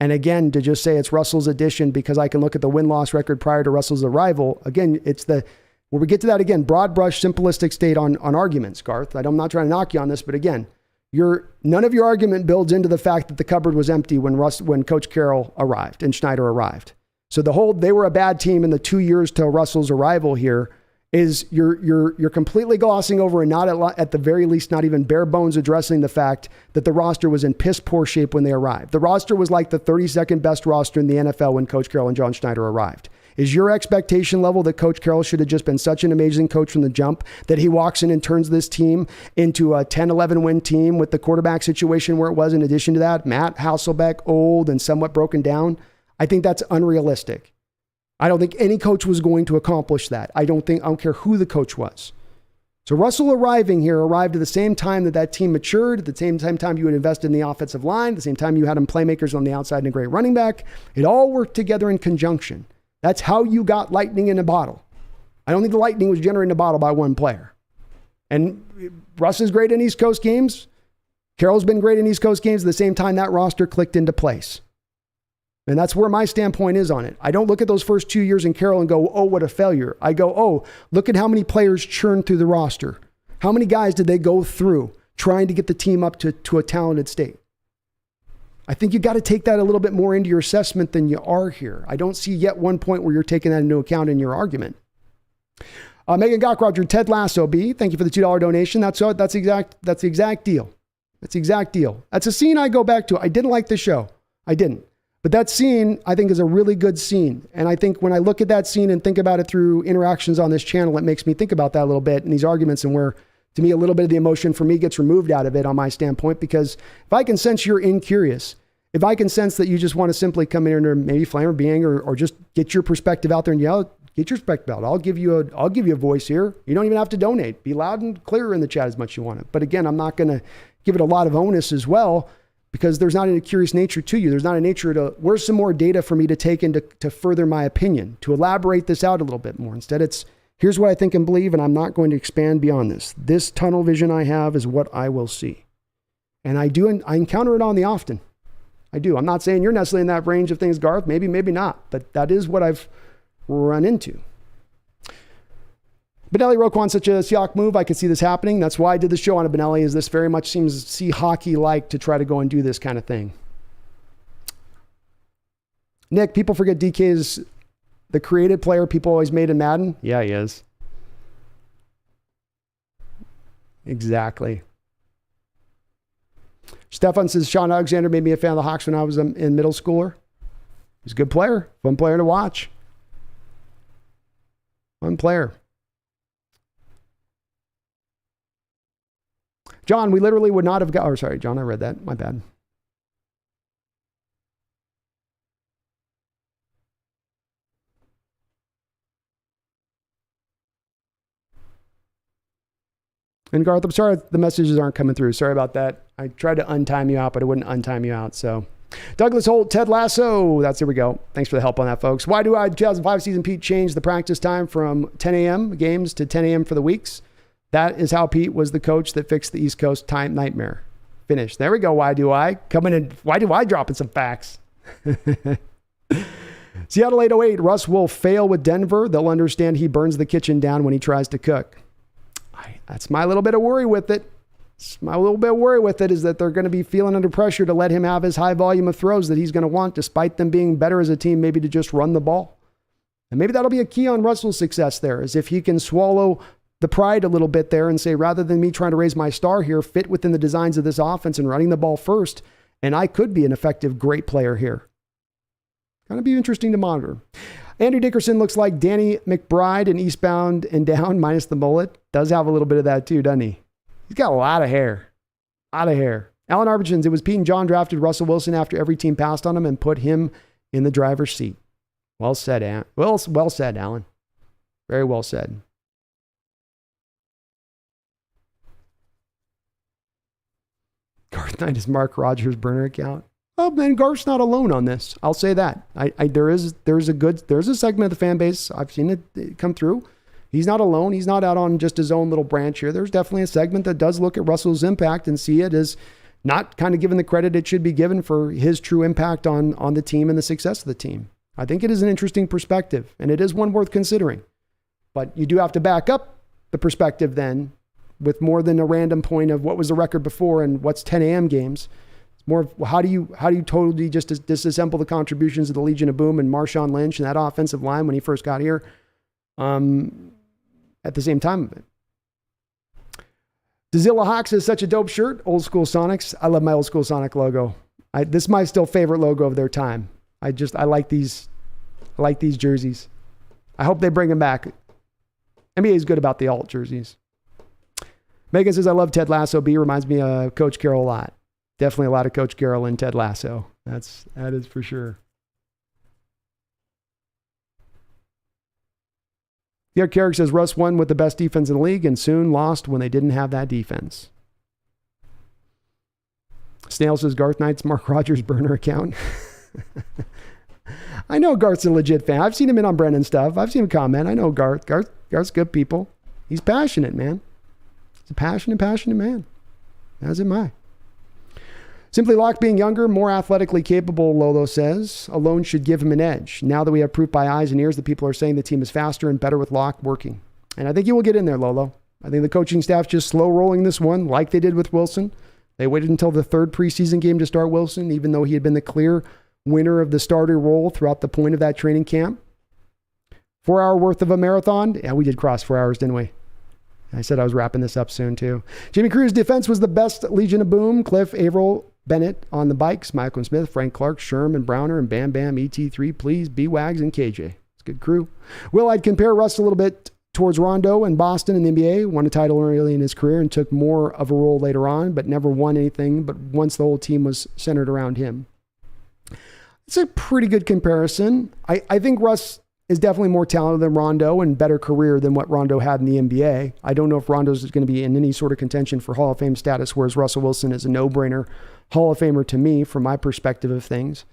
And again, to just say it's Russell's addition because I can look at the win-loss record prior to Russell's arrival. Again, it's where we get to that again, broad brush, simplistic state on arguments, Garth. I'm not trying to knock you on this, but again, none of your argument builds into the fact that the cupboard was empty when Coach Carroll arrived and Schneider arrived. So they were a bad team in the 2 years till Russell's arrival here. Is you're completely glossing over and not at the very least not even bare bones addressing the fact that the roster was in piss poor shape when they arrived. The roster was like the 32nd best roster in the NFL when Coach Carroll and John Schneider arrived. Is your expectation level that Coach Carroll should have just been such an amazing coach from the jump that he walks in and turns this team into a 10-11 win team with the quarterback situation where it was in addition to that, Matt Hasselbeck, old and somewhat broken down? I think that's unrealistic. I don't think any coach was going to accomplish that. I don't care who the coach was. So Russell arrived at the same time that team matured, at the same time you had invested in the offensive line, at the same time you had them playmakers on the outside and a great running back. It all worked together in conjunction. That's how you got lightning in a bottle. I don't think the lightning was generated in a bottle by one player. And Russ is great in East Coast games. Carroll's been great in East Coast games at the same time that roster clicked into place. And that's where my standpoint is on it. I don't look at those first 2 years in Carroll and go, oh, what a failure. I go, oh, look at how many players churned through the roster. How many guys did they go through trying to get the team up to a talented state? I think you got to take that a little bit more into your assessment than you are here. I don't see yet one point where you're taking that into account in your argument. Megan Gockroger, Ted Lasso, B, thank you for the $2 donation. That's the exact deal. That's the exact deal. That's a scene I go back to. I didn't like the show. I didn't. But that scene, I think, is a really good scene. And I think when I look at that scene and think about it through interactions on this channel, it makes me think about that a little bit and these arguments and where, to me, a little bit of the emotion for me gets removed out of it on my standpoint. Because if I can sense you're incurious, if I can sense that you just want to simply come in here and maybe flame or be angry or just get your perspective out there and yell, Get your respect belt. I'll give you a voice here. You don't even have to donate. Be loud and clear in the chat as much as you want it. But again, I'm not going to give it a lot of onus as well, because there's not a curious nature to you. There's not a nature to, where's some more data for me to take in to further my opinion, to elaborate this out a little bit more. Instead, it's, here's what I think and believe, and I'm not going to expand beyond this. This tunnel vision I have is what I will see. And I encounter it on the often. I do. I'm not saying you're necessarily in that range of things, Garth. Maybe not. But that is what I've run into. Benelli Roquan, such a Seahawk move. I could see this happening. That's why I did the show on a Benelli, is this very much seems Seahawky-like to try to go and do this kind of thing. Nick, people forget DK is the created player people always made in Madden. Yeah, he is. Exactly. Stefan says, Sean Alexander made me a fan of the Hawks when I was in middle schooler. He's a good player. Fun player to watch. Fun player. John, we literally would not have got... Oh, sorry, John, I read that. My bad. And Garth, I'm sorry the messages aren't coming through. Sorry about that. I tried to untime you out, but it wouldn't untime you out. So, Douglas Holt, Ted Lasso. Here we go. Thanks for the help on that, folks. Why do 2005 season Pete change the practice time from 10 a.m. games to 10 a.m. for the weeks? That is how Pete was the coach that fixed the East Coast time nightmare. Finish. There we go. Why do I? Coming in. Why do I dropping some facts? Seattle 808. Russ will fail with Denver. They'll understand he burns the kitchen down when he tries to cook. That's my little bit of worry with it. My little bit of worry with it is that they're going to be feeling under pressure to let him have his high volume of throws that he's going to want, despite them being better as a team, maybe to just run the ball. And maybe that'll be a key on Russell's success there, is if he can swallow the pride a little bit there and say, rather than me trying to raise my star here, fit within the designs of this offense and running the ball first, and I could be an effective, great player here. Going to be interesting to monitor. Andrew Dickerson looks like Danny McBride in Eastbound and Down, minus the mullet. Does have a little bit of that too, doesn't he? He's got a lot of hair. A lot of hair. Alan Arbigens, it was Pete and John drafted Russell Wilson after every team passed on him and put him in the driver's seat. Well said, well said, Alan. Very well said. Garth Knight is Mark Rogers' burner account. Oh, man, Garth's not alone on this. I'll say that. There's a segment of the fan base. I've seen it come through. He's not alone. He's not out on just his own little branch here. There's definitely a segment that does look at Russell's impact and see it as not kind of given the credit it should be given for his true impact on the team and the success of the team. I think it is an interesting perspective, and it is one worth considering. But you do have to back up the perspective then with more than a random point of what was the record before and what's 10 a.m. games. It's more of how do you totally just disassemble the contributions of the Legion of Boom and Marshawn Lynch and that offensive line when he first got here at the same time of it. Dazilla Hawks is such a dope shirt. Old School Sonics. I love my Old School Sonic logo. This is my still favorite logo of their time. I like these jerseys. I hope they bring them back. NBA is good about the alt jerseys. Megan says, I love Ted Lasso. B reminds me of Coach Carroll a lot. Definitely a lot of Coach Carroll and Ted Lasso. That is for sure. Pierre Carrick says, Russ won with the best defense in the league and soon lost when they didn't have that defense. Snail says, Garth Knight's Mark Rogers burner account. I know Garth's a legit fan. I've seen him in on Brennan stuff. I've seen him comment. I know Garth. Garth's good people. He's passionate, man. He's a passionate man. As am I. Simply Locke being younger, more athletically capable, Lolo says, alone should give him an edge. Now that we have proof by eyes and ears that people are saying the team is faster and better with Locke working. And I think he will get in there, Lolo. I think the coaching staff's just slow rolling this one like they did with Wilson. They waited until the third preseason game to start Wilson, even though he had been the clear winner of the starter role throughout the point of that training camp. 4 hour worth of a marathon. Yeah, we did cross 4 hours, didn't we? I said I was wrapping this up soon too. Jimmy Crew's defense was the best Legion of Boom. Cliff, Averill, Bennett on the bikes, Michael Smith, Frank Clark, Sherman, Browner, and Bam Bam, ET3, Please, B-Wags, and KJ. It's a good crew. Will, I'd compare Russ a little bit towards Rondo and Boston in the NBA. Won a title early in his career and took more of a role later on, but never won anything but once the whole team was centered around him. It's a pretty good comparison. I think Russ is definitely more talented than Rondo and better career than what Rondo had in the NBA. I don't know if Rondo's going to be in any sort of contention for Hall of Fame status, whereas Russell Wilson is a no-brainer Hall of Famer to me from my perspective of things.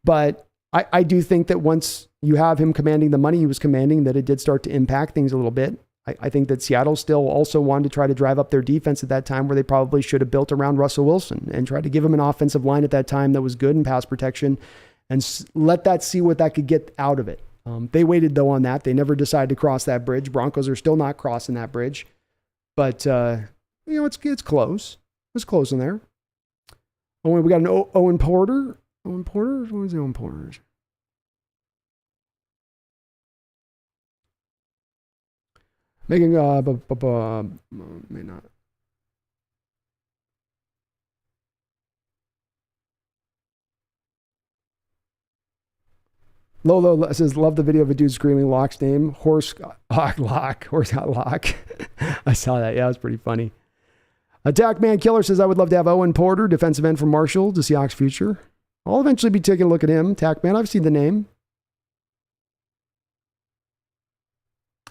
But I do think that once you have him commanding the money he was commanding, that it did start to impact things a little bit. I think that Seattle still also wanted to try to drive up their defense at that time, where they probably should have built around Russell Wilson and tried to give him an offensive line at that time that was good in pass protection and let that see what that could get out of it. They waited, though, on that. They never decided to cross that bridge. Broncos are still not crossing that bridge. But, it's close. It's close in there. Oh, we got an Owen Porter. Owen Porter? What is Owen Porter? Making, may not. Lolo says, love the video of a dude screaming Locke's name. Horse got lock. I saw that. Yeah, it was pretty funny. Attack Man Killer says, I would love to have Owen Porter, defensive end from Marshall, to Seahawks future. I'll eventually be taking a look at him. Attack Man, I've seen the name.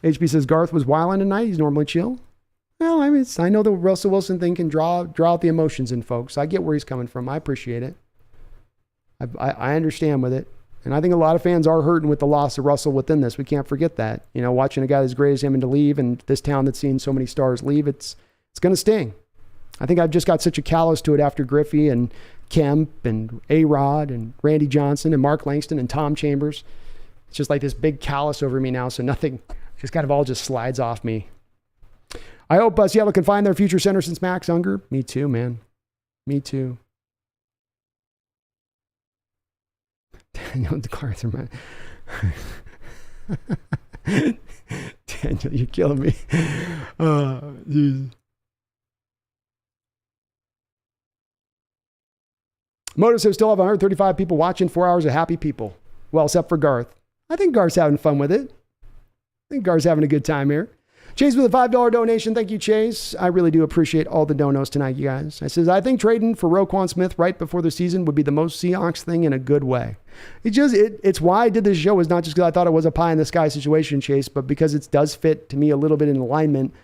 HB says, Garth was wilding tonight. He's normally chill. Well, I know the Russell Wilson thing can draw out the emotions in folks. I get where he's coming from. I appreciate it. I understand with it. And I think a lot of fans are hurting with the loss of Russell within this. We can't forget that. Watching a guy as great as him and to leave, and this town that's seen so many stars leave, it's going to sting. I think I've just got such a callous to it after Griffey and Kemp and A-Rod and Randy Johnson and Mark Langston and Tom Chambers. It's just like this big callous over me now, so nothing just kind of all just slides off me. I hope Seattle can find their future center since Max Unger. Me too, man. Me too. Daniel DeCarther, man. Daniel, you're killing me. Oh, geez. Moto says still have 135 people watching, 4 hours of happy people. Well, except for Garth. I think Garth's having fun with it. I think Garth's having a good time here. Chase with a $5 donation. Thank you, Chase. I really do appreciate all the donos tonight, you guys. I says, I think trading for Roquan Smith right before the season would be the most Seahawks thing in a good way. It's why I did this show, is not just because I thought it was a pie in the sky situation, Chase, but because it does fit to me a little bit in alignment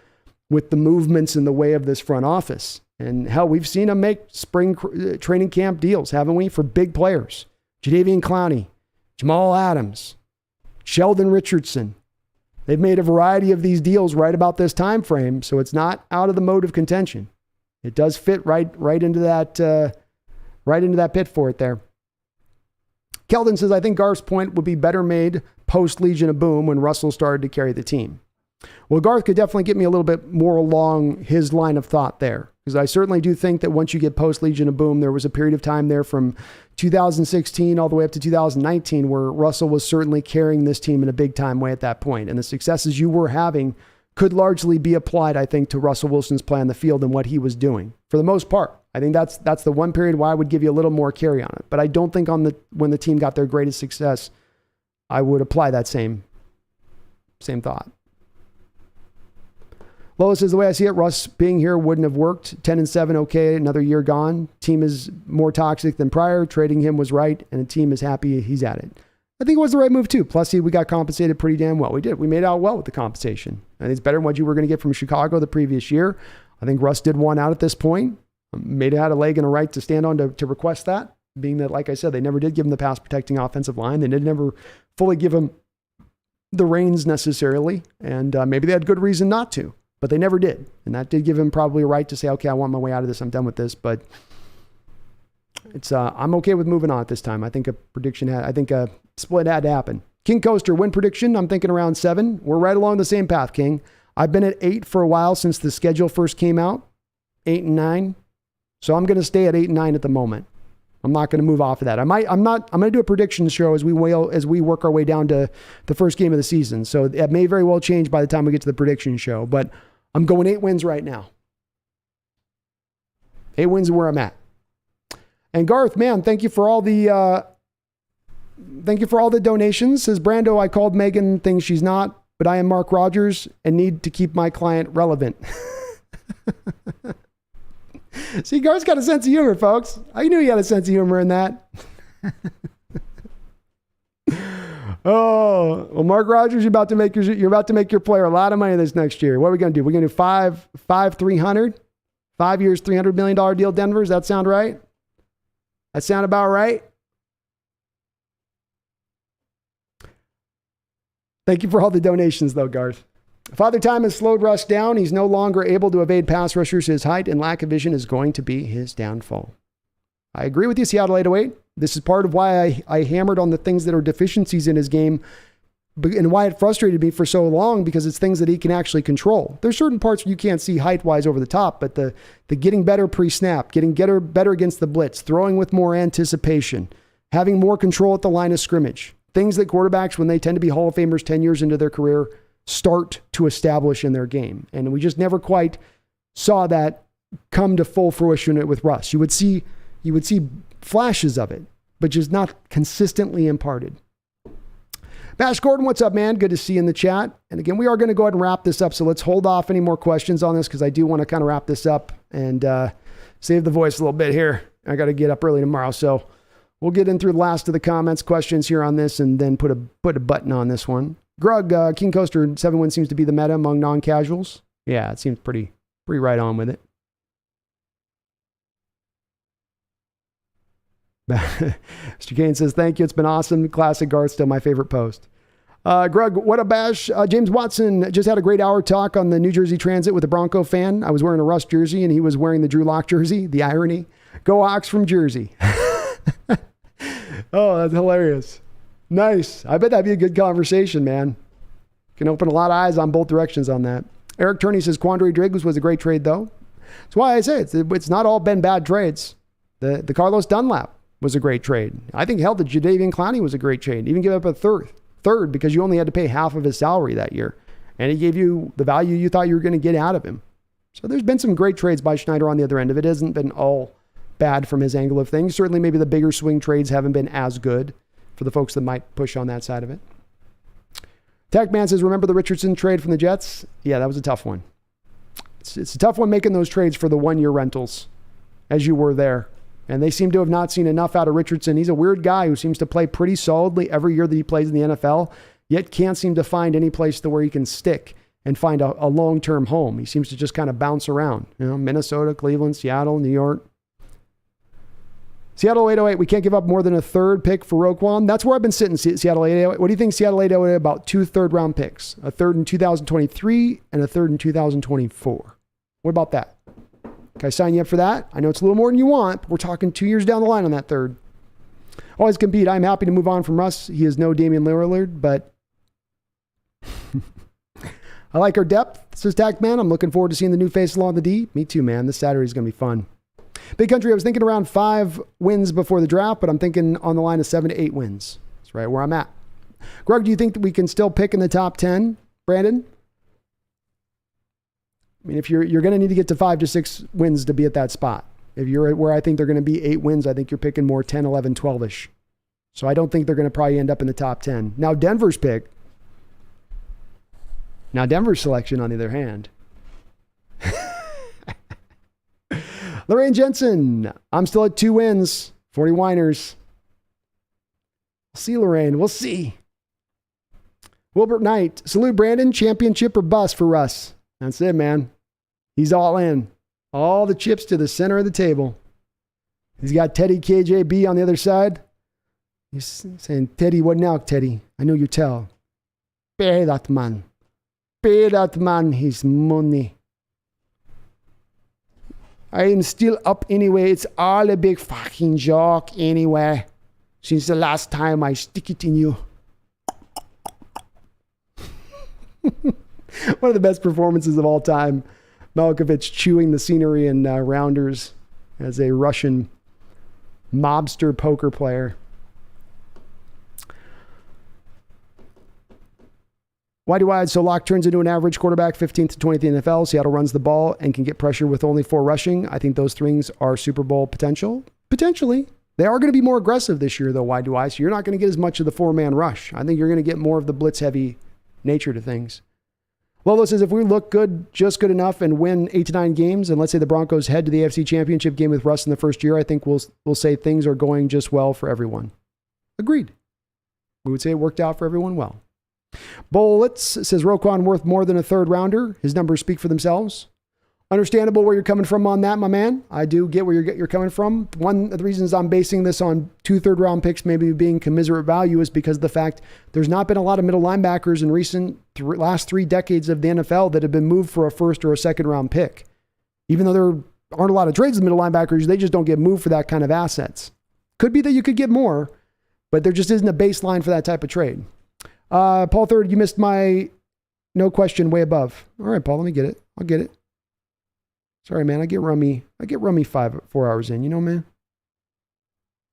with the movements in the way of this front office. And hell, we've seen them make spring training camp deals, haven't we, for big players? Jadeveon Clowney, Jamal Adams, Sheldon Richardson. They've made a variety of these deals right about this time frame, so it's not out of the mode of contention. It does fit right into that pit for it there. Keldon says, I think Garth's point would be better made post Legion of Boom when Russell started to carry the team. Well, Garth could definitely get me a little bit more along his line of thought there, because I certainly do think that once you get post Legion of Boom, there was a period of time there from 2016 all the way up to 2019 where Russell was certainly carrying this team in a big time way at that point. And the successes you were having could largely be applied, I think, to Russell Wilson's play on the field and what he was doing for the most part. I think that's the one period why I would give you a little more carry on it. But I don't think when the team got their greatest success, I would apply that same thought. Lois says, the way I see it, Russ being here wouldn't have worked. 10-7, okay, another year gone. Team is more toxic than prior. Trading him was right, and the team is happy he's at it. I think it was the right move, too. Plus, we got compensated pretty damn well. We did. We made out well with the compensation. I think it's better than what you were going to get from Chicago the previous year. I think Russ did one out at this point. Made it had a leg and a right to stand on to request that, being that, like I said, they never did give him the pass-protecting offensive line. They did never fully give him the reins necessarily, and maybe they had good reason not to. But they never did. And that did give him probably a right to say, okay, I want my way out of this. I'm done with this. But it's I'm okay with moving on at this time. I think a split had to happen. King Coaster, win prediction. I'm thinking around 7. We're right along the same path, King. I've been at 8 for a while since the schedule first came out. 8 and 9. So I'm going to stay at 8 and 9 at the moment. I'm not going to move off of that. I'm going to do a prediction show as we work our way down to the first game of the season. So it may very well change by the time we get to the prediction show, but I'm going 8 wins right now. 8 wins is where I'm at. And Garth, man, thank you for all the donations. Says Brando, I called Megan things she's not, but I am Mark Rogers and need to keep my client relevant. See, Garth's got a sense of humor, folks. I knew he had a sense of humor in that. Oh, well, Mark Rogers, you're about to make your player a lot of money this next year. What are we going to do? We're going to do 300, 5 years, $300 million deal. Denver. Does that sound right? That sound about right? Thank you for all the donations, though, Garth. Father Time has slowed Russ down. He's no longer able to evade pass rushers. His height and lack of vision is going to be his downfall. I agree with you, Seattle 808. This is part of why I hammered on the things that are deficiencies in his game and why it frustrated me for so long, because it's things that he can actually control. There's certain parts where you can't see height-wise over the top, but the getting better pre-snap, getting better against the blitz, throwing with more anticipation, having more control at the line of scrimmage, things that quarterbacks, when they tend to be Hall of Famers 10 years into their career, start to establish in their game. And we just never quite saw that come to full fruition with Russ. You would see flashes of it, but just not consistently imparted. Bash Gordon, what's up, man? Good to see you in the chat. And again, we are going to go ahead and wrap this up. So let's hold off any more questions on this, because I do want to kind of wrap this up and save the voice a little bit here. I got to get up early tomorrow. So we'll get in through the last of the comments, questions here on this, and then put a button on this one. Grug, King Coaster 7-1 seems to be the meta among non-casuals. Yeah, it seems pretty right on with it. Mr. Kane says, thank you. It's been awesome. Classic Garth, still my favorite post. Grug, what a bash. James Watson just had a great hour talk on the New Jersey Transit with a Bronco fan. I was wearing a Russ jersey and he was wearing the Drew Lock jersey. The irony. Go Hawks from Jersey. Oh, that's hilarious. Nice. I bet that'd be a good conversation, man. Can open a lot of eyes on both directions on that. Eric Turney says Quandre Diggs was a great trade, though. That's why I say it's not all been bad trades. The Carlos Dunlap was a great trade. I think hell, the Jadeveon Clowney was a great trade. Even give up a third because you only had to pay half of his salary that year. And he gave you the value you thought you were going to get out of him. So there's been some great trades by Schneider on the other end of it. It hasn't been all bad from his angle of things. Certainly maybe the bigger swing trades haven't been as good for the folks that might push on that side of it. Techman says, remember the Richardson trade from the Jets? Yeah, that was a tough one. It's a tough one making those trades for the 1-year rentals, as you were there. And they seem to have not seen enough out of Richardson. He's a weird guy who seems to play pretty solidly every year that he plays in the NFL, yet can't seem to find any place to where he can stick and find a long-term home. He seems to just kind of bounce around. Minnesota, Cleveland, Seattle, New York. Seattle 808, we can't give up more than a third pick for Roquan. That's where I've been sitting, Seattle 808. What do you think, Seattle 808, about 2 third-round picks? A third in 2023 and a third in 2024. What about that? Can I sign you up for that? I know it's a little more than you want, but we're talking 2 years down the line on that third. Always compete. I'm happy to move on from Russ. He is no Damian Lillard, but I like our depth, says Tackman. I'm looking forward to seeing the new faces along the D. Me too, man. This Saturday is going to be fun. Big Country, I was thinking around 5 wins before the draft, but I'm thinking on the line of 7 to 8 wins. That's right where I'm at. Greg, do you think that we can still pick in the top 10, Brandon? I mean, if you're going to need to get to 5 to 6 wins to be at that spot. If you're at where I think they're going to be 8 wins, I think you're picking more 10, 11, 12-ish. So I don't think they're going to probably end up in the top 10. Now, Denver's pick. Now, Denver's selection, on the other hand. Lorraine Jensen, I'm still at 2 wins, 40 whiners. We'll see, Lorraine. We'll see. Wilbert Knight, salute Brandon, championship or bust for Russ. That's it, man. He's all in. All the chips to the center of the table. He's got Teddy KJB on the other side. He's saying, Teddy, what now, Teddy? I know you tell. Pay that man. Pay that man his money. I am still up anyway. It's all a big fucking joke anyway. Since the last time I stick it in you. One of the best performances of all time. Malkovich chewing the scenery in Rounders as a Russian mobster poker player. Whitey Wide, so Locke turns into an average quarterback, 15th to 20th in the NFL. Seattle runs the ball and can get pressure with only 4 rushing. I think those things are Super Bowl potential. Potentially. They are going to be more aggressive this year, though, Whitey Wide, so you're not going to get as much of the 4-man rush. I think you're going to get more of the blitz-heavy nature to things. Lolo says, if we look good, just good enough, and win 8 to 9 games, and let's say the Broncos head to the AFC Championship game with Russ in the first year, I think we'll say things are going just well for everyone. Agreed. we would say it worked out for everyone well. Bullets says Roquan worth more than a third rounder. His numbers speak for themselves. Understandable where you're coming from on that, my man. I do get where you're coming from. One of the reasons I'm basing this on 2 third-round picks maybe being commiserate value is because of the fact there's not been a lot of middle linebackers in last 3 decades of the NFL that have been moved for a first or a second-round pick. Even though there aren't a lot of trades with middle linebackers, they just don't get moved for that kind of assets. Could be that you could get more, but there just isn't a baseline for that type of trade. Paul Third, you missed my no question way above. All right, Paul, let me get it. I'll get it. Sorry, man. I get rummy 4 hours in. You know, man.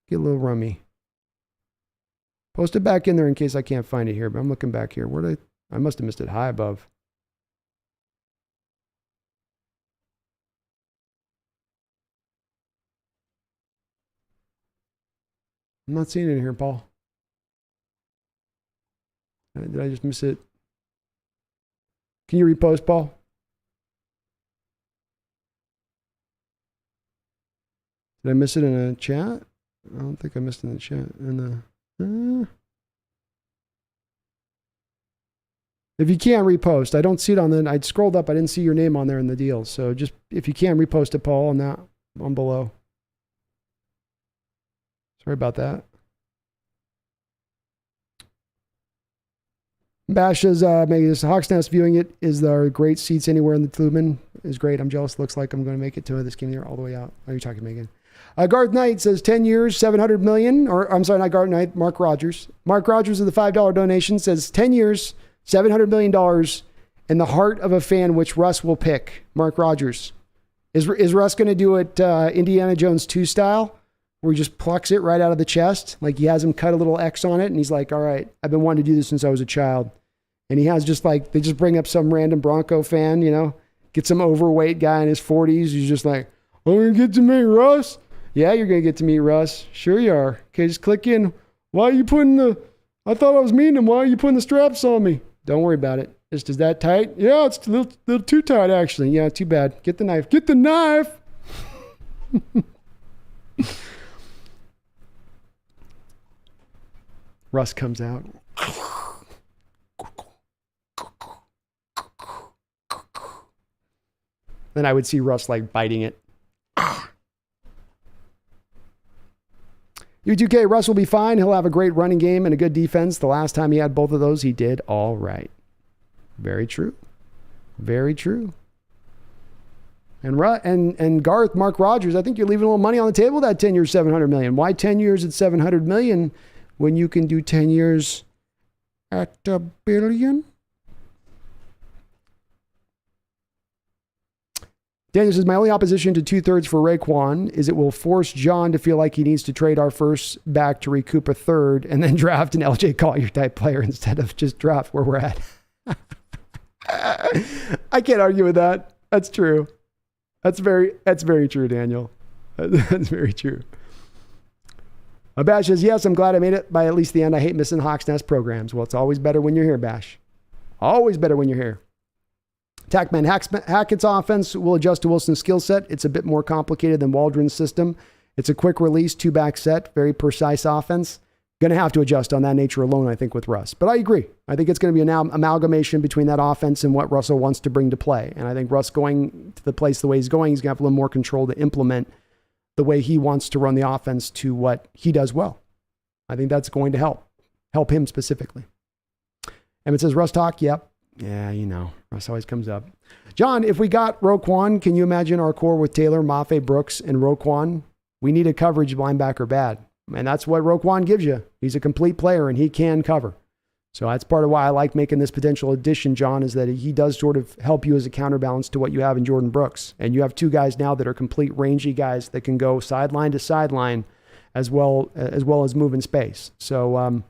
Get a little rummy. Post it back in there in case I can't find it here. But I'm looking back here. I must have missed it high above. I'm not seeing it here, Paul. Did I just miss it? Can you repost, Paul? Did I miss it in a chat? I don't think I missed it in the chat. If you can't repost, I don't see it on the. I scrolled up. I didn't see your name on there in the deal. So just if you can repost it, Paul, on below. Sorry about that. Bash says, maybe this TheSeahawksNest viewing it is there great seats anywhere in the Tluman is great. I'm jealous. Looks like I'm going to make it to this game here all the way out. Oh, you're talking, Megan. Garth Knight says 10 years, $700 million, or I'm sorry, not Garth Knight, Mark Rogers. Mark Rogers of the $5 donation says 10 years, $700 million in the heart of a fan, which Russ will pick. Mark Rogers. Is Russ going to do it Indiana Jones 2 style, where he just plucks it right out of the chest? Like he has him cut a little X on it, and he's like, all right, I've been wanting to do this since I was a child. And he has just like, they just bring up some random Bronco fan, you know, get some overweight guy in his 40s. He's just like, oh, you're going to get to meet Russ? Yeah, you're going to get to meet Russ. Sure you are. Okay, just click in. Why are you putting I thought I was meeting him. Why are you putting the straps on me? Don't worry about it. Is that tight? Yeah, it's a little too tight, actually. Yeah, too bad. Get the knife. Get the knife! Russ comes out. Then I would see Russ like biting it. U2K, Russ will be fine. He'll have a great running game and a good defense. The last time he had both of those, he did all right. Very true. Very true. And Garth, Mark Rogers, I think you're leaving a little money on the table, that 10 years, $700 million. Why 10 years at $700 million when you can do 10 years at $1 billion? Daniel says, my only opposition to 2/3 for Roquan is it will force John to feel like he needs to trade our first back to recoup a third and then draft an LJ Collier type player instead of just draft where we're at. I can't argue with that. That's true. That's very true, Daniel. That's very true. Bash says, yes, I'm glad I made it by at least the end. I hate missing TheSeahawksNest programs. Well, it's always better when you're here, Bash. Always better when you're here. Tackman, Hackett's offense will adjust to Wilson's skill set. It's a bit more complicated than Waldron's system. It's a quick release, 2-back set, very precise offense. Going to have to adjust on that nature alone, I think, with Russ. But I agree. I think it's going to be an amalgamation between that offense and what Russell wants to bring to play. And I think Russ going to the place the way he's going, he's going to have a little more control to implement the way he wants to run the offense to what he does well. I think that's going to help him specifically. And it says, Russ talk, yep. Yeah, you know, Russ always comes up. John, if we got Roquan, can you imagine our core with Taylor, Mafe, Brooks, and Roquan? We need a coverage linebacker bad. And that's what Roquan gives you. He's a complete player, and he can cover. So that's part of why I like making this potential addition, John, is that he does sort of help you as a counterbalance to what you have in Jordan Brooks. And you have 2 guys now that are complete rangy guys that can go sideline to sideline as well as move in space. So,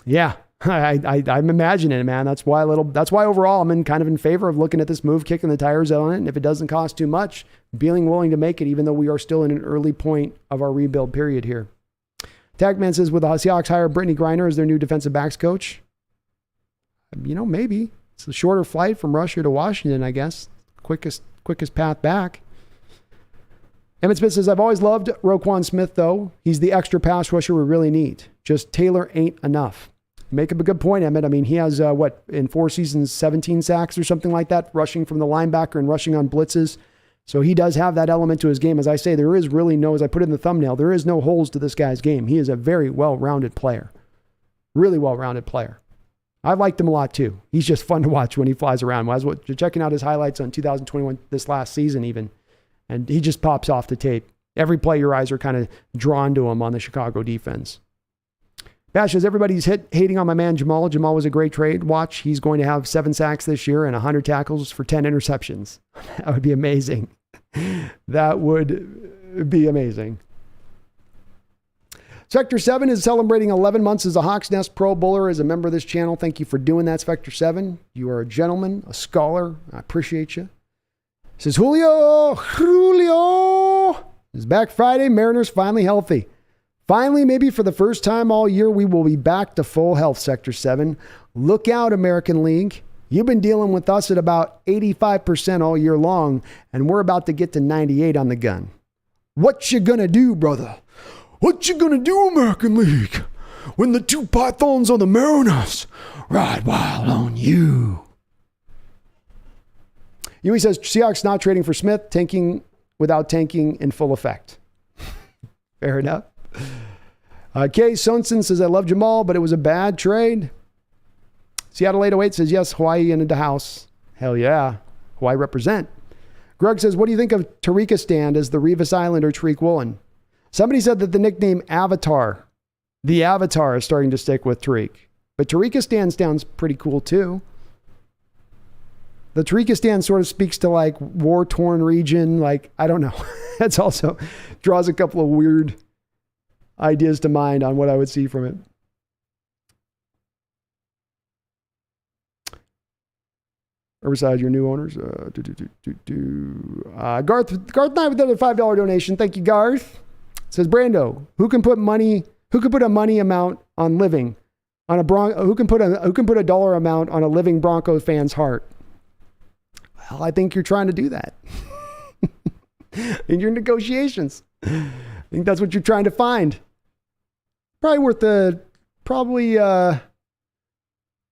yeah. I'm imagining it, man. That's why overall I'm kind of in favor of looking at this move, kicking the tires on it. And if it doesn't cost too much, being willing to make it, even though we are still in an early point of our rebuild period here. Tagman says, would the Seahawks hire Brittany Griner as their new defensive backs coach? You know, maybe. It's a shorter flight from Russia to Washington, I guess. Quickest path back. Emmett Smith says, I've always loved Roquan Smith, though. He's the extra pass rusher we really need. Just Taylor ain't enough. You make up a good point, Emmett. I mean, he has, in 4 seasons, 17 sacks or something like that, rushing from the linebacker and rushing on blitzes. So he does have that element to his game. As I say, there is really no, as I put it in the thumbnail, there is no holes to this guy's game. He is a very well-rounded player. Really well-rounded player. I liked him a lot, too. He's just fun to watch when he flies around. I was checking out his highlights on 2021, this last season even, and he just pops off the tape. Every play, your eyes are kind of drawn to him on the Chicago defense. Bash says, everybody's hating on my man Jamal. Jamal was a great trade. Watch, he's going to have 7 sacks this year and 100 tackles for 10 interceptions. That would be amazing. That would be amazing. Spectre 7 is celebrating 11 months as a Hawks Nest Pro Bowler, as a member of this channel. Thank you for doing that, Spectre 7. You are a gentleman, a scholar. I appreciate you. Says, Julio is back Friday. Mariners finally healthy. Finally, maybe for the first time all year, we will be back to full health, Sector 7. Look out, American League. You've been dealing with us at about 85% all year long, and we're about to get to 98 on the gun. What you gonna do, brother? What you gonna do, American League, when the 2 pythons on the Mariners ride wild on you? Yui says, Seahawks not trading for Smith, tanking without tanking in full effect. Fair enough. Kay Sonson says, I love Jamal, but it was a bad trade. Seattle 808 says, yes, Hawaii into the house. Hell yeah. Hawaii represent. Greg says, what do you think of Tariqistan as the Revis Island or Tariq Woolen? Somebody said that the nickname Avatar, the Avatar, is starting to stick with Tariq. But Tariqistan sounds pretty cool too. The Tariqistan sort of speaks to like war-torn region. Like, I don't know. That's also draws a couple of weird ideas to mind on what I would see from it. Herbicide, your new owners. Garth Knight with another $5 donation. Thank you, Garth. Says Brando, who can put a money amount on living on a who can put a dollar amount on a living Broncos fan's heart? Well, I think you're trying to do that in your negotiations. I think that's what you're trying to find. Probably worth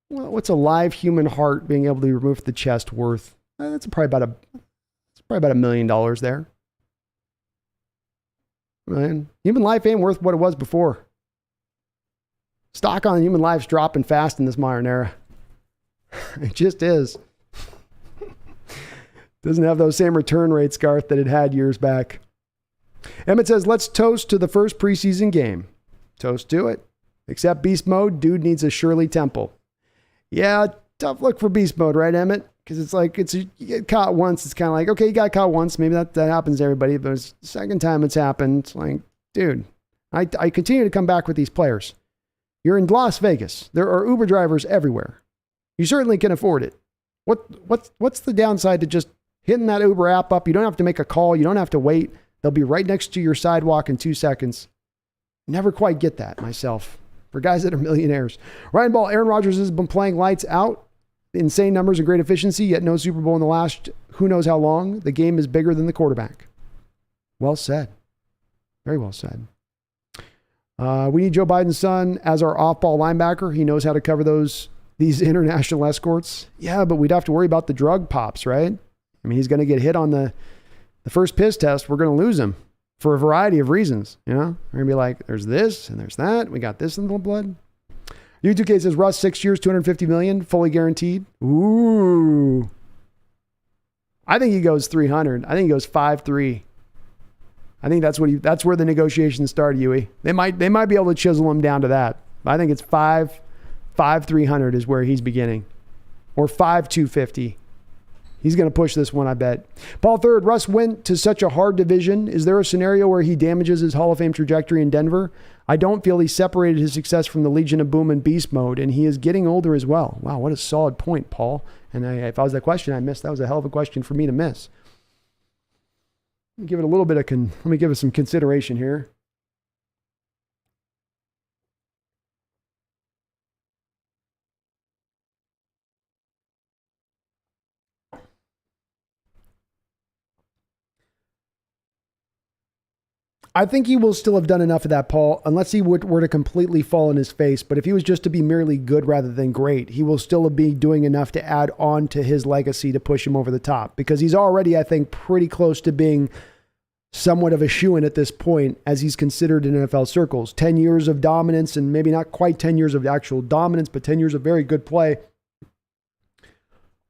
what's a live human heart being able to be removed from the chest worth? That's probably about $1 million there. Man, human life ain't worth what it was before. Stock on human life's dropping fast in this modern era. It just is. Doesn't have those same return rates, Garth, that it had years back. Emmett says, let's toast to the first preseason game. Toast to it. Except beast mode, dude needs a Shirley Temple. Yeah, tough look for beast mode, right, Emmett? Because it's like, you get caught once, it's kind of like, okay, you got caught once, maybe that happens to everybody, but it's the second time it's happened, it's like, dude, I continue to come back with these players. You're in Las Vegas. There are Uber drivers everywhere. You certainly can afford it. What's the downside to just hitting that Uber app up? You don't have to make a call. You don't have to wait. They'll be right next to your sidewalk in 2 seconds. Never quite get that myself. For guys that are millionaires. Ryan Ball, Aaron Rodgers has been playing lights out. Insane numbers and great efficiency, yet no Super Bowl in the last who knows how long. The game is bigger than the quarterback. Well said. Very well said. We need Joe Biden's son as our off-ball linebacker. He knows how to cover these international escorts. Yeah, but we'd have to worry about the drug pops, right? I mean, he's going to get hit on the first piss test. We're going to lose him for a variety of reasons. You know, we're going to be like, there's this and there's that. We got this in the blood. U2K says Russ, 6 years, $250 million, fully guaranteed. Ooh. I think he goes 300. I think he goes 5.3. I think that's where the negotiations start, Huey. They might be able to chisel him down to that. I think it's 5.300 is where he's beginning. Or 5.250. He's going to push this one, I bet. Paul Third, Russ went to such a hard division. Is there a scenario where he damages his Hall of Fame trajectory in Denver? I don't feel he separated his success from the Legion of Boom and Beast mode, and he is getting older as well. Wow, what a solid point, Paul. And if I was that question I missed, that was a hell of a question for me to miss. Let me give it a little bit of, let me give it some consideration here. I think he will still have done enough of that, Paul, unless he were to completely fall on his face. But if he was just to be merely good rather than great, he will still be doing enough to add on to his legacy to push him over the top, because he's already, I think, pretty close to being somewhat of a shoo-in at this point, as he's considered in NFL circles. 10 years of dominance, and maybe not quite 10 years of actual dominance, but 10 years of very good play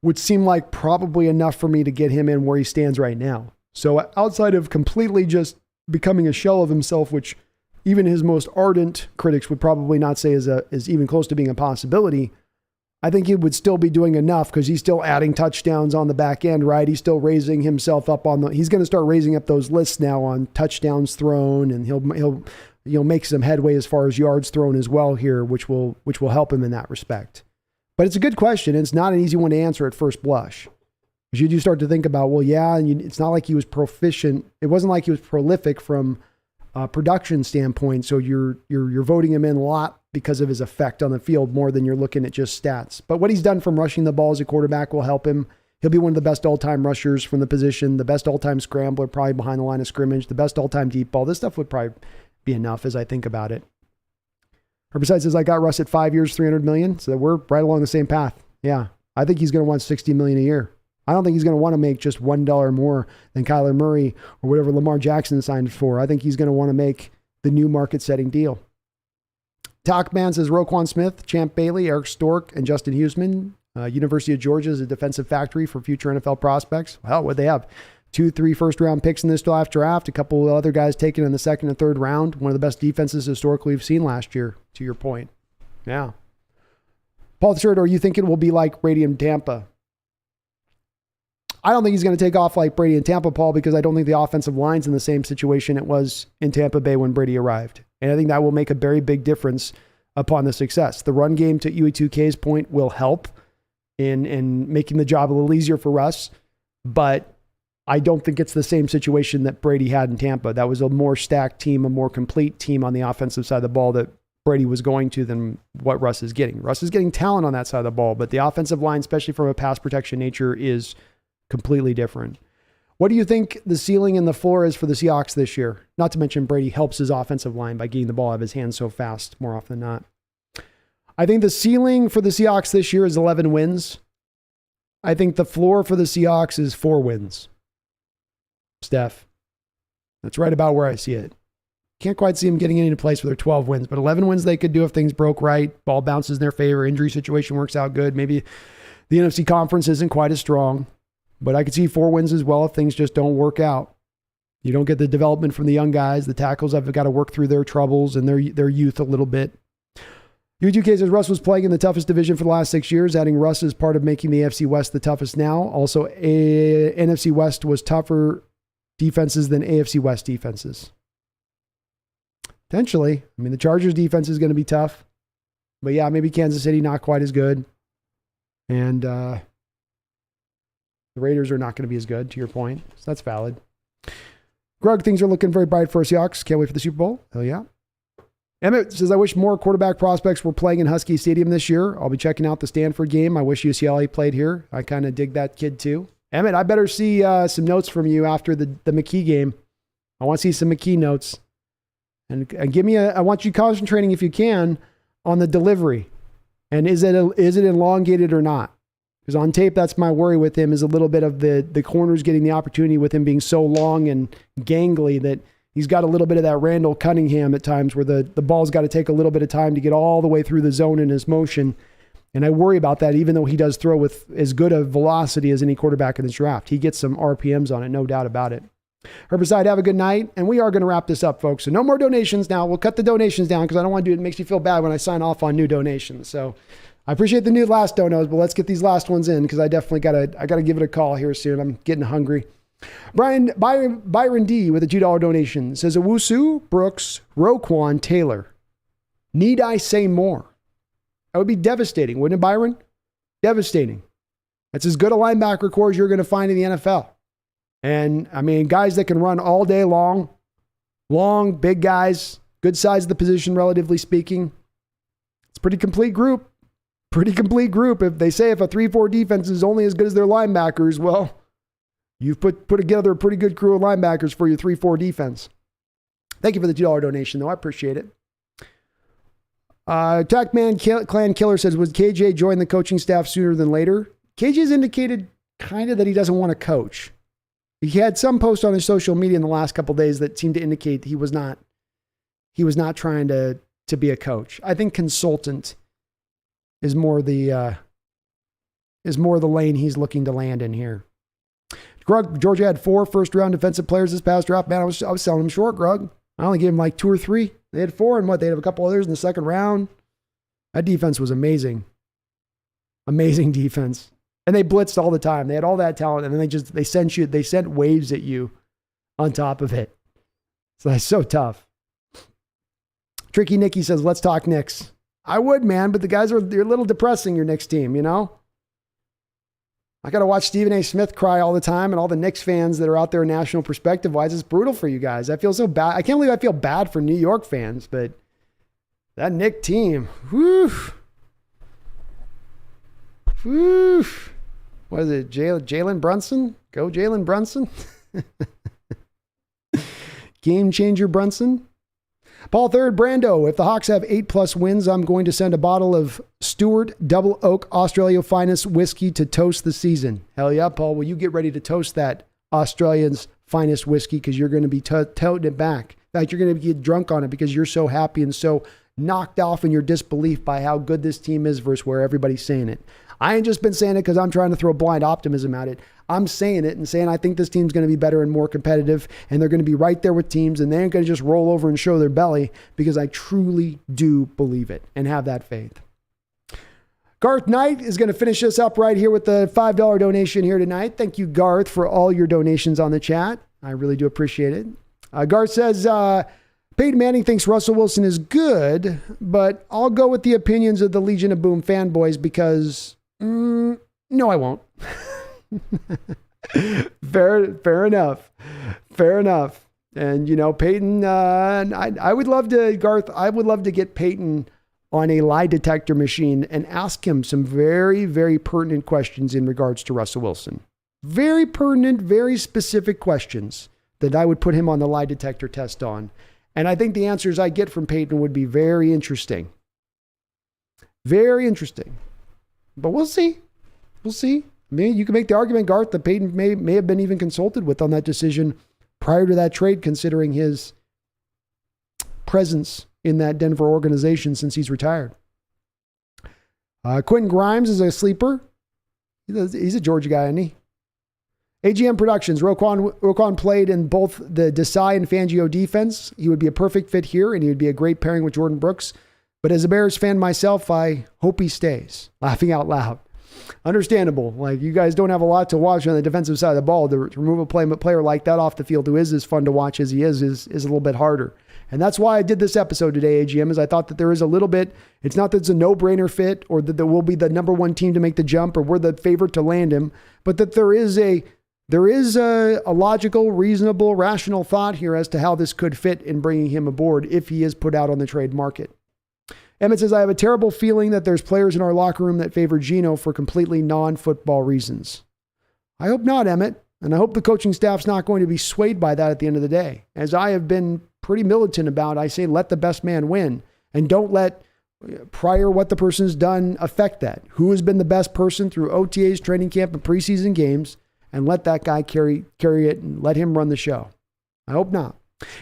would seem like probably enough for me to get him in where he stands right now. So outside of completely just becoming a shell of himself, which even his most ardent critics would probably not say is even close to being a possibility, I think he would still be doing enough, because he's still adding touchdowns on the back end, right? He's still raising himself up he's going to start raising up those lists now on touchdowns thrown, and he'll make some headway as far as yards thrown as well here, which will help him in that respect. But it's a good question, and it's not an easy one to answer at first blush. Because you do start to think about, well, yeah, and it's not like he was proficient. It wasn't like he was prolific from a production standpoint. So you're voting him in a lot because of his effect on the field more than you're looking at just stats. But what he's done from rushing the ball as a quarterback will help him. He'll be one of the best all-time rushers from the position, the best all-time scrambler, probably behind the line of scrimmage, the best all-time deep ball. This stuff would probably be enough as I think about it. Herbicide says, I got Russ at 5 years, $300 million. So we're right along the same path. Yeah. I think he's going to want $60 million a year. I don't think he's going to want to make just $1 more than Kyler Murray or whatever Lamar Jackson signed for. I think he's going to want to make the new market-setting deal. Talkman says Roquan Smith, Champ Bailey, Eric Stork, and Justin Huseman. University of Georgia is a defensive factory for future NFL prospects. Well, what they have? 2-3 first-round picks in this last draft. A couple of other guys taken in the second and third round. One of the best defenses historically we've seen last year, to your point. Yeah. Paul Third, are you thinking it will be like Brady in Tampa? I don't think he's going to take off like Brady in Tampa, Paul, because I don't think the offensive line's in the same situation it was in Tampa Bay when Brady arrived. And I think that will make a very big difference upon the success. The run game, to UE2K's point, will help in making the job a little easier for Russ, but I don't think it's the same situation that Brady had in Tampa. That was a more stacked team, a more complete team on the offensive side of the ball that Brady was going to than what Russ is getting. Russ is getting talent on that side of the ball, but the offensive line, especially from a pass protection nature, is completely different. What do you think the ceiling and the floor is for the Seahawks this year? Not to mention Brady helps his offensive line by getting the ball out of his hands so fast more often than not. I think the ceiling for the Seahawks this year is 11 wins. I think the floor for the Seahawks is 4 wins. Steph, that's right about where I see it. Can't quite see them getting into place with their 12 wins, but 11 wins they could do if things broke right, ball bounces in their favor, injury situation works out good. Maybe the NFC conference isn't quite as strong. But I could see 4 wins as well if things just don't work out. You don't get the development from the young guys. The tackles have got to work through their troubles and their youth a little bit. U2K says Russ was playing in the toughest division for the last 6 years. Adding Russ is part of making the AFC West the toughest now. Also, NFC West was tougher defenses than AFC West defenses. Potentially. I mean, the Chargers defense is going to be tough. But yeah, maybe Kansas City not quite as good. And the Raiders are not going to be as good, to your point. So that's valid. Grug, things are looking very bright for us Seahawks. Can't wait for the Super Bowl. Hell yeah. Emmett says, I wish more quarterback prospects were playing in Husky Stadium this year. I'll be checking out the Stanford game. I wish UCLA played here. I kind of dig that kid too. Emmett, I better see some notes from you after the McKee game. I want to see some McKee notes. And give me I want you concentrating, if you can, on the delivery. And is it elongated or not? Because on tape, that's my worry with him, is a little bit of the corners getting the opportunity with him being so long and gangly that he's got a little bit of that Randall Cunningham at times where the ball's got to take a little bit of time to get all the way through the zone in his motion. And I worry about that, even though he does throw with as good a velocity as any quarterback in this draft. He gets some RPMs on it, no doubt about it. Herbicide, have a good night. And we are going to wrap this up, folks. So no more donations now. We'll cut the donations down because I don't want to do it. It makes me feel bad when I sign off on new donations. So I appreciate the new last donos, but let's get these last ones in because I definitely gotta give it a call here soon. I'm getting hungry. Byron D with a $2 donation says, Owusu, Brooks, Roquan, Taylor. Need I say more? That would be devastating, wouldn't it, Byron? Devastating. That's as good a linebacker core as you're going to find in the NFL. And, I mean, guys that can run all day long, big guys, good size of the position, relatively speaking. It's a pretty complete group. If they say if a 3-4 defense is only as good as their linebackers, well, you've put together a pretty good crew of linebackers for your 3-4 defense. Thank you for the $2 donation, though. I appreciate it. Tackman Clan Killer says, would KJ join the coaching staff sooner than later? KJ's indicated kind of that he doesn't want to coach. He had some posts on his social media in the last couple of days that seemed to indicate he was not trying to be a coach. I think consultant is more the lane he's looking to land in here. Grug, Georgia had 4 first-round defensive players this past draft. Man, I was selling them short, Grug. I only gave him like 2 or 3. They had 4, and they had a couple others in the second round. That defense was amazing. Amazing defense. And they blitzed all the time. They had all that talent, and then they sent waves at you on top of it. So that's so tough. Tricky Nicky says, let's talk Knicks. I would, man, but the guys they're a little depressing, your Knicks team, you know? I got to watch Stephen A. Smith cry all the time, and all the Knicks fans that are out there in national perspective. Why is this brutal for you guys? I feel so bad. I can't believe I feel bad for New York fans, but that Knick team, whew. Whew. What is it, Jalen Brunson? Go Jalen Brunson? Game changer Brunson? Paul Third, Brando, if the Hawks have 8+ wins, I'm going to send a bottle of Stewart Double Oak Australia Finest whiskey to toast the season. Hell yeah, Paul. Well, you get ready to toast that Australian's finest whiskey because you're going to be toting it back. In fact, you're going to get drunk on it because you're so happy and so knocked off in your disbelief by how good this team is versus where everybody's saying it. I ain't just been saying it because I'm trying to throw blind optimism at it. I'm saying it and saying I think this team's going to be better and more competitive, and they're going to be right there with teams, and they ain't going to just roll over and show their belly because I truly do believe it and have that faith. Garth Knight is going to finish us up right here with the $5 donation here tonight. Thank you, Garth, for all your donations on the chat. I really do appreciate it. Garth says, Peyton Manning thinks Russell Wilson is good, but I'll go with the opinions of the Legion of Boom fanboys because... no, I won't. Fair enough. Fair enough. And, you know, Peyton, I would love to, Garth, I would love to get Peyton on a lie detector machine and ask him some very, very pertinent questions in regards to Russell Wilson. Very pertinent, very specific questions that I would put him on the lie detector test on. And I think the answers I get from Peyton would be very interesting. Very interesting. But we'll see. We'll see. I mean, you can make the argument, Garth, that Peyton may have been even consulted with on that decision prior to that trade, considering his presence in that Denver organization since he's retired. Quentin Grimes is a sleeper. He's a Georgia guy, isn't he? AGM Productions. Roquan played in both the Desai and Fangio defense. He would be a perfect fit here, and he would be a great pairing with Jordan Brooks. But as a Bears fan myself, I hope he stays. Laughing out loud. Understandable. Like, you guys don't have a lot to watch on the defensive side of the ball. To remove a player like that off the field who is as fun to watch as he is a little bit harder. And that's why I did this episode today, AGM, is I thought that there is a little bit, it's not that it's a no-brainer fit or that there will be the number one team to make the jump or we're the favorite to land him, but that there is a logical, reasonable, rational thought here as to how this could fit in bringing him aboard if he is put out on the trade market. Emmett says, I have a terrible feeling that there's players in our locker room that favor Geno for completely non-football reasons. I hope not, Emmett. And I hope the coaching staff's not going to be swayed by that at the end of the day. As I have been pretty militant about, I say let the best man win. And don't let prior what the person's done affect that. Who has been the best person through OTAs, training camp, and preseason games, and let that guy carry it and let him run the show. I hope not.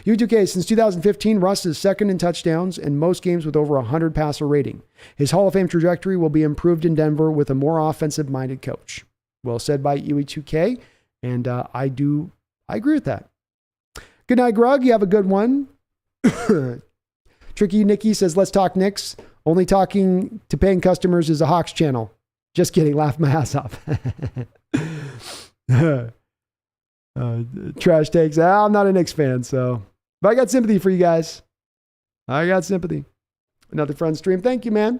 U2K, since 2015, Russ is second in touchdowns in most games with over 100 passer rating. His Hall of Fame trajectory will be improved in Denver with a more offensive-minded coach. Well said by UE2K, and I agree with that. Good night, Grug. You have a good one. Tricky Nicky says, let's talk Knicks. Only talking to paying customers is a Hawks channel. Just kidding. Laugh my ass off. Trash takes. I'm not a Knicks fan, so. But I got sympathy for you guys. I got sympathy. Another fun stream. Thank you, man.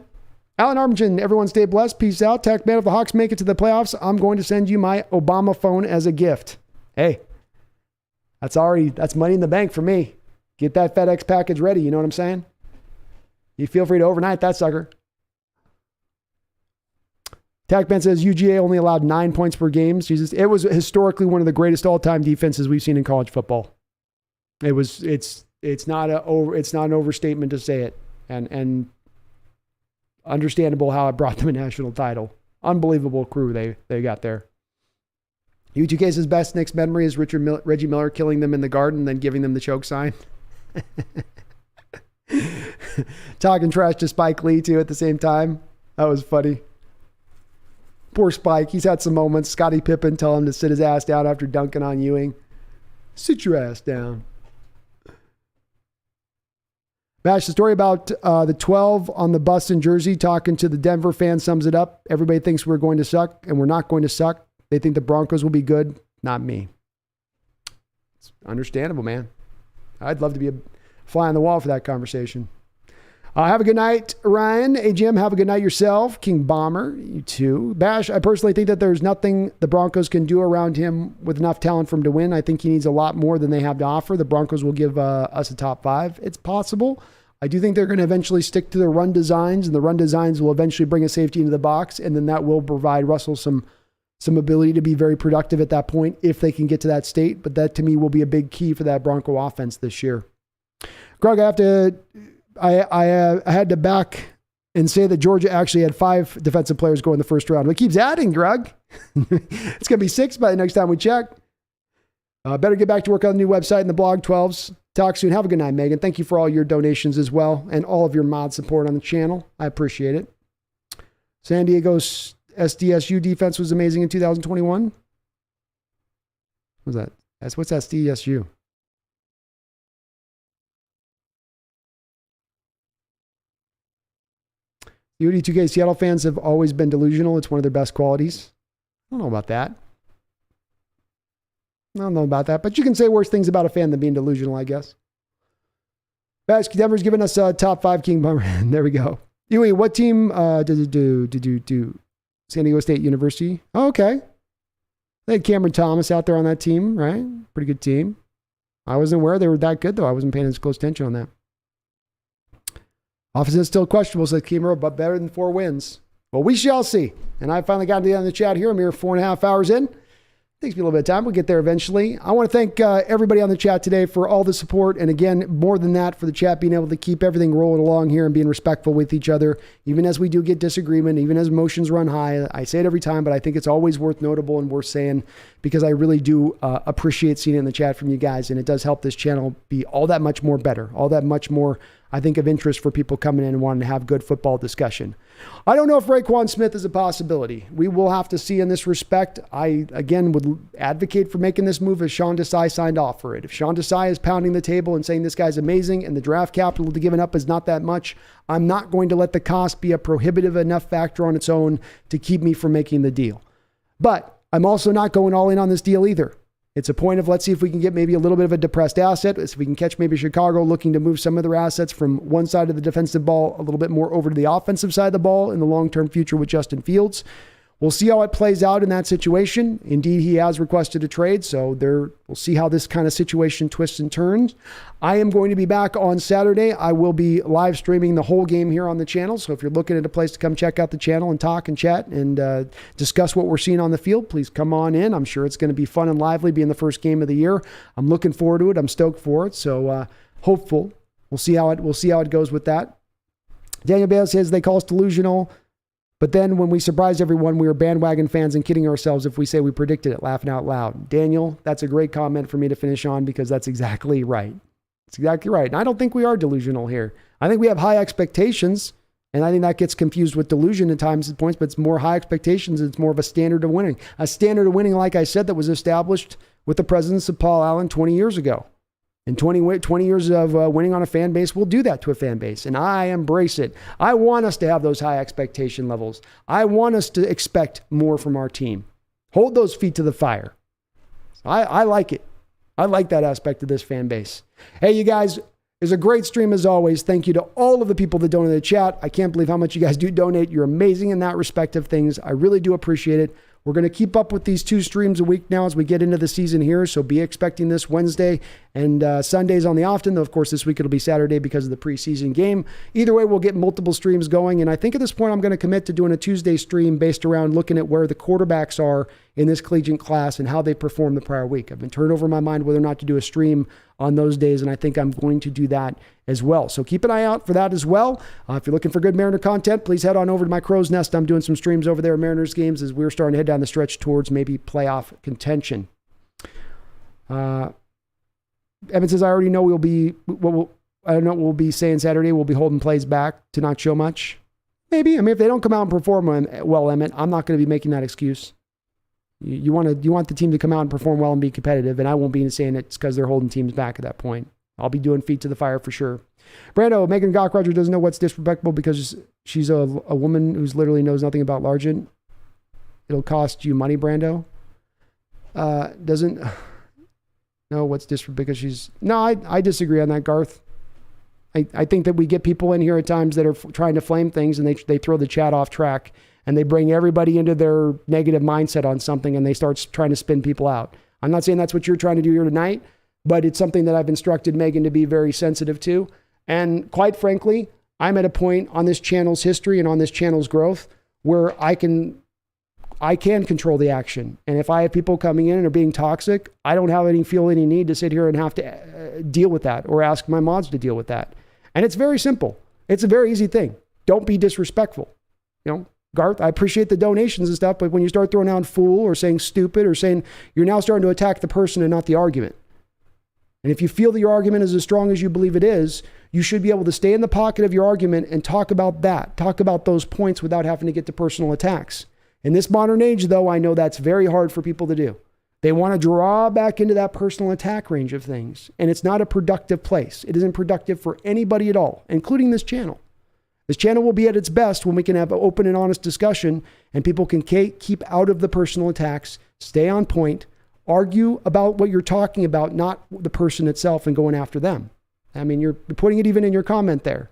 Alan Armington, everyone stay blessed. Peace out. Tech man, if the Hawks make it to the playoffs, I'm going to send you my Obama phone as a gift. Hey, that's money in the bank for me. Get that FedEx package ready. You know what I'm saying? You feel free to overnight that sucker. Tackman says UGA only allowed 9 points per game. Jesus, it was historically one of the greatest all-time defenses we've seen in college football. It's it's not an overstatement to say it. And understandable how it brought them a national title. Unbelievable crew they got there. U2K's best next memory is Reggie Miller killing them in the garden and then giving them the choke sign. Talking trash to Spike Lee too at the same time. That was funny. Poor Spike. He's had some moments. Scottie Pippen telling him to sit his ass down after dunking on Ewing. Sit your ass down. Bash, the story about the 12 on the bus in Jersey talking to the Denver fan sums it up. Everybody thinks we're going to suck, and we're not going to suck. They think the Broncos will be good. Not me. It's understandable, man. I'd love to be a fly on the wall for that conversation. Have a good night, Ryan. Hey, Jim, have a good night yourself. King Bomber, you too. Bash, I personally think that there's nothing the Broncos can do around him with enough talent for him to win. I think he needs a lot more than they have to offer. The Broncos will give us a top 5. It's possible. I do think they're going to eventually stick to their run designs, and the run designs will eventually bring a safety into the box, and then that will provide Russell some ability to be very productive at that point if they can get to that state. But that, to me, will be a big key for that Bronco offense this year. Greg, I had to back and say that Georgia actually had 5 defensive players go in the first round. It keeps adding, Greg. It's going to be 6 by the next time we check. Better get back to work on the new website and the blog 12s. Talk soon. Have a good night, Megan. Thank you for all your donations as well and all of your mod support on the channel. I appreciate it. San Diego's SDSU defense was amazing in 2021. What's that? What's SDSU? UD2K Seattle fans have always been delusional. It's one of their best qualities. I don't know about that. But you can say worse things about a fan than being delusional, I guess. Bash, Denver's giving us a top 5 King Bummer. There we go. Anyway, what team did it do? San Diego State University. Oh, okay. They had Cameron Thomas out there on that team, right? Pretty good team. I wasn't aware they were that good, though. I wasn't paying as close attention on that. Offense is still questionable, says Kimura, but better than 4 wins. Well, we shall see. And I finally got to the end of the chat here. I'm here 4.5 hours in. Takes me a little bit of time. We'll get there eventually. I want to thank everybody on the chat today for all the support. And again, more than that, for the chat being able to keep everything rolling along here and being respectful with each other, even as we do get disagreement, even as emotions run high. I say it every time, but I think it's always worth notable and worth saying because I really do appreciate seeing it in the chat from you guys. And it does help this channel be all that much more better, all that much more, I think, of interest for people coming in and wanting to have good football discussion. I don't know if Roquan Smith is a possibility. We will have to see in this respect. I, again, would advocate for making this move if Sean Desai signed off for it. If Sean Desai is pounding the table and saying this guy's amazing and the draft capital to giving up is not that much, I'm not going to let the cost be a prohibitive enough factor on its own to keep me from making the deal. But I'm also not going all in on this deal either. It's a point of let's see if we can get maybe a little bit of a depressed asset. If we can catch maybe Chicago looking to move some of their assets from one side of the defensive ball a little bit more over to the offensive side of the ball in the long-term future with Justin Fields. We'll see how it plays out in that situation. Indeed, he has requested a trade, so we'll see how this kind of situation twists and turns. I am going to be back on Saturday. I will be live streaming the whole game here on the channel, so if you're looking at a place to come check out the channel and talk and chat and discuss what we're seeing on the field, please come on in. I'm sure it's going to be fun and lively being the first game of the year. I'm looking forward to it. I'm stoked for it, so hopeful. We'll see how it goes with that. Daniel Bale says they call us delusional. But then when we surprise everyone, we are bandwagon fans and kidding ourselves if we say we predicted it, laughing out loud. Daniel, that's a great comment for me to finish on because that's exactly right. It's exactly right. And I don't think we are delusional here. I think we have high expectations, and I think that gets confused with delusion at times at points, but it's more high expectations. It's more of a standard of winning. A standard of winning, like I said, that was established with the presence of Paul Allen 20 years ago. And 20 years of winning on a fan base will do that to a fan base. And I embrace it. I want us to have those high expectation levels. I want us to expect more from our team. Hold those feet to the fire. I like it. I like that aspect of this fan base. Hey, you guys, it's a great stream as always. Thank you to all of the people that donate in the chat. I can't believe how much you guys do donate. You're amazing in that respect of things. I really do appreciate it. We're going to keep up with these 2 streams a week now as we get into the season here. So be expecting this Wednesday and Sundays on the often. Though, of course, this week it'll be Saturday because of the preseason game. Either way, we'll get multiple streams going. And I think at this point, I'm going to commit to doing a Tuesday stream based around looking at where the quarterbacks are in this collegiate class and how they performed the prior week. I've been turned over in my mind whether or not to do a stream on those days, and I think I'm going to do that as well. So keep an eye out for that as well. If you're looking for good Mariner content, please head on over to my Crow's Nest. I'm doing some streams over there, Mariners games, as we're starting to head down the stretch towards maybe playoff contention. Evan says, I already know I don't know what we'll be saying Saturday. We'll be holding plays back to not show much. Maybe. I mean, if they don't come out and perform well, Emmett, I'm not going to be making that excuse. You want the team to come out and perform well and be competitive, and I won't be saying it's because they're holding teams back at that point. I'll be doing feet to the fire for sure. Brando, Megan Gockroger doesn't know what's disrespectful because she's a woman who's literally knows nothing about Largent. It'll cost you money, Brando. Doesn't know what's disrespectful because she's... No, I disagree on that, Garth. I think that we get people in here at times that are trying to flame things, and they throw the chat off track, and they bring everybody into their negative mindset on something, and they start trying to spin people out. I'm not saying that's what you're trying to do here tonight, but it's something that I've instructed Megan to be very sensitive to. And quite frankly, I'm at a point on this channel's history and on this channel's growth where I can control the action. And if I have people coming in and are being toxic, I don't feel any need to sit here and have to deal with that or ask my mods to deal with that. And it's very simple. It's a very easy thing. Don't be disrespectful. Garth, I appreciate the donations and stuff, but when you start throwing out fool or saying stupid or saying, you're now starting to attack the person and not the argument. And if you feel that your argument is as strong as you believe it is, you should be able to stay in the pocket of your argument and talk about that. Talk about those points without having to get to personal attacks. In this modern age, though, I know that's very hard for people to do. They want to draw back into that personal attack range of things. And it's not a productive place. It isn't productive for anybody at all, including this channel. This channel will be at its best when we can have an open and honest discussion and people can keep out of the personal attacks, stay on point, argue about what you're talking about, not the person itself and going after them. I mean, you're putting it even in your comment there.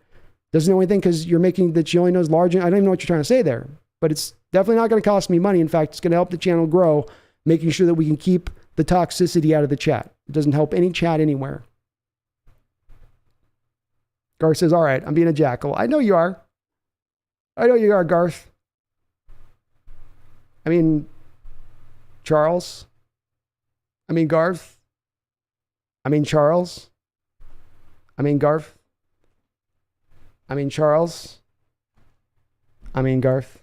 Doesn't know anything because you're making that she only knows large. I don't even know what you're trying to say there, but it's definitely not going to cost me money. In fact, it's going to help the channel grow, making sure that we can keep the toxicity out of the chat. It doesn't help any chat anywhere. Garth says, all right, I'm being a jackal. I know you are. I know you are, Garth. I mean, Charles. I mean, Garth. I mean, Charles. I mean, Garth. I mean, Charles. I mean, Garth.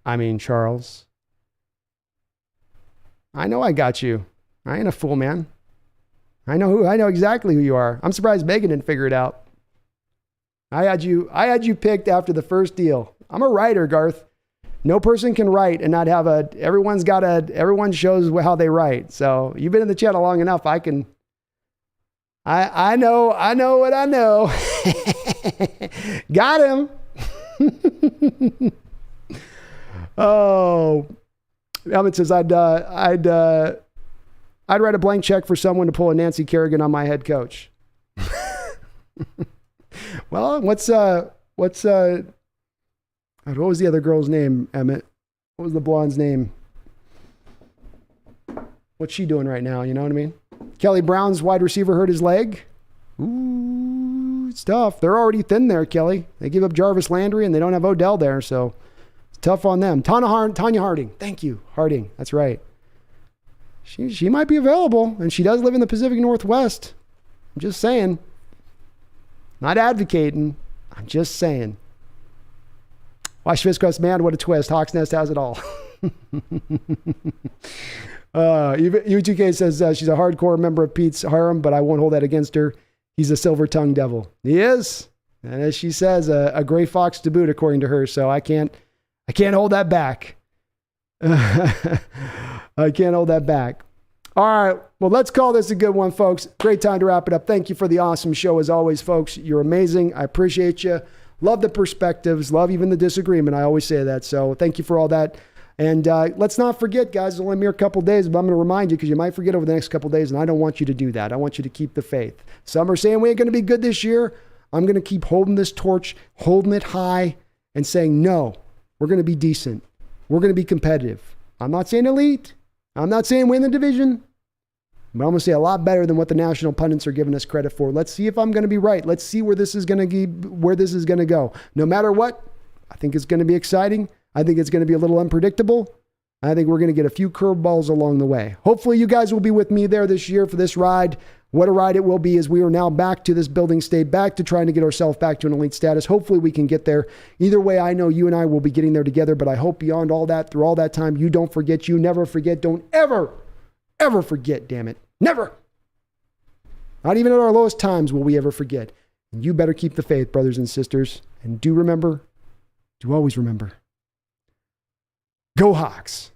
I mean, Charles. I know I got you. I ain't a fool, man. I know exactly who you are. I'm surprised Megan didn't figure it out. I had you picked after the first deal. I'm a writer, Garth. No person can write and not have everyone shows how they write. So you've been in the channel long enough. I know what I know. Got him. Oh, Emmett says I'd write a blank check for someone to pull a Nancy Kerrigan on my head coach. Well, what was the other girl's name, Emmett? What was the blonde's name? What's she doing right now? You know what I mean? Kelly Brown's wide receiver hurt his leg. Ooh, it's tough. They're already thin there, Kelly. They give up Jarvis Landry and they don't have Odell there, so it's tough on them. Tanya Harding. Thank you, Harding. That's right. She might be available, and she does live in the Pacific Northwest. I'm just saying. Not advocating. I'm just saying. Watch Fiscus, man, what a twist. Hawks Nest has it all. U2K says she's a hardcore member of Pete's harem, but I won't hold that against her. He's a silver-tongued devil. He is. And as she says, a gray fox to boot, according to her. So I can't hold that back. I can't hold that back. All right. Well, let's call this a good one, folks. Great time to wrap it up. Thank you for the awesome show as always, folks. You're amazing. I appreciate you. Love the perspectives. Love even the disagreement. I always say that. So thank you for all that. And let's not forget, guys, it's only a mere couple days, but I'm going to remind you because you might forget over the next couple days, and I don't want you to do that. I want you to keep the faith. Some are saying we ain't going to be good this year. I'm going to keep holding this torch, holding it high, and saying, no, we're going to be decent. We're going to be competitive. I'm not saying elite. I'm not saying win the division. But I'm going to say a lot better than what the national pundits are giving us credit for. Let's see if I'm going to be right. Let's see where this is going to go. No matter what, I think it's going to be exciting. I think it's going to be a little unpredictable. I think we're going to get a few curveballs along the way. Hopefully you guys will be with me there this year for this ride. What a ride it will be as we are now back to this building state, back to trying to get ourselves back to an elite status. Hopefully we can get there. Either way, I know you and I will be getting there together, but I hope beyond all that, through all that time, you don't forget, you never forget, don't ever forget, damn it. Never. Not even at our lowest times will we ever forget. And you better keep the faith, brothers and sisters. And do always remember, go Hawks.